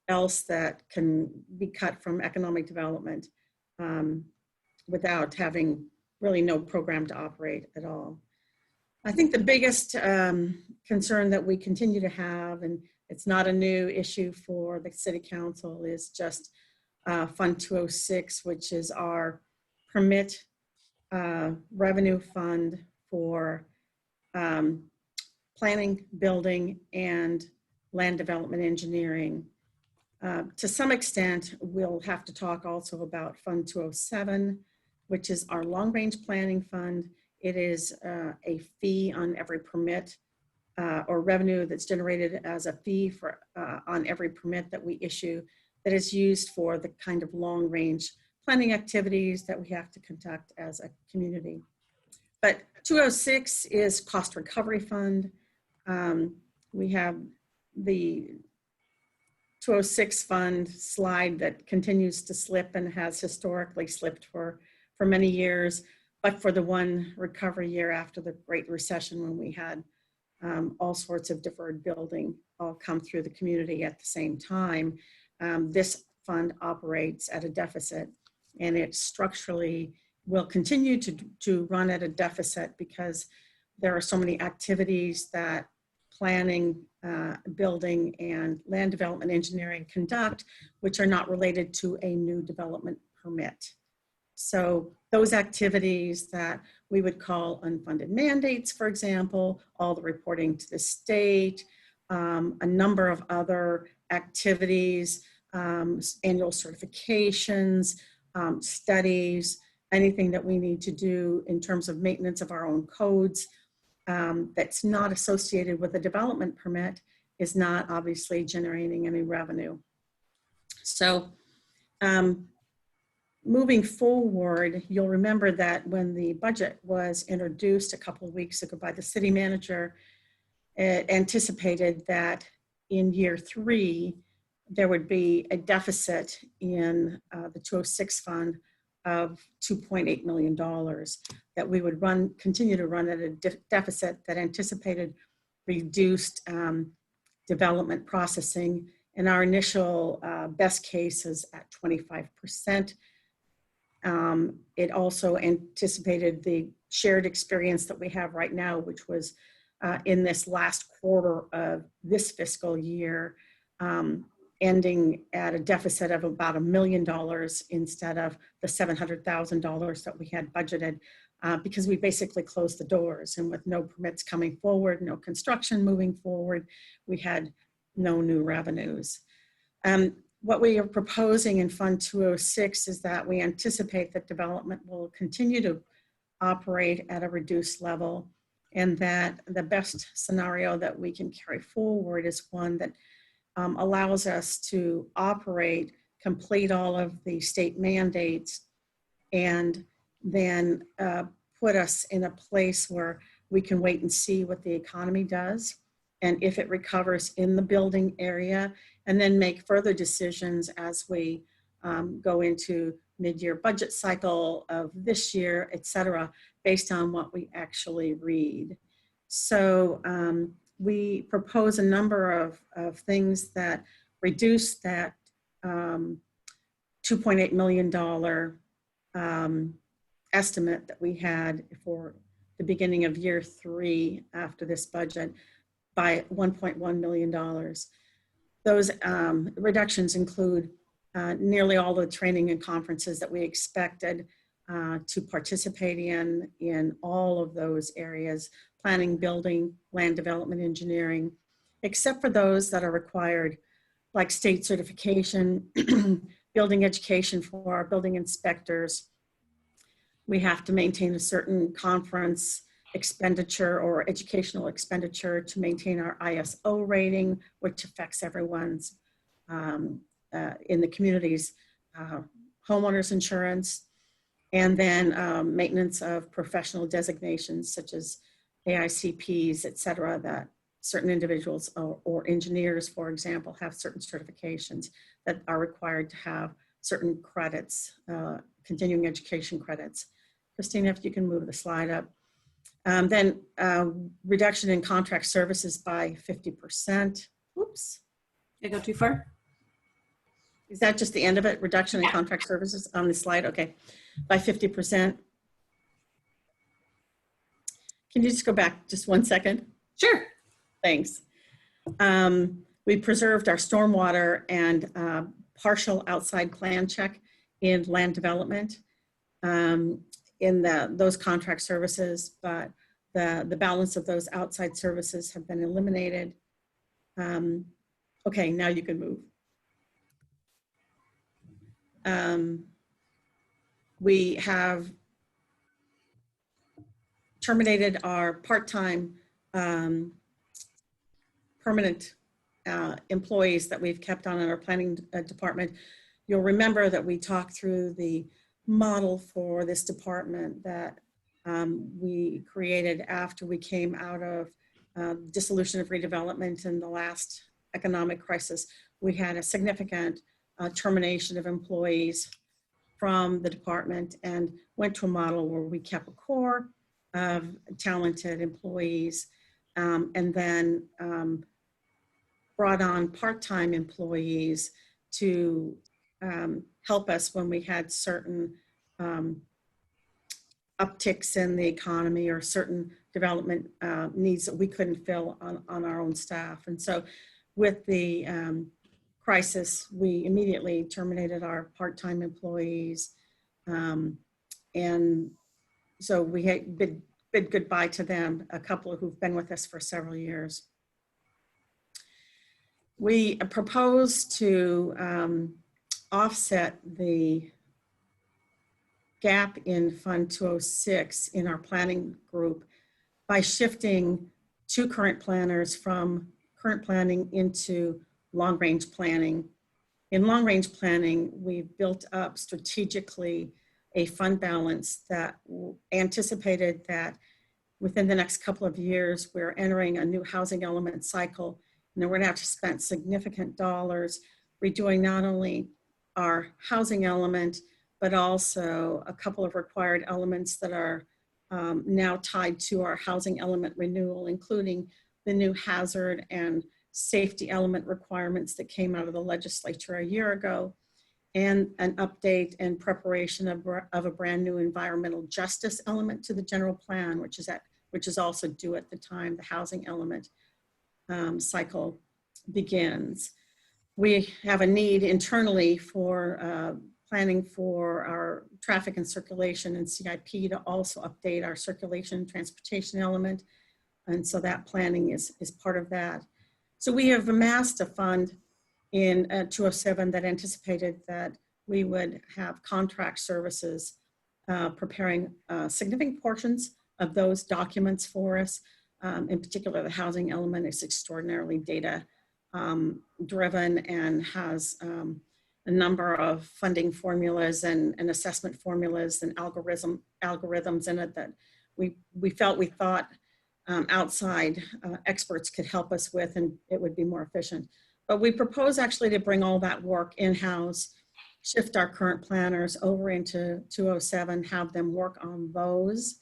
else that can be cut from economic development without having really no program to operate at all. I think the biggest concern that we continue to have, and it's not a new issue for the City Council, is just Fund 206, which is our permit revenue fund for planning, building, and land development engineering. To some extent, we'll have to talk also about Fund 207, which is our long-range planning fund. It is a fee on every permit or revenue that's generated as a fee for on every permit that we issue that is used for the kind of long-range planning activities that we have to conduct as a community. But 206 is cost recovery fund. We have the 206 fund slide that continues to slip and has historically slipped for many years, but for the one recovery year after the Great Recession, when we had all sorts of deferred building all come through the community at the same time, this fund operates at a deficit, and it structurally will continue to run at a deficit because there are so many activities that planning, building, and land development engineering conduct, which are not related to a new development permit. So those activities that we would call unfunded mandates, for example, all the reporting to the state, a number of other activities, annual certifications, studies, anything that we need to do in terms of maintenance of our own codes that's not associated with a development permit is not obviously generating any revenue. So moving forward, you'll remember that when the budget was introduced a couple of weeks ago by the city manager, it anticipated that in year 3, there would be a deficit in the 206 fund of $2.8 million that we would continue to run at a deficit that anticipated reduced development processing. And our initial best case is at 25%. It also anticipated the shared experience that we have right now, which was in this last quarter of this fiscal year, ending at a deficit of about $1 million instead of the $700,000 that we had budgeted, because we basically closed the doors, and with no permits coming forward, no construction moving forward, we had no new revenues. What we are proposing in Fund 206 is that we anticipate that development will continue to operate at a reduced level, and that the best scenario that we can carry forward is one that allows us to operate, complete all of the state mandates, and then put us in a place where we can wait and see what the economy does and if it recovers in the building area, and then make further decisions as we go into mid-year budget cycle of this year, et cetera, based on what we actually read. So we propose a number of things that reduce that $2.8 million estimate that we had for the beginning of year 3 after this budget by $1.1 million. Those reductions include nearly all the training and conferences that we expected to participate in all of those areas: planning, building, land development, engineering, except for those that are required, like state certification, building education for our building inspectors. We have to maintain a certain conference expenditure or educational expenditure to maintain our ISO rating, which affects everyone's in the community's homeowners insurance, and then maintenance of professional designations such as AICPs, et cetera, that certain individuals or engineers, for example, have certain certifications that are required to have certain credits, continuing education credits. Christina, if you can move the slide up. Then reduction in contract services by 50%. Whoops. Did I go too far? Is that just the end of it? Reduction in contract services on the slide? Okay, by 50%. Can you just go back just 1 second? Sure. Thanks. We preserved our stormwater and partial outside plan check in land development in those contract services, but the balance of those outside services have been eliminated. Okay, now you can move. We have terminated our part-time permanent employees that we've kept on in our planning department. You'll remember that we talked through the model for this department that we created after we came out of dissolution of redevelopment in the last economic crisis. We had a significant termination of employees from the department and went to a model where we kept a core of talented employees and then brought on part-time employees to help us when we had certain upticks in the economy or certain development needs that we couldn't fill on our own staff. And so with the crisis, we immediately terminated our part-time employees. And so we had bid goodbye to them, a couple who've been with us for several years. We propose to offset the gap in Fund 206 in our planning group by shifting 2 current planners from current planning into long-range planning. In long-range planning, we've built up strategically a fund balance that anticipated that within the next couple of years, we're entering a new housing element cycle, and then we're gonna have to spend significant dollars redoing not only our housing element, but also a couple of required elements that are now tied to our housing element renewal, including the new hazard and safety element requirements that came out of the legislature a year ago, and an update and preparation of a brand new environmental justice element to the general plan, which is also due at the time the housing element cycle begins. We have a need internally for planning for our traffic and circulation and CIP to also update our circulation transportation element. And so that planning is part of that. So we have amassed a fund in 207 that anticipated that we would have contract services preparing significant portions of those documents for us. In particular, the housing element is extraordinarily data driven and has a number of funding formulas and assessment formulas and algorithms in it that we thought outside experts could help us with, and it would be more efficient. But we propose actually to bring all that work in-house, shift our current planners over into 207, have them work on those.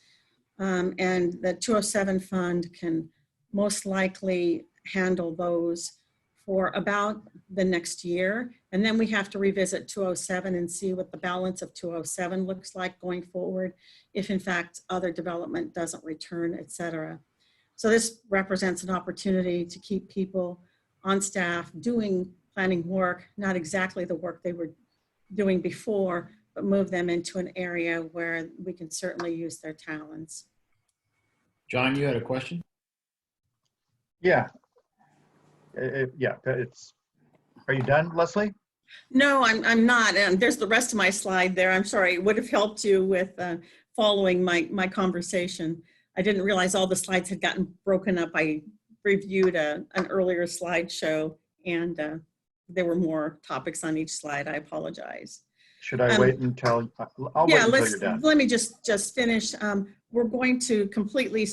And the 207 fund can most likely handle those for about the next year. And then we have to revisit 207 and see what the balance of 207 looks like going forward, if in fact other development doesn't return, et cetera. So this represents an opportunity to keep people on staff doing planning work, not exactly the work they were doing before, but move them into an area where we can certainly use their talents. John, you had a question? Yeah. Are you done, Leslie? No, I'm not. And there's the rest of my slide there. I'm sorry. It would have helped you with following my conversation. I didn't realize all the slides had gotten broken up. I reviewed an earlier slideshow and there were more topics on each slide. I apologize. Should I wait until, I'll wait until you're done. Let me just finish. We're going to completely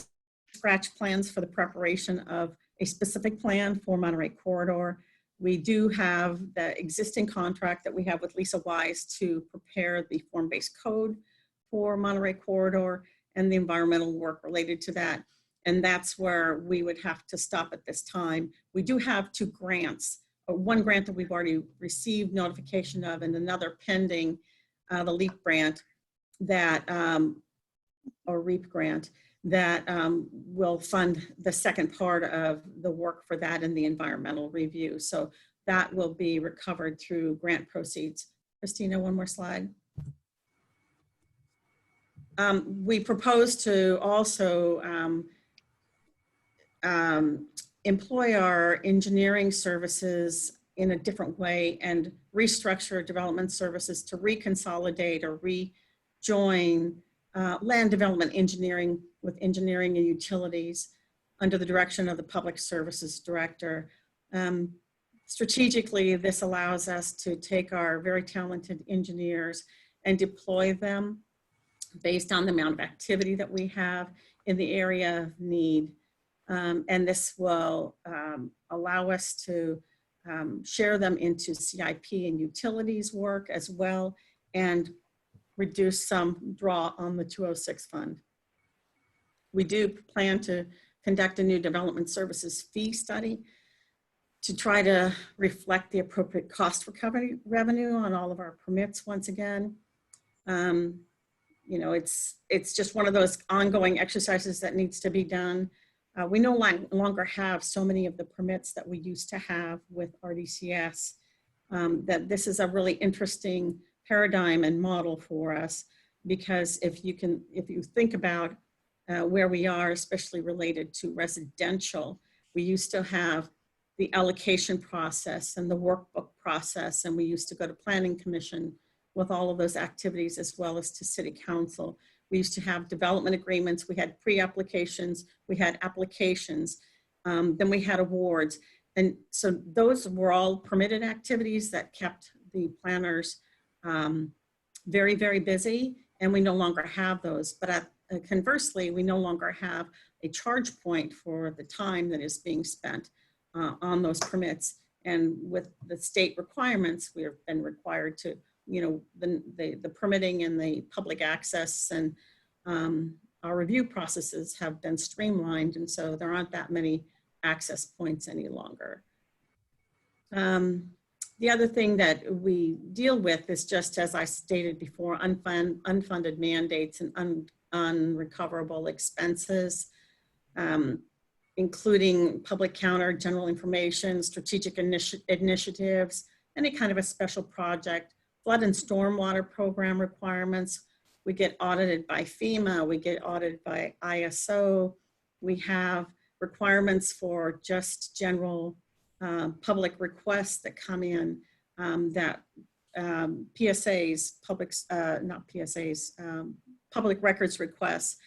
scratch plans for the preparation of a specific plan for Monterey Corridor. We do have the existing contract that we have with Lisa Wise to prepare the form-based code for Monterey Corridor and the environmental work related to that. And that's where we would have to stop at this time. We do have 2 grants, one grant that we've already received notification of and another pending, the LEAP grant that, or REAP grant, that will fund the second part of the work for that in the environmental review. So that will be recovered through grant proceeds. Christina, one more slide. We propose to also employ our engineering services in a different way and restructure development services to reconsolidate or rejoin land development engineering with engineering and utilities under the direction of the Public Services Director. Strategically, this allows us to take our very talented engineers and deploy them based on the amount of activity that we have in the area of need. And this will allow us to share them into CIP and utilities work as well, and reduce some draw on the 206 fund. We do plan to conduct a new development services fee study to try to reflect the appropriate cost recovery revenue on all of our permits once again. You know, it's just one of those ongoing exercises that needs to be done. We no longer have so many of the permits that we used to have with RDCS, that this is a really interesting paradigm and model for us, because if you think about where we are, especially related to residential, we used to have the allocation process and the workbook process, and we used to go to Planning Commission with all of those activities, as well as to City Council. We used to have development agreements, we had pre-applications, we had applications, then we had awards. And so those were all permitted activities that kept the planners very, very busy, and we no longer have those. But conversely, we no longer have a charge point for the time that is being spent on those permits. And with the state requirements, we have been required to, you know, the permitting and the public access and our review processes have been streamlined, and so there aren't that many access points any longer. The other thing that we deal with is, just as I stated before, unfunded mandates and unrecoverable expenses, including public counter, general information, strategic initiatives, any kind of a special project, flood and stormwater program requirements. We get audited by FEMA, we get audited by ISO. We have requirements for just general public requests that come in, that PSAs, public records requests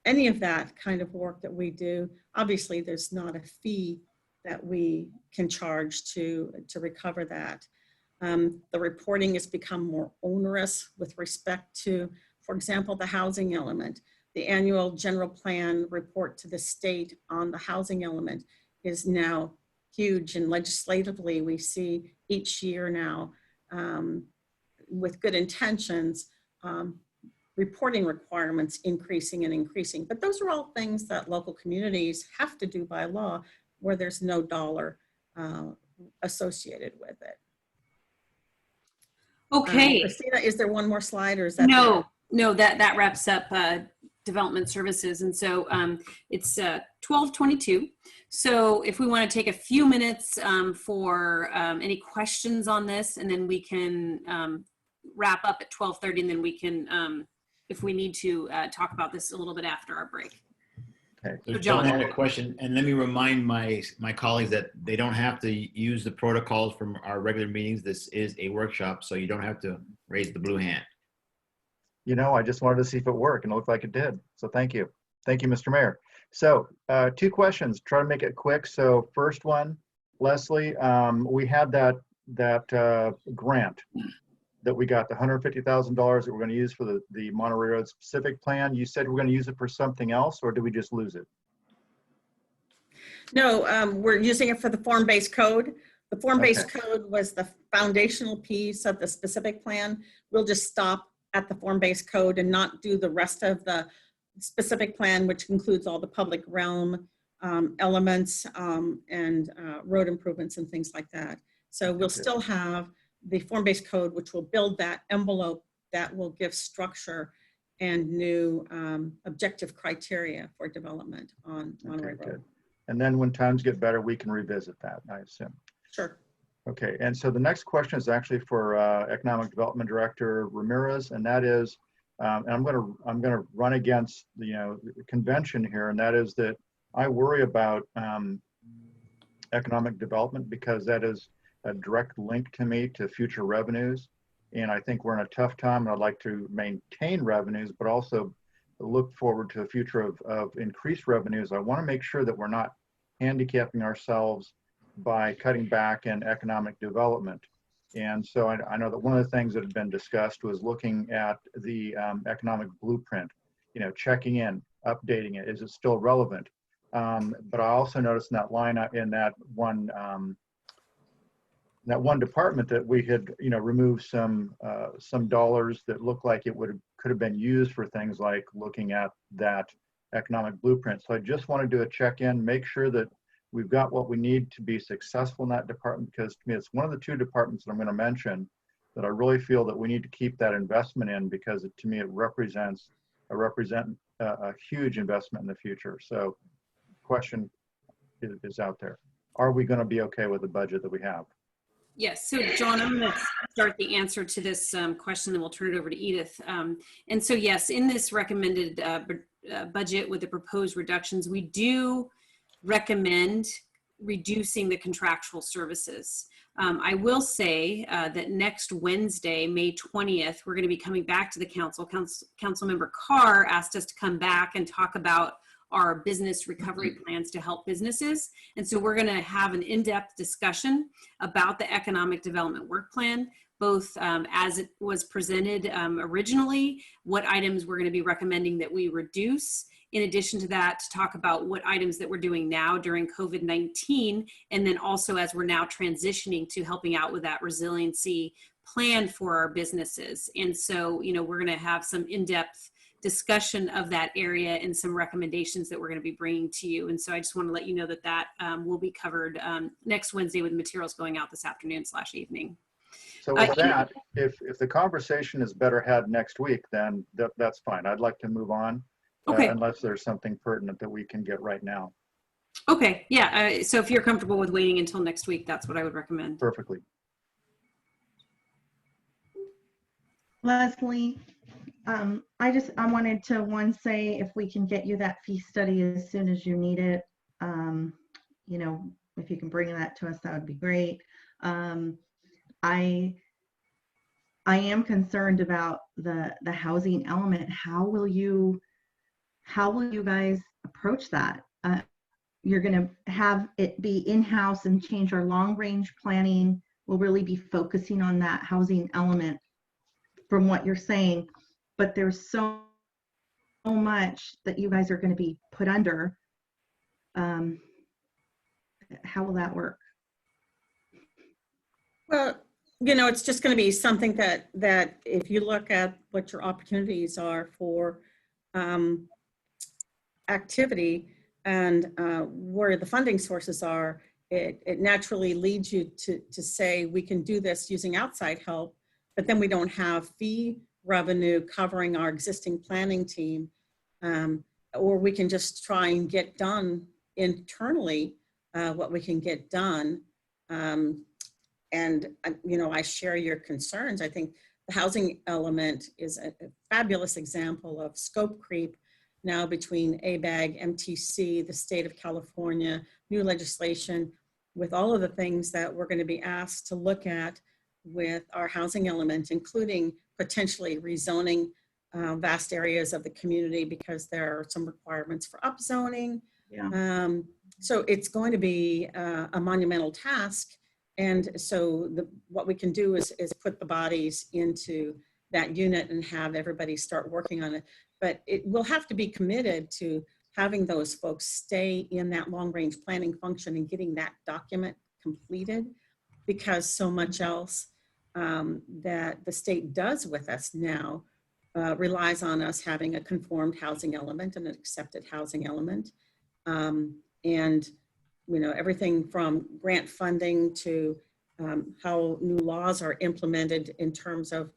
any of that kind of work that we do, obviously there's not a fee that we can charge to recover that. The reporting has become more onerous with respect to, for example, the housing element. The annual general plan report to the state on the housing element is now huge, and legislatively we see each year now with good intentions, reporting requirements increasing and increasing. But those are all things that local communities have to do by law where there's no dollar associated with it. Okay. Christina, is there one more slide or is that? No, that wraps up development services. And so it's 12:22. So if we want to take a few minutes for any questions on this, and then we can wrap up at 12:30, and then we can, if we need to, talk about this a little bit after our break. Okay. So So John. John had a question, and let me remind my colleagues that they don't have to use the protocols from our regular meetings. This is a workshop, so you don't have to raise the blue hand. You know, I just wanted to see if it worked, and it looked like it did. So thank you. Thank you, Mr. Mayor. So 2 questions, try to make it quick. So first one, Leslie, we had that grant that we got, the $150,000 that we're going to use for the Monterey Road specific plan. You said we're going to use it for something else, or did we just lose it? No, we're using it for the form-based code. The form-based code was the foundational piece of the specific plan. We'll just stop at the form-based code and not do the rest of the specific plan, which includes all the public realm elements and road improvements and things like that. So we'll still have the form-based code, which will build that envelope that will give structure and new objective criteria for development on Monterey Road. Good. And then when times get better, we can revisit that, I assume. Sure. Okay, and so the next question is actually for Economic Development Director Ramirez, and that is, and I'm gonna run against the convention here, and that is that I worry about economic development because that is a direct link to me to future revenues, and I think we're in a tough time, and I'd like to maintain revenues, but also look forward to a future of increased revenues. I want to make sure that we're not handicapping ourselves by cutting back in economic development. And so I know that one of the things that had been discussed was looking at the economic blueprint, checking in, updating it. Is it still relevant? But I also noticed in that line, in that one department, that we had removed some dollars that looked like it could have been used for things like looking at that economic blueprint. So I just want to do a check-in, make sure that we've got what we need to be successful in that department, because to me, it's one of the 2 departments that I'm going to mention that I really feel that we need to keep that investment in, because to me, it represents a huge investment in the future. So question is out there. Are we going to be okay with the budget that we have? Yes. So John, I'm going to start the answer to this question, and we'll turn it over to Edith. And so yes, in this recommended budget with the proposed reductions, we do recommend reducing the contractual services. I will say that next Wednesday, May 20th, we're going to be coming back to the council. Councilmember Carr asked us to come back and talk about our business recovery plans to help businesses. And so we're going to have an in-depth discussion about the economic development work plan, both as it was presented originally, what items we're going to be recommending that we reduce. In addition to that, to talk about what items that we're doing now during COVID-19, and then also as we're now transitioning to helping out with that resiliency plan for our businesses. And so, we're going to have some in-depth discussion of that area and some recommendations that we're going to be bringing to you. And so I just want to let you know that will be covered next Wednesday with materials going out this afternoon/evening. So with that, if the conversation is better had next week, then that's fine. I'd like to move on. Okay. Unless there's something pertinent that we can get right now. Okay, yeah. So if you're comfortable with waiting until next week, that's what I would recommend. Perfectly. Leslie, I wanted to say if we can get you that fee study as soon as you need it, if you can bring that to us, that would be great. I am concerned about the housing element. How will you how will you guys approach that? You're going to have it be in-house and change our long-range planning. We'll really be focusing on that housing element from what you're saying, but there's so much that you guys are going to be put under. How will that work? Well, you know, it's just going to be something that if you look at what your opportunities are for activity and where the funding sources are, it naturally leads you to say we can do this using outside help, but then we don't have fee revenue covering our existing planning team, or we can just try and get done internally what we can get done. And, you know, I share your concerns. I think the housing element is a fabulous example of scope creep now between ABAG, MTC, the state of California, new legislation, with all of the things that we're going to be asked to look at with our housing element, including potentially rezoning vast areas of the community because there are some requirements for upzoning. Yeah. So it's going to be a monumental task. And so what we can do is put the bodies into that unit and have everybody start working on it. But it will have to be committed to having those folks stay in that long-range planning function and getting that document completed, because so much else that the state does with us now relies on us having a conformed housing element and an accepted housing element. And you know, everything from grant funding to how new laws are implemented in terms of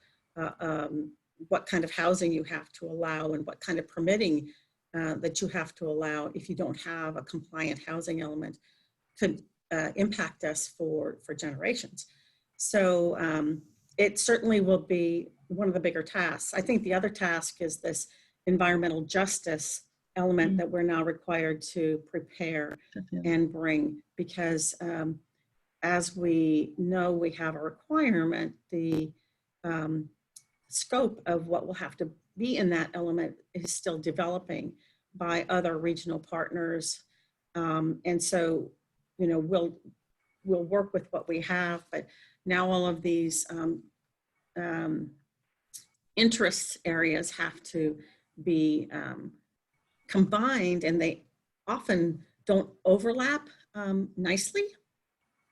what kind of housing you have to allow and what kind of permitting that you have to allow if you don't have a compliant housing element could impact us for generations. So it certainly will be one of the bigger tasks. I think the other task is this environmental justice element that we're now required to prepare and bring, because as we know, we have a requirement, the scope of what will have to be in that element is still developing by other regional partners. And so, you know, we'll work with what we have, but now all of these interest areas have to be combined, and they often don't overlap nicely.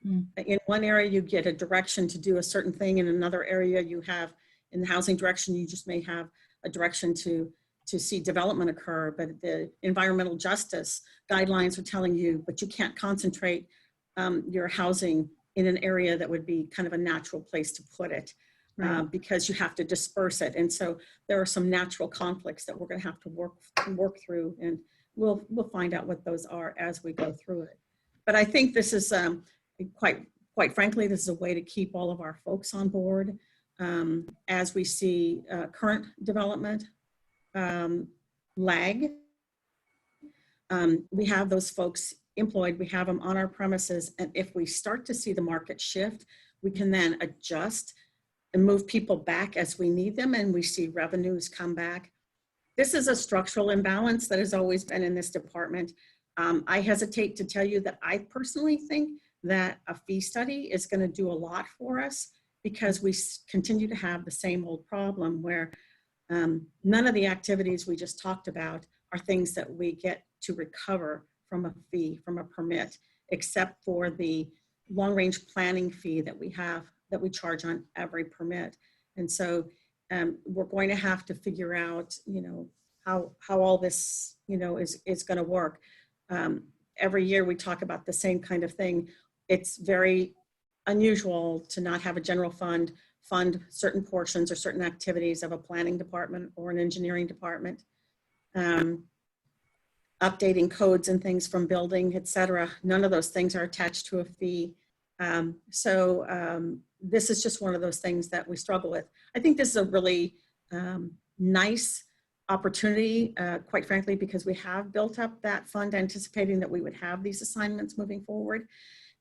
In one area, you get a direction to do a certain thing. In another area, you have, in the housing direction, you just may have a direction to see development occur. But the environmental justice guidelines are telling you, but you can't concentrate your housing in an area that would be kind of a natural place to put it. Because you have to disperse it. And so there are some natural conflicts that we're going to have to work through, and we'll find out what those are as we go through it. But I think this is quite frankly, this is a way to keep all of our folks on board as we see current development lag. We have those folks employed, we have them on our premises, and if we start to see the market shift, we can then adjust and move people back as we need them, and we see revenues come back. This is a structural imbalance that has always been in this department. I hesitate to tell you that I personally think that a fee study is going to do a lot for us, because we continue to have the same old problem where none of the activities we just talked about are things that we get to recover from a fee, from a permit, except for the long-range planning fee that we have, that we charge on every permit. And so we're going to have to figure out, you know, how all this, you know, is going to work. Every year we talk about the same kind of thing. It's very unusual to not have a general fund certain portions or certain activities of a planning department or an engineering department. Updating codes and things from building, et cetera. None of those things are attached to a fee. This is just one of those things that we struggle with. I think this is a really nice opportunity, quite frankly, because we have built up that fund anticipating that we would have these assignments moving forward,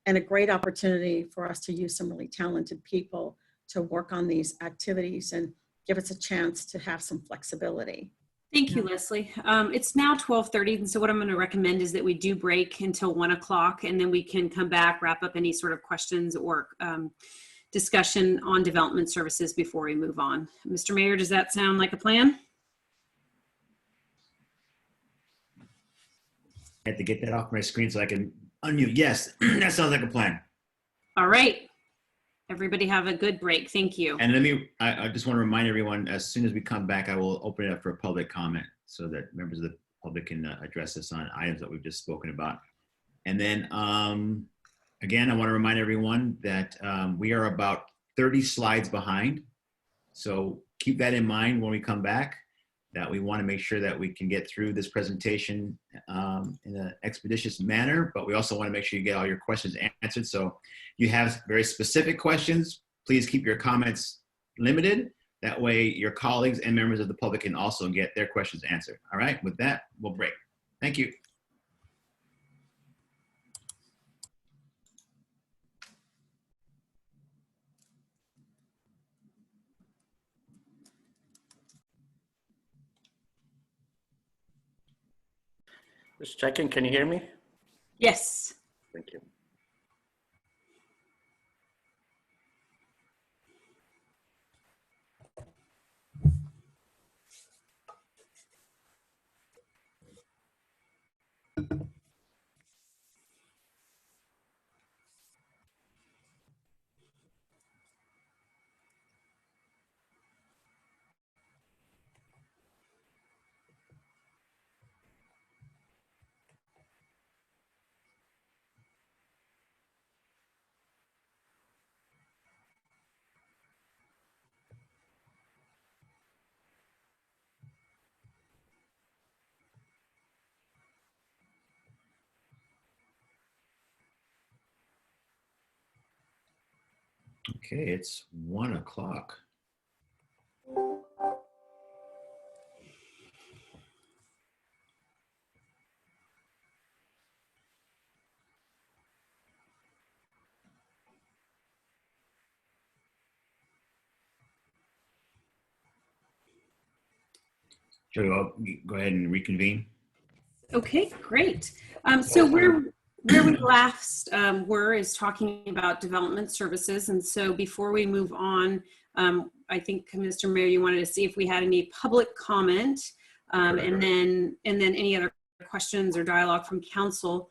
and a great opportunity for us to use some really talented people to work on these activities and give us a chance to have some flexibility. Thank you, Leslie. It's now 12:30, and so what I'm going to recommend is that we do break until 1 o'clock, and then we can come back, wrap up any sort of questions or discussion on development services before we move on. Mr. Mayor, does that sound like a plan? I had to get that off my screen so I can unmute. Yes, that sounds like a plan. All right. Everybody have a good break. Thank you. And I just want to remind everyone, as soon as we come back, I will open it up for a public comment so that members of the public can address us on items that we've just spoken about. And then, again, I want to remind everyone that we are about 30 slides behind. So keep that in mind when we come back, that we want to make sure that we can get through this presentation in an expeditious manner, but we also want to make sure you get all your questions answered. So you have very specific questions, please keep your comments limited. That way your colleagues and members of the public can also get their questions answered. All right, with that, we'll break. Thank you. Just checking, can you hear me? Yes. Thank you. Okay, it's 1 o'clock. Shall we go ahead and reconvene? Okay, great. So where we last were is talking about development services. And so before we move on, I think, Mr. Mayor, you wanted to see if we had any public comment and then any other questions or dialogue from council.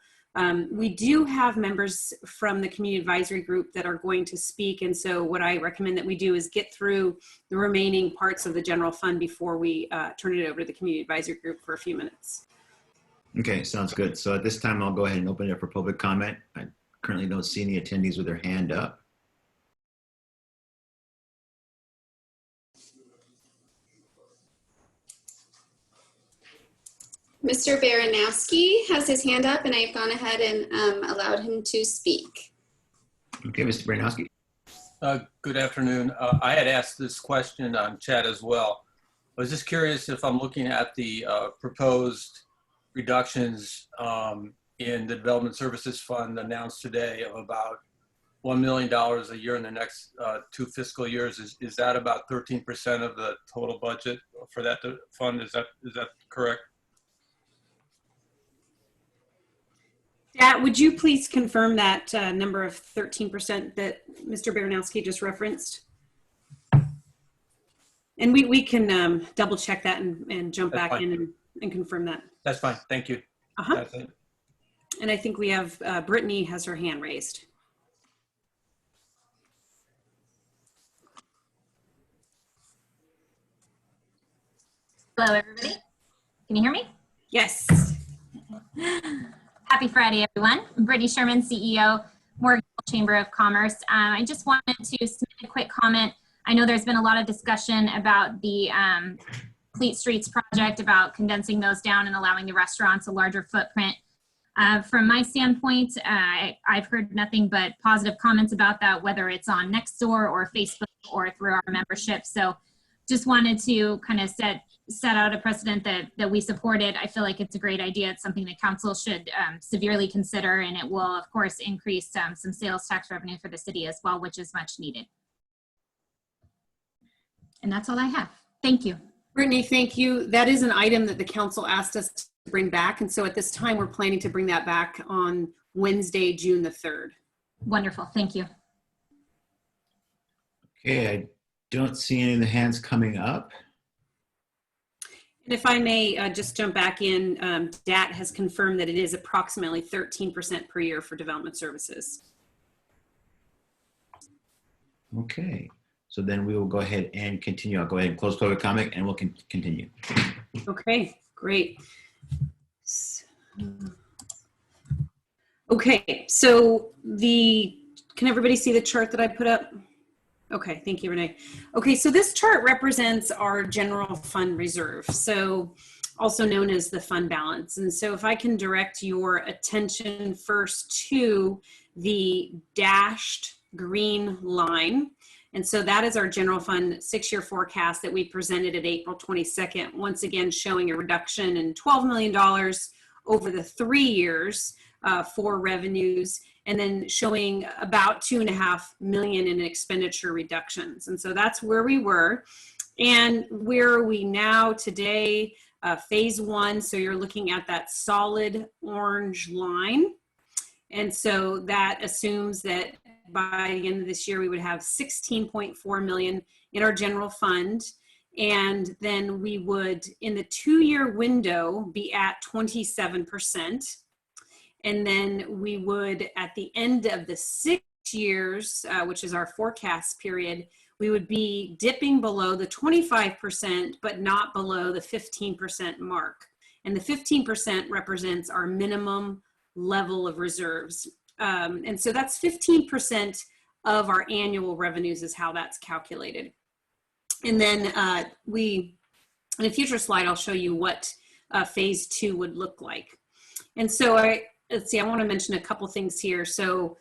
We do have members from the community advisory group that are going to speak. And so what I recommend that we do is get through the remaining parts of the general fund before we turn it over to the community advisory group for a few minutes. Okay, sounds good. So at this time, I'll go ahead and open it up for public comment. I currently don't see any attendees with their hand up. Mr. Baranowski has his hand up, and I've gone ahead and allowed him to speak. Okay, Mr. Baranowski. Good afternoon. I had asked this question on chat as well. I was just curious if I'm looking at the proposed reductions in the Development Services Fund announced today of about $1 million a year in the next 2 fiscal years. Is that about 13% of the total budget for that fund? Is that correct? Would you please confirm that number of 13% that Mr. Baranowski just referenced? And we can double check that and jump That's back fine. in and confirm that. That's fine. Thank you. That's it. And I think we have Brittany has her hand raised. Hello, everybody. Can you hear me? Yes. Happy Friday, everyone. I'm Brittany Sherman, CEO, Morgan Hill Chamber of Commerce. I just wanted to submit a quick comment. I know there's been a lot of discussion about the Fleet Streets project, about condensing those down and allowing the restaurants a larger footprint. From my standpoint, I've heard nothing but positive comments about that, whether it's on Nextdoor or Facebook or through our membership. So just wanted to kind of set out a precedent that we supported. I feel like it's a great idea. It's something that council should severely consider, and it will, of course, increase some sales tax revenue for the city as well, which is much needed. And that's all I have. Thank you. Brittany, thank you. That is an item that the council asked us to bring back. And so at this time, we're planning to bring that back on Wednesday, June the 3rd. Wonderful. Thank you. Okay, I don't see any of the hands coming up. And if I may just jump back in, DAT has confirmed that it is approximately 13% per year for development services. Okay, so then we will go ahead and continue. I'll go ahead and close public comment and we'll continue. Okay, great. Okay, so can everybody see the chart that I put up? Okay, thank you, Renee. Okay, so this chart represents our general fund reserve, so also known as the fund balance. And so if I can direct your attention first to the dashed green line. And so that is our general fund 6-year forecast that we presented at April 22nd, once again showing a reduction in $12 million over the 3 years for revenues, and then showing about $2.5 million in expenditure reductions. And so that's where we were. And where are we now today? Phase 1, so you're looking at that solid orange line. And so that assumes that by the end of this year, we would have $16.4 million in our general fund. And then we would, in the 2-year window, be at 27%. And then we would, at the end of the 6 years, which is our forecast period, we would be dipping below the 25%, but not below the 15% mark. And the 15% represents our minimum level of reserves. And so that's 15% of our annual revenues is how that's calculated. And then in a future slide, I'll show you what phase 2 would look like. And so let's see, I want to mention a couple things here. So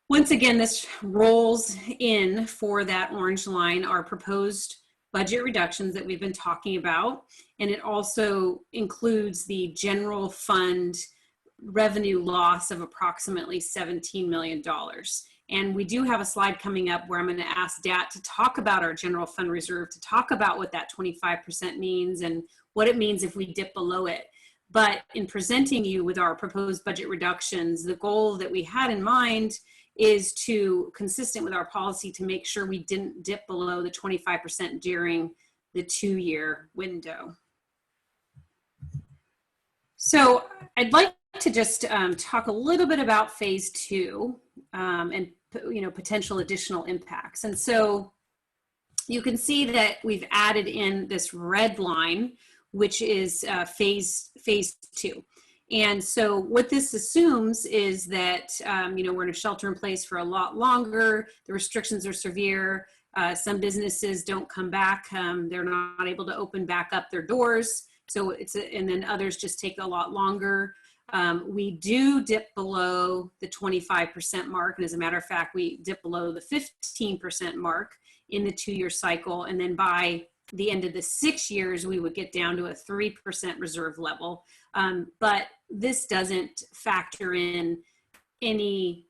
once again, this rolls in for that orange line, our proposed budget reductions that we've been talking about. And it also includes the general fund revenue loss of approximately $17 million. And we do have a slide coming up where I'm going to ask DAT to talk about our general fund reserve, to talk about what that 25% means and what it means if we dip below it. But in presenting you with our proposed budget reductions, the goal that we had in mind is to, consistent with our policy, to make sure we didn't dip below the 25% during the 2-year window. So I'd like to just talk a little bit about phase 2 and potential additional impacts. And so you can see that we've added in this red line, which is phase 2. And so what this assumes is that, we're in a shelter in place for a lot longer. The restrictions are severe. Some businesses don't come back. They're not able to open back up their doors. So and then others just take a lot longer. We do dip below the 25% mark. And as a matter of fact, we dip below the 15% mark in the 2-year cycle. And then by the end of the 6 years, we would get down to a 3% reserve level. But this doesn't factor in any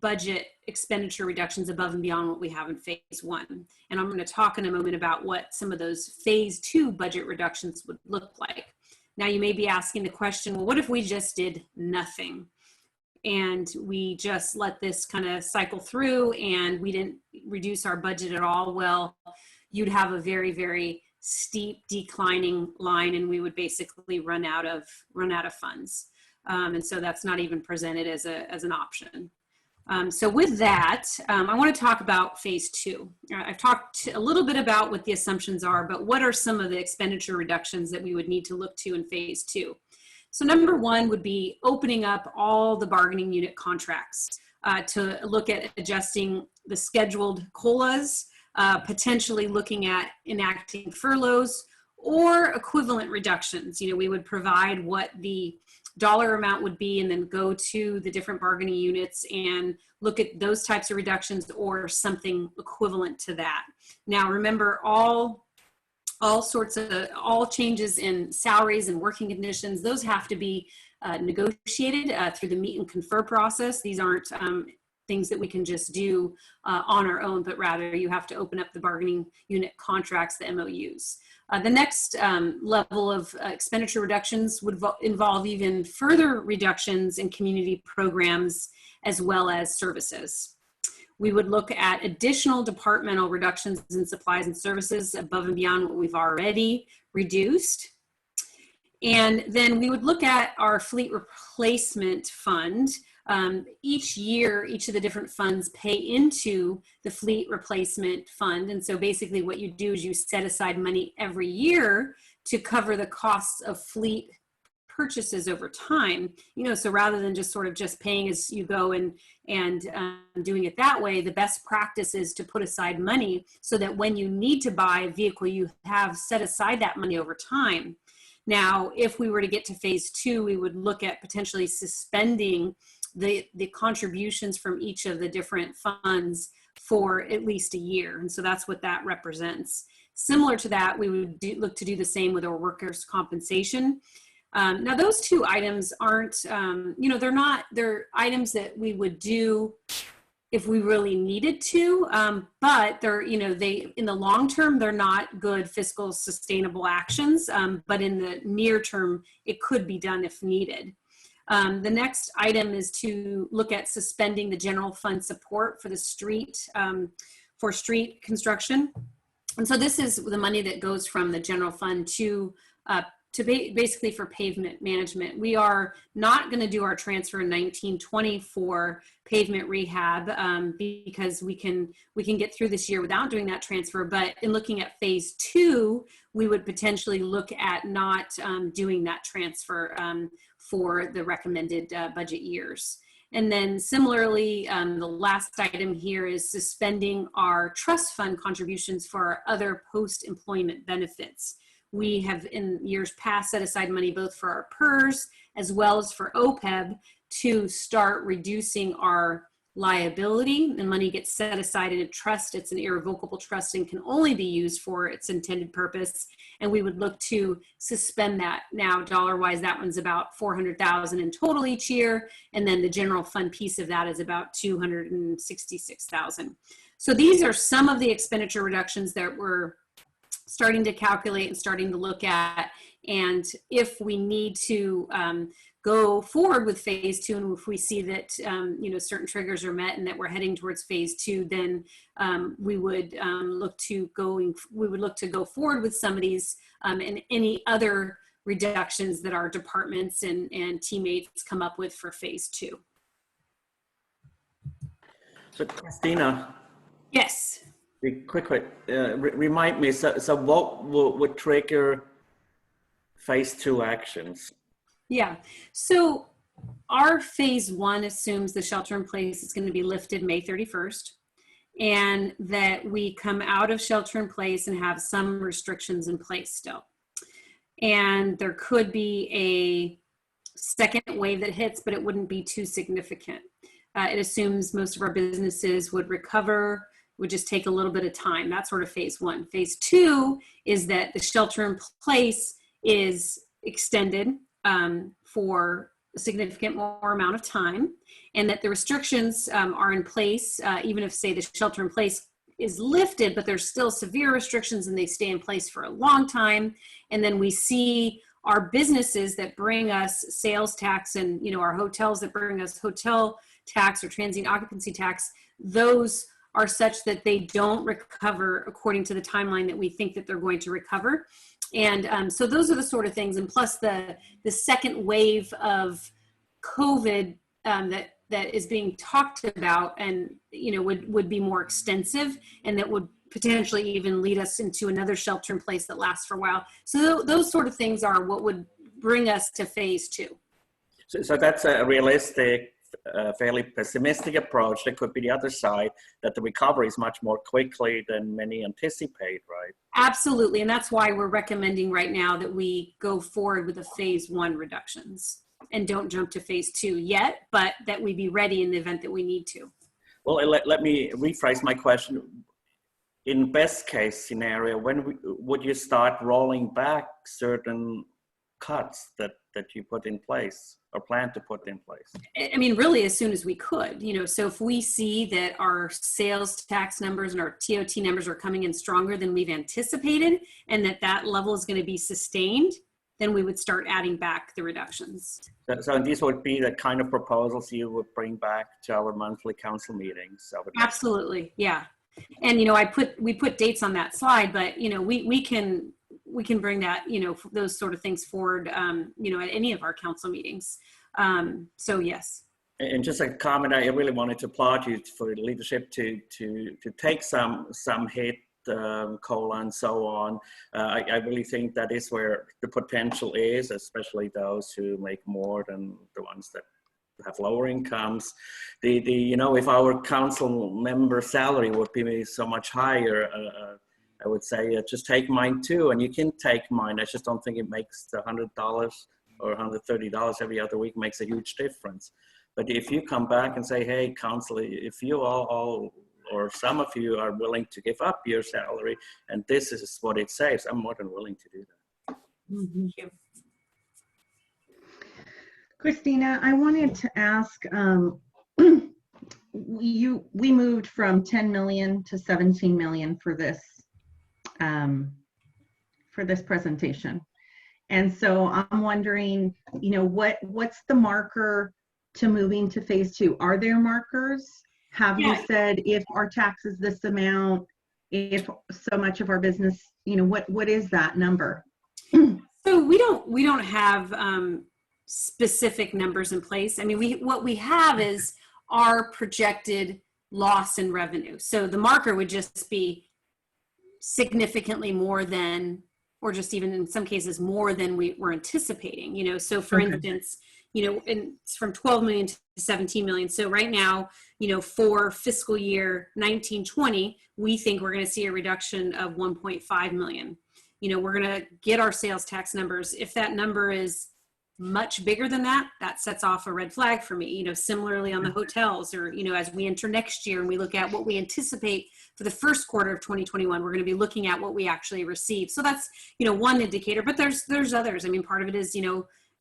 budget expenditure reductions above and beyond what we have in phase 1. And I'm going to talk in a moment about what some of those phase 2 budget reductions would look like. Now you may be asking the question, well, what if we just did nothing? And we just let this kind of cycle through and we didn't reduce our budget at all? Well, you'd have a very, very steep declining line and we would basically run out of funds. And so that's not even presented as an option. So with that, I want to talk about phase 2. I've talked a little bit about what the assumptions are, but what are some of the expenditure reductions that we would need to look to in phase 2? So number 1 would be opening up all the bargaining unit contracts to look at adjusting the scheduled COLAs, potentially looking at enacting furloughs or equivalent reductions. We would provide what the dollar amount would be and then go to the different bargaining units and look at those types of reductions or something equivalent to that. Now, remember, all changes in salaries and working conditions, those have to be negotiated through the meet and confer process. These aren't things that we can just do on our own, but rather you have to open up the bargaining unit contracts, the MOUs. The next level of expenditure reductions would involve even further reductions in community programs as well as services. We would look at additional departmental reductions in supplies and services above and beyond what we've already reduced. And then we would look at our fleet replacement fund. Each year, each of the different funds pay into the fleet replacement fund. And so basically what you do is you set aside money every year to cover the costs of fleet purchases over time. So rather than just sort of just paying as you go and doing it that way, the best practice is to put aside money so that when you need to buy a vehicle, you have set aside that money over time. Now, if we were to get to phase 2, we would look at potentially suspending the contributions from each of the different funds for at least a year. And so that's what that represents. Similar to that, we would look to do the same with our workers' compensation. Now, those two items aren't, they're items that we would do if we really needed to, but they're, in the long term, they're not good fiscal sustainable actions, but in the near term, it could be done if needed. The next item is to look at suspending the general fund support for the street construction. And so this is the money that goes from the general fund to basically for pavement management. We are not going to do our transfer in 1920 for pavement rehab because we can get through this year without doing that transfer. But in looking at phase 2, we would potentially look at not doing that transfer for the recommended budget years. And then similarly, the last item here is suspending our trust fund contributions for our other post-employment benefits. We have in years past set aside money both for our PERS as well as for OPEB to start reducing our liability. The money gets set aside in a trust. It's an irrevocable trust and can only be used for its intended purpose. And we would look to suspend that. Now, dollar-wise, that one's about $400,000 in total each year. And then the general fund piece of that is about $266,000. So these are some of the expenditure reductions that we're starting to calculate and starting to look at. And if we need to go forward with phase 2, and if we see that certain triggers are met and that we're heading towards phase 2, then we would look to go forward with some of these and any other reductions that our departments and teammates come up with for phase 2. So Christina. Yes. Quick, remind me, so what would trigger phase 2 actions? Yeah, so our phase 1 assumes the shelter in place is going to be lifted May 31st, and that we come out of shelter in place and have some restrictions in place still. And there could be a second wave that hits, but it wouldn't be too significant. It assumes most of our businesses would recover, would just take a little bit of time. That's sort of phase 1. Phase 2 is that the shelter in place is extended for a significant more amount of time, and that the restrictions are in place, even if, say, the shelter in place is lifted, but there's still severe restrictions and they stay in place for a long time. And then we see our businesses that bring us sales tax and, our hotels that bring us hotel tax or transient occupancy tax, those are such that they don't recover according to the timeline that we think that they're going to recover. And so those are the sort of things. And plus the second wave of COVID that is being talked about and, would be more extensive, and that would potentially even lead us into another shelter in place that lasts for a while. So those sort of things are what would bring us to phase 2. So that's a realistic, fairly pessimistic approach. That could be the other side, that the recovery is much more quickly than many anticipate, right? Absolutely. And that's why we're recommending right now that we go forward with the phase 1 reductions and don't jump to phase 2 yet, but that we be ready in the event that we need to. Well, let me rephrase my question. In best case scenario, when would you start rolling back certain cuts that you put in place or plan to put in place? I mean, really, as soon as we could, so if we see that our sales tax numbers and our TOT numbers are coming in stronger than we've anticipated, and that level is going to be sustained, then we would start adding back the reductions. So these would be the kind of proposals you would bring back to our monthly council meetings. Absolutely, yeah. And we put dates on that slide, but we can bring that those sort of things forward at any of our council meetings. So yes. And just a comment, I really wanted to applaud you for the leadership to take some hit, COLA and so on. I really think that is where the potential is, especially those who make more than the ones that have lower incomes. If our council member salary would be so much higher, I would say just take mine too, and you can take mine. I just don't think it makes the $100 or $130 every other week makes a huge difference. But if you come back and say, hey, council, if you all or some of you are willing to give up your salary, and this is what it saves, I'm more than willing to do that. Thank you. Christina, I wanted to ask, we moved from 10 million to 17 million for this presentation. And so I'm wondering, what's the marker to moving to phase 2? Are there markers? Have you said if our tax is this amount, if so much of our business, what is that number? So we don't have specific numbers in place. I mean, what we have is our projected loss in revenue. So the marker would just be significantly more than, or just even in some cases more than we were anticipating. So for instance, and it's from 12 million to 17 million. So right now, for fiscal year 19-20, we think we're going to see a reduction of 1.5 million. We're going to get our sales tax numbers. If that number is much bigger than that, that sets off a red flag for me. Similarly on the hotels, or, as we enter next year and we look at what we anticipate for the first quarter of 2021, we're going to be looking at what we actually receive. So that's, one indicator, but there's others. I mean, part of it is,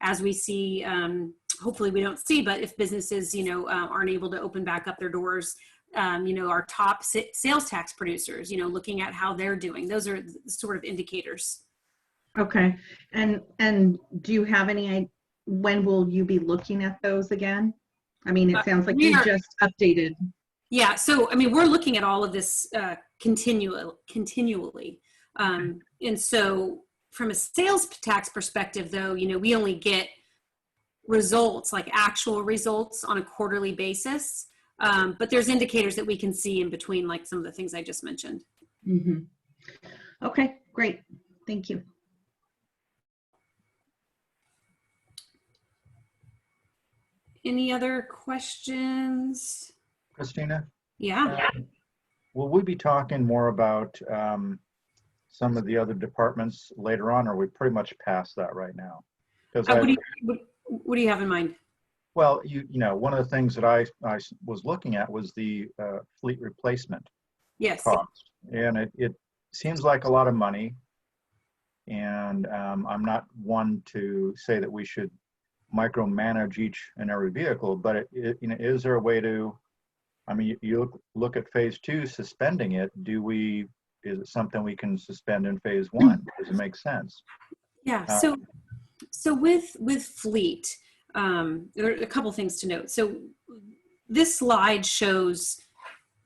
as we see, hopefully we don't see, but if businesses, aren't able to open back up their doors, our top sales tax producers, looking at how they're doing. Those are the sort of indicators. Okay. And do you have any, when will you be looking at those again? I mean, it sounds like you just updated. Yeah. So, I mean, we're looking at all of this continually. And so from a sales tax perspective, though, we only get results, like actual results, on a quarterly basis. But there's indicators that we can see in between, like some of the things I just mentioned. Mm-hmm. Okay, great. Thank you. Any other questions? Christina? Yeah. Will we be talking more about some of the other departments later on, or are we pretty much past that right now? What do you have in mind? Well, one of the things that I was looking at was the fleet replacement cost. And it seems like a lot of money. And I'm not one to say that we should micromanage each and every vehicle, but is there a way to, I mean, you look at phase 2, suspending it, is it something we can suspend in phase 1? Does it make sense? Yeah, so with fleet, there are a couple things to note. So this slide shows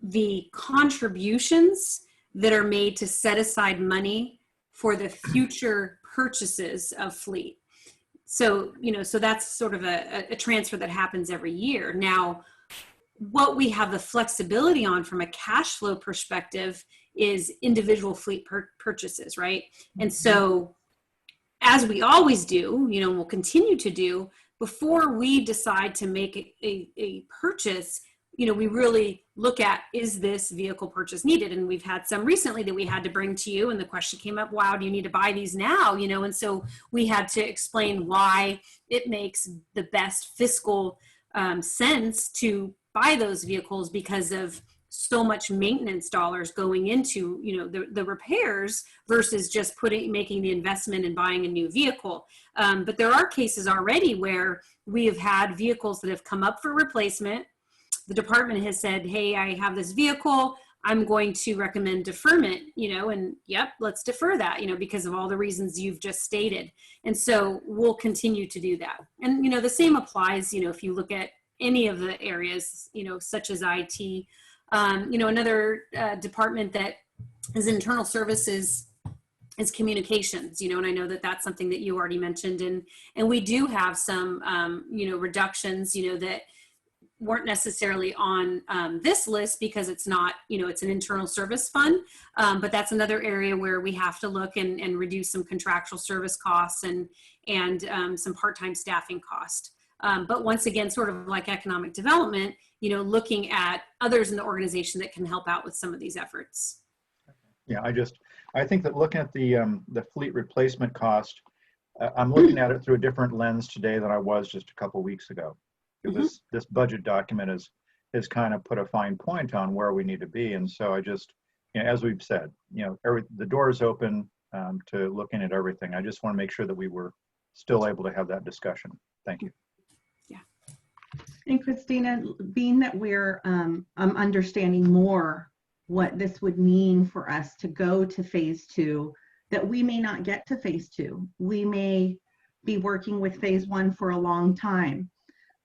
the contributions that are made to set aside money for the future purchases of fleet. So, so that's sort of a transfer that happens every year. Now, what we have the flexibility on from a cash flow perspective is individual fleet purchases, right? And so, as we always do, we'll continue to do, before we decide to make a purchase, we really look at, is this vehicle purchase needed? And we've had some recently that we had to bring to you, and the question came up, wow, do you need to buy these now? And so we had to explain why it makes the best fiscal sense to buy those vehicles because of so much maintenance dollars going into, you know, the repairs versus just making the investment and buying a new vehicle. But there are cases already where we have had vehicles that have come up for replacement. The department has said, hey, I have this vehicle, I'm going to recommend deferment, you know, and yep, let's defer that, you know, because of all the reasons you've just stated. And so we'll continue to do that. And, you know, the same applies, you know, if you look at any of the areas, you know, such as IT, you know, another department that is internal services is communications, you know, and I know that that's something that you already mentioned. And we do have some, you know, reductions, you know, that weren't necessarily on this list because it's not, you know, it's an internal service fund, but that's another area where we have to look and reduce some contractual service costs and some part-time staffing cost. But once again, sort of like economic development, you know, looking at others in the organization that can help out with some of these efforts. Yeah, I think that looking at the fleet replacement cost, I'm looking at it through a different lens today than I was just a couple weeks ago. This budget document has kind of put a fine point on where we need to be. And so I just, you know, as we've said, you know, the door is open to looking at everything. I just want to make sure that we were still able to have that discussion. Thank you. And Christina, being that we're understanding more what this would mean for us to go to phase 2, that we may not get to phase 2. We may be working with phase 1 for a long time.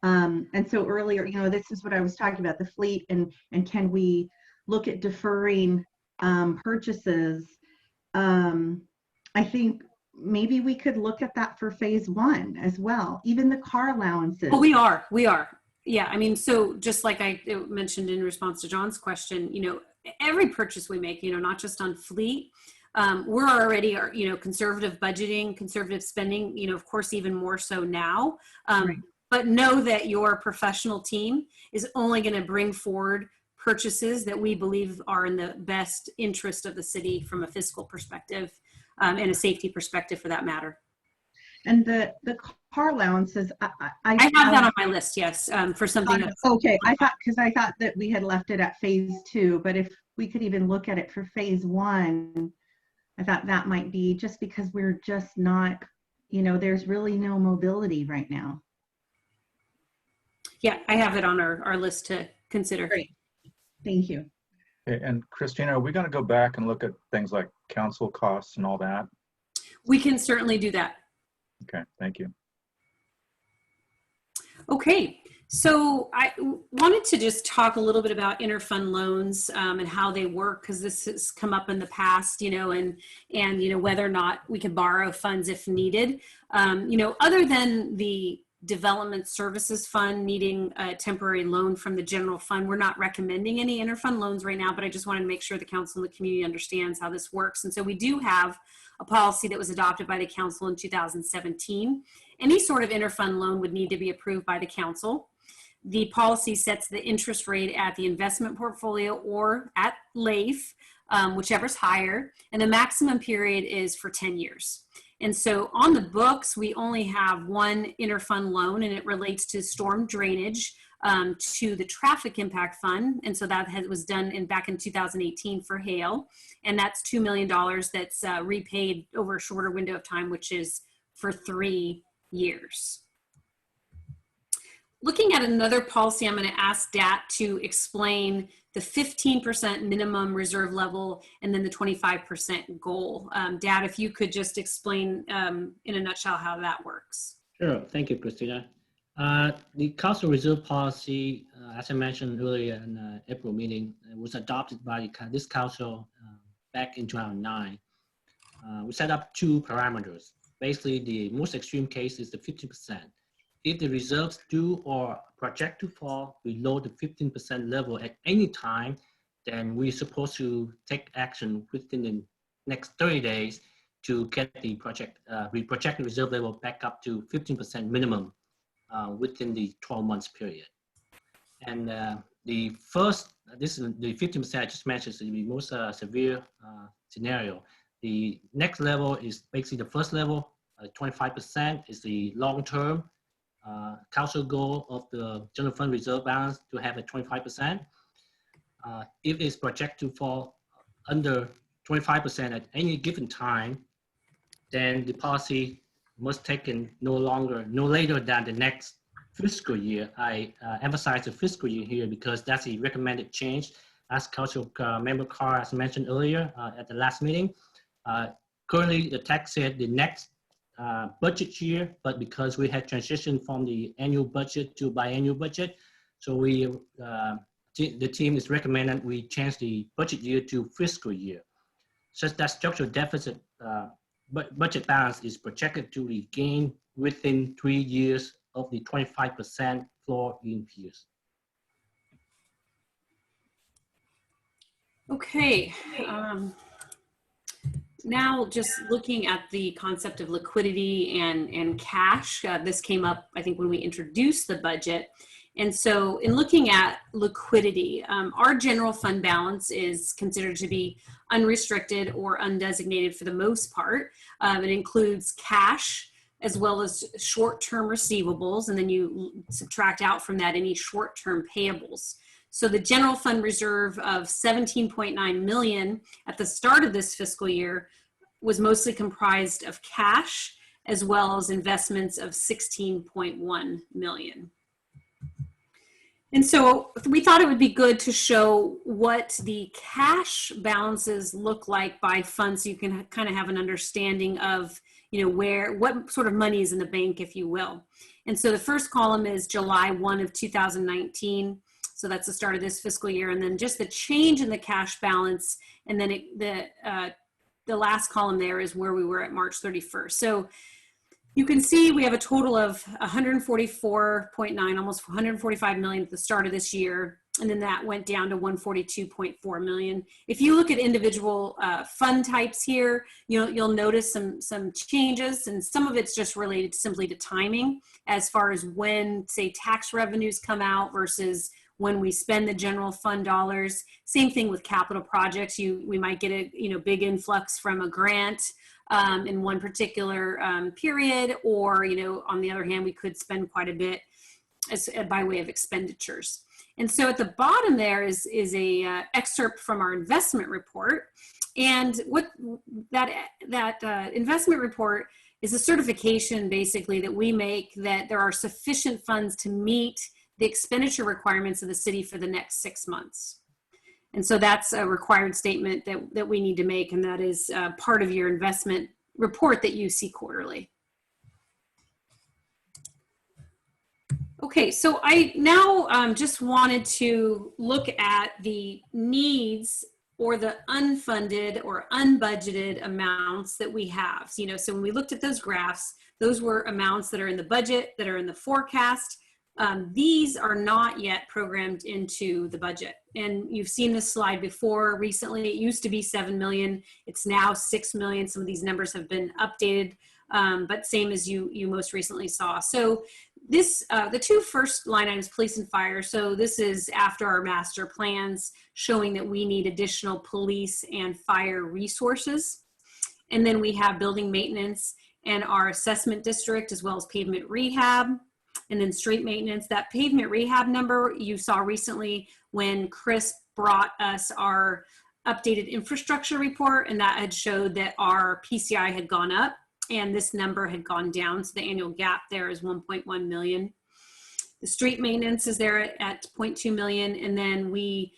And so earlier, you know, this is what I was talking about, the fleet and can we look at deferring purchases? I think maybe we could look at that for phase 1 as well, even the car allowances. Oh, we are. Yeah, I mean, so just like I mentioned in response to John's question, you know, every purchase we make, you know, not just on fleet, we're already, you know, conservative budgeting, conservative spending, you know, of course, even more so now. Right. But know that your professional team is only going to bring forward purchases that we believe are in the best interest of the city from a fiscal perspective and a safety perspective for that matter. And the car allowances, I have that on my list, yes, for something else. Okay, I thought that we had left it at phase 2, but if we could even look at it for phase 1, I thought that might be just because we're just not, you know, there's really no mobility right now. Yeah, I have it on our list to consider. Great, thank you. Okay, and Christina, are we going to go back and look at things like council costs and all that? We can certainly do that. Okay, thank you. Okay, so I wanted to just talk a little bit about interfund loans and how they work, because this has come up in the past, you know, and you know, whether or not we can borrow funds if needed. You know, other than the Development Services Fund needing a temporary loan from the general fund, we're not recommending any interfund loans right now, but I just wanted to make sure the council and the community understands how this works. And so we do have a policy that was adopted by the council in 2017. Any sort of interfund loan would need to be approved by the council. The policy sets the interest rate at the investment portfolio or at LAIF, whichever's higher, and the maximum period is for 10 years. And so on the books, we only have one interfund loan, and it relates to storm drainage to the traffic impact fund. And so that was done back in 2018 for hail. And that's $2 million that's repaid over a shorter window of time, which is for 3 years. Looking at another policy, I'm going to ask DAT to explain the 15% minimum reserve level and then the 25% goal. DAT, if you could just explain in a nutshell how that works. Sure. Thank you, Christina. The council reserve policy, as I mentioned earlier in the April meeting, was adopted by this council back in 2009. We set up 2 parameters. Basically, the most extreme case is the 50%. If the reserves do or project to fall below the 15% level at any time, then we're supposed to take action within the next 30 days to get the projected reserve level back up to 15% minimum within the 12 months period. And the first, this is the 15% I just mentioned, is the most severe scenario. The next level is basically the first level, 25% is the long-term council goal of the general fund reserve balance to have a 25%. if it's projected to fall under 25% at any given time, then the policy must taken no later than the next fiscal year. I emphasize the fiscal year here because that's a recommended change, as Council Member Carr has mentioned earlier at the last meeting. Currently, the text said the next budget year, but because we had transitioned from the annual budget to biannual budget, so we the team is recommending we change the budget year to fiscal year, such that structural deficit budget balance is projected to regain within 3 years of the 25% floor in peers. Okay. Now just looking at the concept of liquidity and cash, this came up, I think, when we introduced the budget. And so in looking at liquidity, our general fund balance is considered to be unrestricted or undesignated for the most part. It includes cash as well as short-term receivables, and then you subtract out from that any short-term payables. So the general fund reserve of 17.9 million at the start of this fiscal year was mostly comprised of cash as well as investments of 16.1 million. And so we thought it would be good to show what the cash balances look like by fund, so you can kind of have an understanding of, you know, what sort of money is in the bank, if you will. And so the first column is July 1 of 2019. So that's the start of this fiscal year. And then just the change in the cash balance. And then the last column there is where we were at March 31st. So you can see we have a total of 144.9, almost 145 million at the start of this year. And then that went down to 142.4 million. If you look at individual fund types here, you'll notice some changes, and some of it's just related simply to timing as far as when, say, tax revenues come out versus when we spend the general fund dollars. Same thing with capital projects. We might get a big influx from a grant in one particular period, or on the other hand, we could spend quite a bit by way of expenditures. And so at the bottom there is a excerpt from our investment report, and what that investment report is a certification basically that we make that there are sufficient funds to meet the expenditure requirements of the city for the next 6 months. And so that's a required statement that we need to make, and that is part of your investment report that you see quarterly. Okay, so I now just wanted to look at the needs or the unfunded or unbudgeted amounts that we have. So when we looked at those graphs, those were amounts that are in the budget, that are in the forecast. These are not yet programmed into the budget. And you've seen this slide before recently. It used to be 7 million. It's now 6 million. Some of these numbers have been updated, but same as you most recently saw. So this, the two first line items, police and fire. So this is after our master plans showing that we need additional police and fire resources. And then we have building maintenance and our assessment district, as well as pavement rehab. And then street maintenance. That pavement rehab number you saw recently when Chris brought us our updated infrastructure report, and that had showed that our PCI had gone up and this number had gone down. So the annual gap there is 1.1 million. The street maintenance is there at 0.2 million. And then we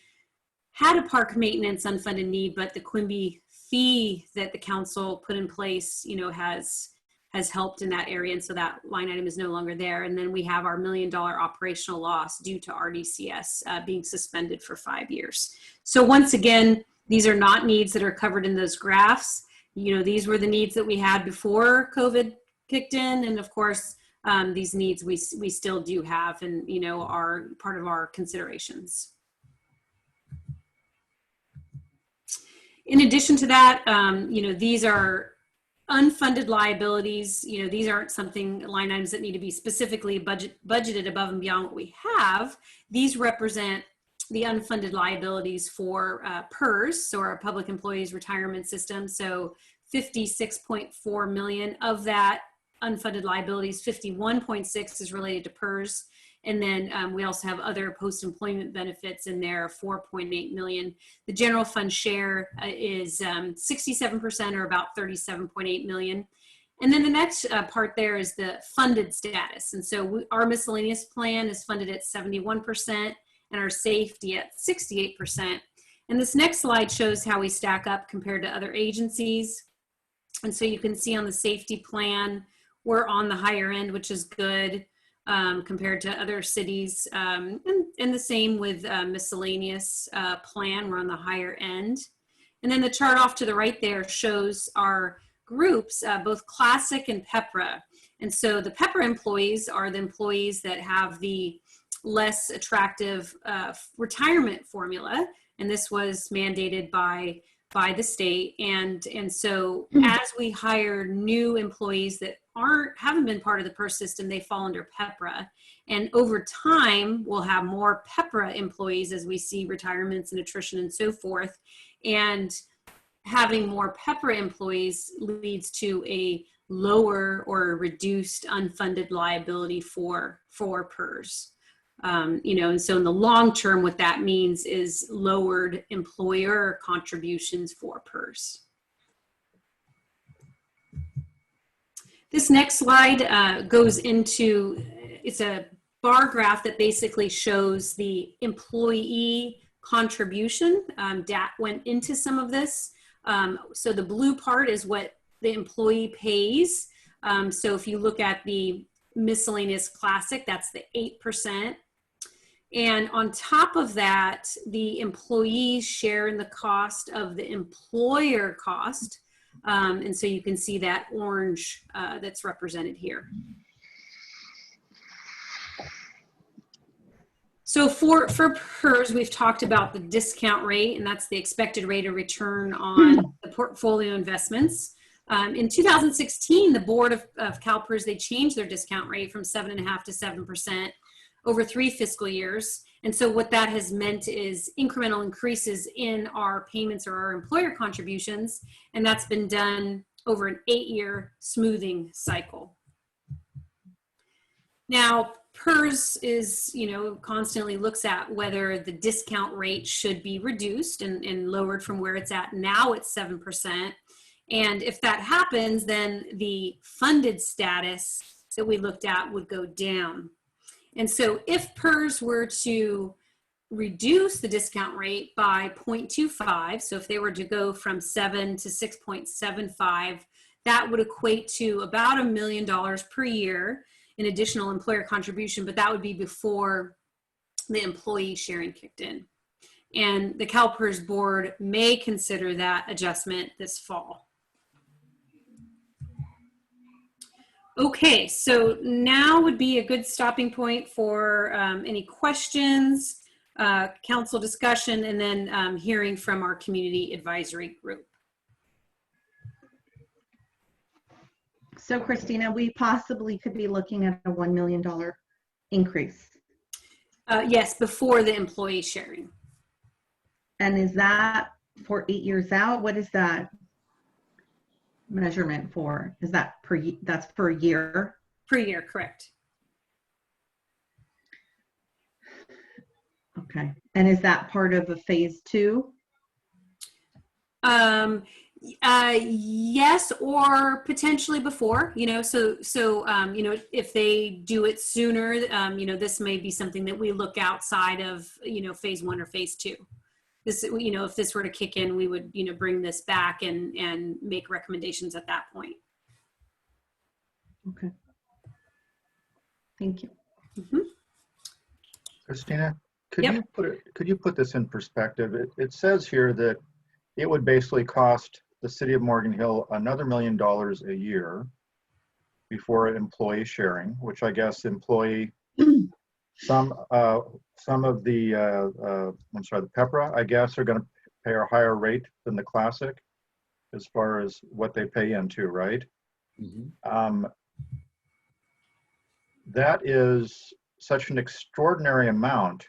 had a park maintenance unfunded need, but the Quimby fee that the council put in place, has helped in that area, and so that line item is no longer there. And then we have our $1 million operational loss due to RDCS being suspended for 5 years. So once again, these are not needs that are covered in those graphs. These were the needs that we had before COVID kicked in, and of course, these needs we still do have, and are part of our considerations. In addition to that, these are unfunded liabilities. These aren't line items that need to be specifically budgeted above and beyond what we have. These represent the unfunded liabilities for PERS, so our Public Employees Retirement System. So 56.4 million of that unfunded liabilities, 51.6 is related to PERS, And then we also have other post-employment benefits in there, 4.8 million. The general fund share is 67% or about 37.8 million. And then the next part there is the funded status. And so our miscellaneous plan is funded at 71% and our safety at 68%. And this next slide shows how we stack up compared to other agencies. And so you can see on the safety plan, we're on the higher end, which is good compared to other cities. And the same with miscellaneous plan, we're on the higher end. And then the chart off to the right there shows our groups, both Classic and PEPRA. And so the PEPRA employees are the employees that have the less attractive retirement formula. And this was mandated by the state. And so as we hire new employees that haven't been part of the PERS system, they fall under PEPRA. And over time, we'll have more PEPRA employees as we see retirements and attrition and so forth. And having more PEPRA employees leads to a lower or reduced unfunded liability for PERS. And so in the long term, what that means is lowered employer contributions for PERS. This next slide goes into, it's a bar graph that basically shows the employee contribution. DAT went into some of this. So the blue part is what the employee pays. So if you look at the miscellaneous Classic, that's the 8%. And on top of that, the employees share in the cost of the employer cost. And so you can see that orange that's represented here. So for PERS, we've talked about the discount rate, and that's the expected rate of return on the portfolio investments. In 2016, the board of CalPERS, they changed their discount rate from 7.5% to 7% over 3 fiscal years. And so what that has meant is incremental increases in our payments or our employer contributions, and that's been done over an 8-year smoothing cycle. Now, PERS is, constantly looks at whether the discount rate should be reduced and lowered from where it's at now at 7%. And if that happens, then the funded status that we looked at would go down. And so if PERS were to reduce the discount rate by 0.25, so if they were to go from 7 to 6.75, that would equate to about $1 million per year in additional employer contribution, but that would be before the employee sharing kicked in. And the CalPERS board may consider that adjustment this fall. Okay, so now would be a good stopping point for any questions, council discussion, and then hearing from our community advisory group. So Christina, we possibly could be looking at a $1 million increase. Yes, before the employee sharing. And is that for 8 years out? What is that measurement for? Is that that's per year? Per year, correct. Okay. And is that part of a phase 2? Yes, or potentially before, so if they do it sooner, this may be something that we look outside of, phase 1 or phase 2. This, if this were to kick in, we would, bring this back and make recommendations at that point. Okay. Thank you. Mm-hmm. Christina, could you put this in perspective? It says here that it would basically cost the city of Morgan Hill another $1 million a year before employee sharing, which I guess some of the the PEPRA, I guess, are going to pay a higher rate than the Classic as far as what they pay into, right? Mm-hmm. That is such an extraordinary amount.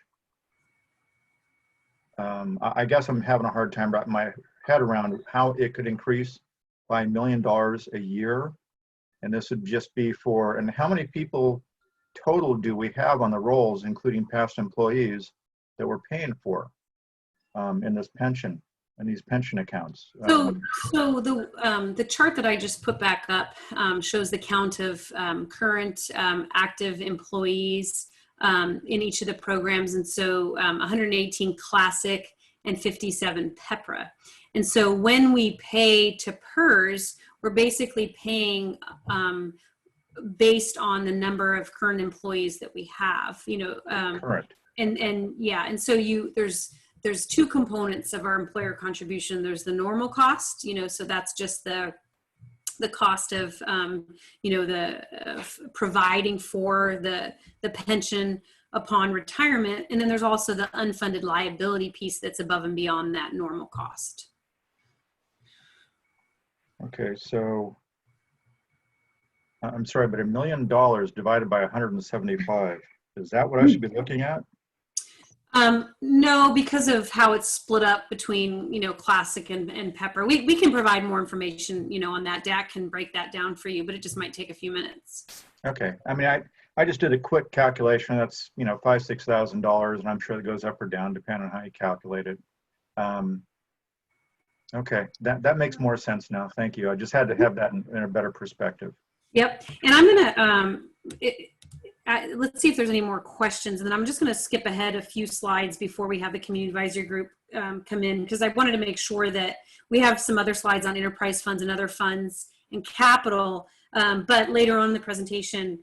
I guess I'm having a hard time wrapping my head around how it could increase by $1 million a year. And this would just be for, and how many people total do we have on the rolls, including past employees, that we're paying for in this pension, in these pension accounts? So the chart that I just put back up shows the count of current active employees in each of the programs. And so 118 Classic and 57 PEPRA. And so when we pay to PERS, we're basically paying based on the number of current employees that we have, Correct. And yeah, and so there's two components of our employer contribution. There's the normal cost, so that's just the cost of, providing for the pension upon retirement. And then there's also the unfunded liability piece that's above and beyond that normal cost. Okay, so I'm sorry, but $1 million divided by 175, is that what I should be looking at? No, because of how it's split up between, Classic and PEPRA. We can provide more information, on that. DAC can break that down for you, but it just might take a few minutes. Okay, I mean, I just did a quick calculation. That's, $5,000, $6,000, and I'm sure it goes up or down depending on how you calculate it. Okay, that makes more sense now. Thank you. I just had to have that in a better perspective. Yep, and I'm gonna, let's see if there's any more questions, and then I'm just gonna skip ahead a few slides before we have the community advisory group come in, because I wanted to make sure that we have some other slides on enterprise funds and other funds and capital, but later on in the presentation,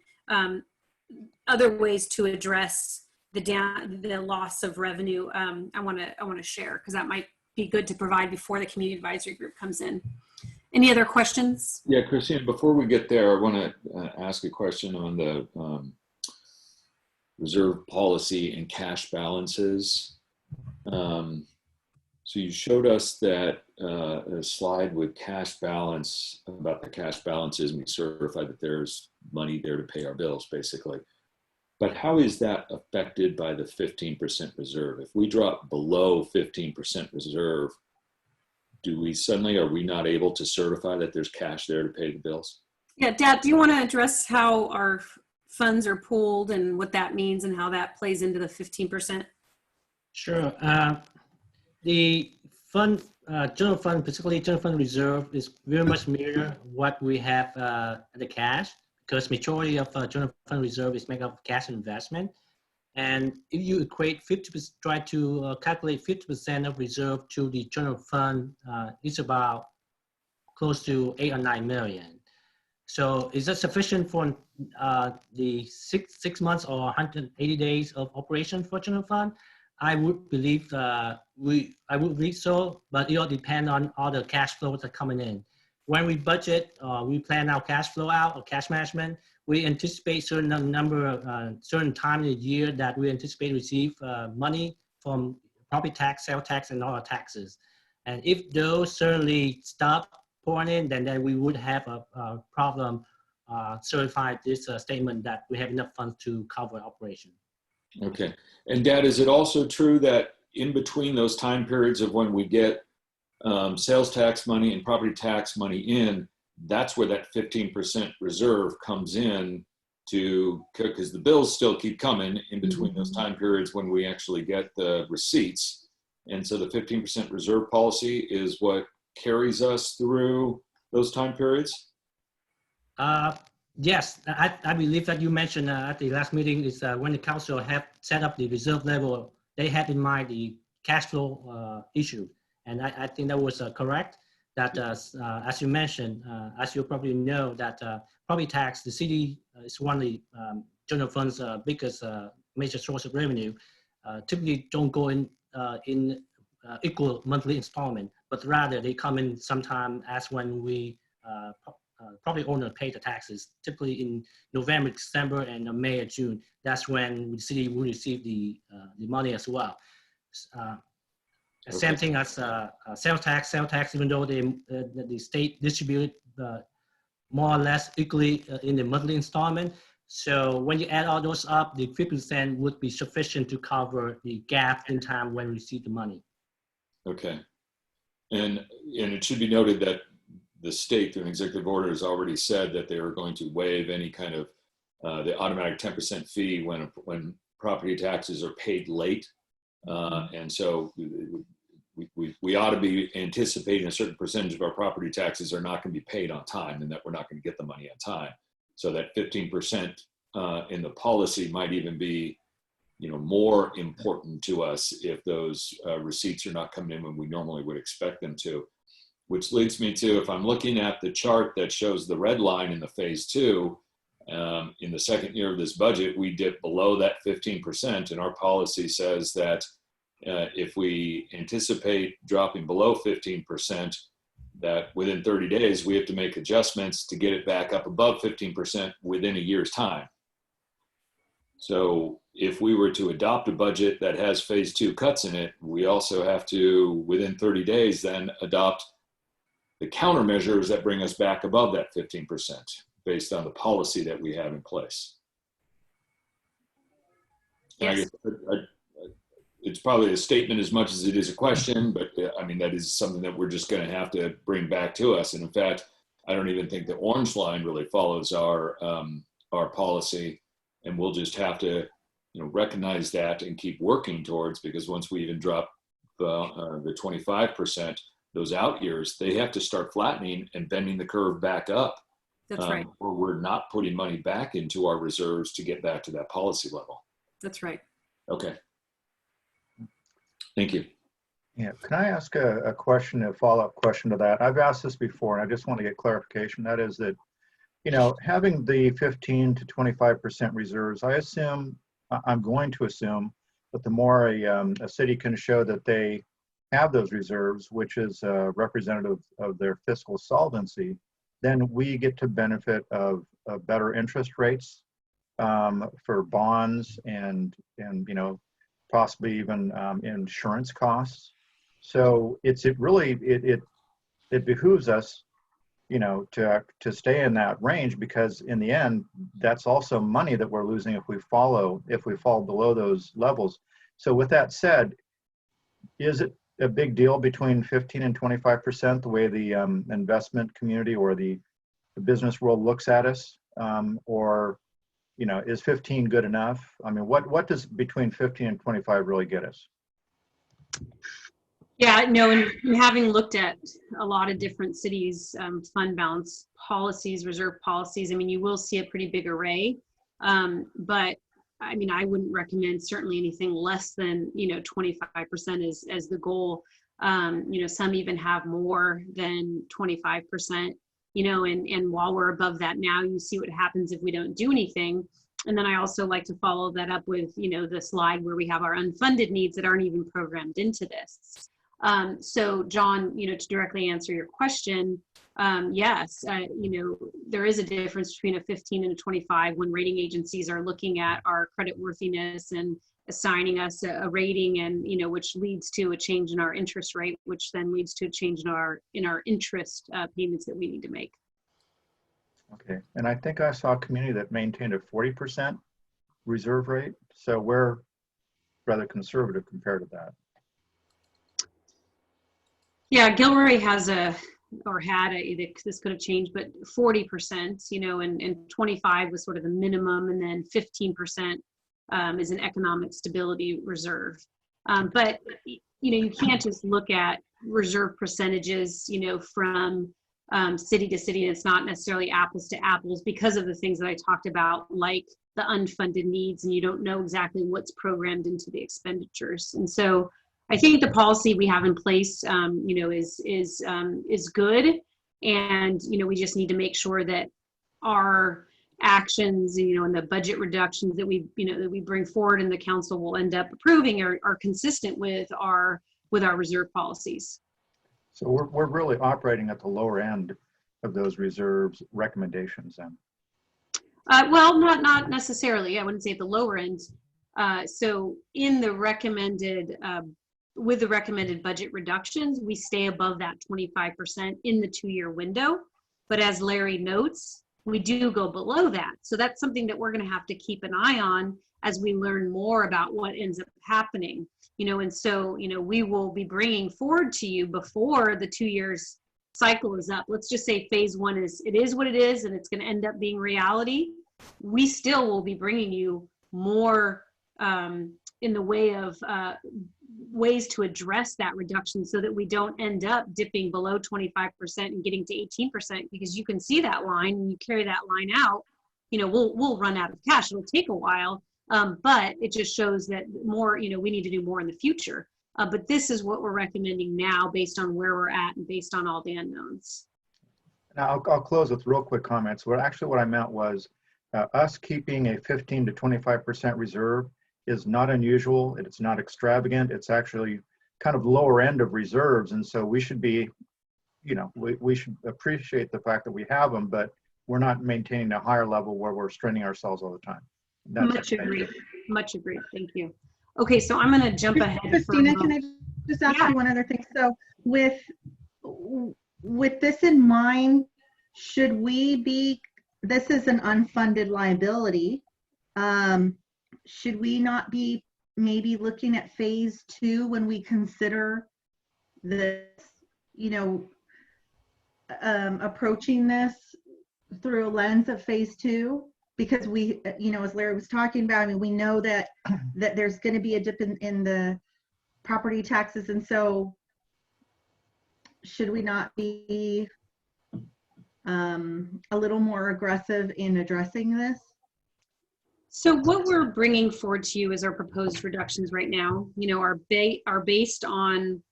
other ways to address the loss of revenue I wanna share, because that might be good to provide before the community advisory group comes in. Any other questions? Yeah, Christine, before we get there, I want to ask a question on the reserve policy and cash balances. So you showed us that a slide with cash balance, about the cash balances, and we certified that there's money there to pay our bills, basically. But how is that affected by the 15% reserve? If we drop below 15% reserve, are we not able to certify that there's cash there to pay the bills? Yeah, Dad, do you want to address how our funds are pooled and what that means and how that plays into the 15%? Sure. The fund, general fund, particularly general fund reserve, is very much mirror what we have the cash, because majority of general fund reserve is made up of cash investment. And if you equate 50%, try to calculate 50% of reserve to the general fund, it's about close to 8 or 9 million. So is that sufficient for the six months or 180 days of operation for general fund? I would believe I would believe so, but it all depends on all the cash flows that are coming in. When we budget, we plan our cash flow out or cash management. We anticipate certain number of certain time of the year that we anticipate receive money from property tax, sales tax, and all the taxes. And if those certainly stop pouring in, then we would have a problem certify this statement that we have enough funds to cover operation. Okay. And Dad, is it also true that in between those time periods of when we get sales tax money and property tax money in, that's where that 15% reserve comes in to, because the bills still keep coming in between those time periods when we actually get the receipts. And so the 15% reserve policy is what carries us through those time periods? Yes, I believe that you mentioned at the last meeting is when the council have set up the reserve level, they had in mind the cash flow issue. And I think that was correct. That as you mentioned, as you probably know, that property tax, the city is one of the general fund's biggest major source of revenue. Typically don't go in equal monthly installment, but rather they come in sometime as when we property owner pay the taxes, typically in November, December, and May or June. That's when the city will receive the money as well. Same thing as sales tax, even though the state distribute more or less equally in the monthly installment. So when you add all those up, the 50% would be sufficient to cover the gap in time when we receive the money. Okay. And it should be noted that the state, through an executive order, has already said that they are going to waive any kind of the automatic 10% fee when property taxes are paid late. And so we ought to be anticipating a certain percentage of our property taxes are not going to be paid on time, and that we're not going to get the money on time. So that 15% in the policy might even be, more important to us if those receipts are not coming in when we normally would expect them to. Which leads me to, if I'm looking at the chart that shows the red line in the phase 2, in the second year of this budget, we dip below that 15%, and our policy says that if we anticipate dropping below 15%, that within 30 days, we have to make adjustments to get it back up above 15% within a year's time. So if we were to adopt a budget that has phase 2 cuts in it, we also have to, within 30 days, then adopt the countermeasures that bring us back above that 15% based on the policy that we have in place. Yes. It's probably a statement as much as it is a question, but I mean, that is something that we're just going to have to bring back to us. And in fact, I don't even think the orange line really follows our policy, and we'll just have to, recognize that and keep working towards, because once we even drop the 25%, those out years, they have to start flattening and bending the curve back up. That's right. Or we're not putting money back into our reserves to get back to that policy level. That's right. Okay. Thank you. Yeah, can I ask a question, a follow-up question to that? I've asked this before, and I just want to get clarification. That is that, having the 15 to 25% reserves, I'm going to assume that the more a city can show that they have those reserves, which is representative of their fiscal solvency, then we get to benefit of better interest rates for bonds and possibly even insurance costs. So it really behooves us, to stay in that range, because in the end, that's also money that we're losing if we fall below those levels. So with that said, is it a big deal between 15 and 25%, the way the investment community or the business world looks at us? Or, is 15 good enough? I mean, what does between 15 and 25 really get us? Yeah, no, and having looked at a lot of different cities' fund balance policies, reserve policies, I mean, you will see a pretty big array. But I mean, I wouldn't recommend certainly anything less than, 25% as the goal. Some even have more than 25%, and while we're above that now, you see what happens if we don't do anything. And then I also like to follow that up with, the slide where we have our unfunded needs that aren't even programmed into this. So John, to directly answer your question, yes, there is a difference between a 15 and a 25 when rating agencies are looking at our credit worthiness and assigning us a rating, and which leads to a change in our interest rate, which then leads to a change in our interest payments that we need to make. Okay, and I think I saw a community that maintained a 40% reserve rate, so we're rather conservative compared to that. Yeah, Gilroy has this could have changed, but 40%, and 25 was sort of the minimum, and then 15% is an economic stability reserve. But, you can't just look at reserve percentages, from city to city, and it's not necessarily apples to apples because of the things that I talked about, like the unfunded needs, and you don't know exactly what's programmed into the expenditures. And so I think the policy we have in place, is good, and we just need to make sure that our actions, and the budget reductions that we bring forward, and the council will end up approving are consistent with our reserve policies. So we're really operating at the lower end of those reserves recommendations then. Well, not necessarily. I wouldn't say at the lower end. So in the recommended. With the recommended budget reductions, we stay above that 25% in the 2-year window. But as Larry notes, we do go below that. So that's something that we're going to have to keep an eye on as we learn more about what ends up happening. And so, we will be bringing forward to you before the 2 years cycle is up. Let's just say phase 1 is what it is, and it's going to end up being reality. we still will be bringing you more in the way of ways to address that reduction so that we don't end up dipping below 25% and getting to 18%, because you can see that line and you carry that line out, you know, we'll run out of cash. It'll take a while, but it just shows that more, you know, we need to do more in the future. But this is what we're recommending now based on where we're at and based on all the unknowns. Now, I'll close with real quick comments. What I meant was us keeping a 15 to 25% reserve is not unusual. It's not extravagant. It's actually kind of lower end of reserves. And so we should be, you know, we should appreciate the fact that we have them, but we're not maintaining a higher level where we're straining ourselves all the time. Much agreed. Much agreed. Thank you. Okay, so I'm going to jump ahead. Christina, can I just ask you one other thing? So with this in mind, should we be, this is an unfunded liability. Should we not be maybe looking at phase 2 when we consider this, you know, approaching this through a lens of phase 2? Because we, you know, as Larry was talking about, I mean, we know that there's going to be a dip in the property taxes. And so should we not be a little more aggressive in addressing this? So what we're bringing forward to you is our proposed reductions right now, you know, are based on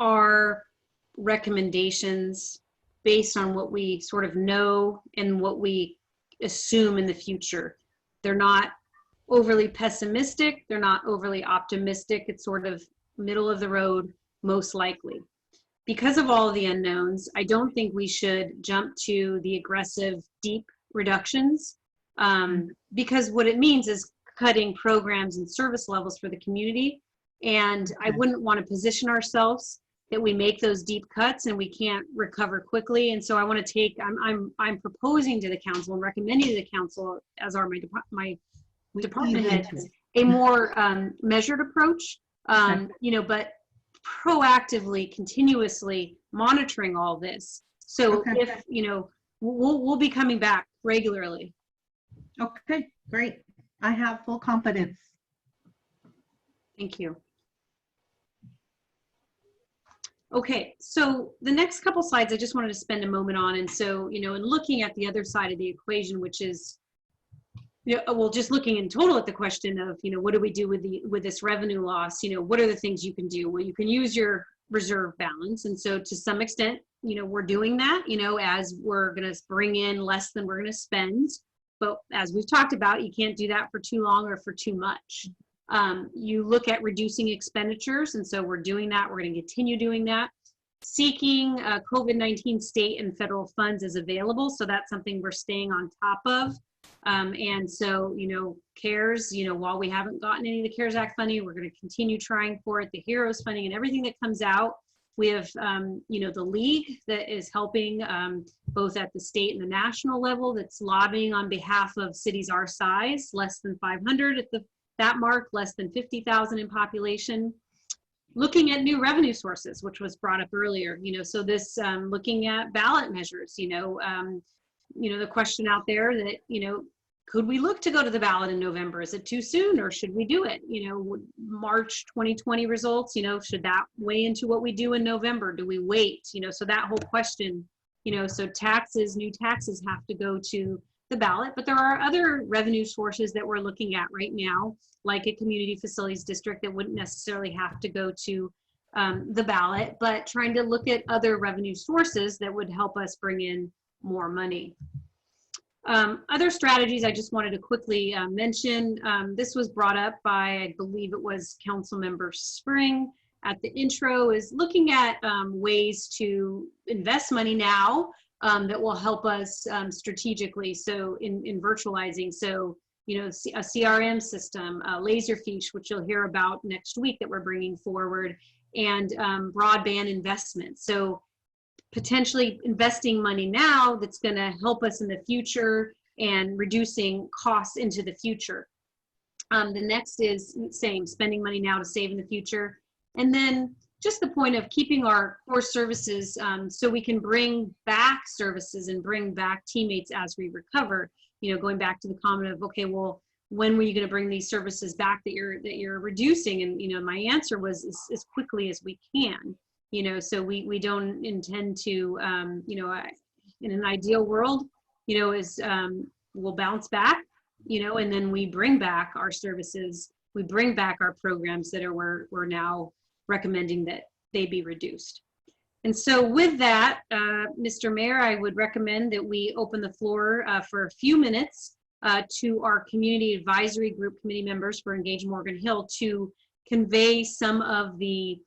our recommendations, based on what we sort of know and what we assume in the future. They're not overly pessimistic. They're not overly optimistic. It's sort of middle of the road, most likely. Because of all of the unknowns, I don't think we should jump to the aggressive, deep reductions, because what it means is cutting programs and service levels for the community. And I wouldn't want to position ourselves that we make those deep cuts and we can't recover quickly. And so I want to take, I'm proposing to the council and recommending to the council, as are my department heads, a more measured approach, you know, but proactively, continuously monitoring all this. So if, you know, we'll be coming back regularly. Okay, great. I have full confidence. Thank you. Okay, so the next couple slides I just wanted to spend a moment on. And so, you know, in looking at the other side of the equation, which is, you know, well, just looking in total at the question of, you know, what do we do with this revenue loss? You know, what are the things you can do? Well, you can use your reserve balance. And so to some extent, you know, we're doing that, you know, as we're going to bring in less than we're going to spend. But as we've talked about, you can't do that for too long or for too much. You look at reducing expenditures, and so we're doing that. We're going to continue doing that. Seeking COVID-19 state and federal funds is available, so that's something we're staying on top of. And so, you know, CARES, you know, while we haven't gotten any of the CARES Act funding, we're going to continue trying for it, the HEROES funding and everything that comes out. We have, you know, the League that is helping both at the state and the national level, that's lobbying on behalf of cities our size, less than 500 at that mark, less than 50,000 in population. Looking at new revenue sources, which was brought up earlier, you know, so this looking at ballot measures, you know, the question out there that, you know, could we look to go to the ballot in November? Is it too soon, or should we do it? You know, March 2020 results, you know, should that weigh into what we do in November? Do we wait? You know, so that whole question, you know, so taxes, new taxes have to go to the ballot, but there are other revenue sources that we're looking at right now, like a community facilities district that wouldn't necessarily have to go to the ballot, but trying to look at other revenue sources that would help us bring in more money. Other strategies I just wanted to quickly mention. This was brought up by, I believe it was Councilmember Spring at the intro, is looking at ways to invest money now that will help us strategically. So in virtualizing, so, you know, a CRM system, Laserfiche, which you'll hear about next week that we're bringing forward, and broadband investment. So potentially investing money now that's going to help us in the future and reducing costs into the future. The next is same, spending money now to save in the future. And then just the point of keeping our core services so we can bring back services and bring back teammates as we recover. going back to the comment of, okay, well, when were you going to bring these services back that you're reducing? And, my answer was as quickly as we can, so we don't intend to, in an ideal world, we'll bounce back, and then we bring back our services, we bring back our programs that we're now recommending that they be reduced. And so with that, Mr. Mayor, I would recommend that we open the floor for a few minutes to our Community Advisory Group committee members for Engage Morgan Hill to convey some of the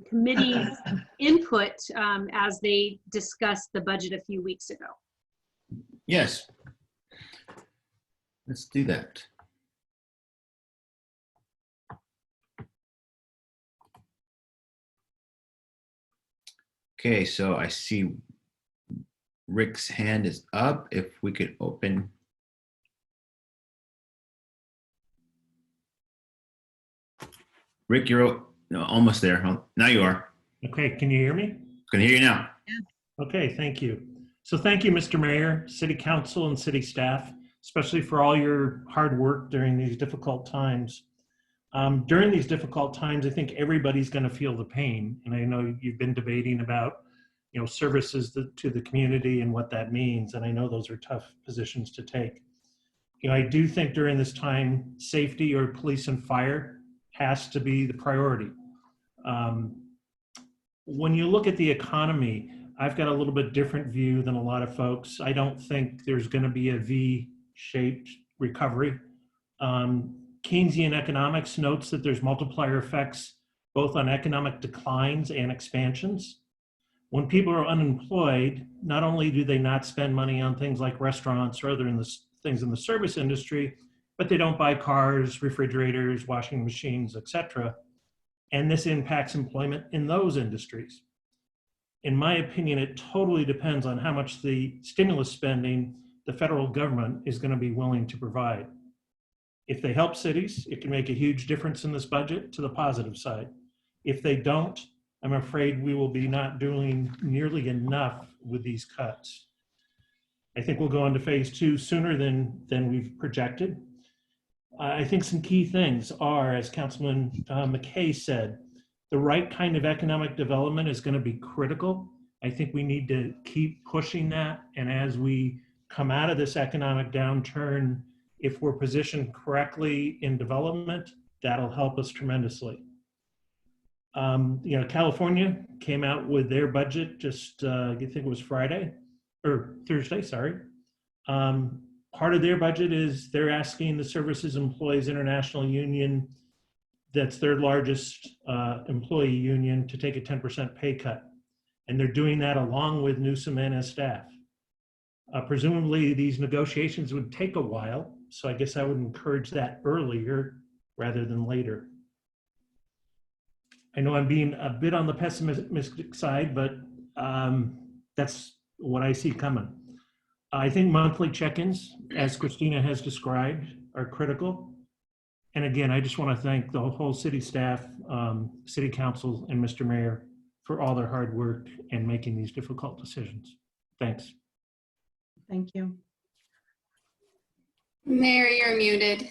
committee's input as they discussed the budget a few weeks ago. Yes. Let's do that. Okay, so I see Rick's hand is up. If we could open. Rick, you're almost there. Huh? Now you are. Okay, can you hear me? Can hear you now. Okay, thank you. So thank you, Mr. Mayor, City Council, and City staff, especially for all your hard work during these difficult times. During these difficult times, I think everybody's going to feel the pain. And I know you've been debating about, services to the community and what that means. And I know those are tough positions to take. I do think during this time, safety or police and fire has to be the priority. When you look at the economy, I've got a little bit different view than a lot of folks. I don't think there's going to be a V-shaped recovery. Keynesian economics notes that there's multiplier effects both on economic declines and expansions. When people are unemployed, not only do they not spend money on things like restaurants or other things in the service industry, but they don't buy cars, refrigerators, washing machines, etc. And this impacts employment in those industries. In my opinion, it totally depends on how much the stimulus spending the federal government is going to be willing to provide. If they help cities, it can make a huge difference in this budget to the positive side. If they don't, I'm afraid we will be not doing nearly enough with these cuts. I think we'll go into phase 2 sooner than we've projected. I think some key things are, as Councilman McKay said, the right kind of economic development is going to be critical. I think we need to keep pushing that. And as we come out of this economic downturn, if we're positioned correctly in development, that'll help us tremendously. California came out with their budget just, I think it was Thursday, sorry. Part of their budget is they're asking the Services Employees International Union, that's their largest employee union, to take a 10% pay cut. And they're doing that along with Newsom and his staff. Presumably these negotiations would take a while, so I guess I would encourage that earlier rather than later. I know I'm being a bit on the pessimistic side, but that's what I see coming. I think monthly check-ins, as Christina has described, are critical. And again, I just want to thank the whole city staff, City Council, and Mr. Mayor for all their hard work in making these difficult decisions. Thanks. Thank you. Mayor, you're muted.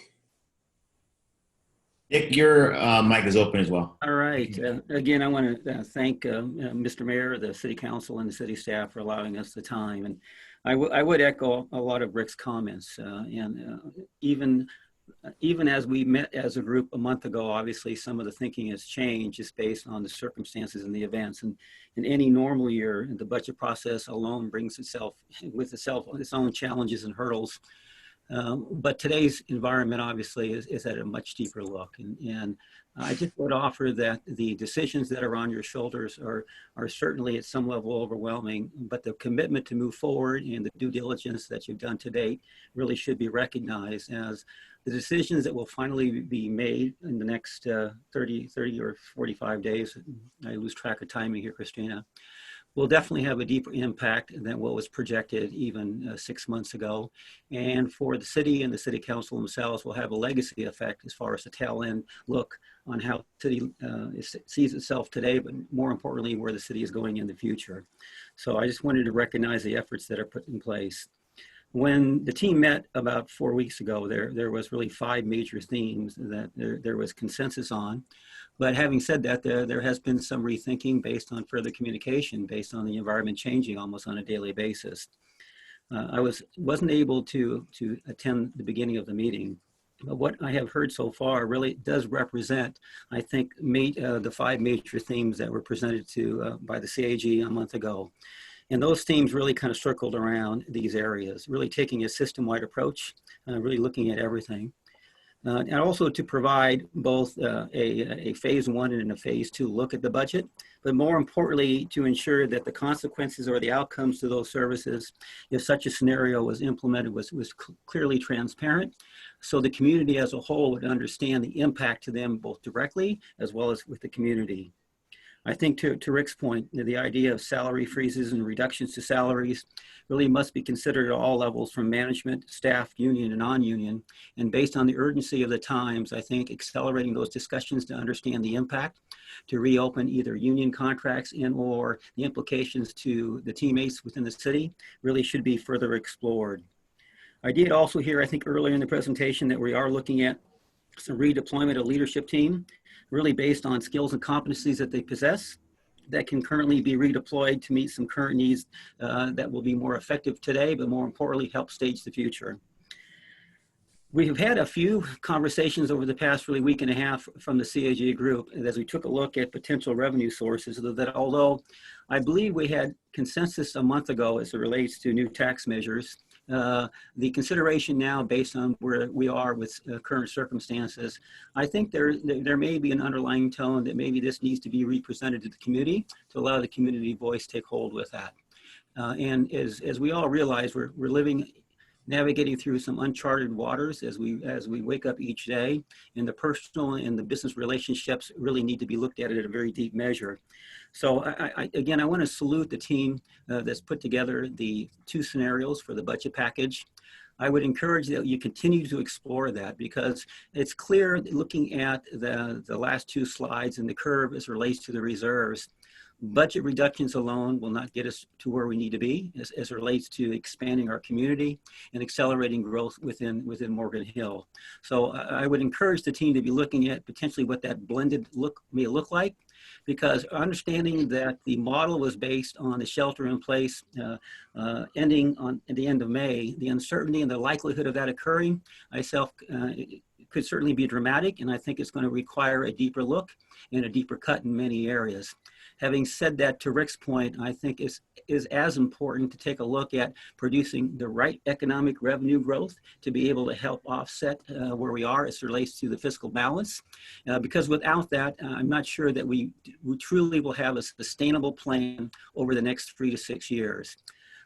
Nick, your mic is open as well. All right. Again, I want to thank Mr. Mayor, the City Council, and the city staff for allowing us the time. And I would echo a lot of Rick's comments. Even as we met as a group a month ago, obviously some of the thinking has changed just based on the circumstances and the events. And in any normal year, the budget process alone brings its own challenges and hurdles. But today's environment obviously is at a much deeper look. And I just would offer that the decisions that are on your shoulders are certainly at some level overwhelming, but the commitment to move forward and the due diligence that you've done to date really should be recognized as the decisions that will finally be made in the next 30 or 45 days. I lose track of timing here, Christina. Will definitely have a deeper impact than what was projected even 6 months ago. And for the city and the city council themselves will have a legacy effect as far as the tail end look on how the city sees itself today, but more importantly, where the city is going in the future. So I just wanted to recognize the efforts that are put in place. When the team met about 4 weeks ago, there was really 5 major themes that there was consensus on. But having said that, there has been some rethinking based on further communication, based on the environment changing almost on a daily basis. I wasn't able to attend the beginning of the meeting, but what I have heard so far really does represent, I think, the 5 major themes that were presented to by the CAG a month ago. And those themes really kind of circled around these areas, really taking a system-wide approach, really looking at everything. And also to provide both a phase 1 and a phase 2 look at the budget, but more importantly, to ensure that the consequences or the outcomes to those services, if such a scenario was implemented, was clearly transparent, so the community as a whole would understand the impact to them both directly as well as with the community. I think to Rick's point, the idea of salary freezes and reductions to salaries really must be considered at all levels, from management, staff, union, and non-union. And based on the urgency of the times, I think accelerating those discussions to understand the impact, to reopen either union contracts and or the implications to the teammates within the city really should be further explored. I did also hear, I think earlier in the presentation, that we are looking at some redeployment of leadership team, really based on skills and competencies that they possess that can currently be redeployed to meet some current needs that will be more effective today, but more importantly, help stage the future. We have had a few conversations over the past really week and a half from the CAG group as we took a look at potential revenue sources, that although I believe we had consensus a month ago as it relates to new tax measures, the consideration now based on where we are with current circumstances, I think there may be an underlying tone that maybe this needs to be represented to the community to allow the community voice take hold with that. And as we all realize, we're navigating through some uncharted waters as we wake up each day, and the personal and the business relationships really need to be looked at a very deep measure. So again, I want to salute the team that's put together the 2 scenarios for the budget package. I would encourage that you continue to explore that, because it's clear looking at the last 2 slides and the curve as it relates to the reserves, budget reductions alone will not get us to where we need to be as it relates to expanding our community and accelerating growth within Morgan Hill. So I would encourage the team to be looking at potentially what that blended look may look like, because understanding that the model was based on the shelter in place ending at the end of May, the uncertainty and the likelihood of that occurring, could certainly be dramatic, and I think it's going to require a deeper look and a deeper cut in many areas. Having said that, to Rick's point, I think is as important to take a look at producing the right economic revenue growth to be able to help offset where we are as it relates to the fiscal balance. Because without that, I'm not sure that we truly will have a sustainable plan over the next 3 to 6 years.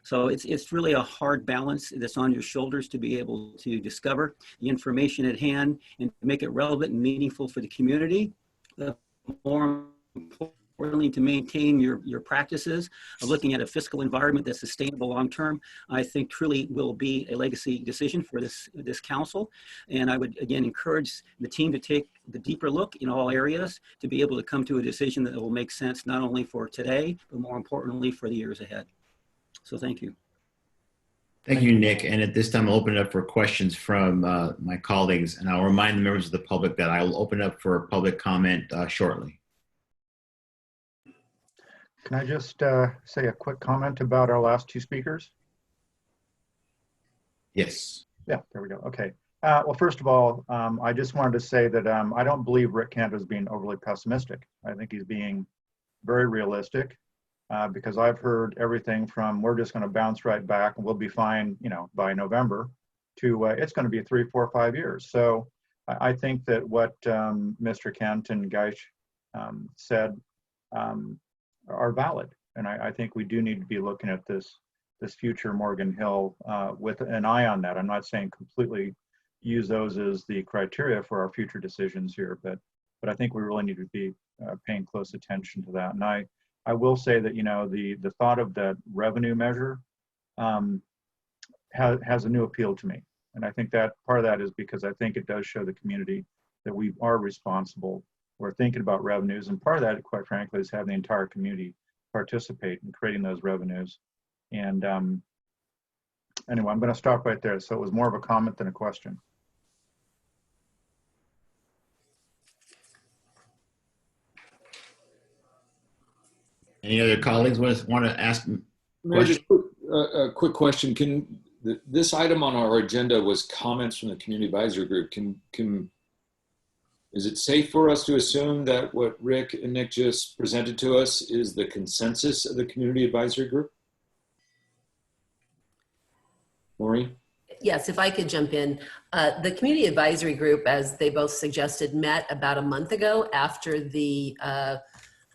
So it's really a hard balance that's on your shoulders to be able to discover the information at hand and make it relevant and meaningful for the community. More importantly, to maintain your practices of looking at a fiscal environment that's sustainable long-term, I think truly will be a legacy decision for this council. And I would, again, encourage the team to take the deeper look in all areas to be able to come to a decision that will make sense not only for today, but more importantly for the years ahead. So thank you. Thank you, Nick. And at this time, I'll open it up for questions from my colleagues. And I'll remind the members of the public that I will open up for public comment shortly. Can I just say a quick comment about our last 2 speakers? Yes. Yeah, there we go. Okay. Well, first of all, I just wanted to say that I don't believe Rick Cantor is being overly pessimistic. I think he's being very realistic because I've heard everything from we're just going to bounce right back and we'll be fine, by November, to it's going to be 3, 4, 5 years. So I think that what Mr. Kent and Geich said are valid. And I think we do need to be looking at this future Morgan Hill with an eye on that. I'm not saying completely use those as the criteria for our future decisions here, but I think we really need to be paying close attention to that. And I will say that, the thought of that revenue measure has a new appeal to me. And I think that part of that is because I think it does show the community that we are responsible. We're thinking about revenues, and part of that, quite frankly, is having the entire community participate in creating those revenues. And Anyway, I'm going to stop right there. So it was more of a comment than a question. Any other colleagues want to ask Mayor, just questions? a quick question. This item on our agenda was comments from the community advisory group. Is it safe for us to assume that what Rick and Nick just presented to us is the consensus of the community advisory group? Maureen? Yes, if I could jump in. The community advisory group, as they both suggested, met about a month ago after the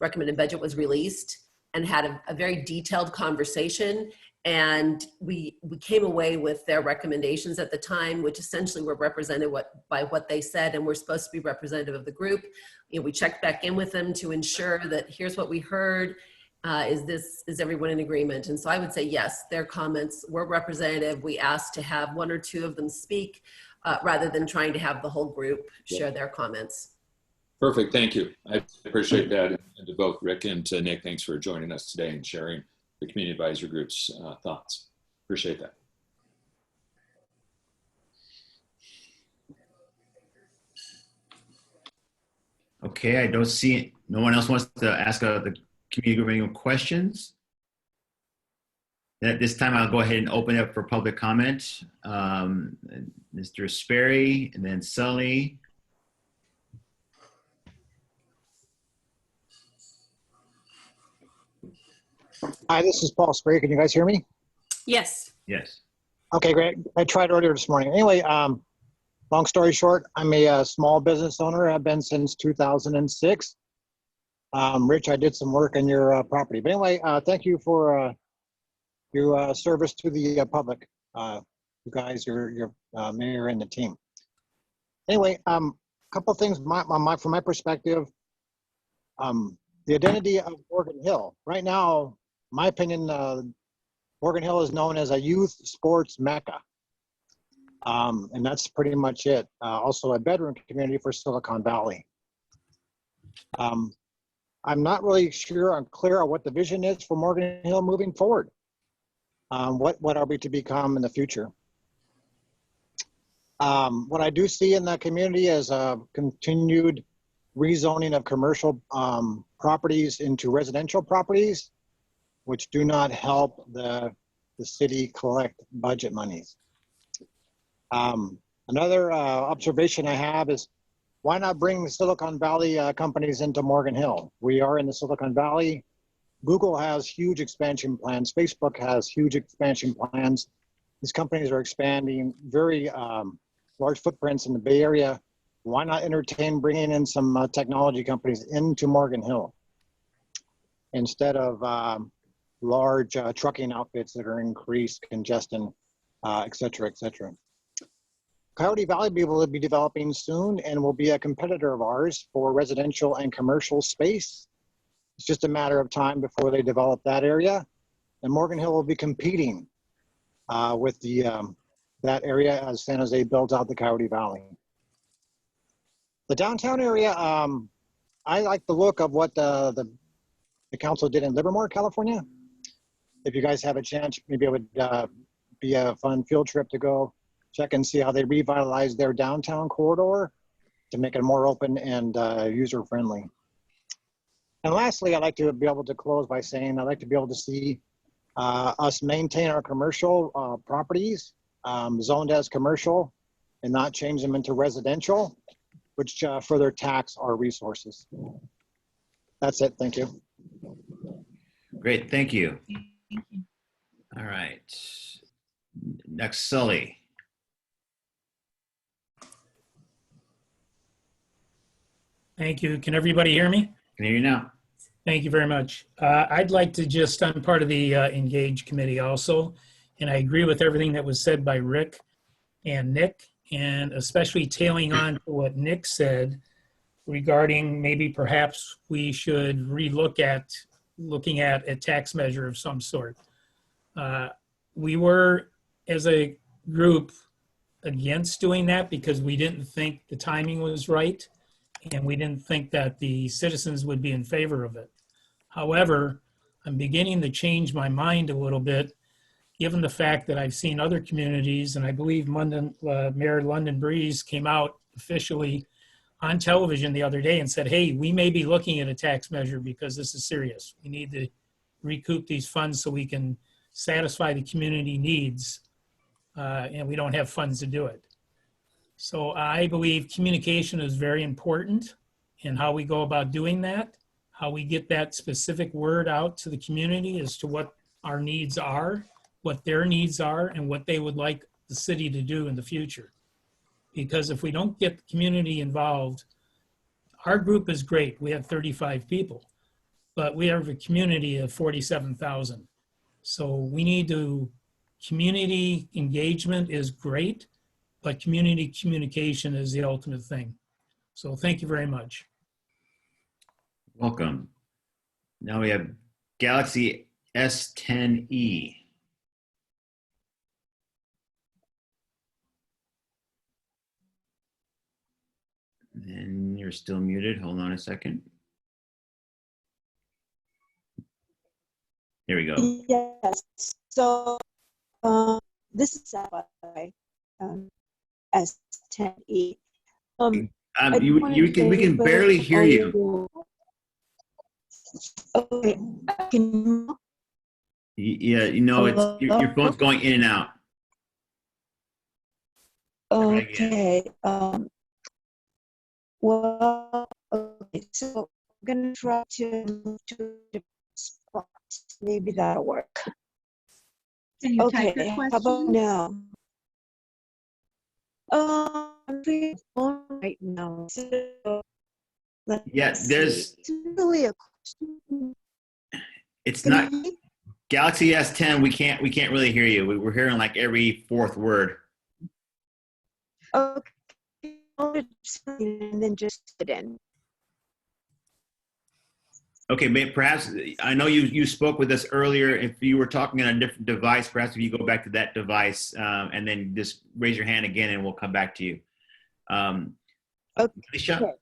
recommended budget was released and had a very detailed conversation. And we came away with their recommendations at the time, which essentially were represented by what they said, and we're supposed to be representative of the group. You know, we checked back in with them to ensure that here's what we heard. Is everyone in agreement? And so I would say yes, their comments were representative. We asked to have one or two of them speak rather than trying to have the whole group share their comments. Perfect, thank you. I appreciate that. And to both Rick and to Nick, thanks for joining us today and sharing the community advisory group's thoughts. Appreciate that. Okay, I don't see, no one else wants to ask the community group any questions. At this time, I'll go ahead and open up for public comment. Mr. Sperry and then Sully. Hi, this is Paul Sperry. Can you guys hear me? Yes. Yes. Okay, great. I tried earlier this morning. Anyway, long story short, I'm a small business owner. I've been since 2006. Rich, I did some work on your property. But anyway, thank you for your service to the public. You guys, your mayor and the team. Anyway, a couple of things from my perspective. The identity of Morgan Hill. Right now, my opinion, Morgan Hill is known as a youth sports mecca. And that's pretty much it. Also a bedroom community for Silicon Valley. I'm not really sure, I'm clear on what the vision is for Morgan Hill moving forward. What are we to become in the future? What I do see in that community is a continued rezoning of commercial properties into residential properties, which do not help the city collect budget monies. Another observation I have is, why not bring the Silicon Valley companies into Morgan Hill? We are in the Silicon Valley. Google has huge expansion plans. Facebook has huge expansion plans. These companies are expanding very large footprints in the Bay Area. Why not entertain bringing in some technology companies into Morgan Hill instead of large trucking outfits that are increased congestion, et cetera, et cetera. Coyote Valley will be developing soon and will be a competitor of ours for residential and commercial space. It's just a matter of time before they develop that area. And Morgan Hill will be competing with that area as San Jose builds out the Coyote Valley. The downtown area, I like the look of what the council did in Livermore, California. If you guys have a chance, maybe it would be a fun field trip to go check and see how they revitalize their downtown corridor to make it more open and user-friendly. And lastly, I'd like to be able to close by saying I'd like to be able to see us maintain our commercial properties zoned as commercial and not change them into residential, which further tax our resources. That's it. Thank you. Great. Thank you. All right. Next, Sully. Thank you. Can everybody hear me? Can hear you now. Thank you very much. I'd like to just, I'm part of the Engage Committee also, and I agree with everything that was said by Rick and Nick, and especially tailing on to what Nick said regarding maybe perhaps we should relook at looking at a tax measure of some sort. We were, as a group, against doing that because we didn't think the timing was right, and we didn't think that the citizens would be in favor of it. However, I'm beginning to change my mind a little bit given the fact that I've seen other communities, and I believe Mayor London Breeze came out officially on television the other day and said, hey, we may be looking at a tax measure because this is serious. We need to recoup these funds so we can satisfy the community needs, and we don't have funds to do it. So I believe communication is very important in how we go about doing that, how we get that specific word out to the community as to what our needs are, what their needs are, and what they would like the city to do in the future. Because if we don't get the community involved, our group is great. We have 35 people, but we have a community of 47,000. So we need to, community engagement is great, but community communication is the ultimate thing. So thank you very much. Welcome. Now we have Galaxy S10e. And you're still muted. Hold on a second. There we go. Yes. So this is S10e. We can barely hear you. Okay. Can Yeah, you know, it's your phone's going in and out. Okay. Well, okay. So I'm gonna try to move to a different spot. Maybe that'll work. Can you type Okay. your How about question? now? I'm pretty on right now. So Yeah, there's. it's really a question. It's not Galaxy S10. We can't really hear you. We're hearing like every fourth word. Okay. And then just put in. Okay, perhaps I know you spoke with us earlier. If you were talking on a different device, perhaps if you go back to that device and then just raise your hand again, and we'll come back to you. Okay. Alicia?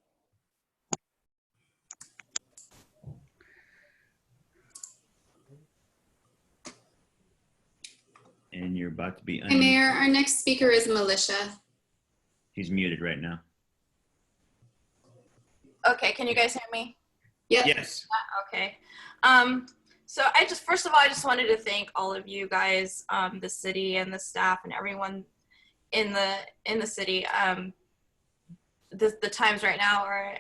And you're about to be Hi, Mayor. Our next speaker is Militia. He's muted right now. Okay, can you guys hear me? Yep. Yes. Okay. So first of all, I just wanted to thank all of you guys, the city and the staff and everyone in the city. The times right now are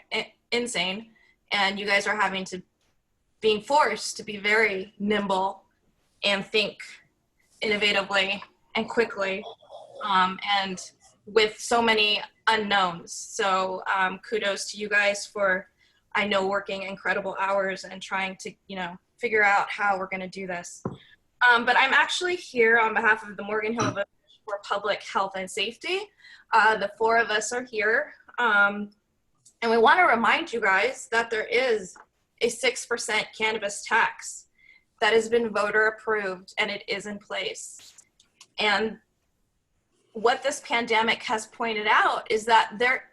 insane, and you guys are being forced to be very nimble and think innovatively and quickly, and with so many unknowns. So kudos to you guys for, I know, working incredible hours and trying to, figure out how we're going to do this. But I'm actually here on behalf of the Morgan Hill Village for Public Health and Safety. The four of us are here. And we want to remind you guys that there is a 6% cannabis tax that has been voter approved, and it is in place. And what this pandemic has pointed out is that there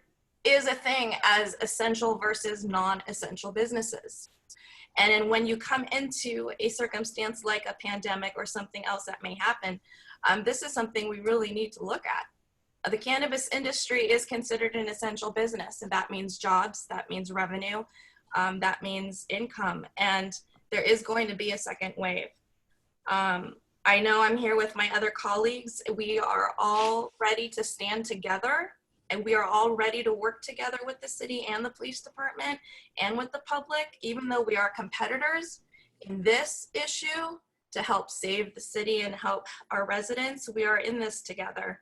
is a thing as essential versus non-essential businesses. And then when you come into a circumstance like a pandemic or something else that may happen, this is something we really need to look at. The cannabis industry is considered an essential business, and that means jobs, that means revenue, that means income, and there is going to be a second wave. I know I'm here with my other colleagues. We are all ready to stand together, and we are all ready to work together with the city and the police department and with the public, even though we are competitors in this issue to help save the city and help our residents. We are in this together.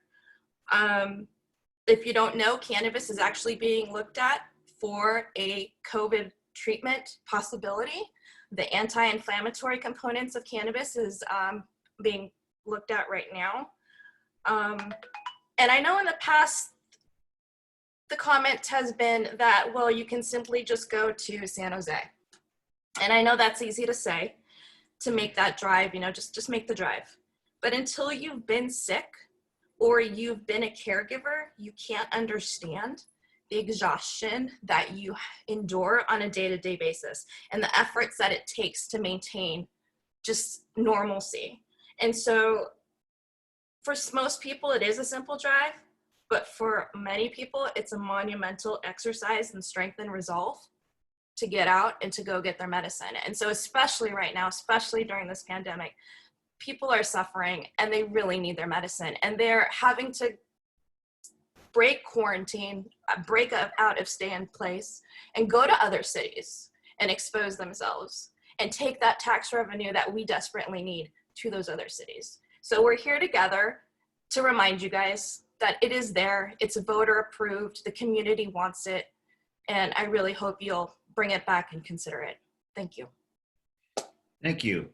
If you don't know, cannabis is actually being looked at for a COVID treatment possibility. The anti-inflammatory components of cannabis is being looked at right now. And I know in the past, the comment has been that, well, you can simply just go to San Jose. And I know that's easy to say, to make that drive, just make the drive. But until you've been sick or you've been a caregiver, you can't understand the exhaustion that you endure on a day-to-day basis and the efforts that it takes to maintain just normalcy. And so for most people, it is a simple drive, but for many people, it's a monumental exercise in strength and resolve to get out and to go get their medicine. And so especially right now, especially during this pandemic, people are suffering and they really need their medicine, and they're having to break quarantine, break out of stay in place, and go to other cities and expose themselves and take that tax revenue that we desperately need to those other cities. So we're here together to remind you guys that it is there, it's voter approved, the community wants it, and I really hope you'll bring it back and consider it. Thank you. Thank you.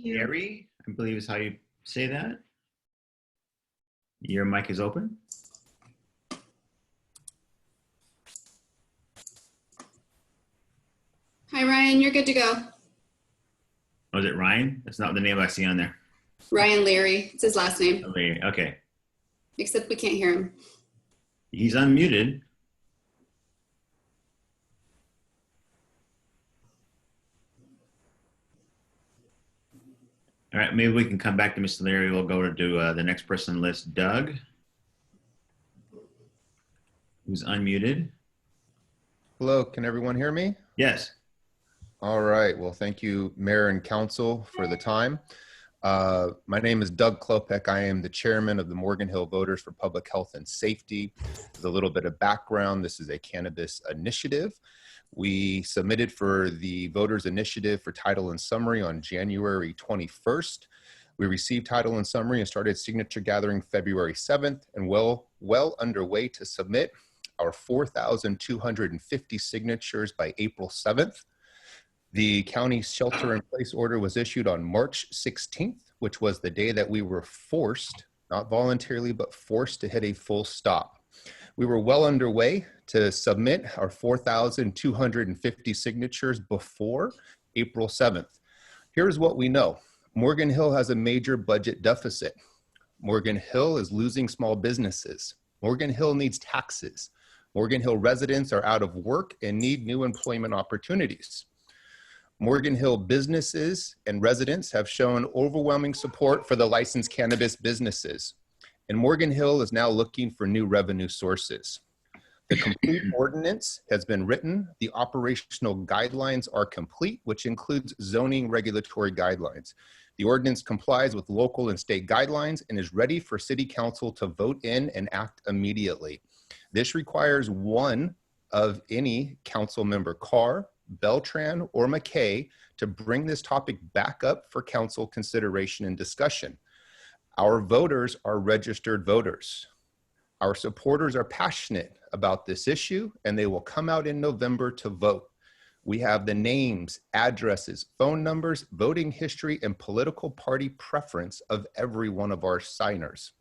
Gary, I believe is how you say that. Your mic is open. Hi, Ryan. You're good to go. Oh, is it Ryan? That's not the name I see on there. Ryan Leary. It's his last name. Leary. Okay. Except we can't hear him. He's unmuted. All right, maybe we can come back to Mr. Leary. We'll go to the next person on the list, Doug, who's unmuted. Hello, can everyone hear me? Yes. All right, well, thank you, Mayor and Council, for the time. My name is Doug Klopek. I am the chairman of the Morgan Hill Voters for Public Health and Safety. As a little bit of background, this is a cannabis initiative. We submitted for the Voters Initiative for title and summary on January 21st. We received title and summary and started signature gathering February 7th, and well underway to submit our 4,250 signatures by April 7th. The county shelter-in-place order was issued on March 16th, which was the day that we were forced, not voluntarily, but forced to hit a full stop. We were well underway to submit our 4,250 signatures before April 7th. Here's what we know. Morgan Hill has a major budget deficit. Morgan Hill is losing small businesses. Morgan Hill needs taxes. Morgan Hill residents are out of work and need new employment opportunities. Morgan Hill businesses and residents have shown overwhelming support for the licensed cannabis businesses. And Morgan Hill is now looking for new revenue sources. The complete ordinance has been written. The operational guidelines are complete, which includes zoning regulatory guidelines. The ordinance complies with local and state guidelines and is ready for City Council to vote in and act immediately. This requires one of any council member, Carr, Beltran, or McKay, to bring this topic back up for council consideration and discussion. Our voters are registered voters. Our supporters are passionate about this issue, and they will come out in November to vote. We have the names, addresses, phone numbers, voting history, and political party preference of every one of our signers.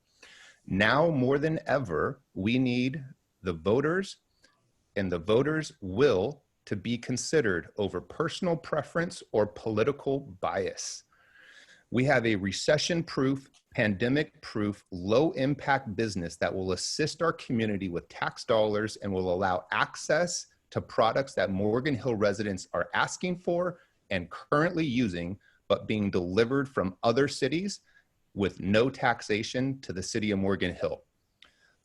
Now more than ever, we need the voters and the voters' will to be considered over personal preference or political bias. We have a recession-proof, pandemic-proof, low-impact business that will assist our community with tax dollars and will allow access to products that Morgan Hill residents are asking for and currently using, but being delivered from other cities with no taxation to the city of Morgan Hill.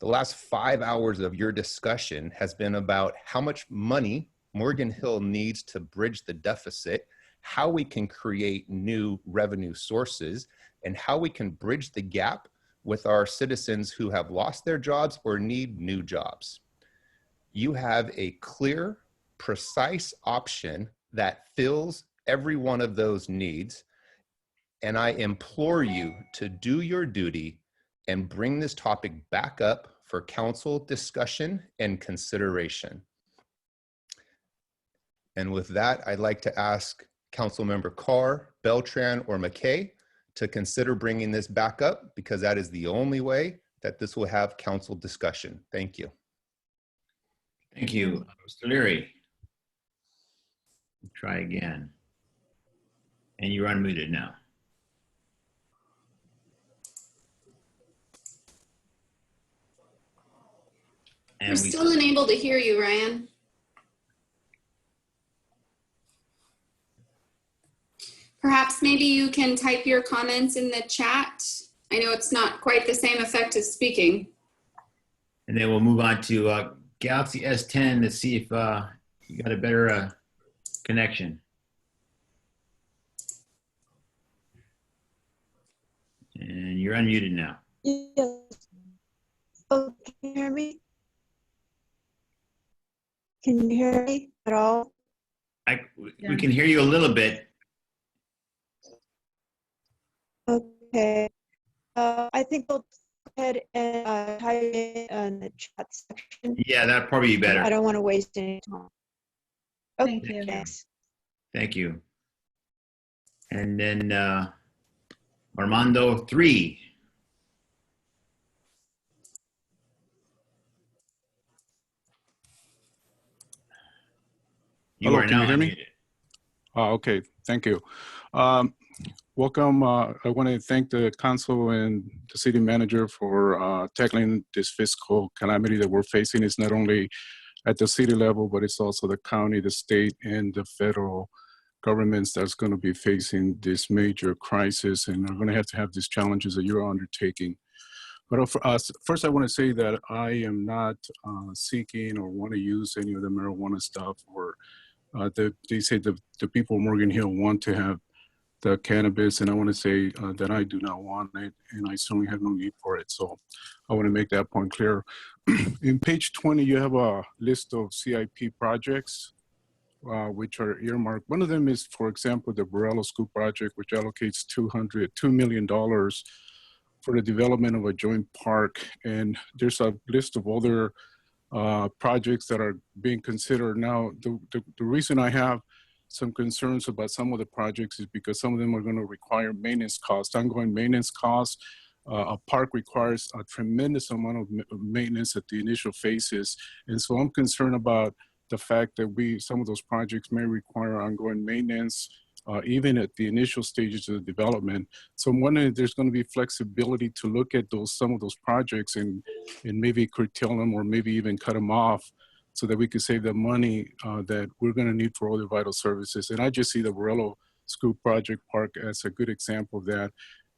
The last 5 hours of your discussion has been about how much money Morgan Hill needs to bridge the deficit, how we can create new revenue sources, and how we can bridge the gap with our citizens who have lost their jobs or need new jobs. You have a clear, precise option that fills every one of those needs, and I implore you to do your duty and bring this topic back up for council discussion and consideration. And with that, I'd like to ask Councilmember Carr, Beltran, or McKay to consider bringing this back up, because that is the only way that this will have council discussion. Thank you. Thank you. Mr. Leary. Try again. And you're unmuted now. We're still unable to hear you, Ryan. Perhaps maybe maybe you can type your comments in the chat. I know it's not quite the same effect as speaking. And then we'll move on to Galaxy S10 to see if you got a better connection. And you're unmuted now. Yes. Oh, can you hear me? Can you hear me at all? We can hear you a little bit. Okay. I think we'll go ahead and type it in the chat section. Yeah, that'd probably be better. I don't want to waste any time. Okay, Thank you. thanks. Thank you. And then Armando 3. You Hello, are can now you hear me? unmuted. Okay, thank you. Welcome. I want to thank the council and the city manager for tackling this fiscal calamity that we're facing. It's not only at the city level, but it's also the county, the state, and the federal governments that's going to be facing this major crisis, and are going to have these challenges that you're undertaking. But first, I want to say that I am not seeking or want to use any of the marijuana stuff, or they say the people of Morgan Hill want to have the cannabis, and I want to say that I do not want it, and I certainly have no need for it. So I want to make that point clear. In page 20, you have a list of CIP projects, which are earmarked. One of them is, for example, the Borrello School project, which allocates $2 million for the development of a joint park. And there's a list of other projects that are being considered. Now, the reason I have some concerns about some of the projects is because some of them are going to require maintenance costs, ongoing maintenance costs. A park requires a tremendous amount of maintenance at the initial phases. And so I'm concerned about the fact that some of those projects may require ongoing maintenance, even at the initial stages of the development. So I'm wondering if there's going to be flexibility to look at some of those projects and maybe curtail them, or maybe even cut them off, so that we could save the money that we're going to need for other vital services. And I just see the Borrello School Project Park as a good example of that,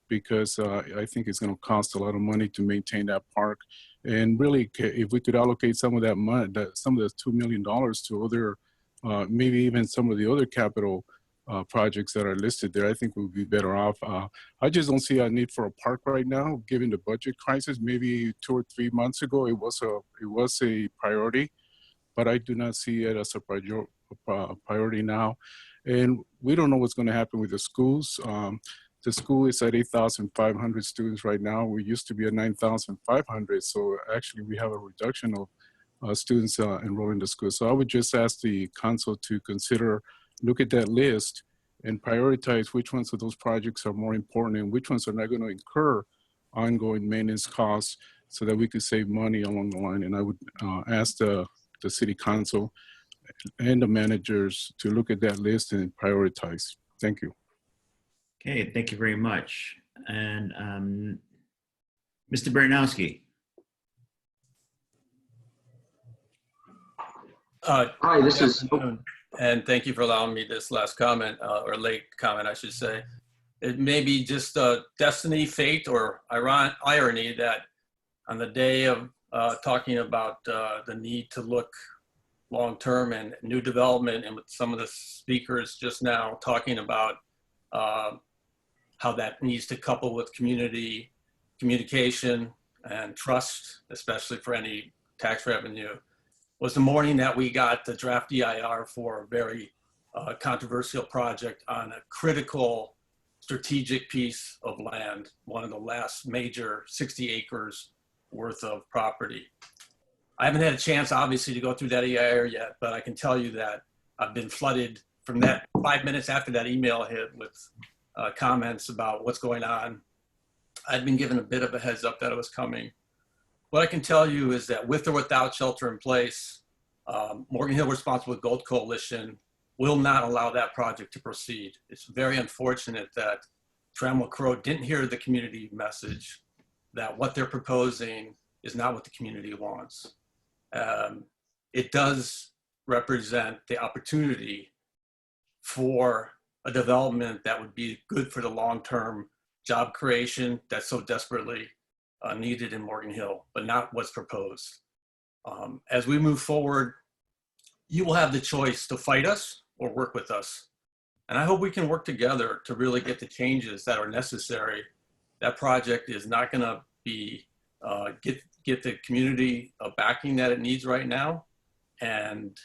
because I think it's going to cost a lot of money to maintain that park. And really, if we could allocate some of that money, some of the $2 million to other, maybe even some of the other capital projects that are listed there, I think we'll be better off. I just don't see a need for a park right now, given the budget crisis. Maybe 2 or 3 months ago, it was a priority, but I do not see it as a priority now. And we don't know what's going to happen with the schools. The school is at 8,500 students right now. We used to be at 9,500. So actually we have a reduction of students enrolling in the school. So I would just ask the council to look at that list and prioritize which ones of those projects are more important and which ones are not going to incur ongoing maintenance costs, so that we could save money along the line. And I would ask the city council and the managers to look at that list and prioritize. Thank you. Okay, thank you very much. And Mr. Baranowski. Hi, this is. And thank you for allowing me this last comment, or late comment, I should say. It may be just destiny, fate, or irony that on the day of talking about the need to look long-term and new development, and with some of the speakers just now talking about how that needs to couple with community communication and trust, especially for any tax revenue, was the morning that we got the draft EIR for a very controversial project on a critical strategic piece of land, one of the last major 60 acres worth of property. I haven't had a chance, obviously, to go through that EIR yet, but I can tell you that I've been flooded from that 5 minutes after that email hit with comments about what's going on. I'd been given a bit of a heads up that it was coming. What I can tell you is that with or without shelter in place, Morgan Hill Responsible Gold Coalition will not allow that project to proceed. It's very unfortunate that Trammell Crow didn't hear the community message, that what they're proposing is not what the community wants. It does represent the opportunity for a development that would be good for the long-term job creation that's so desperately needed in Morgan Hill, but not what's proposed. As we move forward, you will have the choice to fight us or work with us. And I hope we can work together to really get the changes that are necessary. That project is not going to be get the community backing that it needs right now. And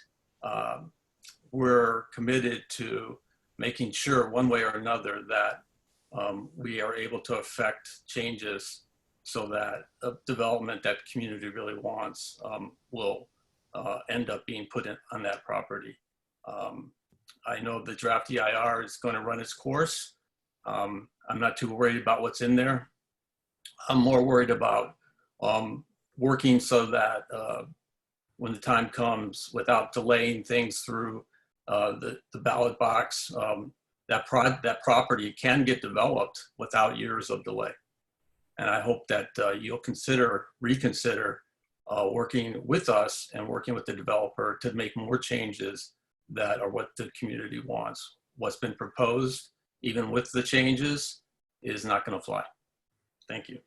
we're committed to making sure one way or another that we are able to affect changes so that a development that community really wants will end up being put on that property. I know the draft EIR is going to run its course. I'm not too worried about what's in there. I'm more worried about working so that when the time comes, without delaying things through the ballot box, that property can get developed without years of delay. And I hope that you'll reconsider working with us and working with the developer to make more changes that are what the community wants. What's been proposed, even with the changes, is not going to fly. Thank you.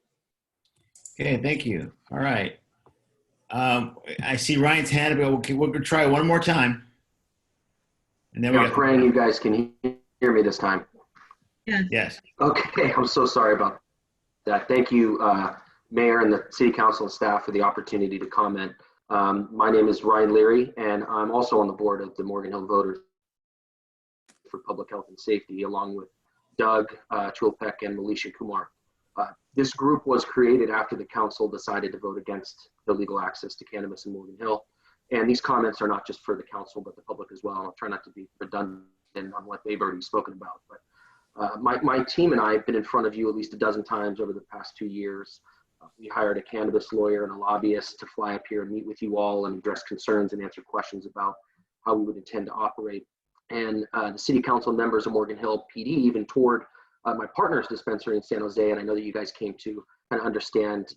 Okay, thank you. All right. I see Ryan's hand, but we're going to try one more time. And then I'm praying you guys can hear me this time. Yes. Okay, I'm so sorry about that. Thank you, Mayor and the City Council and staff for the opportunity to comment. My name is Ryan Leary, and I'm also on the board of the Morgan Hill Voters for Public Health and Safety, along with Doug Chulpek and Melisha Kumar. This group was created after the council decided to vote against illegal access to cannabis in Morgan Hill. And these comments are not just for the council, but the public as well. I'll try not to be redundant on what they've already spoken about. But my team and I have been in front of you at least a dozen times over the past 2 years. We hired a cannabis lawyer and a lobbyist to fly up here and meet with you all and address concerns and answer questions about how we would intend to operate. And the city council members of Morgan Hill PD even toured my partner's dispensary in San Jose. And I know that you guys came to kind of understand,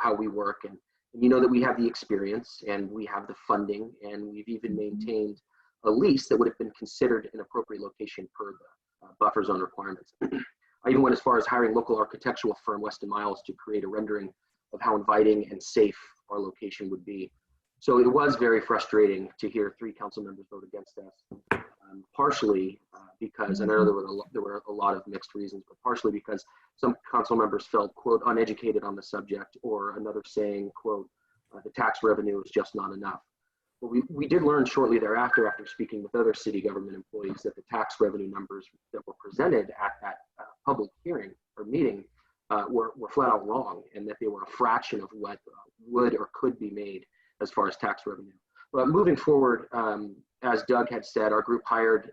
how we work. And you know that we have the experience and we have the funding, and we've even maintained a lease that would have been considered an appropriate location per the buffer zone requirements. I even went as far as hiring local architectural firm Weston Miles to create a rendering of how inviting and safe our location would be. So it was very frustrating to hear 3 council members vote against us, partially because, and I know there were a lot of mixed reasons, but partially because some council members felt, quote, uneducated on the subject, or another saying, quote, the tax revenue is just not enough. But we did learn shortly thereafter, after speaking with other city government employees, that the tax revenue numbers that were presented at that public hearing or meeting were flat out wrong, and that they were a fraction of what would or could be made as far as tax revenue. But moving forward, as Doug had said, our group hired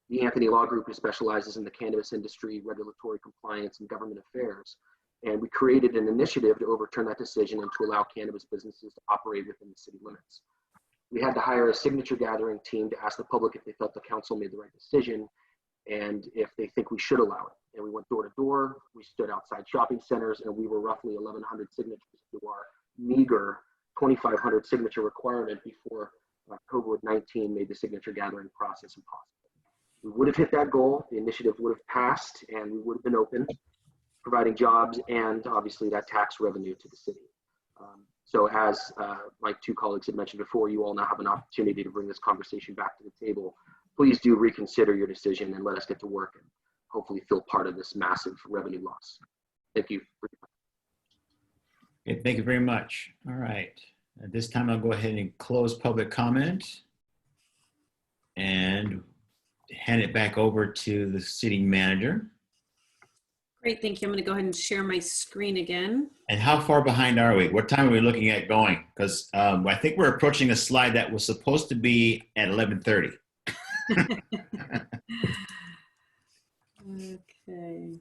the Anthony Law Group, who specializes in the cannabis industry, regulatory compliance, and government affairs. And we created an initiative to overturn that decision and to allow cannabis businesses to operate within the city limits. We had to hire a signature gathering team to ask the public if they felt the council made the right decision and if they think we should allow it. And we went door to door, we stood outside shopping centers, and we were roughly 1,100 signatures to our meager 2,500 signature requirement before COVID-19 made the signature gathering process impossible. We would have hit that goal, the initiative would have passed, and we would have been open, providing jobs and obviously that tax revenue to the city. So as my 2 colleagues had mentioned before, you all now have an opportunity to bring this conversation back to the table. Please do reconsider your decision and let us get to work and hopefully feel part of this massive revenue loss. Thank you. Okay, thank you very much. All right. At this time, I'll go ahead and close public comment and hand it back over to the city manager. Great, thank you. I'm going to go ahead and share my screen again. And how far behind are we? What time are we looking at going? Because I think we're approaching a slide that was supposed to be at 11:30. Okay.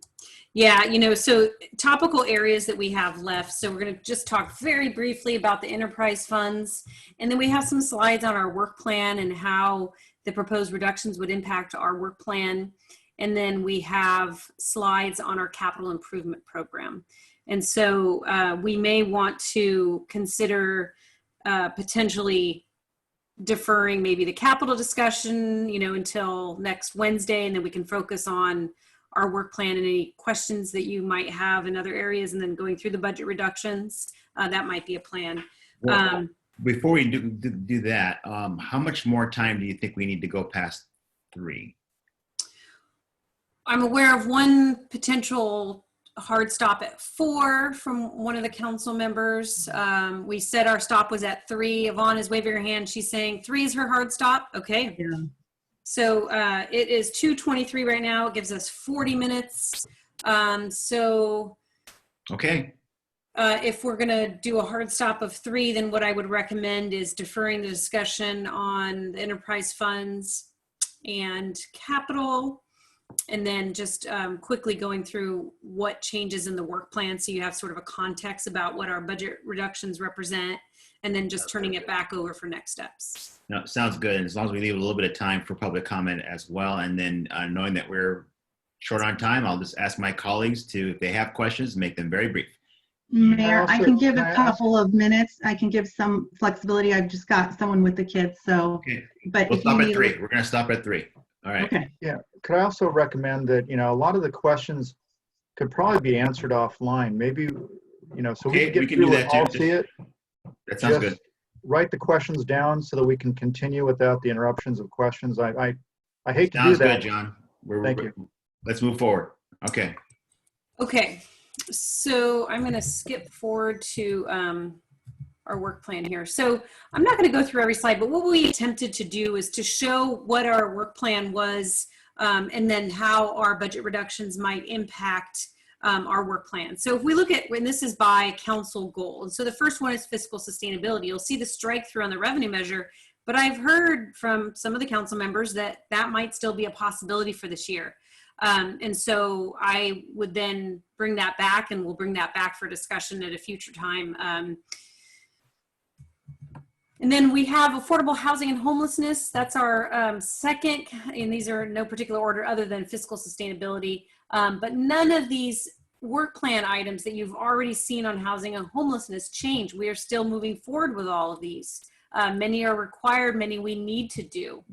Yeah, so topical areas that we have left. So we're going to just talk very briefly about the enterprise funds. And then we have some slides on our work plan and how the proposed reductions would impact our work plan. And then we have slides on our capital improvement program. And so we may want to consider potentially deferring maybe the capital discussion, until next Wednesday, and then we can focus on our work plan and any questions that you might have in other areas, and then going through the budget reductions. That might be a plan. Well, before we do that, how much more time do you think we need to go past 3? I'm aware of one potential hard stop at 4 from one of the council members. We said our stop was at 3. Yvonne is waving her hand. She's saying 3 is her hard stop. Okay. Yeah. So it is 2:23 right now. It gives us 40 minutes. Okay. If we're going to do a hard stop of 3, then what I would recommend is deferring the discussion on the enterprise funds and capital, and then just quickly going through what changes in the work plan, so you have sort of a context about what our budget reductions represent, and then just turning it back over for next steps. No, sounds good. And as long as we leave a little bit of time for public comment as well, and then knowing that we're short on time, I'll just ask my colleagues to, if they have questions, make them very brief. Mayor, I can give a couple of minutes. I can give some flexibility. I've just got someone with the kids, so. Okay. But We'll if you stop at need- 3. We're going to stop at 3. All right. Okay. Yeah, could I also recommend that, a lot of the questions could probably be answered offline, maybe, so Okay, we can we get can do through that it, all too. see it. That sounds Just good. Write the questions down so that we can continue without the interruptions of questions. I hate to do Sounds that. good, John. Thank you. Let's move forward. Okay. Okay, so I'm going to skip forward to our work plan here. So I'm not going to go through every slide, but what we attempted to do is to show what our work plan was, and then how our budget reductions might impact our work plan. So if we look at, when this is by council goal, and so the first one is fiscal sustainability. You'll see the strike through on the revenue measure, but I've heard from some of the council members that that might still be a possibility for this year. And so I would then bring that back, and we'll bring that back for discussion at a future time. And then we have affordable housing and homelessness. That's our second, and these are in no particular order other than fiscal sustainability. But none of these work plan items that you've already seen on housing and homelessness change. We are still moving forward with all of these. Many are required, many we need to do.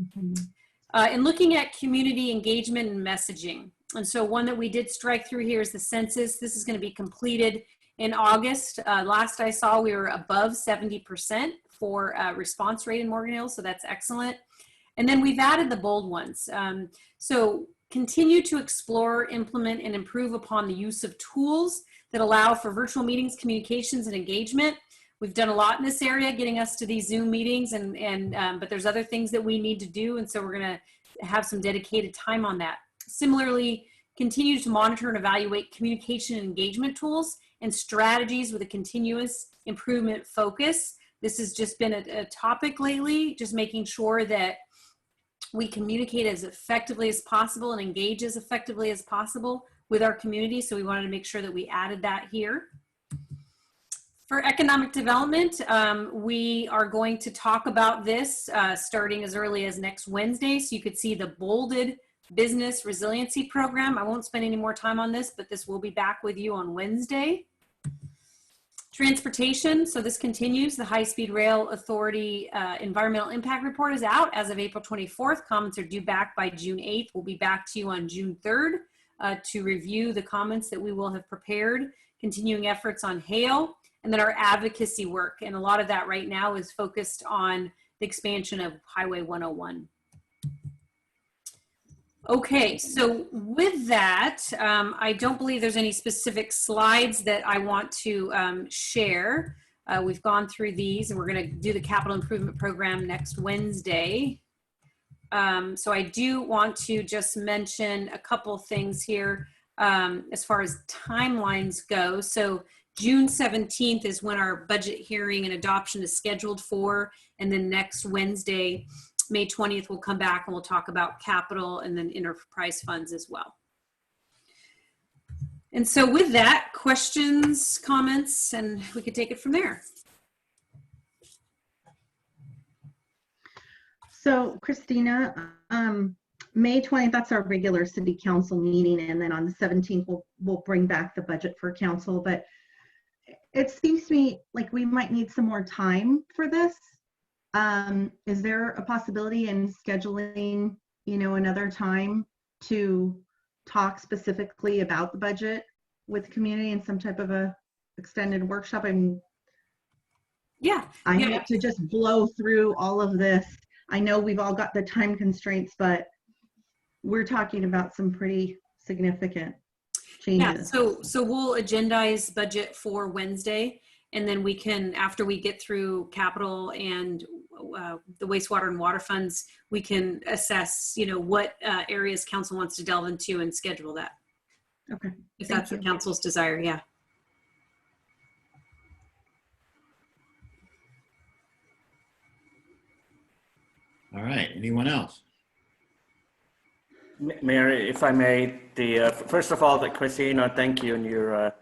And looking at community engagement and messaging. And so one that we did strike through here is the census. This is going to be completed in August. Last I saw, we were above 70% for response rate in Morgan Hill, so that's excellent. And then we've added the bold ones. So continue to explore, implement, and improve upon the use of tools that allow for virtual meetings, communications, and engagement. We've done a lot in this area, getting us to these Zoom meetings, but there's other things that we need to do, and so we're going to have some dedicated time on that. Similarly, continue to monitor and evaluate communication and engagement tools and strategies with a continuous improvement focus. This has just been a topic lately, just making sure that we communicate as effectively as possible and engage as effectively as possible with our community. So we wanted to make sure that we added that here. For economic development, we are going to talk about this starting as early as next Wednesday. So you could see the bolded business resiliency program. I won't spend any more time on this, but this will be back with you on Wednesday. Transportation, so this continues. The High Speed Rail Authority Environmental Impact Report is out as of April 24th. Comments are due back by June 8th. We'll be back to you on June 3rd to review the comments that we will have prepared. Continuing efforts on hail, and then our advocacy work. And a lot of that right now is focused on the expansion of Highway 101. Okay, so with that, I don't believe there's any specific slides that I want to share. We've gone through these, and we're going to do the capital improvement program next Wednesday. So I do want to just mention a couple things here as far as timelines go. So June 17th is when our budget hearing and adoption is scheduled for, and then next Wednesday, May 20th, we'll come back and we'll talk about capital and then enterprise funds as well. And so with that, questions, comments, and we could take it from there. So Christina, May 20th, that's our regular city council meeting. And then on the 17th, we'll bring back the budget for council. But it seems to me like we might need some more time for this. Is there a possibility in scheduling, another time to talk specifically about the budget with the community in some type of a extended workshop? And I hate to just blow through all of this. I know we've all got the time constraints, but we're talking about some pretty significant changes. Yeah, so we'll agendize budget for Wednesday, and then we can, after we get through capital and the wastewater and water funds, we can assess, what areas council wants to delve into and schedule that. Okay. If that's what council's desire, yeah. All right, anyone else? Mayor, if I may, first of all, Christina, thank you and your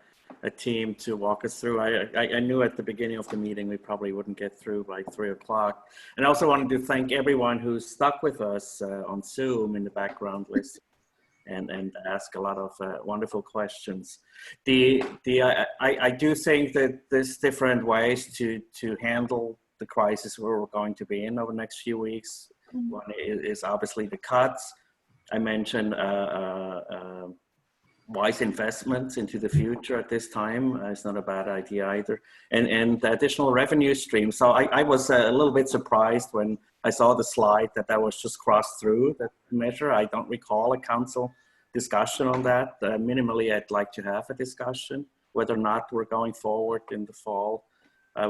team to walk us through. I knew at the beginning of the meeting we probably wouldn't get through by 3 o'clock. And I also wanted to thank everyone who stuck with us on Zoom in the background list and ask a lot of wonderful questions. I do think that there's different ways to handle the crisis we're going to be in over the next few weeks. One is obviously the cuts. I mentioned wise investments into the future at this time. It's not a bad idea either. And the additional revenue stream. So I was a little bit surprised when I saw the slide that was just crossed through that measure. I don't recall a council discussion on that. Minimally, I'd like to have a discussion whether or not we're going forward in the fall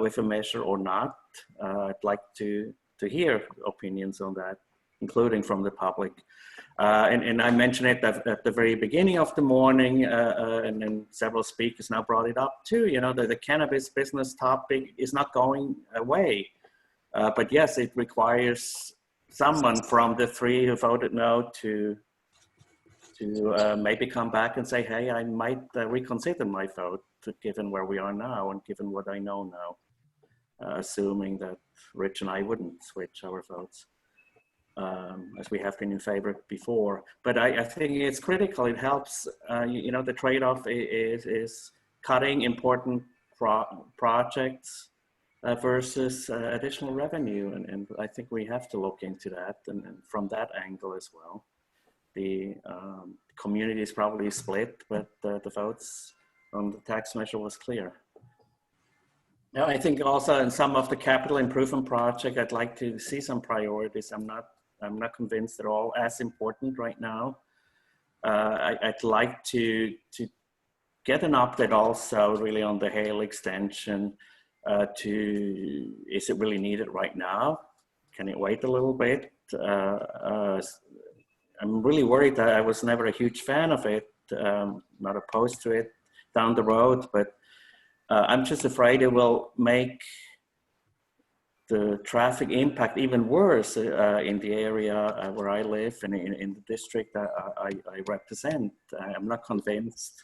with a measure or not. I'd like to hear opinions on that, including from the public. And I mentioned it at the very beginning of the morning, and then several speakers now brought it up too. The cannabis business topic is not going away. But yes, it requires someone from the 3 who voted no to maybe come back and say, hey, I might reconsider my vote, given where we are now and given what I know now, assuming that Rich and I wouldn't switch our votes. As we have been in favor before. But I think it's critical. It helps, the trade-off is cutting important projects versus additional revenue. And I think we have to look into that and from that angle as well. The community is probably split, but the votes on the tax measure was clear. Now, I think also in some of the capital improvement project, I'd like to see some priorities. I'm not convinced they're all as important right now. I'd like to get an update also really on the Hale extension is it really needed right now? Can it wait a little bit? I'm really worried that I was never a huge fan of it, not opposed to it down the road, but I'm just afraid it will make the traffic impact even worse in the area where I live and in the district that I represent. I'm not convinced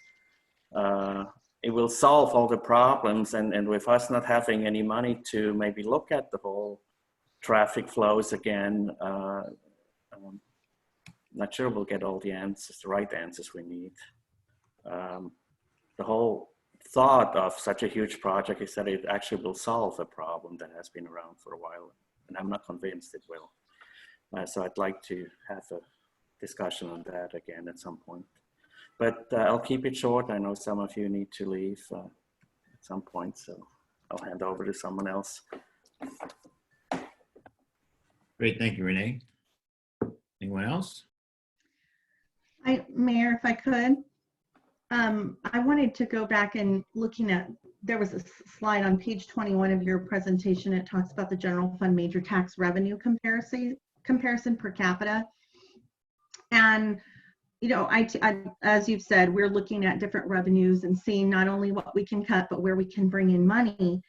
it will solve all the problems, and with us not having any money to maybe look at the whole traffic flows again, I'm not sure we'll get all the answers, the right answers we need. The whole thought of such a huge project is that it actually will solve a problem that has been around for a while, and I'm not convinced it will. So I'd like to have a discussion on that again at some point. But I'll keep it short. I know some of you need to leave at some point, so I'll hand over to someone else. Great, thank you, Renee. Anyone else? Mayor, if I could. I wanted to go back and looking at, there was a slide on page 21 of your presentation. It talks about the general fund major tax revenue comparison per capita. And, as you've said, we're looking at different revenues and seeing not only what we can cut, but where we can bring in money.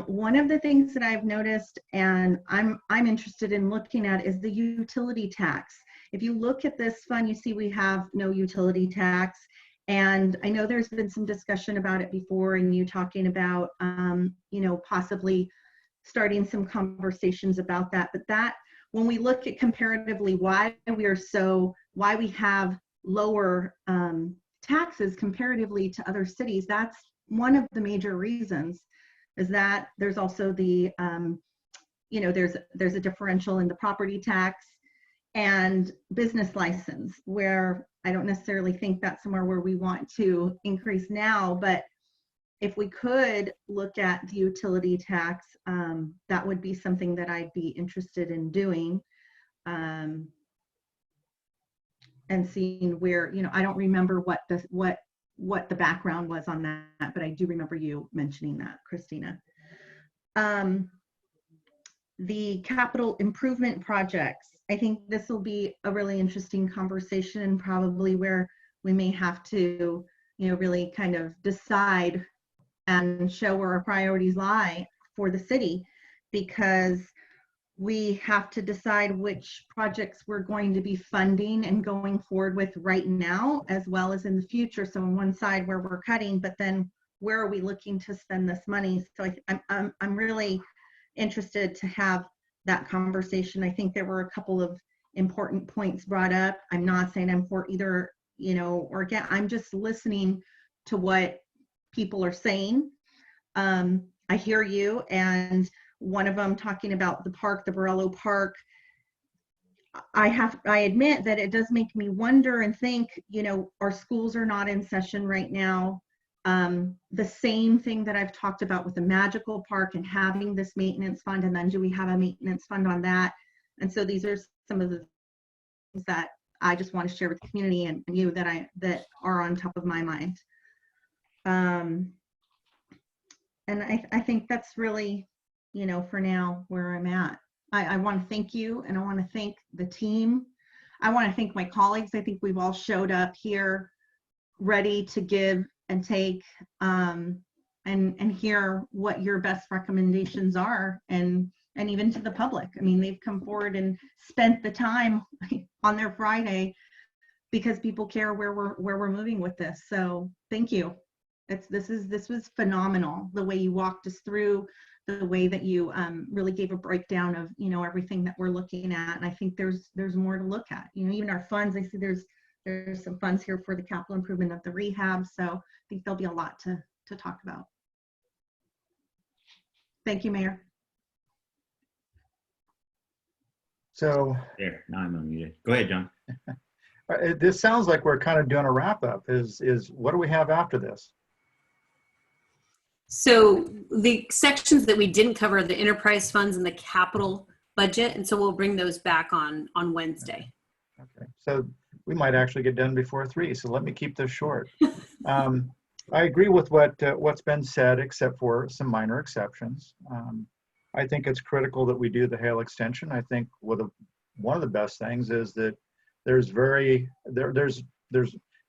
One of the things that I've noticed and I'm interested in looking at is the utility tax. If you look at this fund, you see we have no utility tax. And I know there's been some discussion about it before, and you talking about, possibly starting some conversations about that. But that, when we look at comparatively why we have lower taxes comparatively to other cities, that's one of the major reasons, is that there's also the, you know, there's a differential in the property tax and business license, where I don't necessarily think that's somewhere where we want to increase now, but if we could look at the utility tax, that would be something that I'd be interested in doing. And seeing where, you know, I don't remember what the background was on that, but I do remember you mentioning that, Christina. The capital improvement projects, I think this will be a really interesting conversation, and probably where we may have to, you know, really kind of decide and show where our priorities lie for the city, because we have to decide which projects we're going to be funding and going forward with right now, as well as in the future. So on one side where we're cutting, but then where are we looking to spend this money? So I'm really interested to have that conversation. I think there were a couple of important points brought up. I'm not saying I'm for either, you know, or again, I'm just listening to what people are saying. I hear you, and one of them talking about the park, the Borello Park. I admit that it does make me wonder and think, you know, our schools are not in session right now. The same thing that I've talked about with the Magical Park and having this maintenance fund, and then do we have a maintenance fund on that? And so these are some of the things that I just want to share with the community and you that are on top of my mind. And I think that's really, you know, for now where I'm at. I want to thank you, and I want to thank the team. I want to thank my colleagues. I think we've all showed up here ready to give and take, and hear what your best recommendations are, and even to the public. I mean, they've come forward and spent the time on their Friday because people care where we're moving with this. So thank you. This was phenomenal, the way you walked us through, the way that you really gave a breakdown of, you know, everything that we're looking at. And I think there's more to look at. You know, even our funds, I see there's some funds here for the capital improvement of the rehab. So I think there'll be a lot to talk about. Thank you, Mayor. So there, now I'm unmuted. Go ahead, John. This sounds like we're kind of doing a wrap up. Is what do we have after this? So the sections that we didn't cover are the enterprise funds and the capital budget. And so we'll bring those back on Wednesday. Okay, so we might actually get done before 3. So let me keep this short. I agree with what's been said, except for some minor exceptions. I think it's critical that we do the Hale extension. I think one of the best things is that there's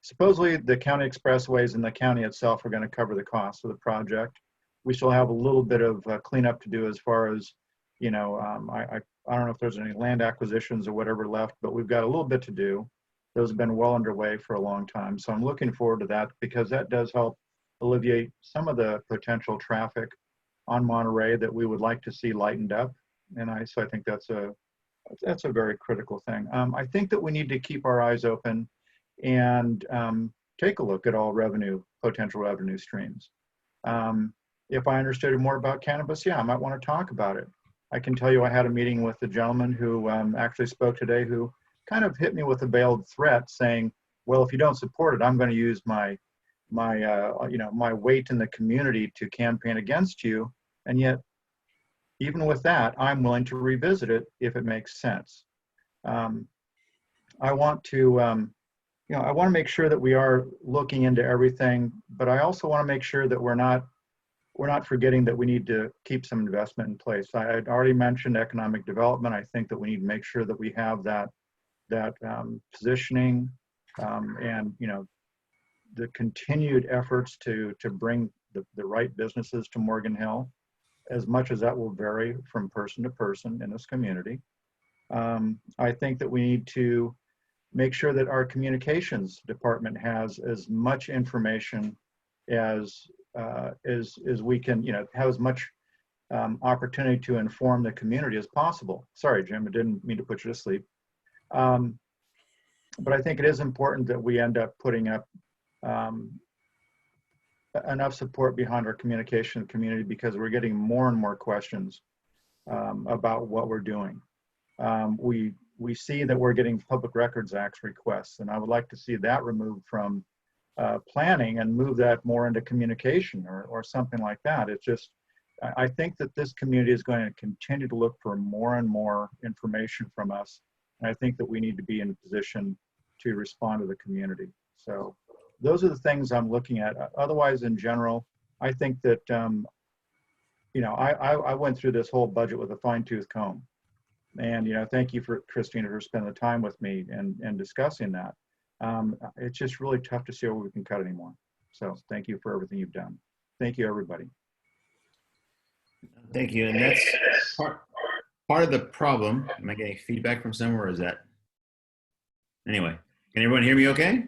supposedly the county expressways and the county itself are going to cover the cost of the project. We still have a little bit of cleanup to do as far as, you know, I don't know if there's any land acquisitions or whatever left, but we've got a little bit to do. Those have been well underway for a long time. So I'm looking forward to that, because that does help alleviate some of the potential traffic on Monterey that we would like to see lightened up. And so I think that's a very critical thing. I think that we need to keep our eyes open and take a look at all potential revenue streams. If I understood more about cannabis, yeah, I might want to talk about it. I can tell you I had a meeting with the gentleman who actually spoke today, who kind of hit me with a veiled threat saying, well, if you don't support it, I'm going to use my weight in the community to campaign against you. And yet, even with that, I'm willing to revisit it if it makes sense. I want to make sure that we are looking into everything, but I also want to make sure that we're not forgetting that we need to keep some investment in place. I had already mentioned economic development. I think that we need to make sure that we have that positioning, and, you know, the continued efforts to bring the right businesses to Morgan Hill, as much as that will vary from person to person in this community. I think that we need to make sure that our communications department has as much information as we can, you know, have as much opportunity to inform the community as possible. Sorry, Jim, I didn't mean to put you to sleep. But I think it is important that we end up putting up enough support behind our communication community, because we're getting more and more questions about what we're doing. We see that we're getting Public Records Act requests, and I would like to see that removed from planning and move that more into communication or something like that. It's just, I think that this community is going to continue to look for more and more information from us. And I think that we need to be in a position to respond to the community. So those are the things I'm looking at. Otherwise, in general, I think that, you know, I went through this whole budget with a fine-tooth comb. And, you know, thank you for Christina for spending the time with me and discussing that. It's just really tough to see where we can cut anymore. So thank you for everything you've done. Thank you, everybody. Thank you. And that's part of the problem. Am I getting feedback from somewhere, or is that? Anyway, can everyone hear me okay?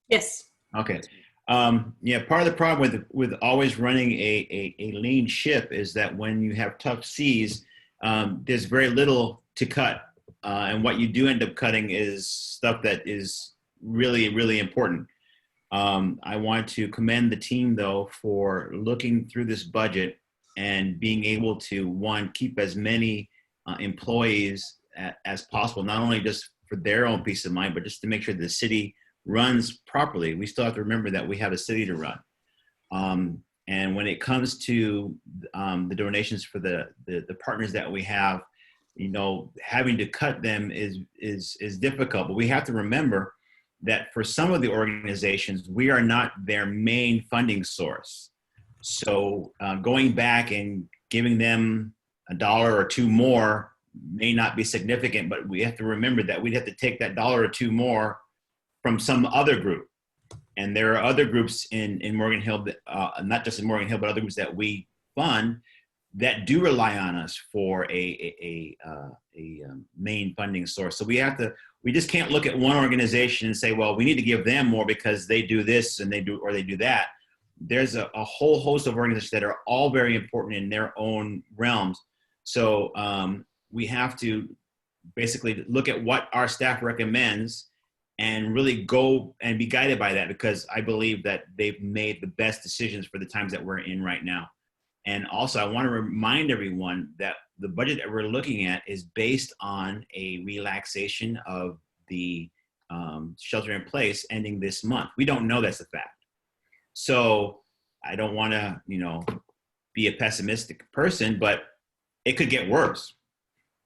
Yes. Okay. Yeah, part of the problem with always running a lean ship is that when you have tough seas, there's very little to cut. And what you do end up cutting is stuff that is really, really important. I want to commend the team, though, for looking through this budget and being able to, one, keep as many employees as possible, not only just for their own peace of mind, but just to make sure the city runs properly. We still have to remember that we have a city to run. And when it comes to the donations for the partners that we have, you know, having to cut them is difficult. But we have to remember that for some of the organizations, we are not their main funding source. So going back and giving them $1 or $2 more may not be significant, but we have to remember that we'd have to take that $1 or $2 more from some other group. And there are other groups in Morgan Hill, that, not just in Morgan Hill, but other groups that we fund that do rely on us for a main funding source. So we just can't look at one organization and say, well, we need to give them more because they do this and they do that. There's a whole host of organizations that are all very important in their own realms. So we have to basically look at what our staff recommends and really go and be guided by that, because I believe that they've made the best decisions for the times that we're in right now. And also, I want to remind everyone that the budget that we're looking at is based on a relaxation of the shelter in place ending this month. We don't know that's a fact. So I don't want to, you know, be a pessimistic person, but it could get worse.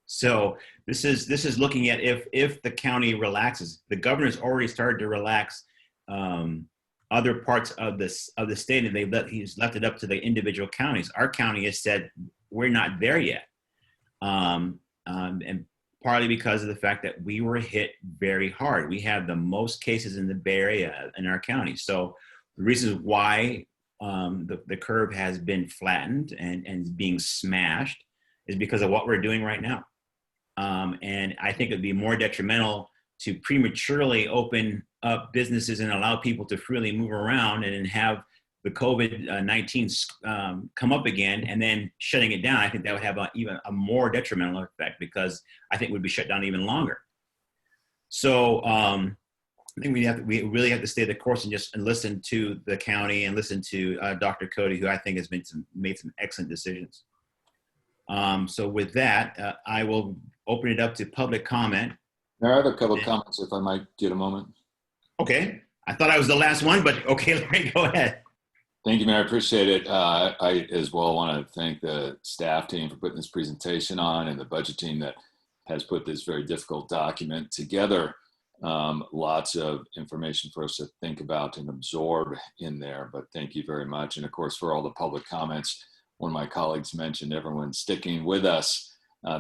So this is looking at if the county relaxes. The governor's already started to relax other parts of the state, and he's left it up to the individual counties. Our county has said we're not there yet, and partly because of the fact that we were hit very hard. We have the most cases in the Bay Area in our county. So the reason why the curve has been flattened and being smashed is because of what we're doing right now. And I think it'd be more detrimental to prematurely open up businesses and allow people to freely move around and then have the COVID-19 come up again and then shutting it down. I think that would have even a more detrimental effect, because I think we'd be shut down even longer. So I think we really have to stay the course and just listen to the county and listen to Dr. Cody, who I think has made some excellent decisions. So with that, I will open it up to public comment. I have a couple of comments, if I might get a moment. Okay. I thought I was the last one, but okay, Larry, go ahead. Thank you, Mayor. I appreciate it. I as well want to thank the staff team for putting this presentation on, and the budget team that has put this very difficult document together. Lots of information for us to think about and absorb in there, but thank you very much. And of course, for all the public comments, one of my colleagues mentioned everyone sticking with us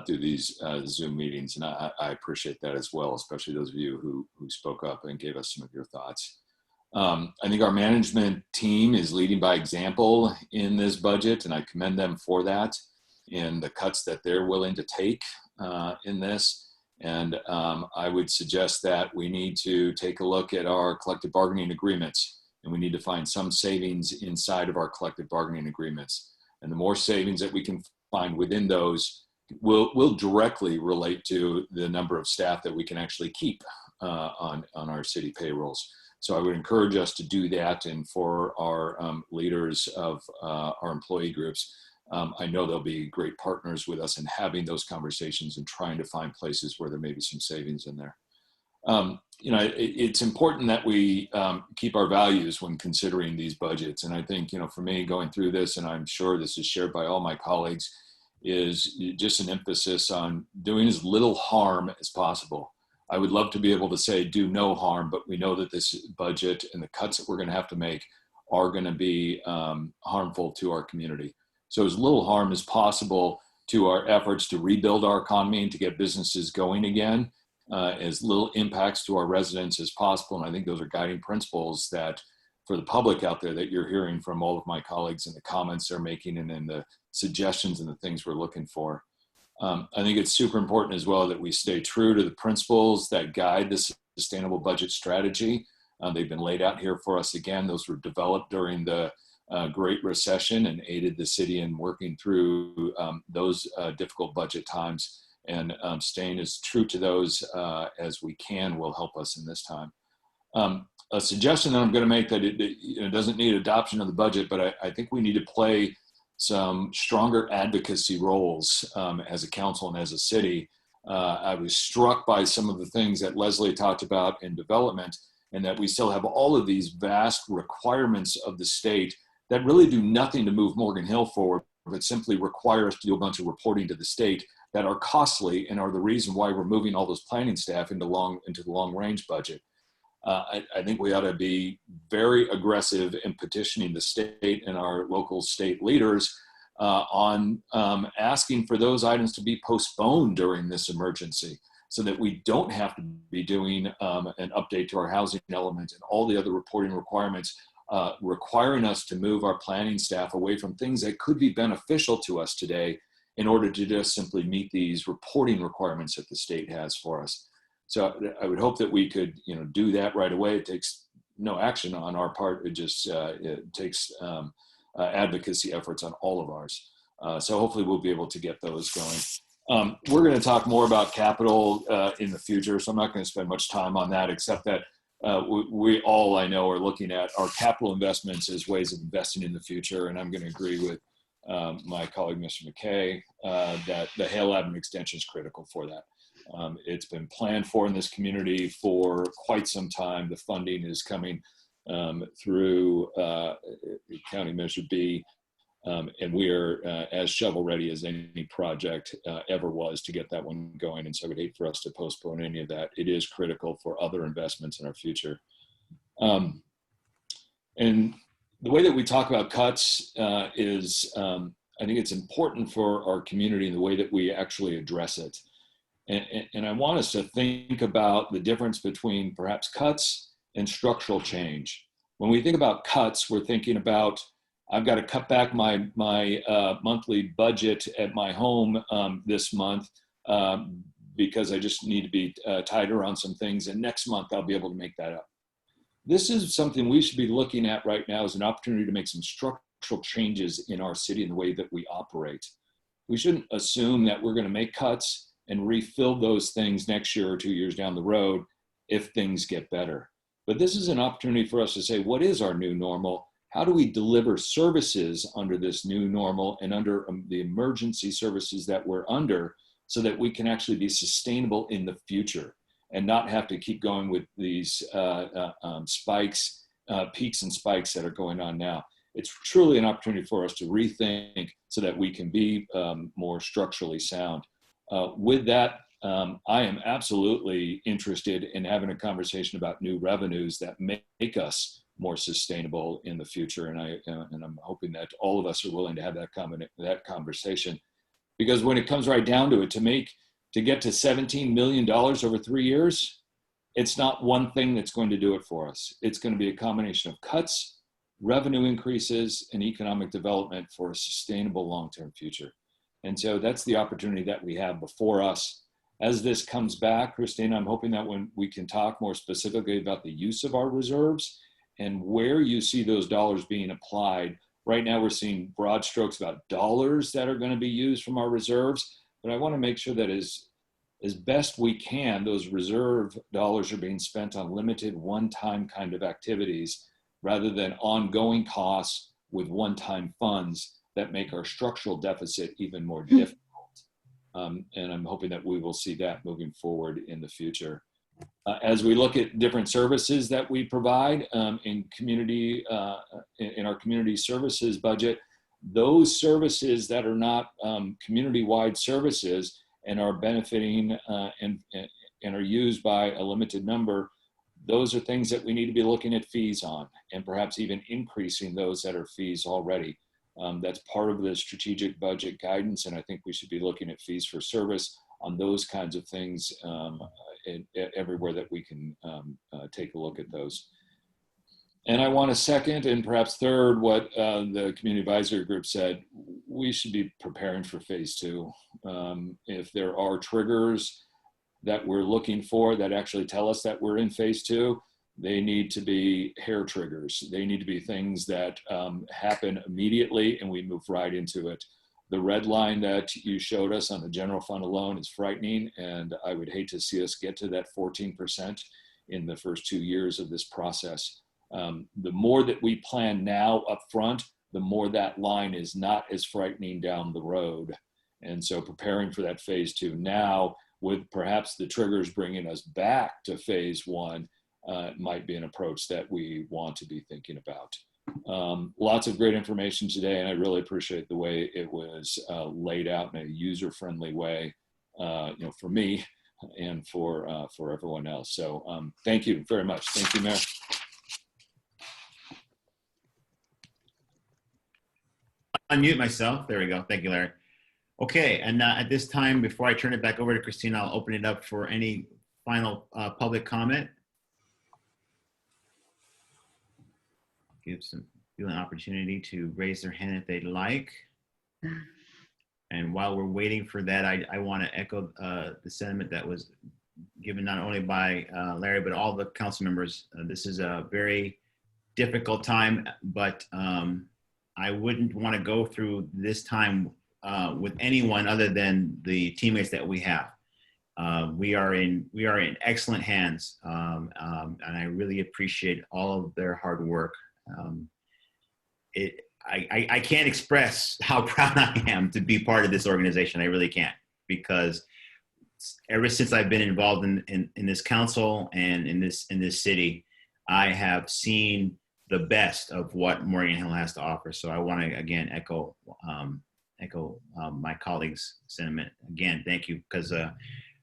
through these Zoom meetings, and I appreciate that as well, especially those of you who spoke up and gave us some of your thoughts. I think our management team is leading by example in this budget, and I commend them for that, in the cuts that they're willing to take in this. And I would suggest that we need to take a look at our collective bargaining agreements, and we need to find some savings inside of our collective bargaining agreements. And the more savings that we can find within those will directly relate to the number of staff that we can actually keep on our city payrolls. So I would encourage us to do that, and for our leaders of our employee groups, I know they'll be great partners with us in having those conversations and trying to find places where there may be some savings in there. It's important that we keep our values when considering these budgets. And I think, for me going through this, and I'm sure this is shared by all my colleagues, is just an emphasis on doing as little harm as possible. I would love to be able to say do no harm, but we know that this budget and the cuts that we're going to have to make are going to be harmful to our community. So as little harm as possible to our efforts to rebuild our economy and to get businesses going again, as little impacts to our residents as possible. And I think those are guiding principles that for the public out there that you're hearing from all of my colleagues and the comments they're making and then the suggestions and the things we're looking for. I think it's super important as well that we stay true to the principles that guide the sustainable budget strategy. They've been laid out here for us again. Those were developed during the Great Recession and aided the city in working through those difficult budget times. And staying as true to those as we can will help us in this time. A suggestion that I'm going to make that it doesn't need adoption of the budget, but I think we need to play some stronger advocacy roles as a council and as a city. I was struck by some of the things that Leslie talked about in development, and that we still have all of these vast requirements of the state that really do nothing to move Morgan Hill forward, but simply require us to do a bunch of reporting to the state that are costly and are the reason why we're moving all those planning staff into the long range budget. I think we ought to be very aggressive in petitioning the state and our local state leaders on asking for those items to be postponed during this emergency so that we don't have to be doing an update to our housing element and all the other reporting requirements, requiring us to move our planning staff away from things that could be beneficial to us today in order to just simply meet these reporting requirements that the state has for us. So I would hope that we could, do that right away. It takes no action on our part. It just it takes advocacy efforts on all of ours. So hopefully we'll be able to get those going. We're going to talk more about capital in the future, so I'm not going to spend much time on that, except that we all, I know, are looking at our capital investments as ways of investing in the future. And I'm going to agree with my colleague, Mr. McKay, that the Hale Avenue extension is critical for that. It's been planned for in this community for quite some time. The funding is coming through County Measure B, and we are as shovel ready as any project ever was to get that one going. And so I would hate for us to postpone any of that. It is critical for other investments in our future. And the way that we talk about cuts is, I think it's important for our community in the way that we actually address it. And I want us to think about the difference between perhaps cuts and structural change. When we think about cuts, we're thinking about, I've got to cut back my monthly budget at my home this month because I just need to be tighter on some things. And next month, I'll be able to make that up. This is something we should be looking at right now as an opportunity to make some structural changes in our city and the way that we operate. We shouldn't assume that we're going to make cuts and refill those things next year or 2 years down the road if things get better. But this is an opportunity for us to say, what is our new normal? How do we deliver services under this new normal and under the emergency services that we're under so that we can actually be sustainable in the future and not have to keep going with these spikes, peaks and spikes that are going on now? It's truly an opportunity for us to rethink so that we can be more structurally sound. With that, I am absolutely interested in having a conversation about new revenues that make us more sustainable in the future. And I'm hoping that all of us are willing to have that conversation, because when it comes right down to it, to get to $17 million over 3 years, it's not one thing that's going to do it for us. It's going to be a combination of cuts, revenue increases, and economic development for a sustainable long-term future. And so that's the opportunity that we have before us. As this comes back, Christine, I'm hoping that when we can talk more specifically about the use of our reserves and where you see those dollars being applied. Right now, we're seeing broad strokes about dollars that are going to be used from our reserves, but I want to make sure that as best we can, those reserve dollars are being spent on limited one-time kind of activities rather than ongoing costs with one-time funds that make our structural deficit even more difficult. And I'm hoping that we will see that moving forward in the future. As we look at different services that we provide in our community services budget, those services that are not community-wide services and are benefiting and are used by a limited number, those are things that we need to be looking at fees on, and perhaps even increasing those that are fees already. That's part of the strategic budget guidance, and I think we should be looking at fees for service on those kinds of things everywhere that we can take a look at those. And I want to second and perhaps third what the community advisory group said. We should be preparing for phase 2. If there are triggers that we're looking for that actually tell us that we're in phase 2, they need to be hair triggers. They need to be things that happen immediately and we move right into it. The red line that you showed us on the general fund alone is frightening, and I would hate to see us get to that 14% in the first 2 years of this process. The more that we plan now up front, the more that line is not as frightening down the road. And so preparing for that phase 2 now, with perhaps the triggers bringing us back to phase 1, might be an approach that we want to be thinking about. Lots of great information today, and I really appreciate the way it was laid out in a user-friendly way, for me and for everyone else. So thank you very much. Thank you, Mayor. Unmute myself. There we go. Thank you, Larry. Okay, and at this time, before I turn it back over to Christina, I'll open it up for any final public comment. Give some people an opportunity to raise their hand if they'd like. And while we're waiting for that, I want to echo the sentiment that was given not only by Larry, but all the council members. This is a very difficult time, but I wouldn't want to go through this time with anyone other than the teammates that we have. We are in excellent hands, and I really appreciate all of their hard work. I can't express how proud I am to be part of this organization. I really can't, because ever since I've been involved in this council and in this city, I have seen the best of what Morgan Hill has to offer. So I want to again echo my colleagues' sentiment. Again, thank you, because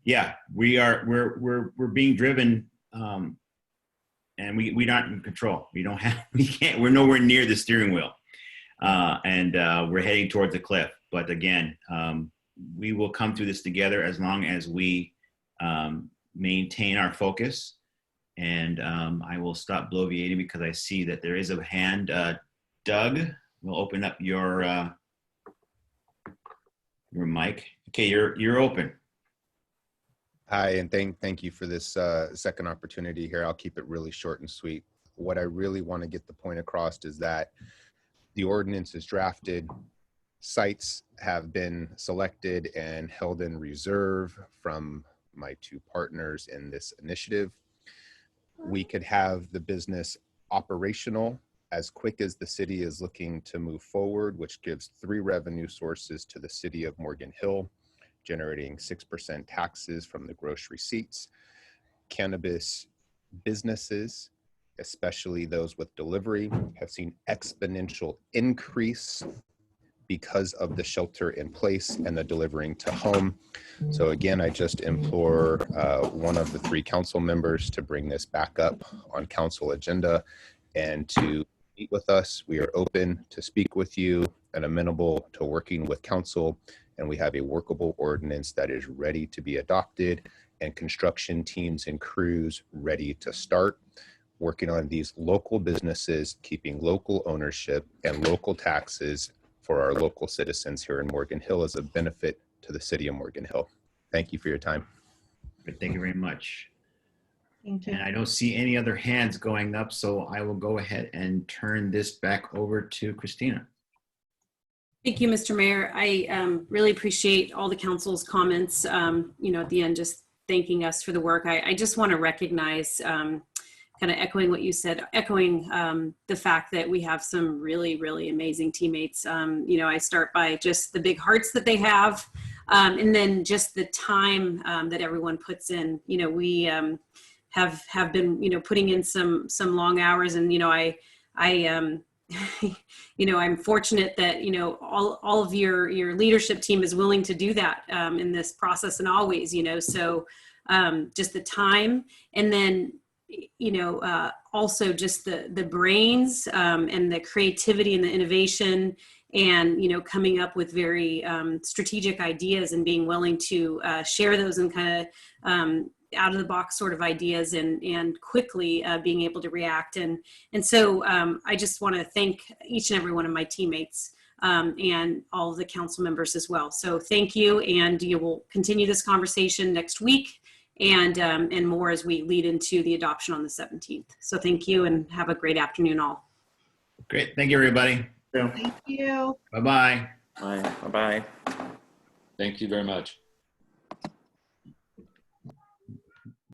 yeah, we're being driven. And we're not in control. We're nowhere near the steering wheel. And we're heading towards a cliff. But again, we will come through this together as long as we maintain our focus. And I will stop bloviating because I see that there is a hand. Doug, we'll open up your mic. Okay, you're open. Hi, and thank you for this second opportunity here. I'll keep it really short and sweet. What I really want to get the point across is that the ordinance is drafted, sites have been selected and held in reserve from my 2 partners in this initiative. We could have the business operational as quick as the city is looking to move forward, which gives 3 revenue sources to the city of Morgan Hill, generating 6% taxes from the gross receipts. Cannabis businesses, especially those with delivery, have seen exponential increase because of the shelter in place and the delivering to home. So again, I just implore one of the 3 council members to bring this back up on council agenda and to meet with us. We are open to speak with you and amenable to working with council. And we have a workable ordinance that is ready to be adopted and construction teams and crews ready to start working on these local businesses, keeping local ownership and local taxes for our local citizens here in Morgan Hill as a benefit to the city of Morgan Hill. Thank you for your time. Thank you very much. Thank you. And I don't see any other hands going up, so I will go ahead and turn this back over to Christina. Thank you, Mr. Mayor. I really appreciate all the council's comments, at the end, just thanking us for the work. I just want to recognize kind of echoing what you said, echoing the fact that we have some really, really amazing teammates. You know, I start by just the big hearts that they have, and then just the time that everyone puts in. You know, we have been, you know, putting in some long hours, and you know, I you know, I'm fortunate that, you know, all of your leadership team is willing to do that in this process, and always, you know, so just the time, and then, you know, also just the brains and the creativity and the innovation, and, you know, coming up with very strategic ideas and being willing to share those and kind of out of the box sort of ideas, and quickly being able to react. And so I just want to thank each and every one of my teammates and all of the council members as well. So thank you, and you will continue this conversation next week and more as we lead into the adoption on the 17th. So thank you, and have a great afternoon all. Great. Thank you, everybody. Thank you. Bye-bye. Bye. Bye-bye. Thank you very much.